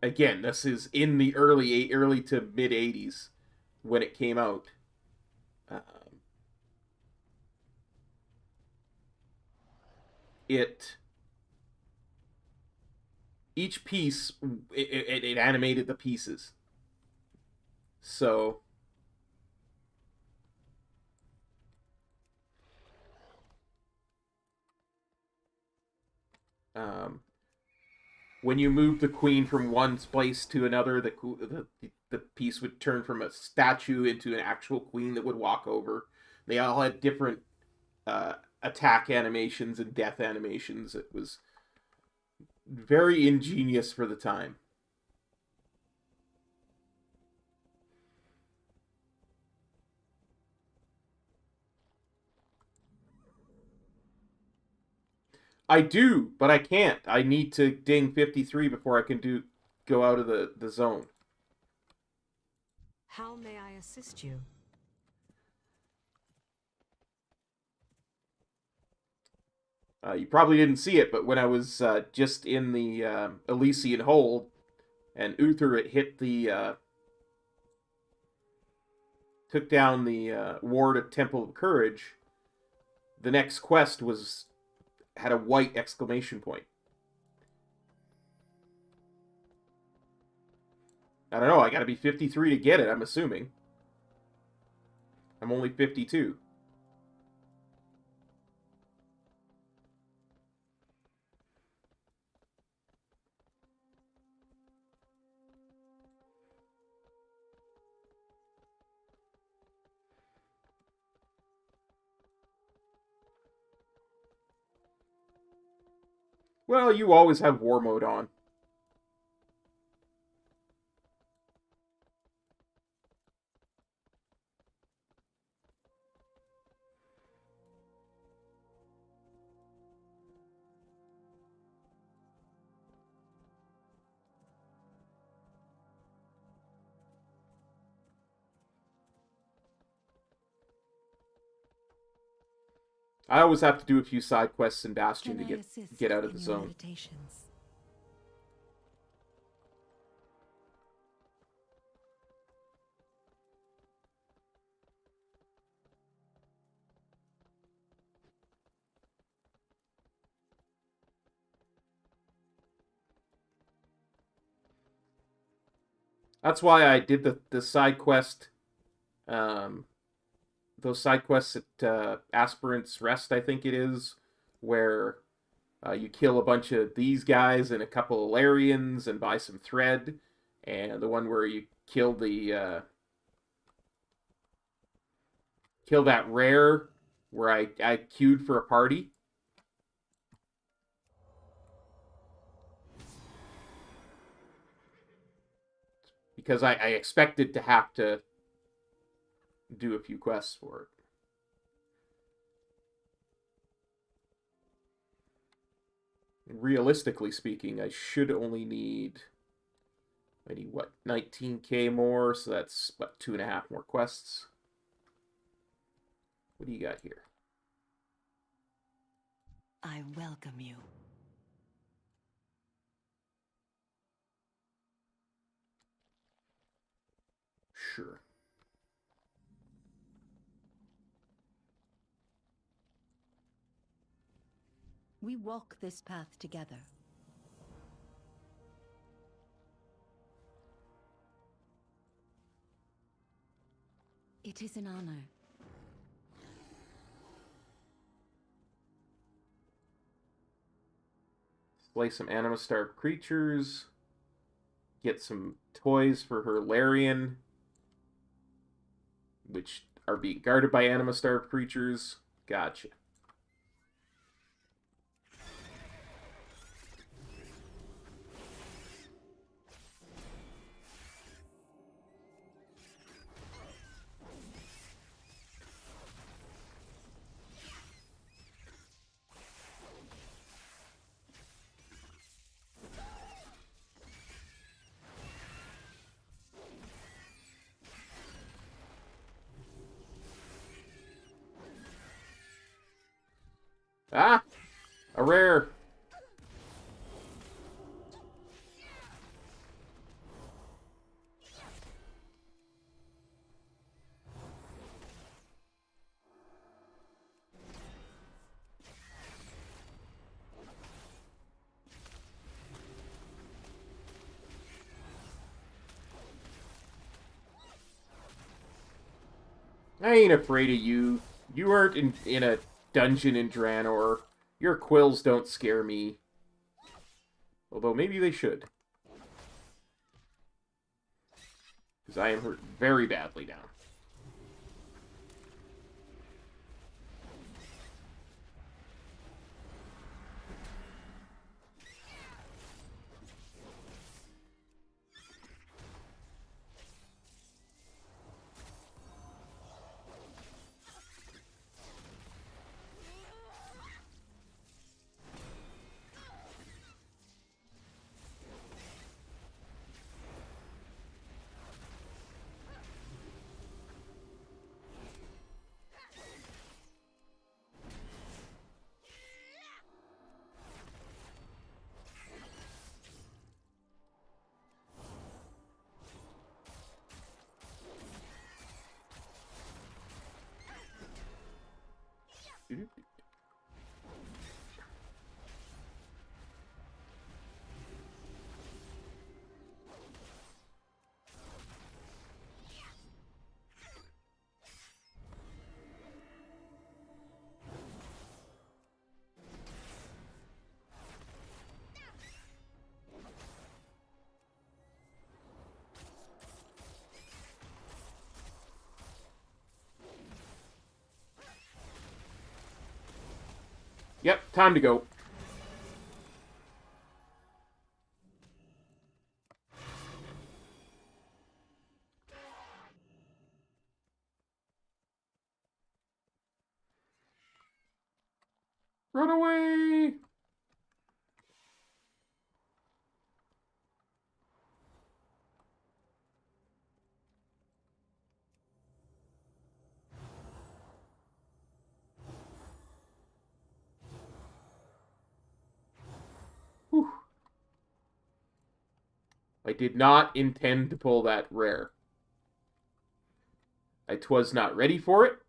A: again, this is in the early to mid 80s when it came out. Each piece, it animated the pieces. So when you move the queen from one place to another, the piece would turn from a statue into an actual queen that would walk over. They all had different attack animations and death animations. It was very ingenious for the time. I do, but I can't. I need to ding 53 before I can go out of the zone.
R: How may I assist you?
A: You probably didn't see it, but when I was just in the Elysian Hold, and Uther hit the took down the ward at Temple of Courage, the next quest had a white exclamation point. I don't know, I gotta be 53 to get it, I'm assuming. I'm only 52. Well, you always have war mode on. I always have to do a few side quests in Bastion to get out of the zone.
R: Meditations?
A: That's why I did the side quest, those side quests at Aspirant's Rest, I think it is, where you kill a bunch of these guys and a couple of Larians and buy some thread, and the one where you kill the kill that rare where I queued for a party. Because I expected to have to do a few quests for it. And realistically speaking, I should only need, what, 19k more, so that's, what, 2.5 more quests? What do you got here?
C: I welcome you.
A: Sure.
C: We walk this path together. It is an honor.
A: Slay some anima-starved creatures. Get some toys for her Larian, which are being guarded by anima-starved creatures. Gotcha. Ah! A rare! I ain't afraid of you. You aren't in a dungeon in Draenor. Your quills don't scare me. Although maybe they should. Because I am hurt very badly now. Yep, time to go. Run away! Whew. I did not intend to pull that rare. I twas not ready for it.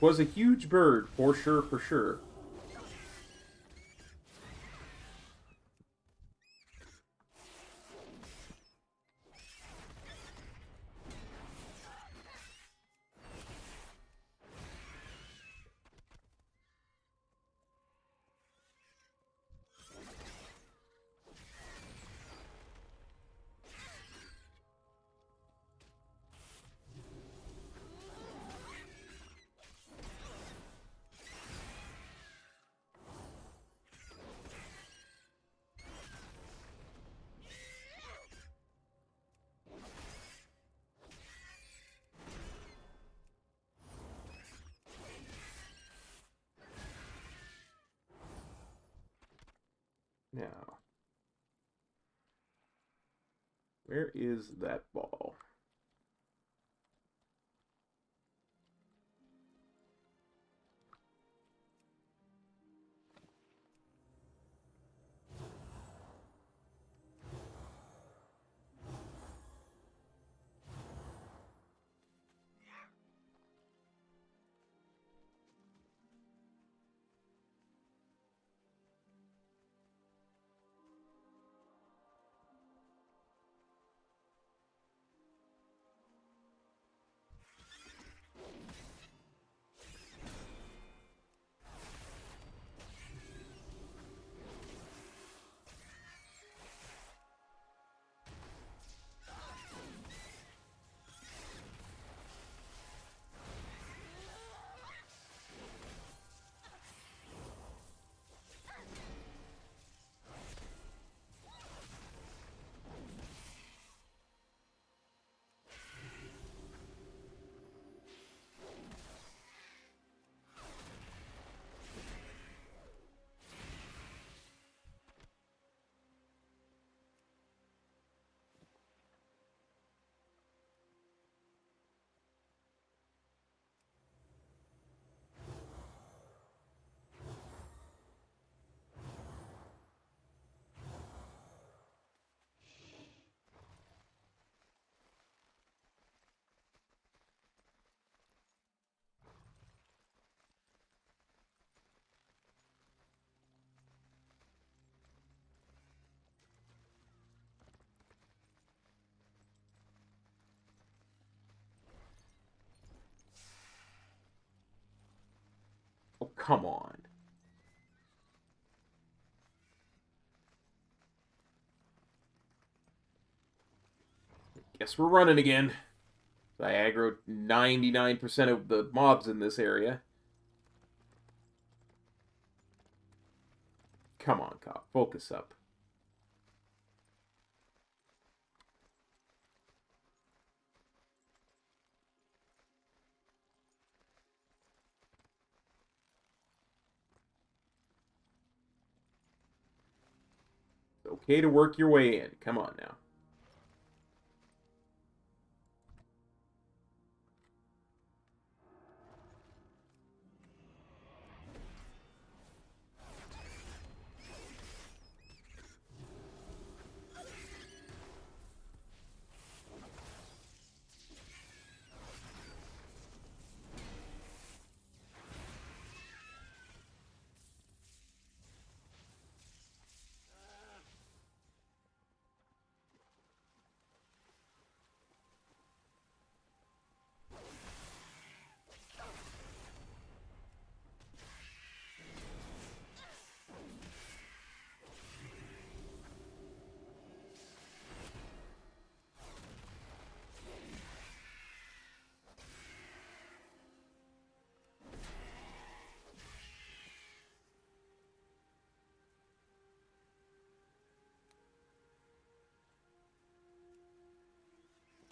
A: Was a huge bird, for sure, for sure. Now, where is that ball? Oh, come on. Guess we're running again. I aggroed 99% of the mobs in this area. Come on, cop. Focus up. okay to work your way in. Come on now.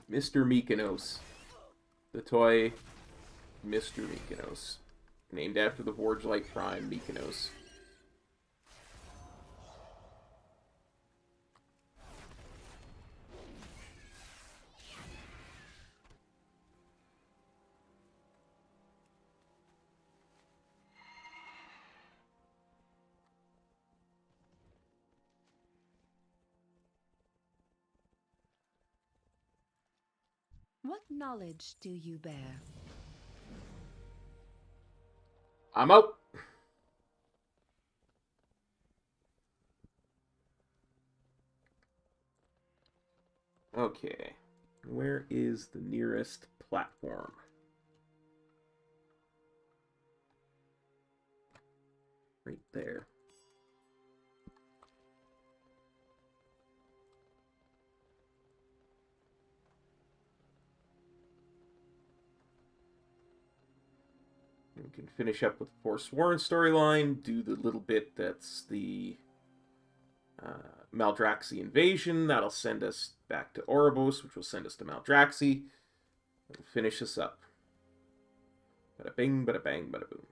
A: Mr. Mykonos. The toy Mr. Mykonos. Named after the Vorge-like prime Mykonos.
C: What knowledge do you bear?
A: I'm out. Okay. Where is the nearest platform? Right there. We can finish up with the Forsworn storyline, do the little bit that's the Maldraxxus invasion. That'll send us back to Oribos, which will send us to Maldraxxus. And finish this up. Bada bing, bada bang, bada boom.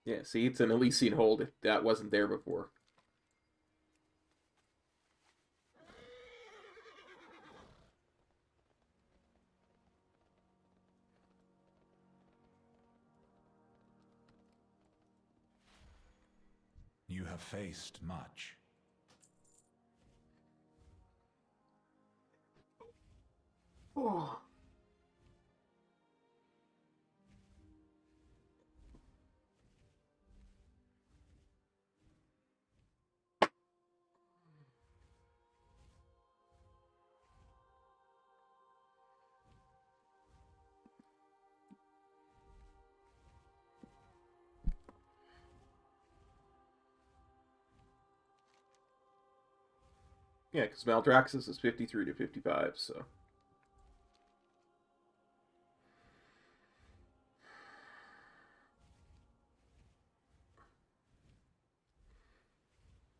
A: Yeah, see, it's an Elysian hold if that wasn't there before.
I: You have faced much.
A: Oh. Yeah, because Maldraxxus is 53 to 55, so...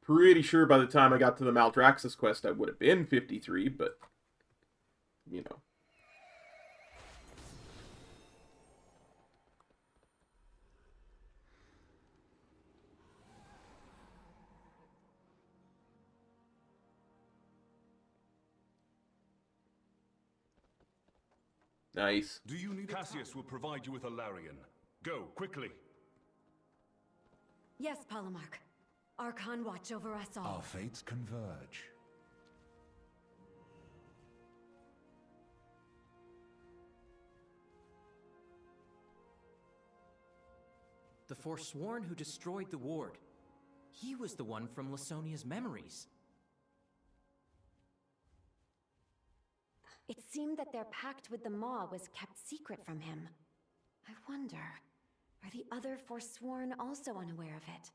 A: Pretty sure by the time I got to the Maldraxxus quest I would have been 53, but... You know. Nice.
V: Do you need Cassius will provide you with a Larian. Go, quickly.
F: Yes, Polemarch. Archon watch over us all.
I: Our fates converge.
T: The Forsworn who destroyed the ward. He was the one from Lasonia's memories.
M: It seemed that their pact with the Maw was kept secret from him. I wonder, are the other Forsworn also unaware of it?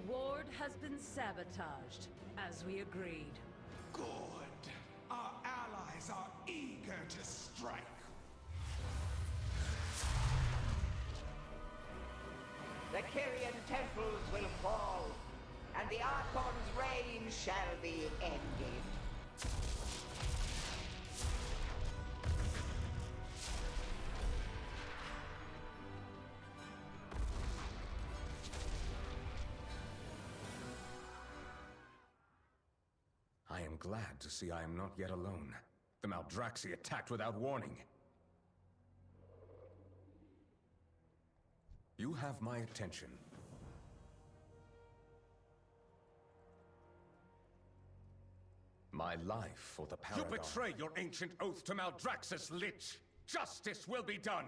H: ward has been sabotaged, as we agreed.
J: Good. Our allies are eager to strike.
Q: The Kyrian temples will fall, and the Archon's reign shall be ended.
W: I am glad to see I am not yet alone. The Maldraxxus attacked without warning. You have my attention. My life for the Paladin. You betrayed your ancient oath to Maldraxxus, Lich! Justice will be done!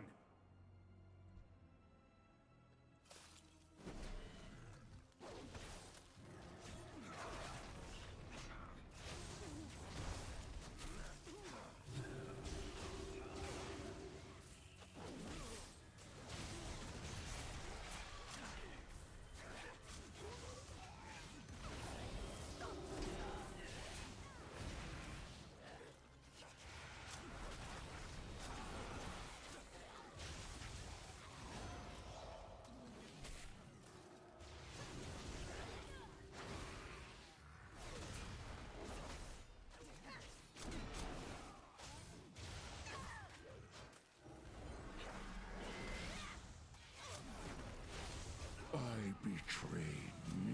N: I betrayed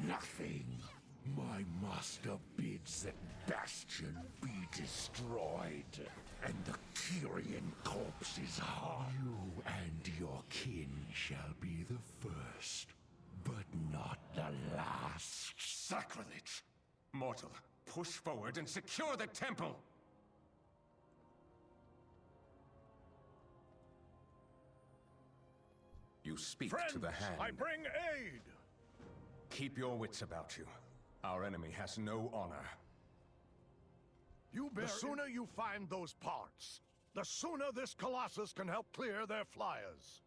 N: nothing. My master bids that Bastion be destroyed, and the Kyrian corpse is hung. You and your kin shall be the first, but not the last.
W: Sacrilege! Mortal, push forward and secure the temple! You speak
O: Friends,
W: to the hand.
O: I bring aid!
W: Keep your wits about you. Our enemy has no honor.
O: The sooner you find those parts, the sooner this Colossus can help clear their flyers.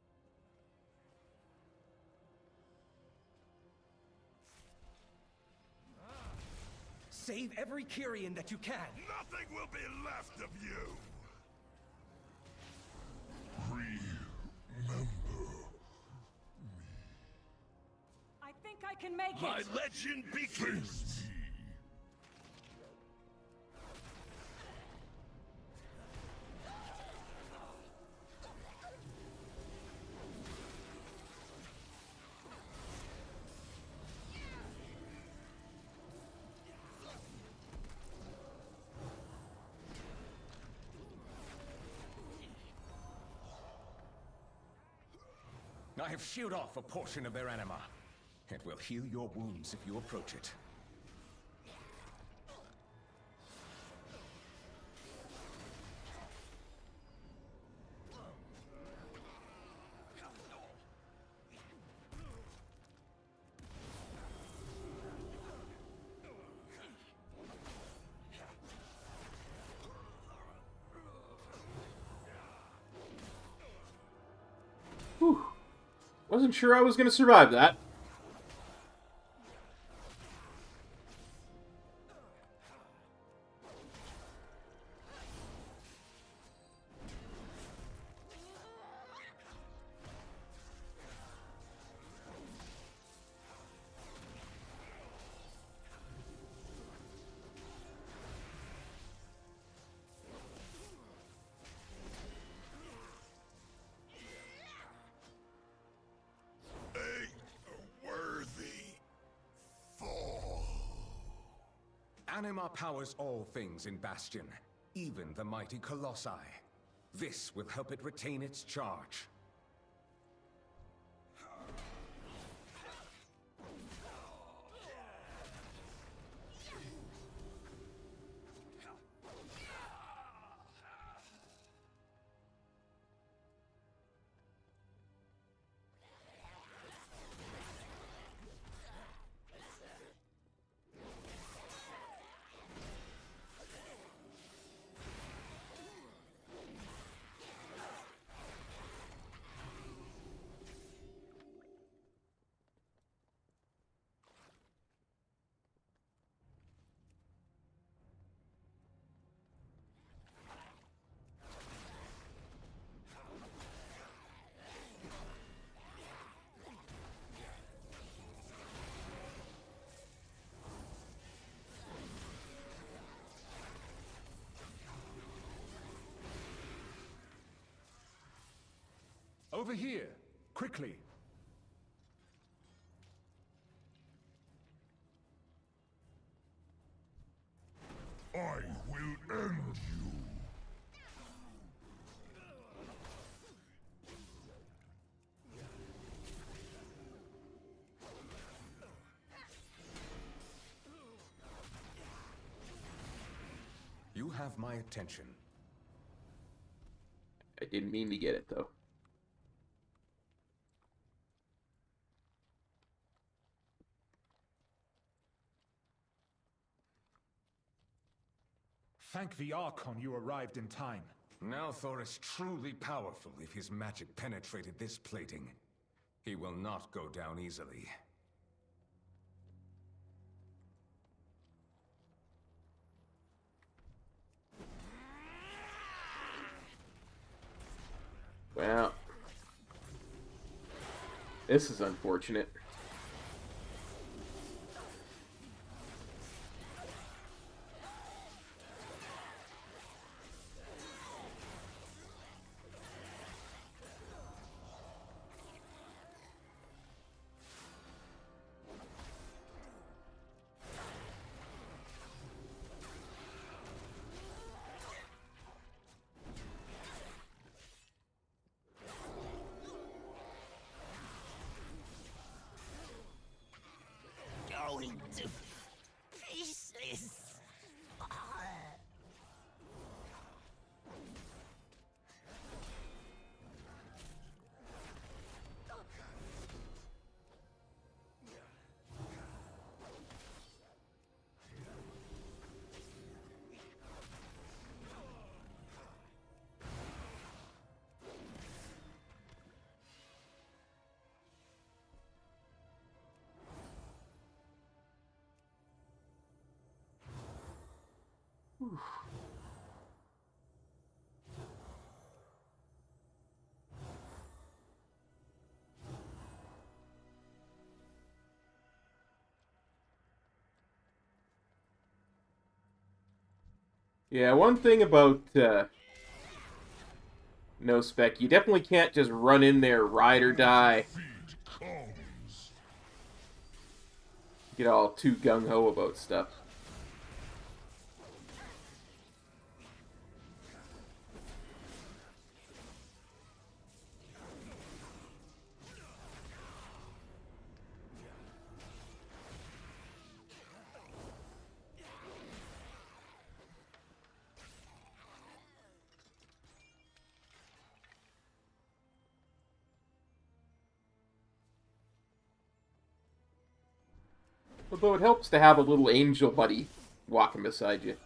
T: Save every Kyrian that you can!
P: Nothing will be left of you! Remember.
D: I think I can make
P: My
D: it!
P: legend begins!
W: I have shielded off a portion of their anima. It will heal your wounds if you approach it.
A: Whew. Wasn't sure I was going to survive that.
W: Anima powers all things in Bastion, even the mighty Colossi. This will help it retain its charge.
I: Over here! Quickly!
N: I will end you!
W: You have my attention.
A: I didn't mean to get it, though.
I: Thank the Archon you arrived in time.
W: Now Thor is truly powerful if his magic penetrated this plating. He will not go down easily.
A: Well, this is unfortunate.
U: Going to pieces. Yeah, one thing about no Spec, you definitely can't just run in there, ride or die. Get all too gung-ho about stuff. Although it helps to have a little angel buddy walking beside you.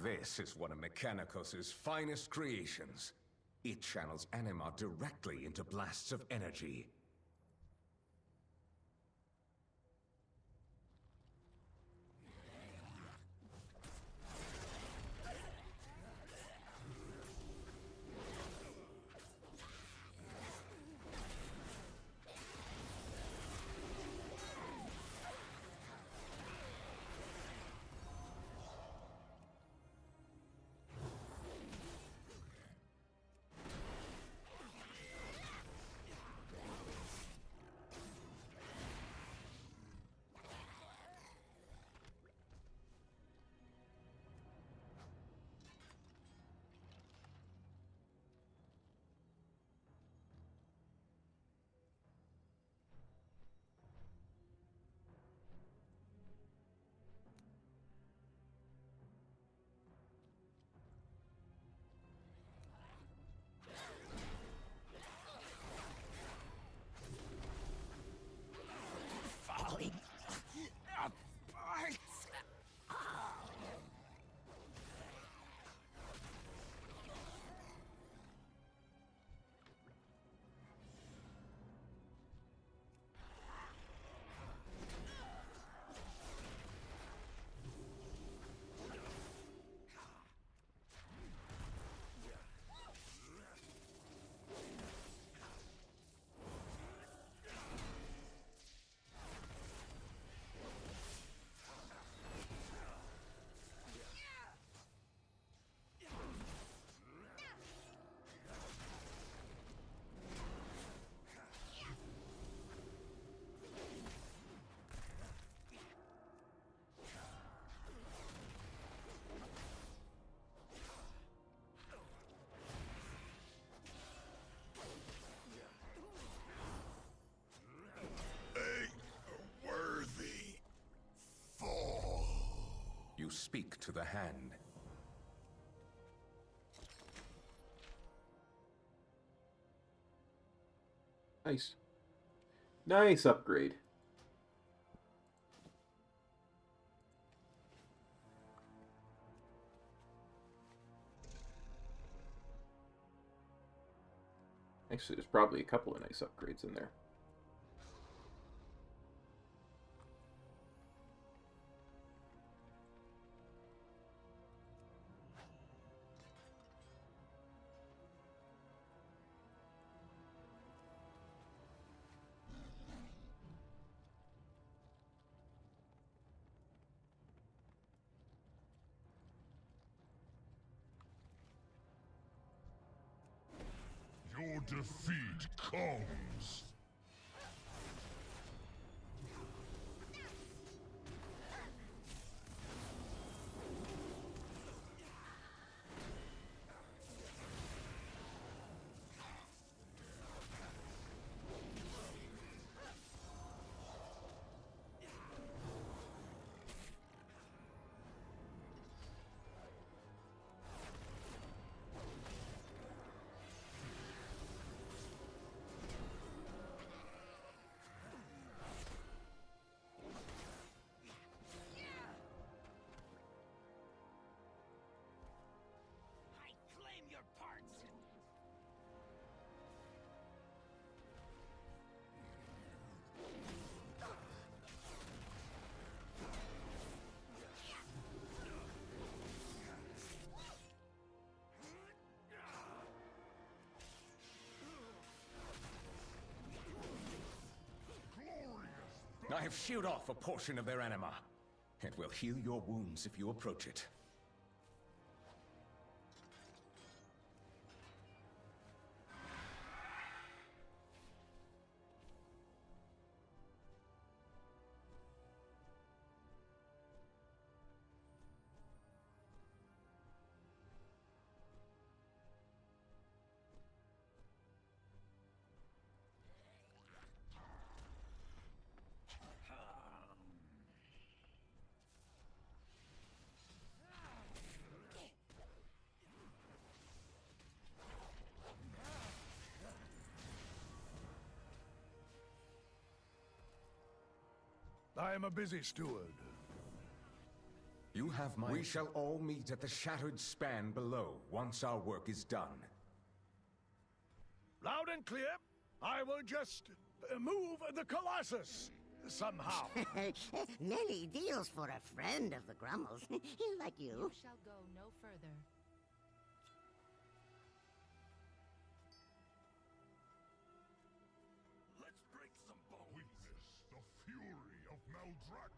W: This is one of Mechanicos' finest creations. It channels anima directly into blasts of energy. you speak to the hand.
A: Nice. Nice upgrade. Actually, there's probably a couple of nice upgrades in there.
N: Your defeat comes.
W: I have sheared off a portion of their anima. It will heal your wounds if you approach it.
O: I am a busy steward.
W: You have my... We shall all meet at the shattered span below once our work is done.
O: Loud and clear. I will just move the Colossus somehow.
E: Many deals for a friend of the Grummles, like you.
G: You shall go no further.
N: Let's break some bones. Witness the fury of Maldraxxus.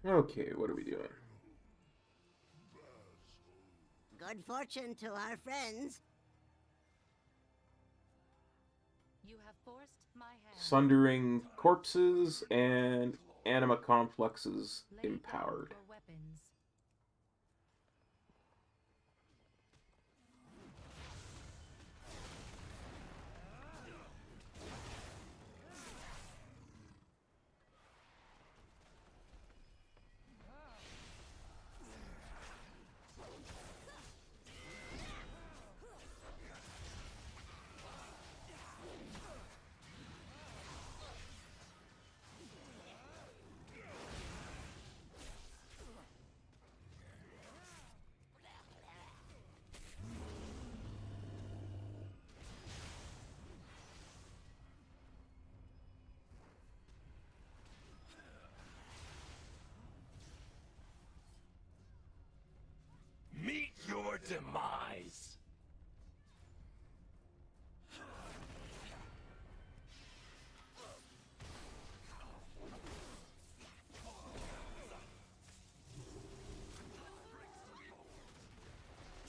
A: Okay, what are we doing?
E: Good fortune to our friends.
G: You have forced my hand.
A: Sundering corpses and anima complexes empowered.
G: For weapons.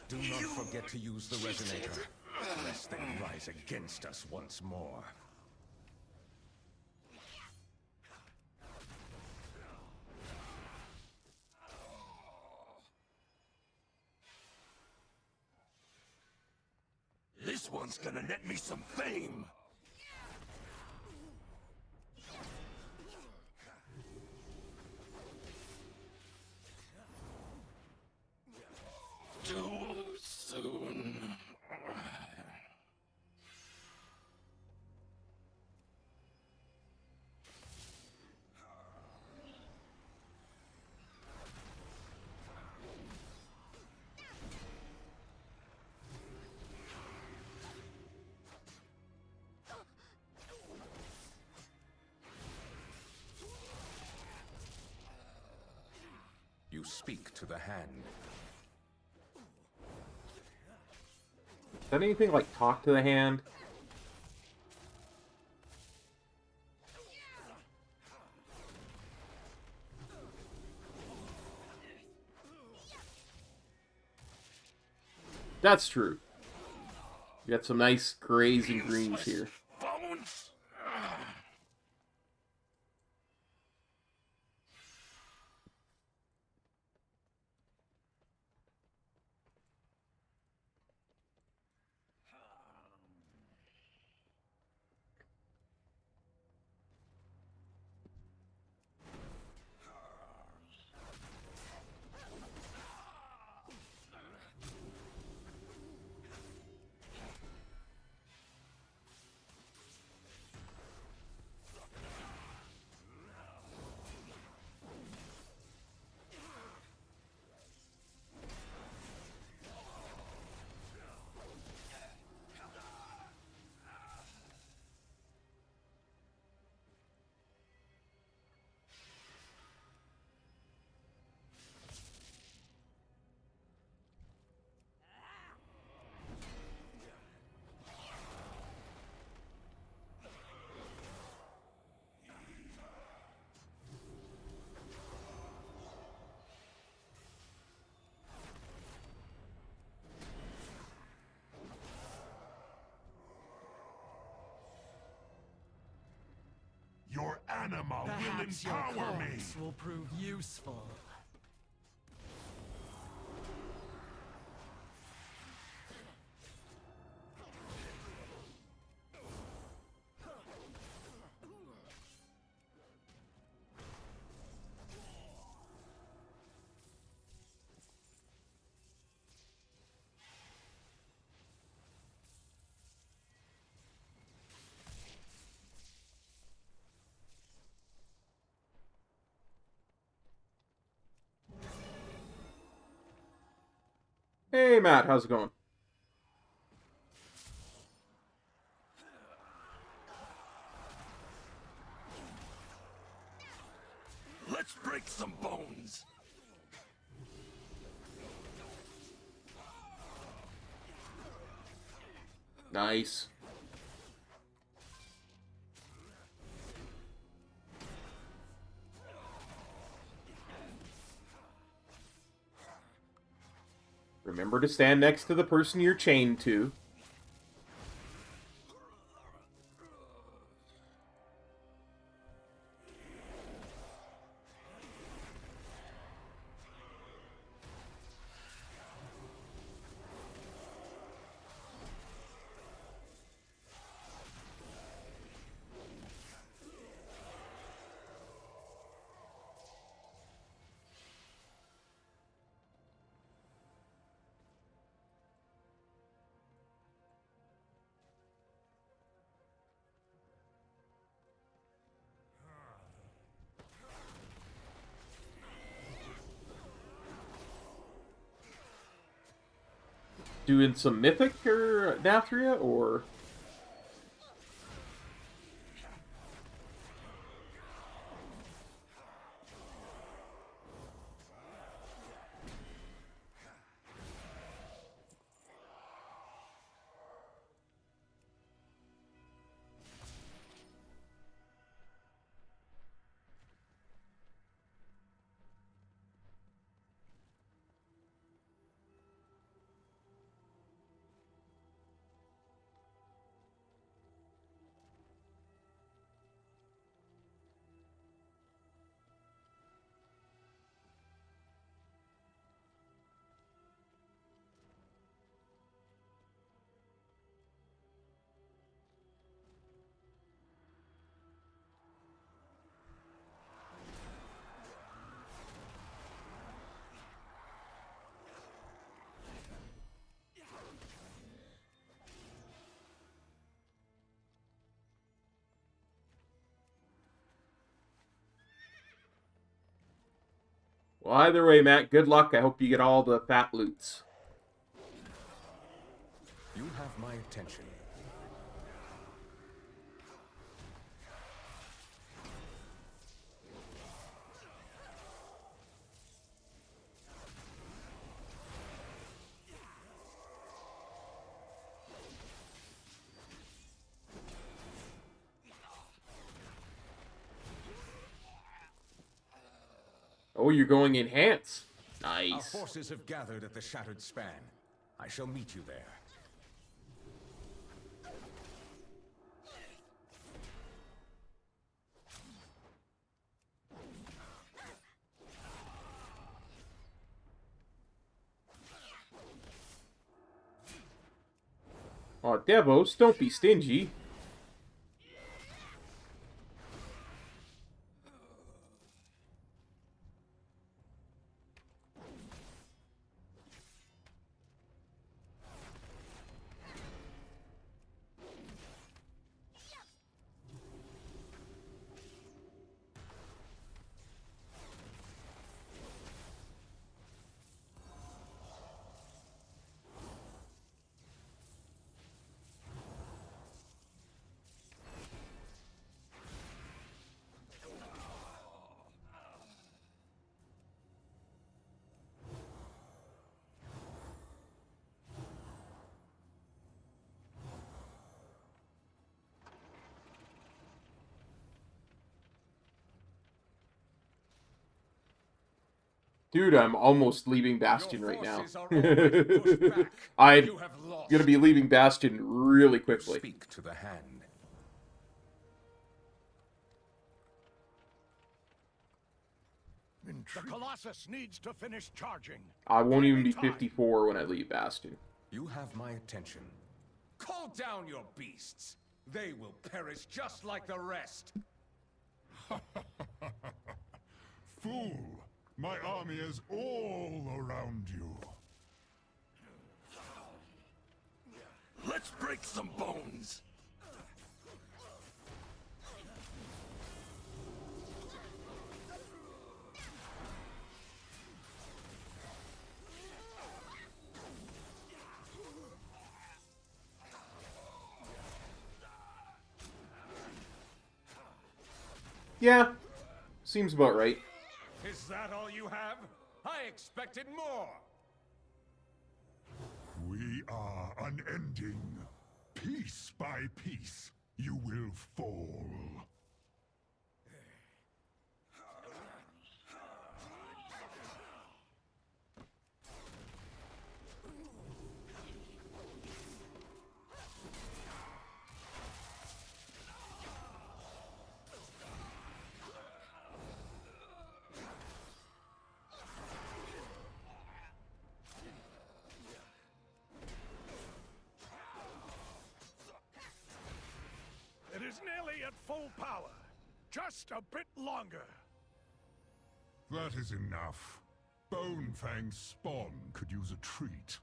W: Do not forget to use the resonator, lest they rise against us once more.
O: This one's gonna net me some fame! Too soon.
W: You speak to the hand.
A: Is that anything like talk to the hand? That's true. You got some nice grays and greens here.
O: Bones? Your anima will empower me!
B: Will prove useful.
A: Hey Matt, how's it going?
O: Let's break some bones!
A: Nice. Remember to stand next to the person you're chained to. Doing some mythic or Nathria, or Well, either way, Matt, good luck. I hope you get all the fat loots.
W: You have my attention.
A: Oh, you're going enhance.
W: Our
A: Nice.
W: forces have gathered at the Shattered Span. I shall meet you there.
A: Oh, Devos, don't be stingy. Dude, I'm almost leaving Bastion right now. I'm gonna be leaving Bastion really quickly.
W: Speak to the hand.
O: The Colossus needs to finish charging.
A: I won't even be 54 when I leave Bastion.
W: You have my attention. Call down your beasts. They will perish just like the rest.
N: Fool! My army is all around you.
O: Let's break some bones.
A: Yeah, seems about right.
W: Is that all you have? I expected more.
N: We are unending. Piece by piece, you will fall.
O: It is nearly at full power. Just a bit longer.
N: That is enough. Bonefang's spawn could use a treat.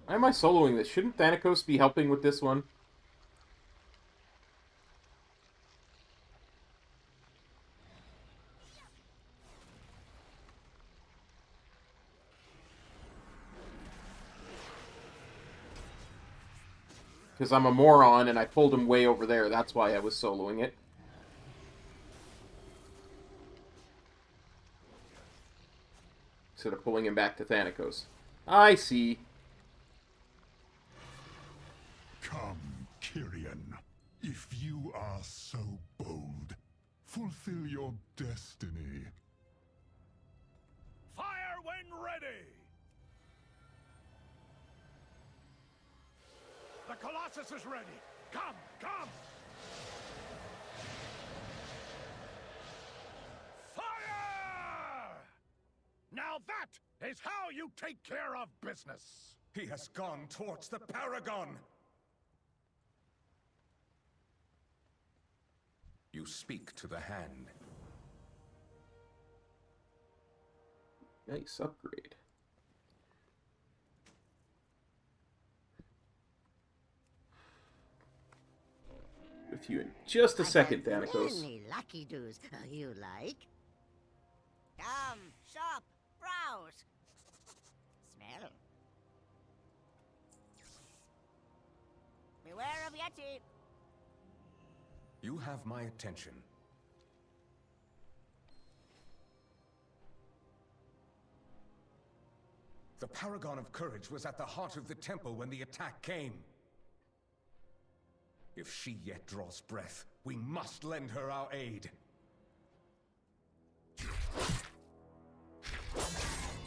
A: Why am I soloing this? Shouldn't Thanatos be helping with this one? Because I'm a moron and I pulled him way over there. That's why I was soloing it. Instead of pulling him back to Thanatos. I see.
N: Come, Kyrian. If you are so bold, fulfill your destiny.
O: when ready! The Colossus is ready! Come, come! Fire! Now that is how you take care of business!
W: He has gone towards the Paragon! You speak to the hand.
A: Nice upgrade. With you in just a second, Thanatos.
E: Many lucky doos you like.
Q: Come, shop, browse. Smell. Beware of Yeti.
W: You have my attention. The Paragon of Courage was at the heart of the temple when the attack came. If she yet draws breath, we must lend her our aid.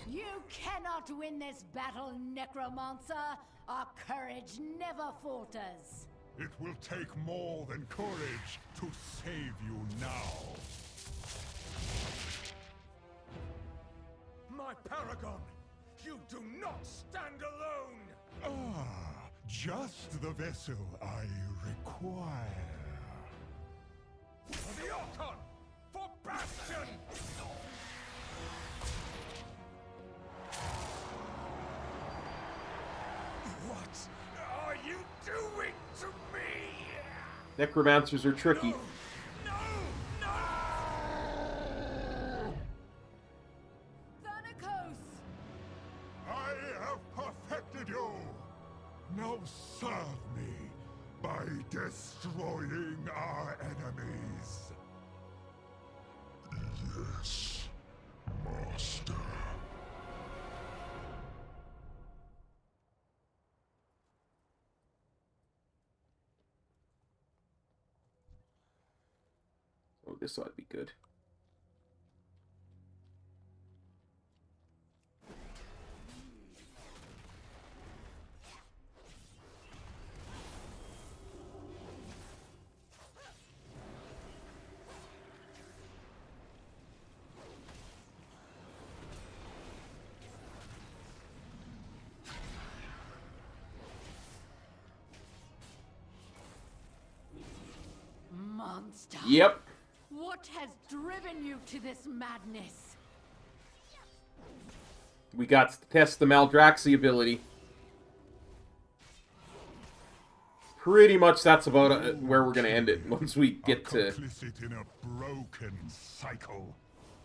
H: You cannot win this battle, Necromancer. Our courage never falters.
N: It will take more than courage to save you now.
W: My Paragon! You do not stand alone!
N: Ah, just the vessel I require.
W: The Archon! For Bastion! What are you doing to me?
A: Necromancers are tricky.
N: I have perfected you! Now serve me by destroying our enemies. Yes, Master.
A: Oh, this ought to be good.
H: Monster.
A: Yep.
H: What has driven you to this madness?
A: We got to test the Maldraxxus ability. Pretty much that's about where we're going to end it once we get to...
N: Complicit in a broken cycle.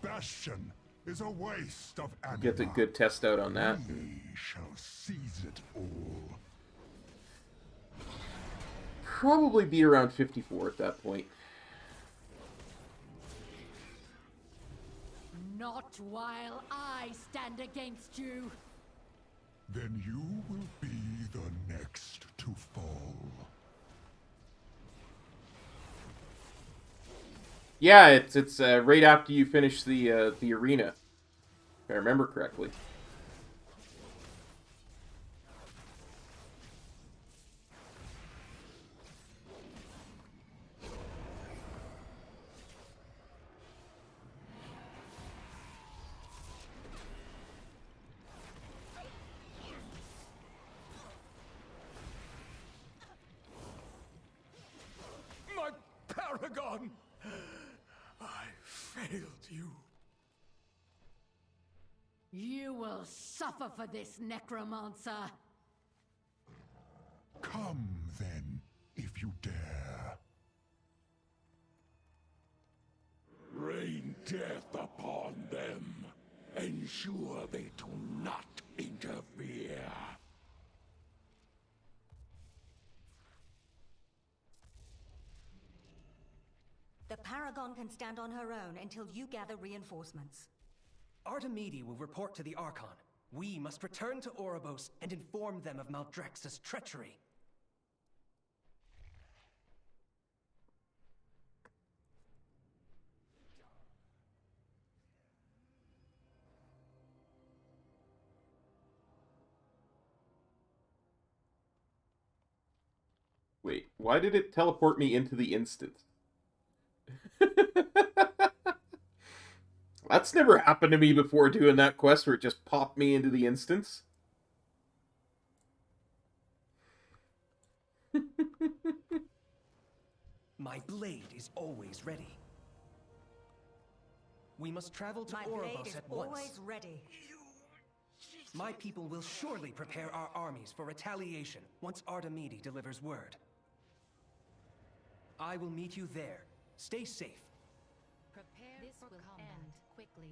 N: Bastion is a waste of anima.
A: Get a good test out on that.
N: We shall seize it all.
A: Probably be around 54 at that point.
H: Not while I stand against you.
N: Then you will be the next to fall.
A: Yeah, it's right after you finish the arena, if I remember correctly.
W: My Paragon! I failed you.
H: You will suffer for this, Necromancer.
N: Come then, if you dare.
J: Rain death upon them. Ensure they do not interfere.
B: The Paragon can stand on her own until you gather reinforcements.
L: Artemide will report to the Archon. We must return to Oribos and inform them of Maldraxxus' treachery.
A: Wait, why did it teleport me into the instant? That's never happened to me before doing that quest where it just popped me into the instance.
L: My blade is always ready. We must travel to Oribos at once.
B: Always ready.
L: My people will surely prepare our armies for retaliation once Artemide delivers word. I will meet you there. Stay safe.
G: Prepare for combat. End quickly.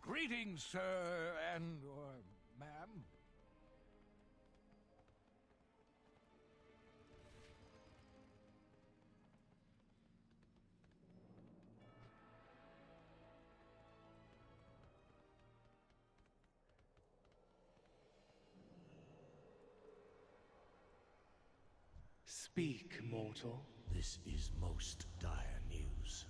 J: Greetings, sir and/or ma'am.
K: Speak, mortal.
O: This is most dire news.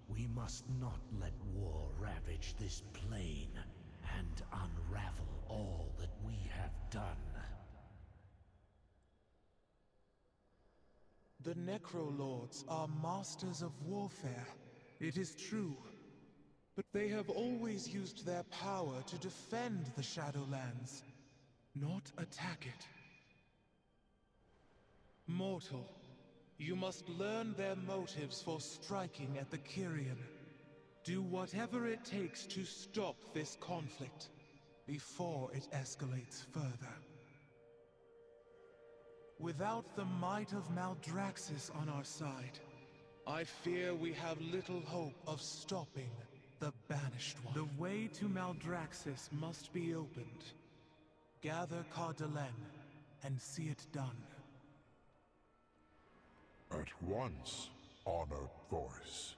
O: We must not let war ravage this plane and unravel all that we have done.
K: The Necrolords are masters of warfare. It is true. But they have always used their power to defend the Shadowlands, not attack it. Mortal, you must learn their motives for striking at the Kyrian. Do whatever it takes to stop this conflict before it escalates further. Without the might of Maldraxxus on our side, I fear we have little hope of stopping the Banished One. The way to Maldraxxus must be opened. Gather Cardelen and see it done.
N: At once, honored voice.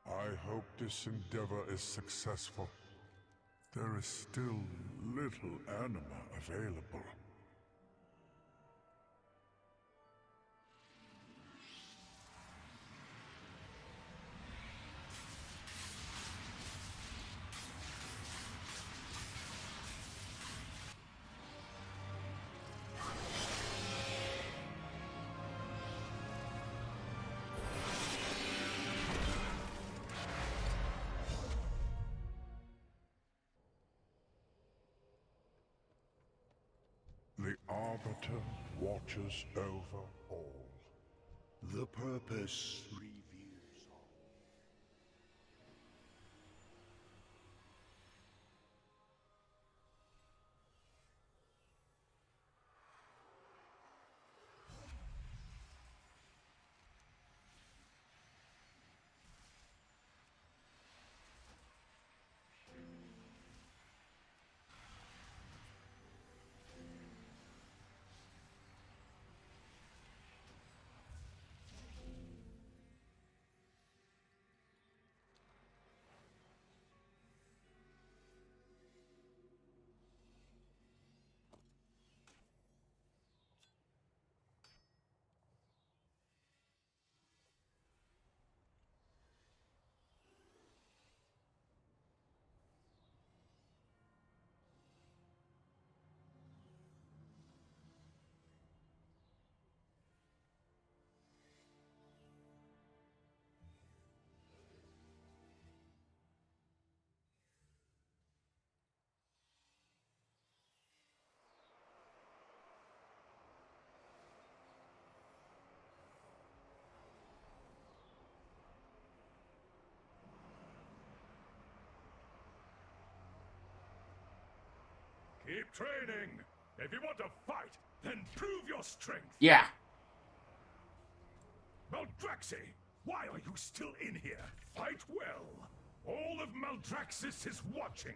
N: I hope this endeavor is successful. There is still little anima available. The Arbiter watches over all.
O: The purpose reveals all. Keep training! If you want to fight,
P: Then prove your strength.
A: Yeah.
P: Maldraxxus, why are you still in here? Fight well. All of Maldraxxus is watching.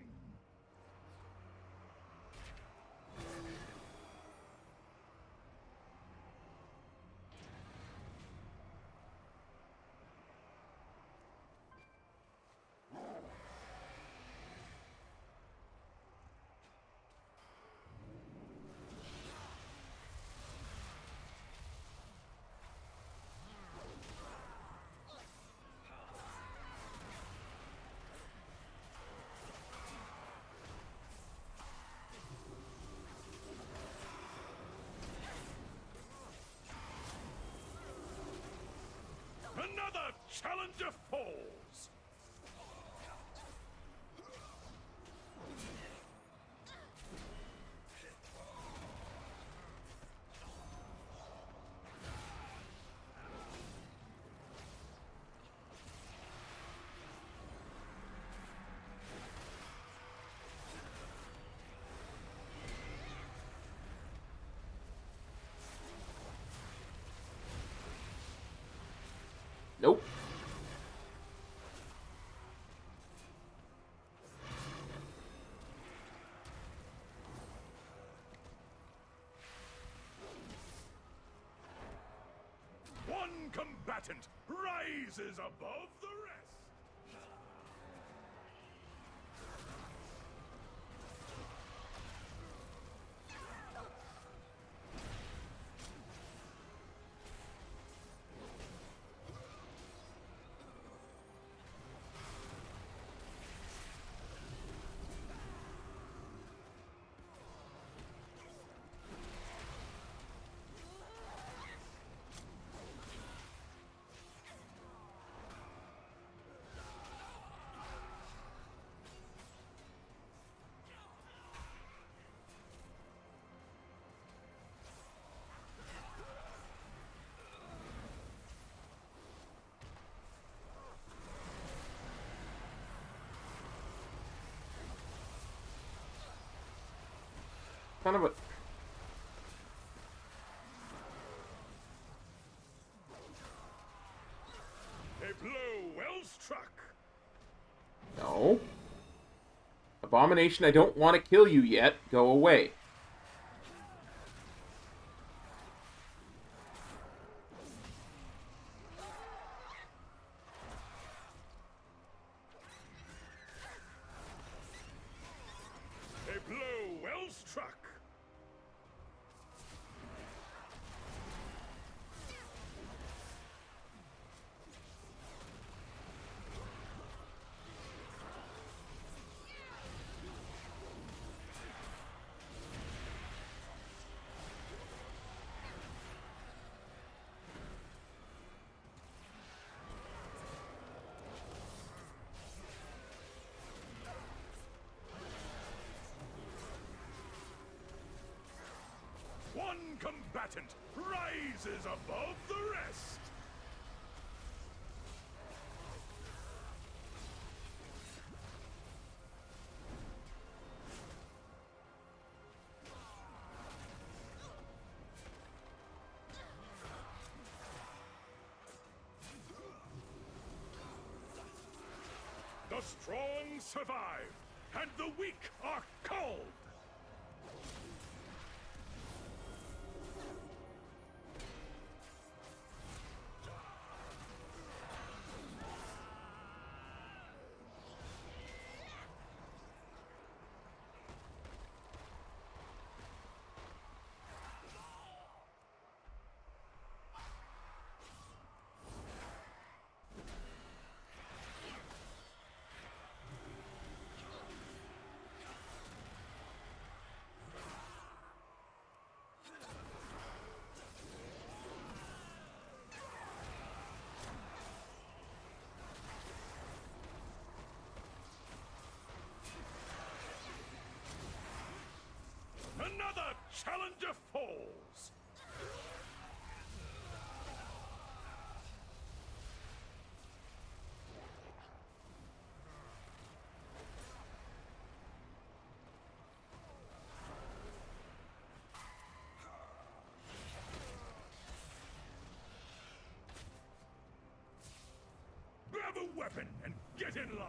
P: Another challenger falls!
A: Nope.
P: One combatant rises above the rest.
A: Kind of a...
P: A blow well struck.
A: No. Abomination, I don't want to kill you yet. Go away.
P: A blow well struck. One combatant rises above the rest. The strong survive, and the weak are called. Another challenger falls.
C: weapon and get in line!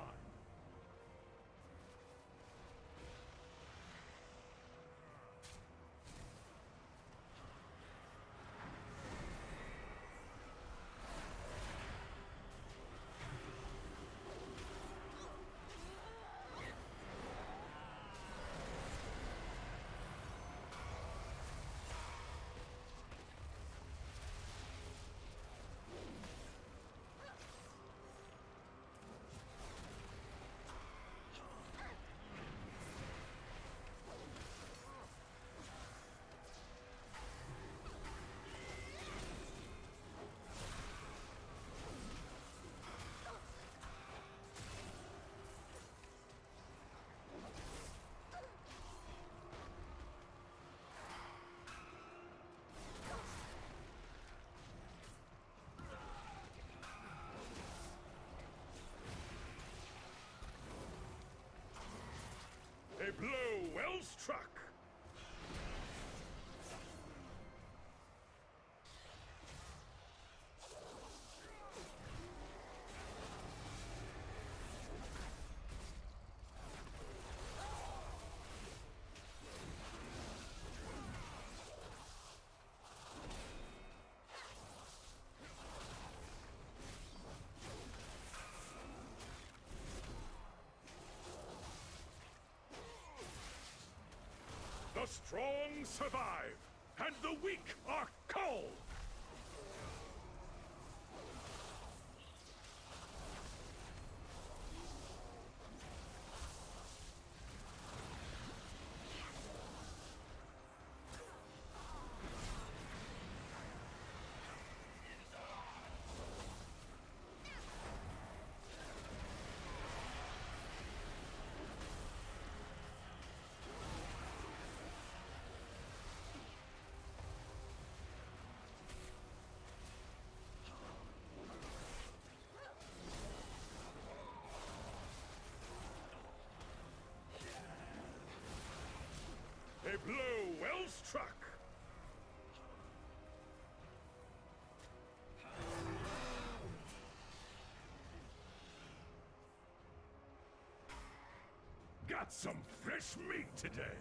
C: A blow well struck! The strong survive, and the weak are culled! A blow well struck! Got some fresh meat today!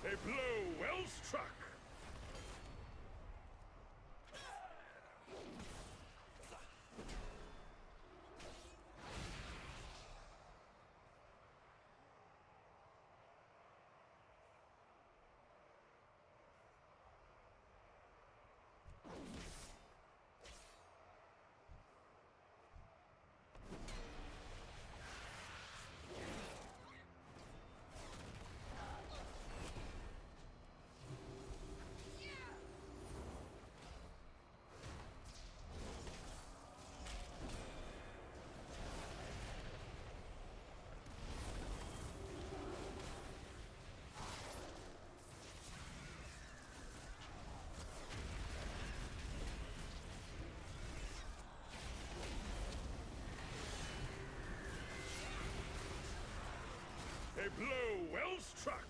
C: A blow well struck! A blow well struck!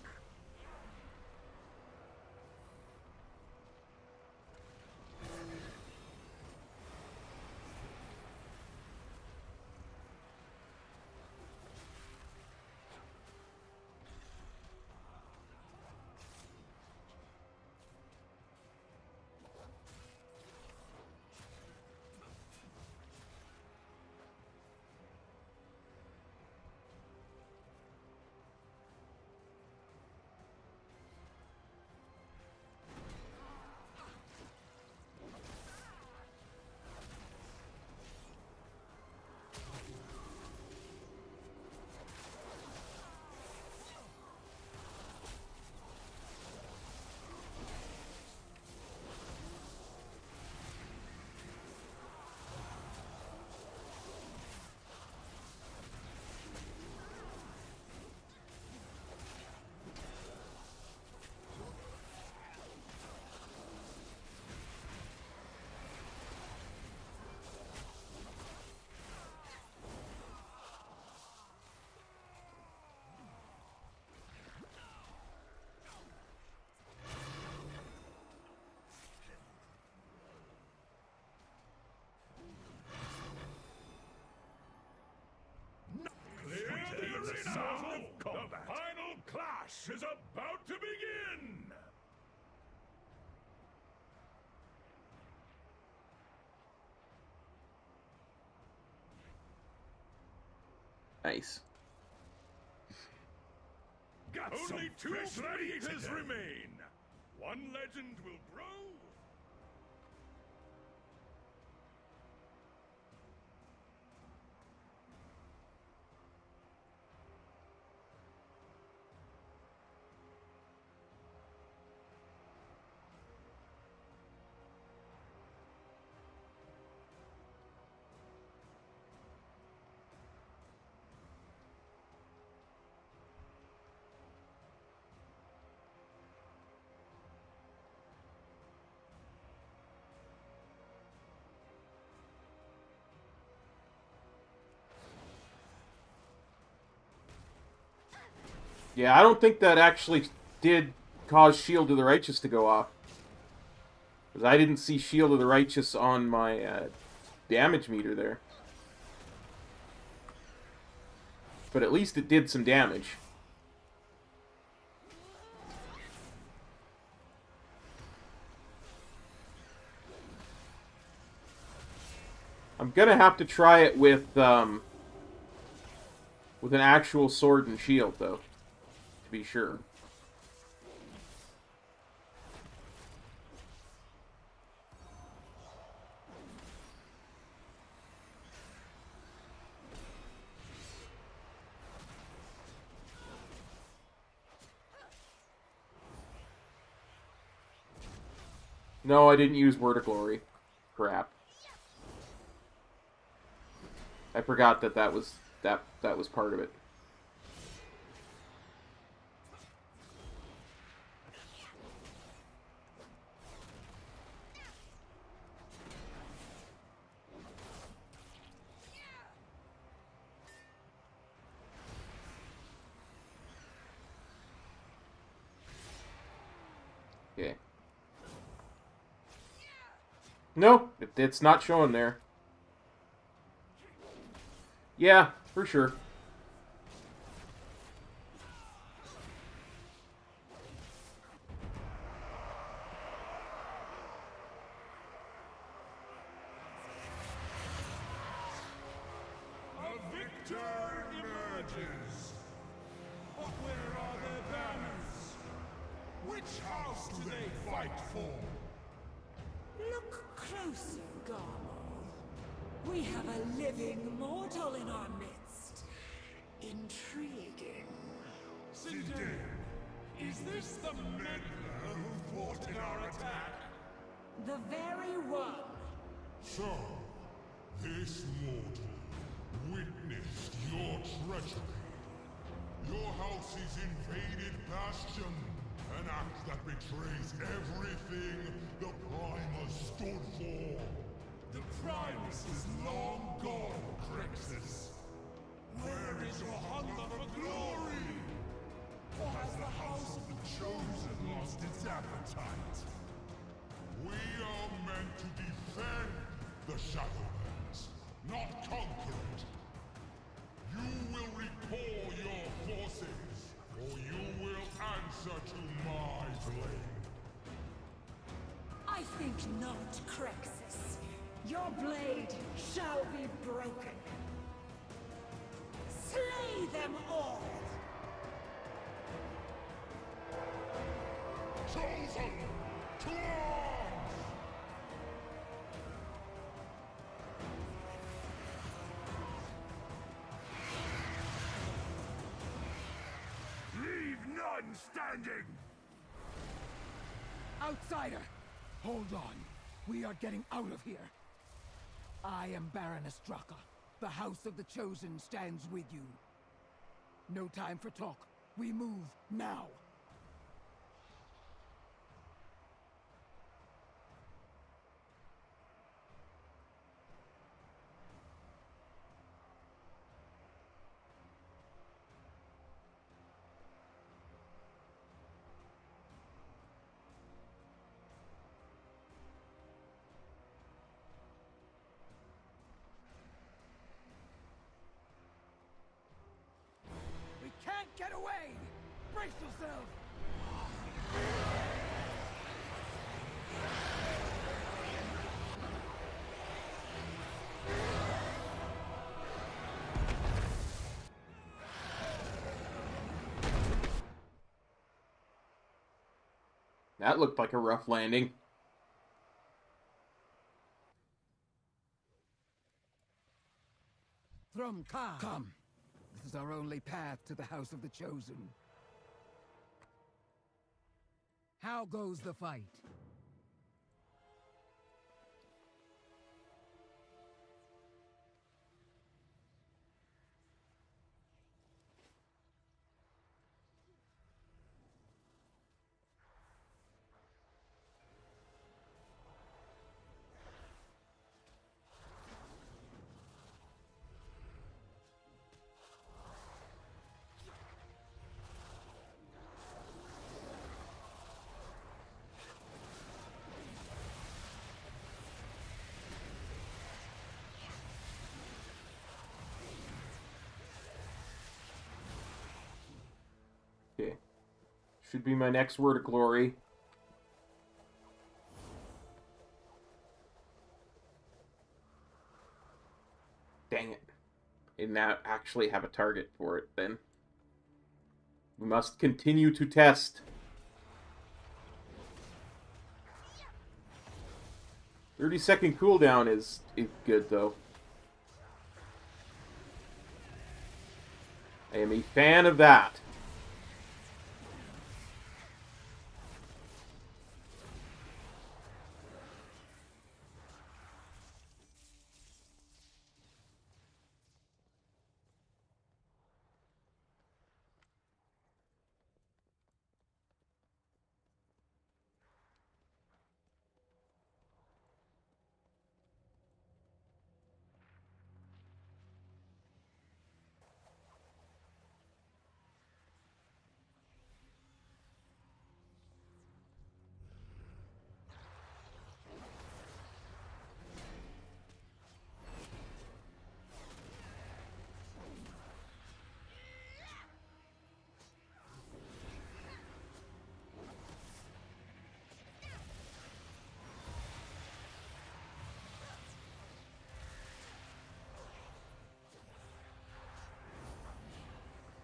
C: match is about to begin!
A: Nice.
C: Got only 2 gladiators remain. One legend will grow.
A: Yeah, I don't think that actually did cause Shield of the Righteous to go off. Because I didn't see Shield of the Righteous on my damage meter there. But at least it did some damage. I'm gonna have to try it with an actual sword and shield, though. To be sure. No, I didn't use Word of Glory. Crap. I forgot that was part of it. Okay. No, it's not showing there. Yeah, for sure.
C: A victor emerges. But where are their banners? Which house do they fight for?
F: Look closer, Garmo. We have a living mortal in our midst. Intriguing.
C: Zindane, is this the meddler who fought in our attack?
F: The very one.
P: So, this mortal witnessed your treachery. Your house's invaded Bastion, an act that betrays everything the Primus stood for.
C: The Primus is long gone, Crixus. Where is your hunger for glory? Or has the House of the Chosen lost its appetite?
P: We are meant to defend the Shadowlands, not conquer it. You will recall your forces, or you will answer to my blade.
F: I think not, Crixus. Your blade shall be broken. Slay them all!
P: Chosen! To arms!
C: Leave none standing!
J: Outsider! Hold on. We are getting out of here. I am Baroness Draka. The House of the Chosen stands with you. No time for talk. We move now. We can't get away! Bring Brace yourself!
A: That looked like a rough landing.
J: Come. This is our only path to the House of the Chosen. How goes the fight?
A: Okay. Should be my next word of glory. Dang it. I did not actually have a target for it then. We must continue to test. 30-second cooldown is good, though. I am a fan of that.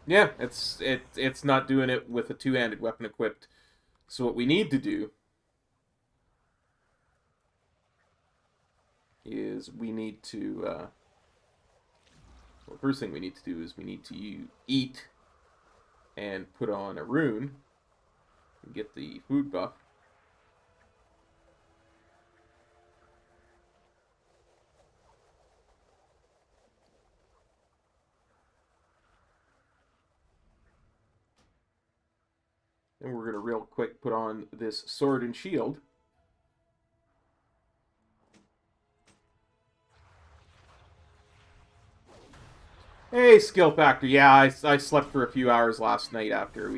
A: Yeah, it's not doing it with a two-handed weapon equipped. So what we need to do is we need to well, the first thing we need to do is we need to eat and put on a rune and get the food buff. And we're going to real quick put on this sword and shield. Hey, skill factor. Yeah, I slept for a few hours last night after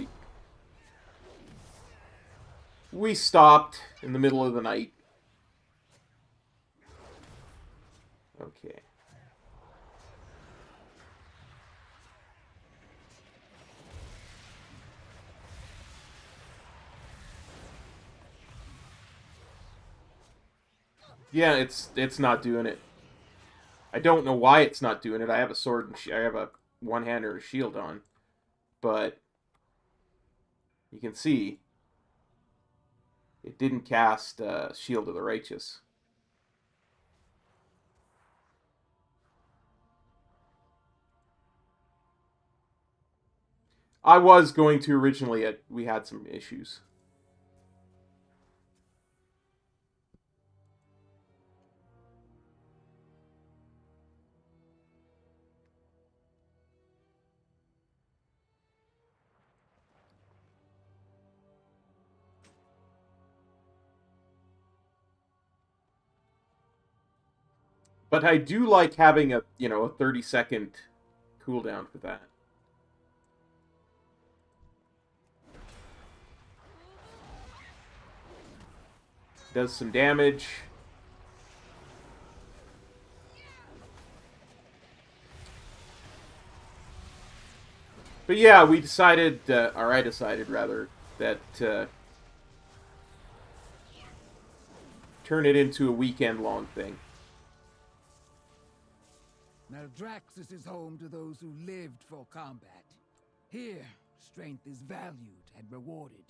A: we stopped in the middle of the night. Okay. Yeah, it's not doing it. I don't know why it's not doing it. I have a sword and I have a one-hander and a shield on, but you can see it didn't cast Shield of the Righteous. I was going to originally. We had some issues. But I do like having a 30-second cooldown for that. Does some damage. But yeah, we decided, or I decided rather, that turn it into a weekend-long thing.
J: Maldraxxus is home to those who lived for combat. Here, strength is valued and rewarded.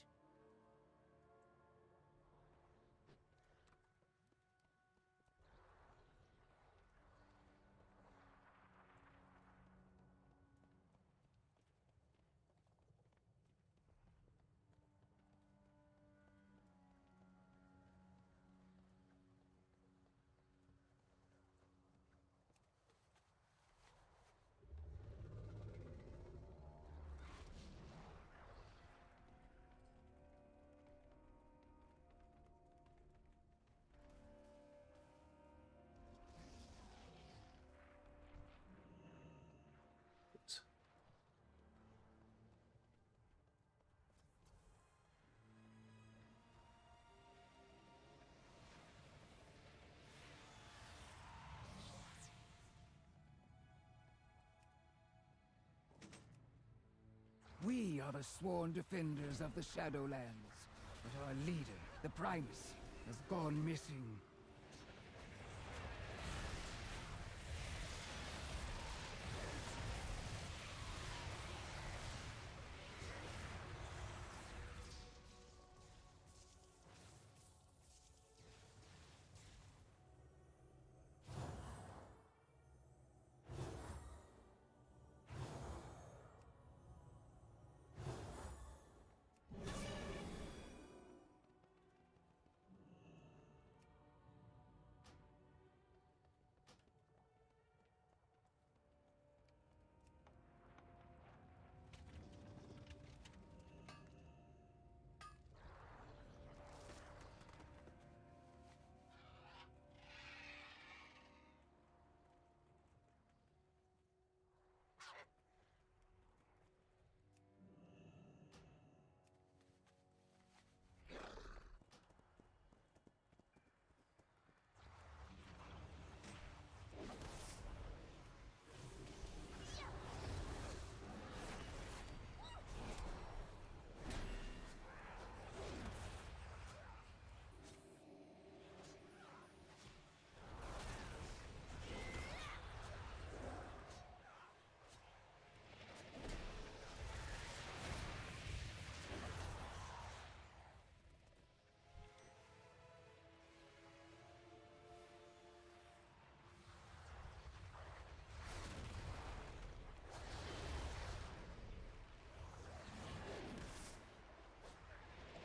J: We are the sworn defenders of the Shadowlands, but our leader, the Primus, has gone missing.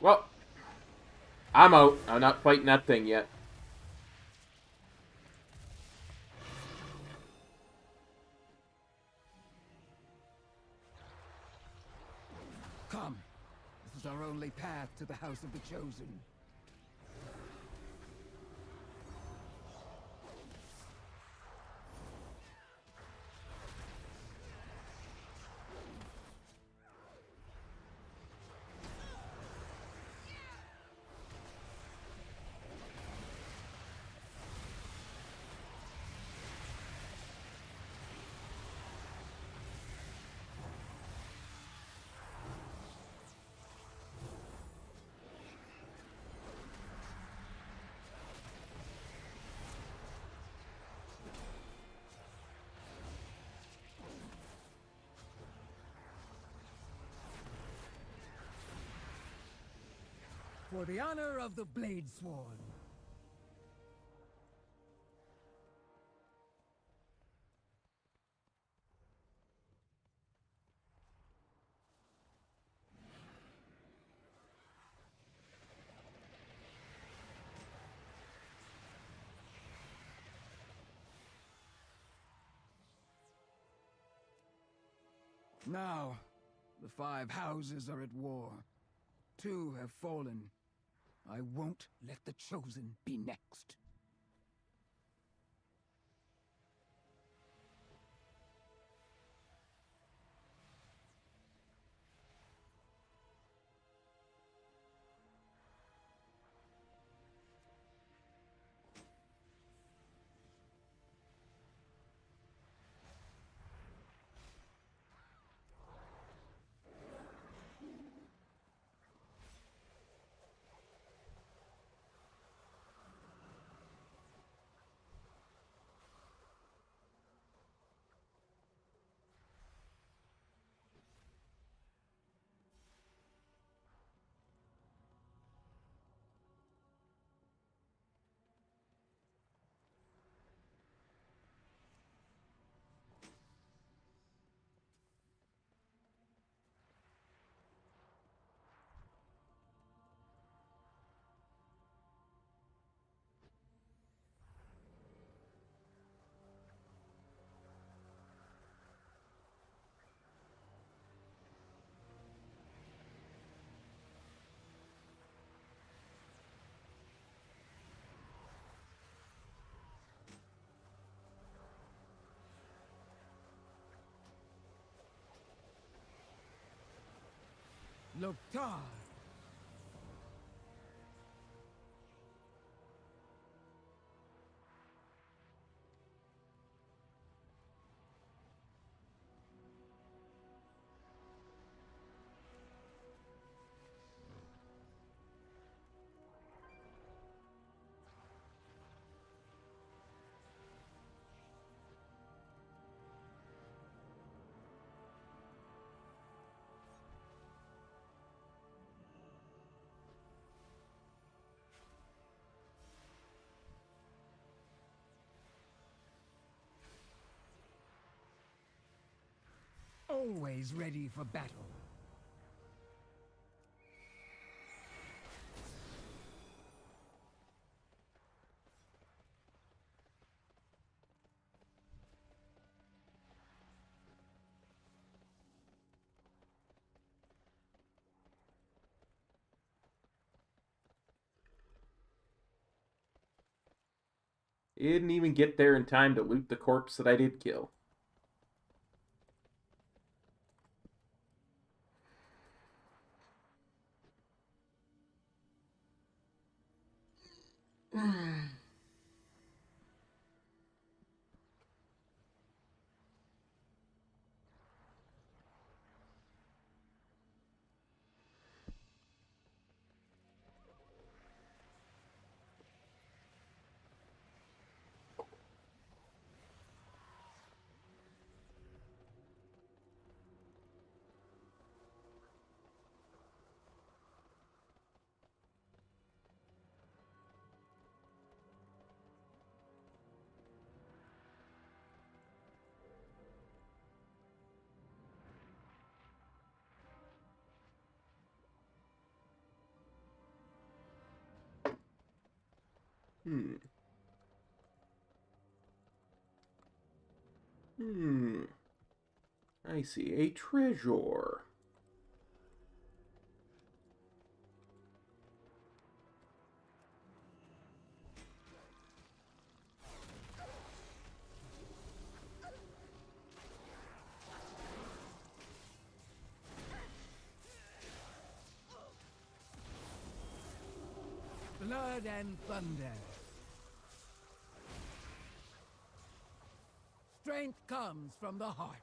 A: Well, I'm out. I'm not fighting that thing yet.
J: Come. This is our only path to the House of the Chosen. For the honor of the Bladesworn. Now, the 5 houses are at war. 2 have fallen. I won't let the Chosen be next. Loktar! Always ready for battle.
A: It didn't even get there in time to loot the corpse that I did kill. I see a treasure.
J: Blood and thunder. Strength comes from the heart.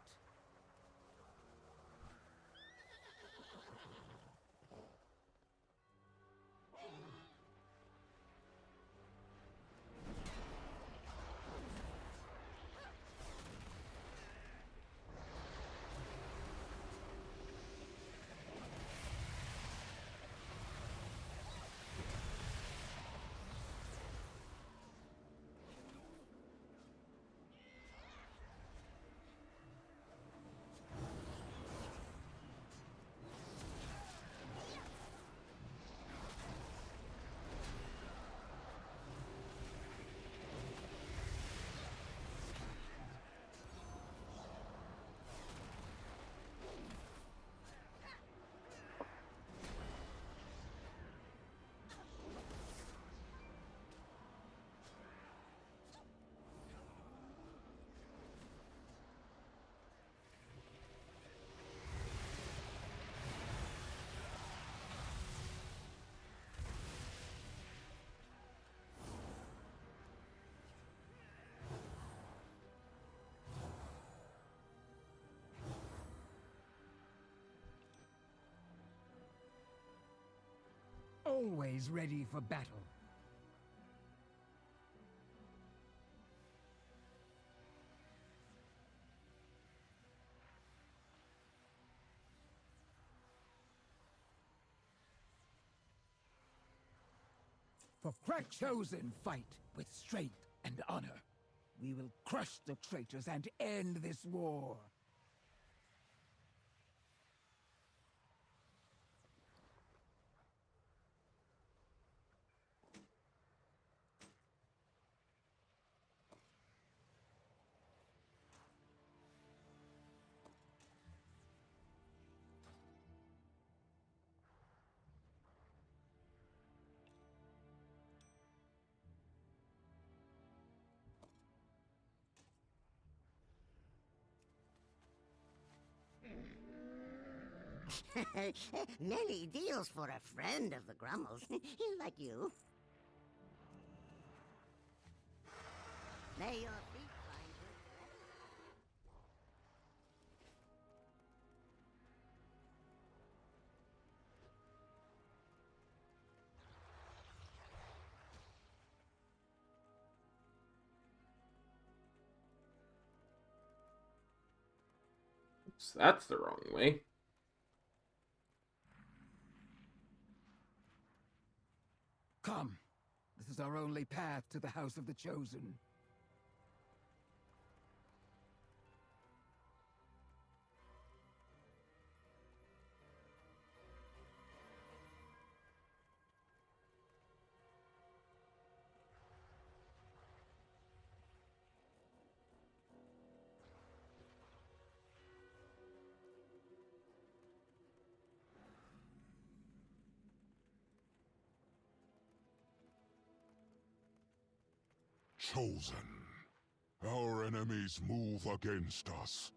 J: Always ready for battle. For crack chosen, fight with strength and honor. We will crush the traitors and end this war.
E: Many deals for a friend of the Grummles. Like you. May your feet find good
A: Oops, that's the wrong way.
J: Come. This is our only path to the House of the Chosen.
P: Chosen. Our enemies move against us.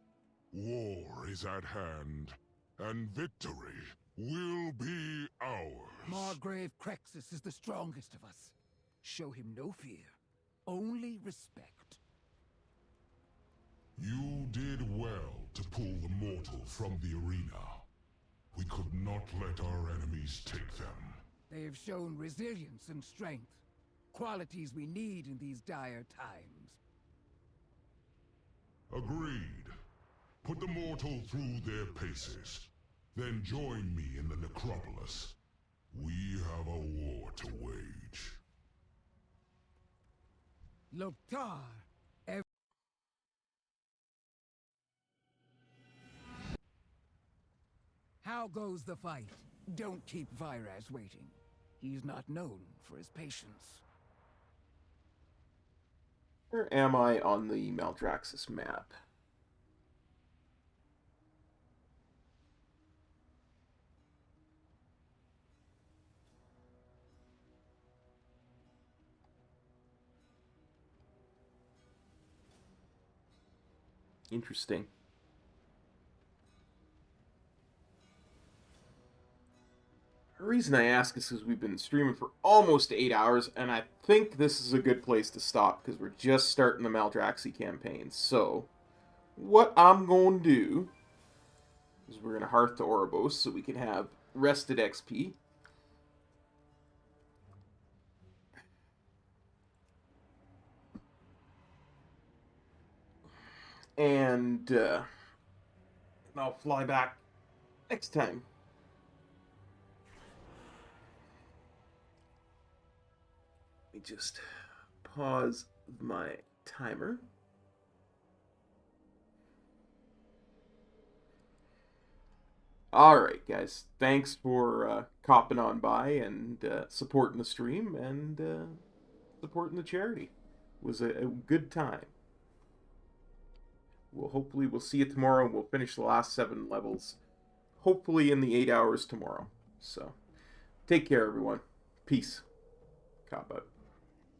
P: War is at hand, and victory will be ours.
J: Margrave Crexus is the strongest of us. Show him no fear, only respect.
P: You did well to pull the mortal from the arena. We could not let our enemies take them.
J: They have shown resilience and strength. Qualities we need in these dire times.
P: Agreed. Put the mortal through their paces. Then join me in the necropolis. We have a war to wage.
J: Loktar! How goes the fight? Don't keep Viraz waiting. He's not known for his patience.
A: Where am I on the Maldraxxus map? Interesting. The reason I ask is because we've been streaming for almost 8 hours, and I think this is a good place to stop, because we're just starting the Maldraxxus campaign. So, what I'm going to do is we're going to hearth to Oribos so we can have rested XP. And I'll fly back next time. Let me just pause my timer. Alright, guys. Thanks for copping on by and supporting the stream and supporting the charity. It was a good time. Hopefully we'll see you tomorrow and we'll finish the last 7 levels. Hopefully in the 8 hours tomorrow. So, take care, everyone. Peace. Cop out.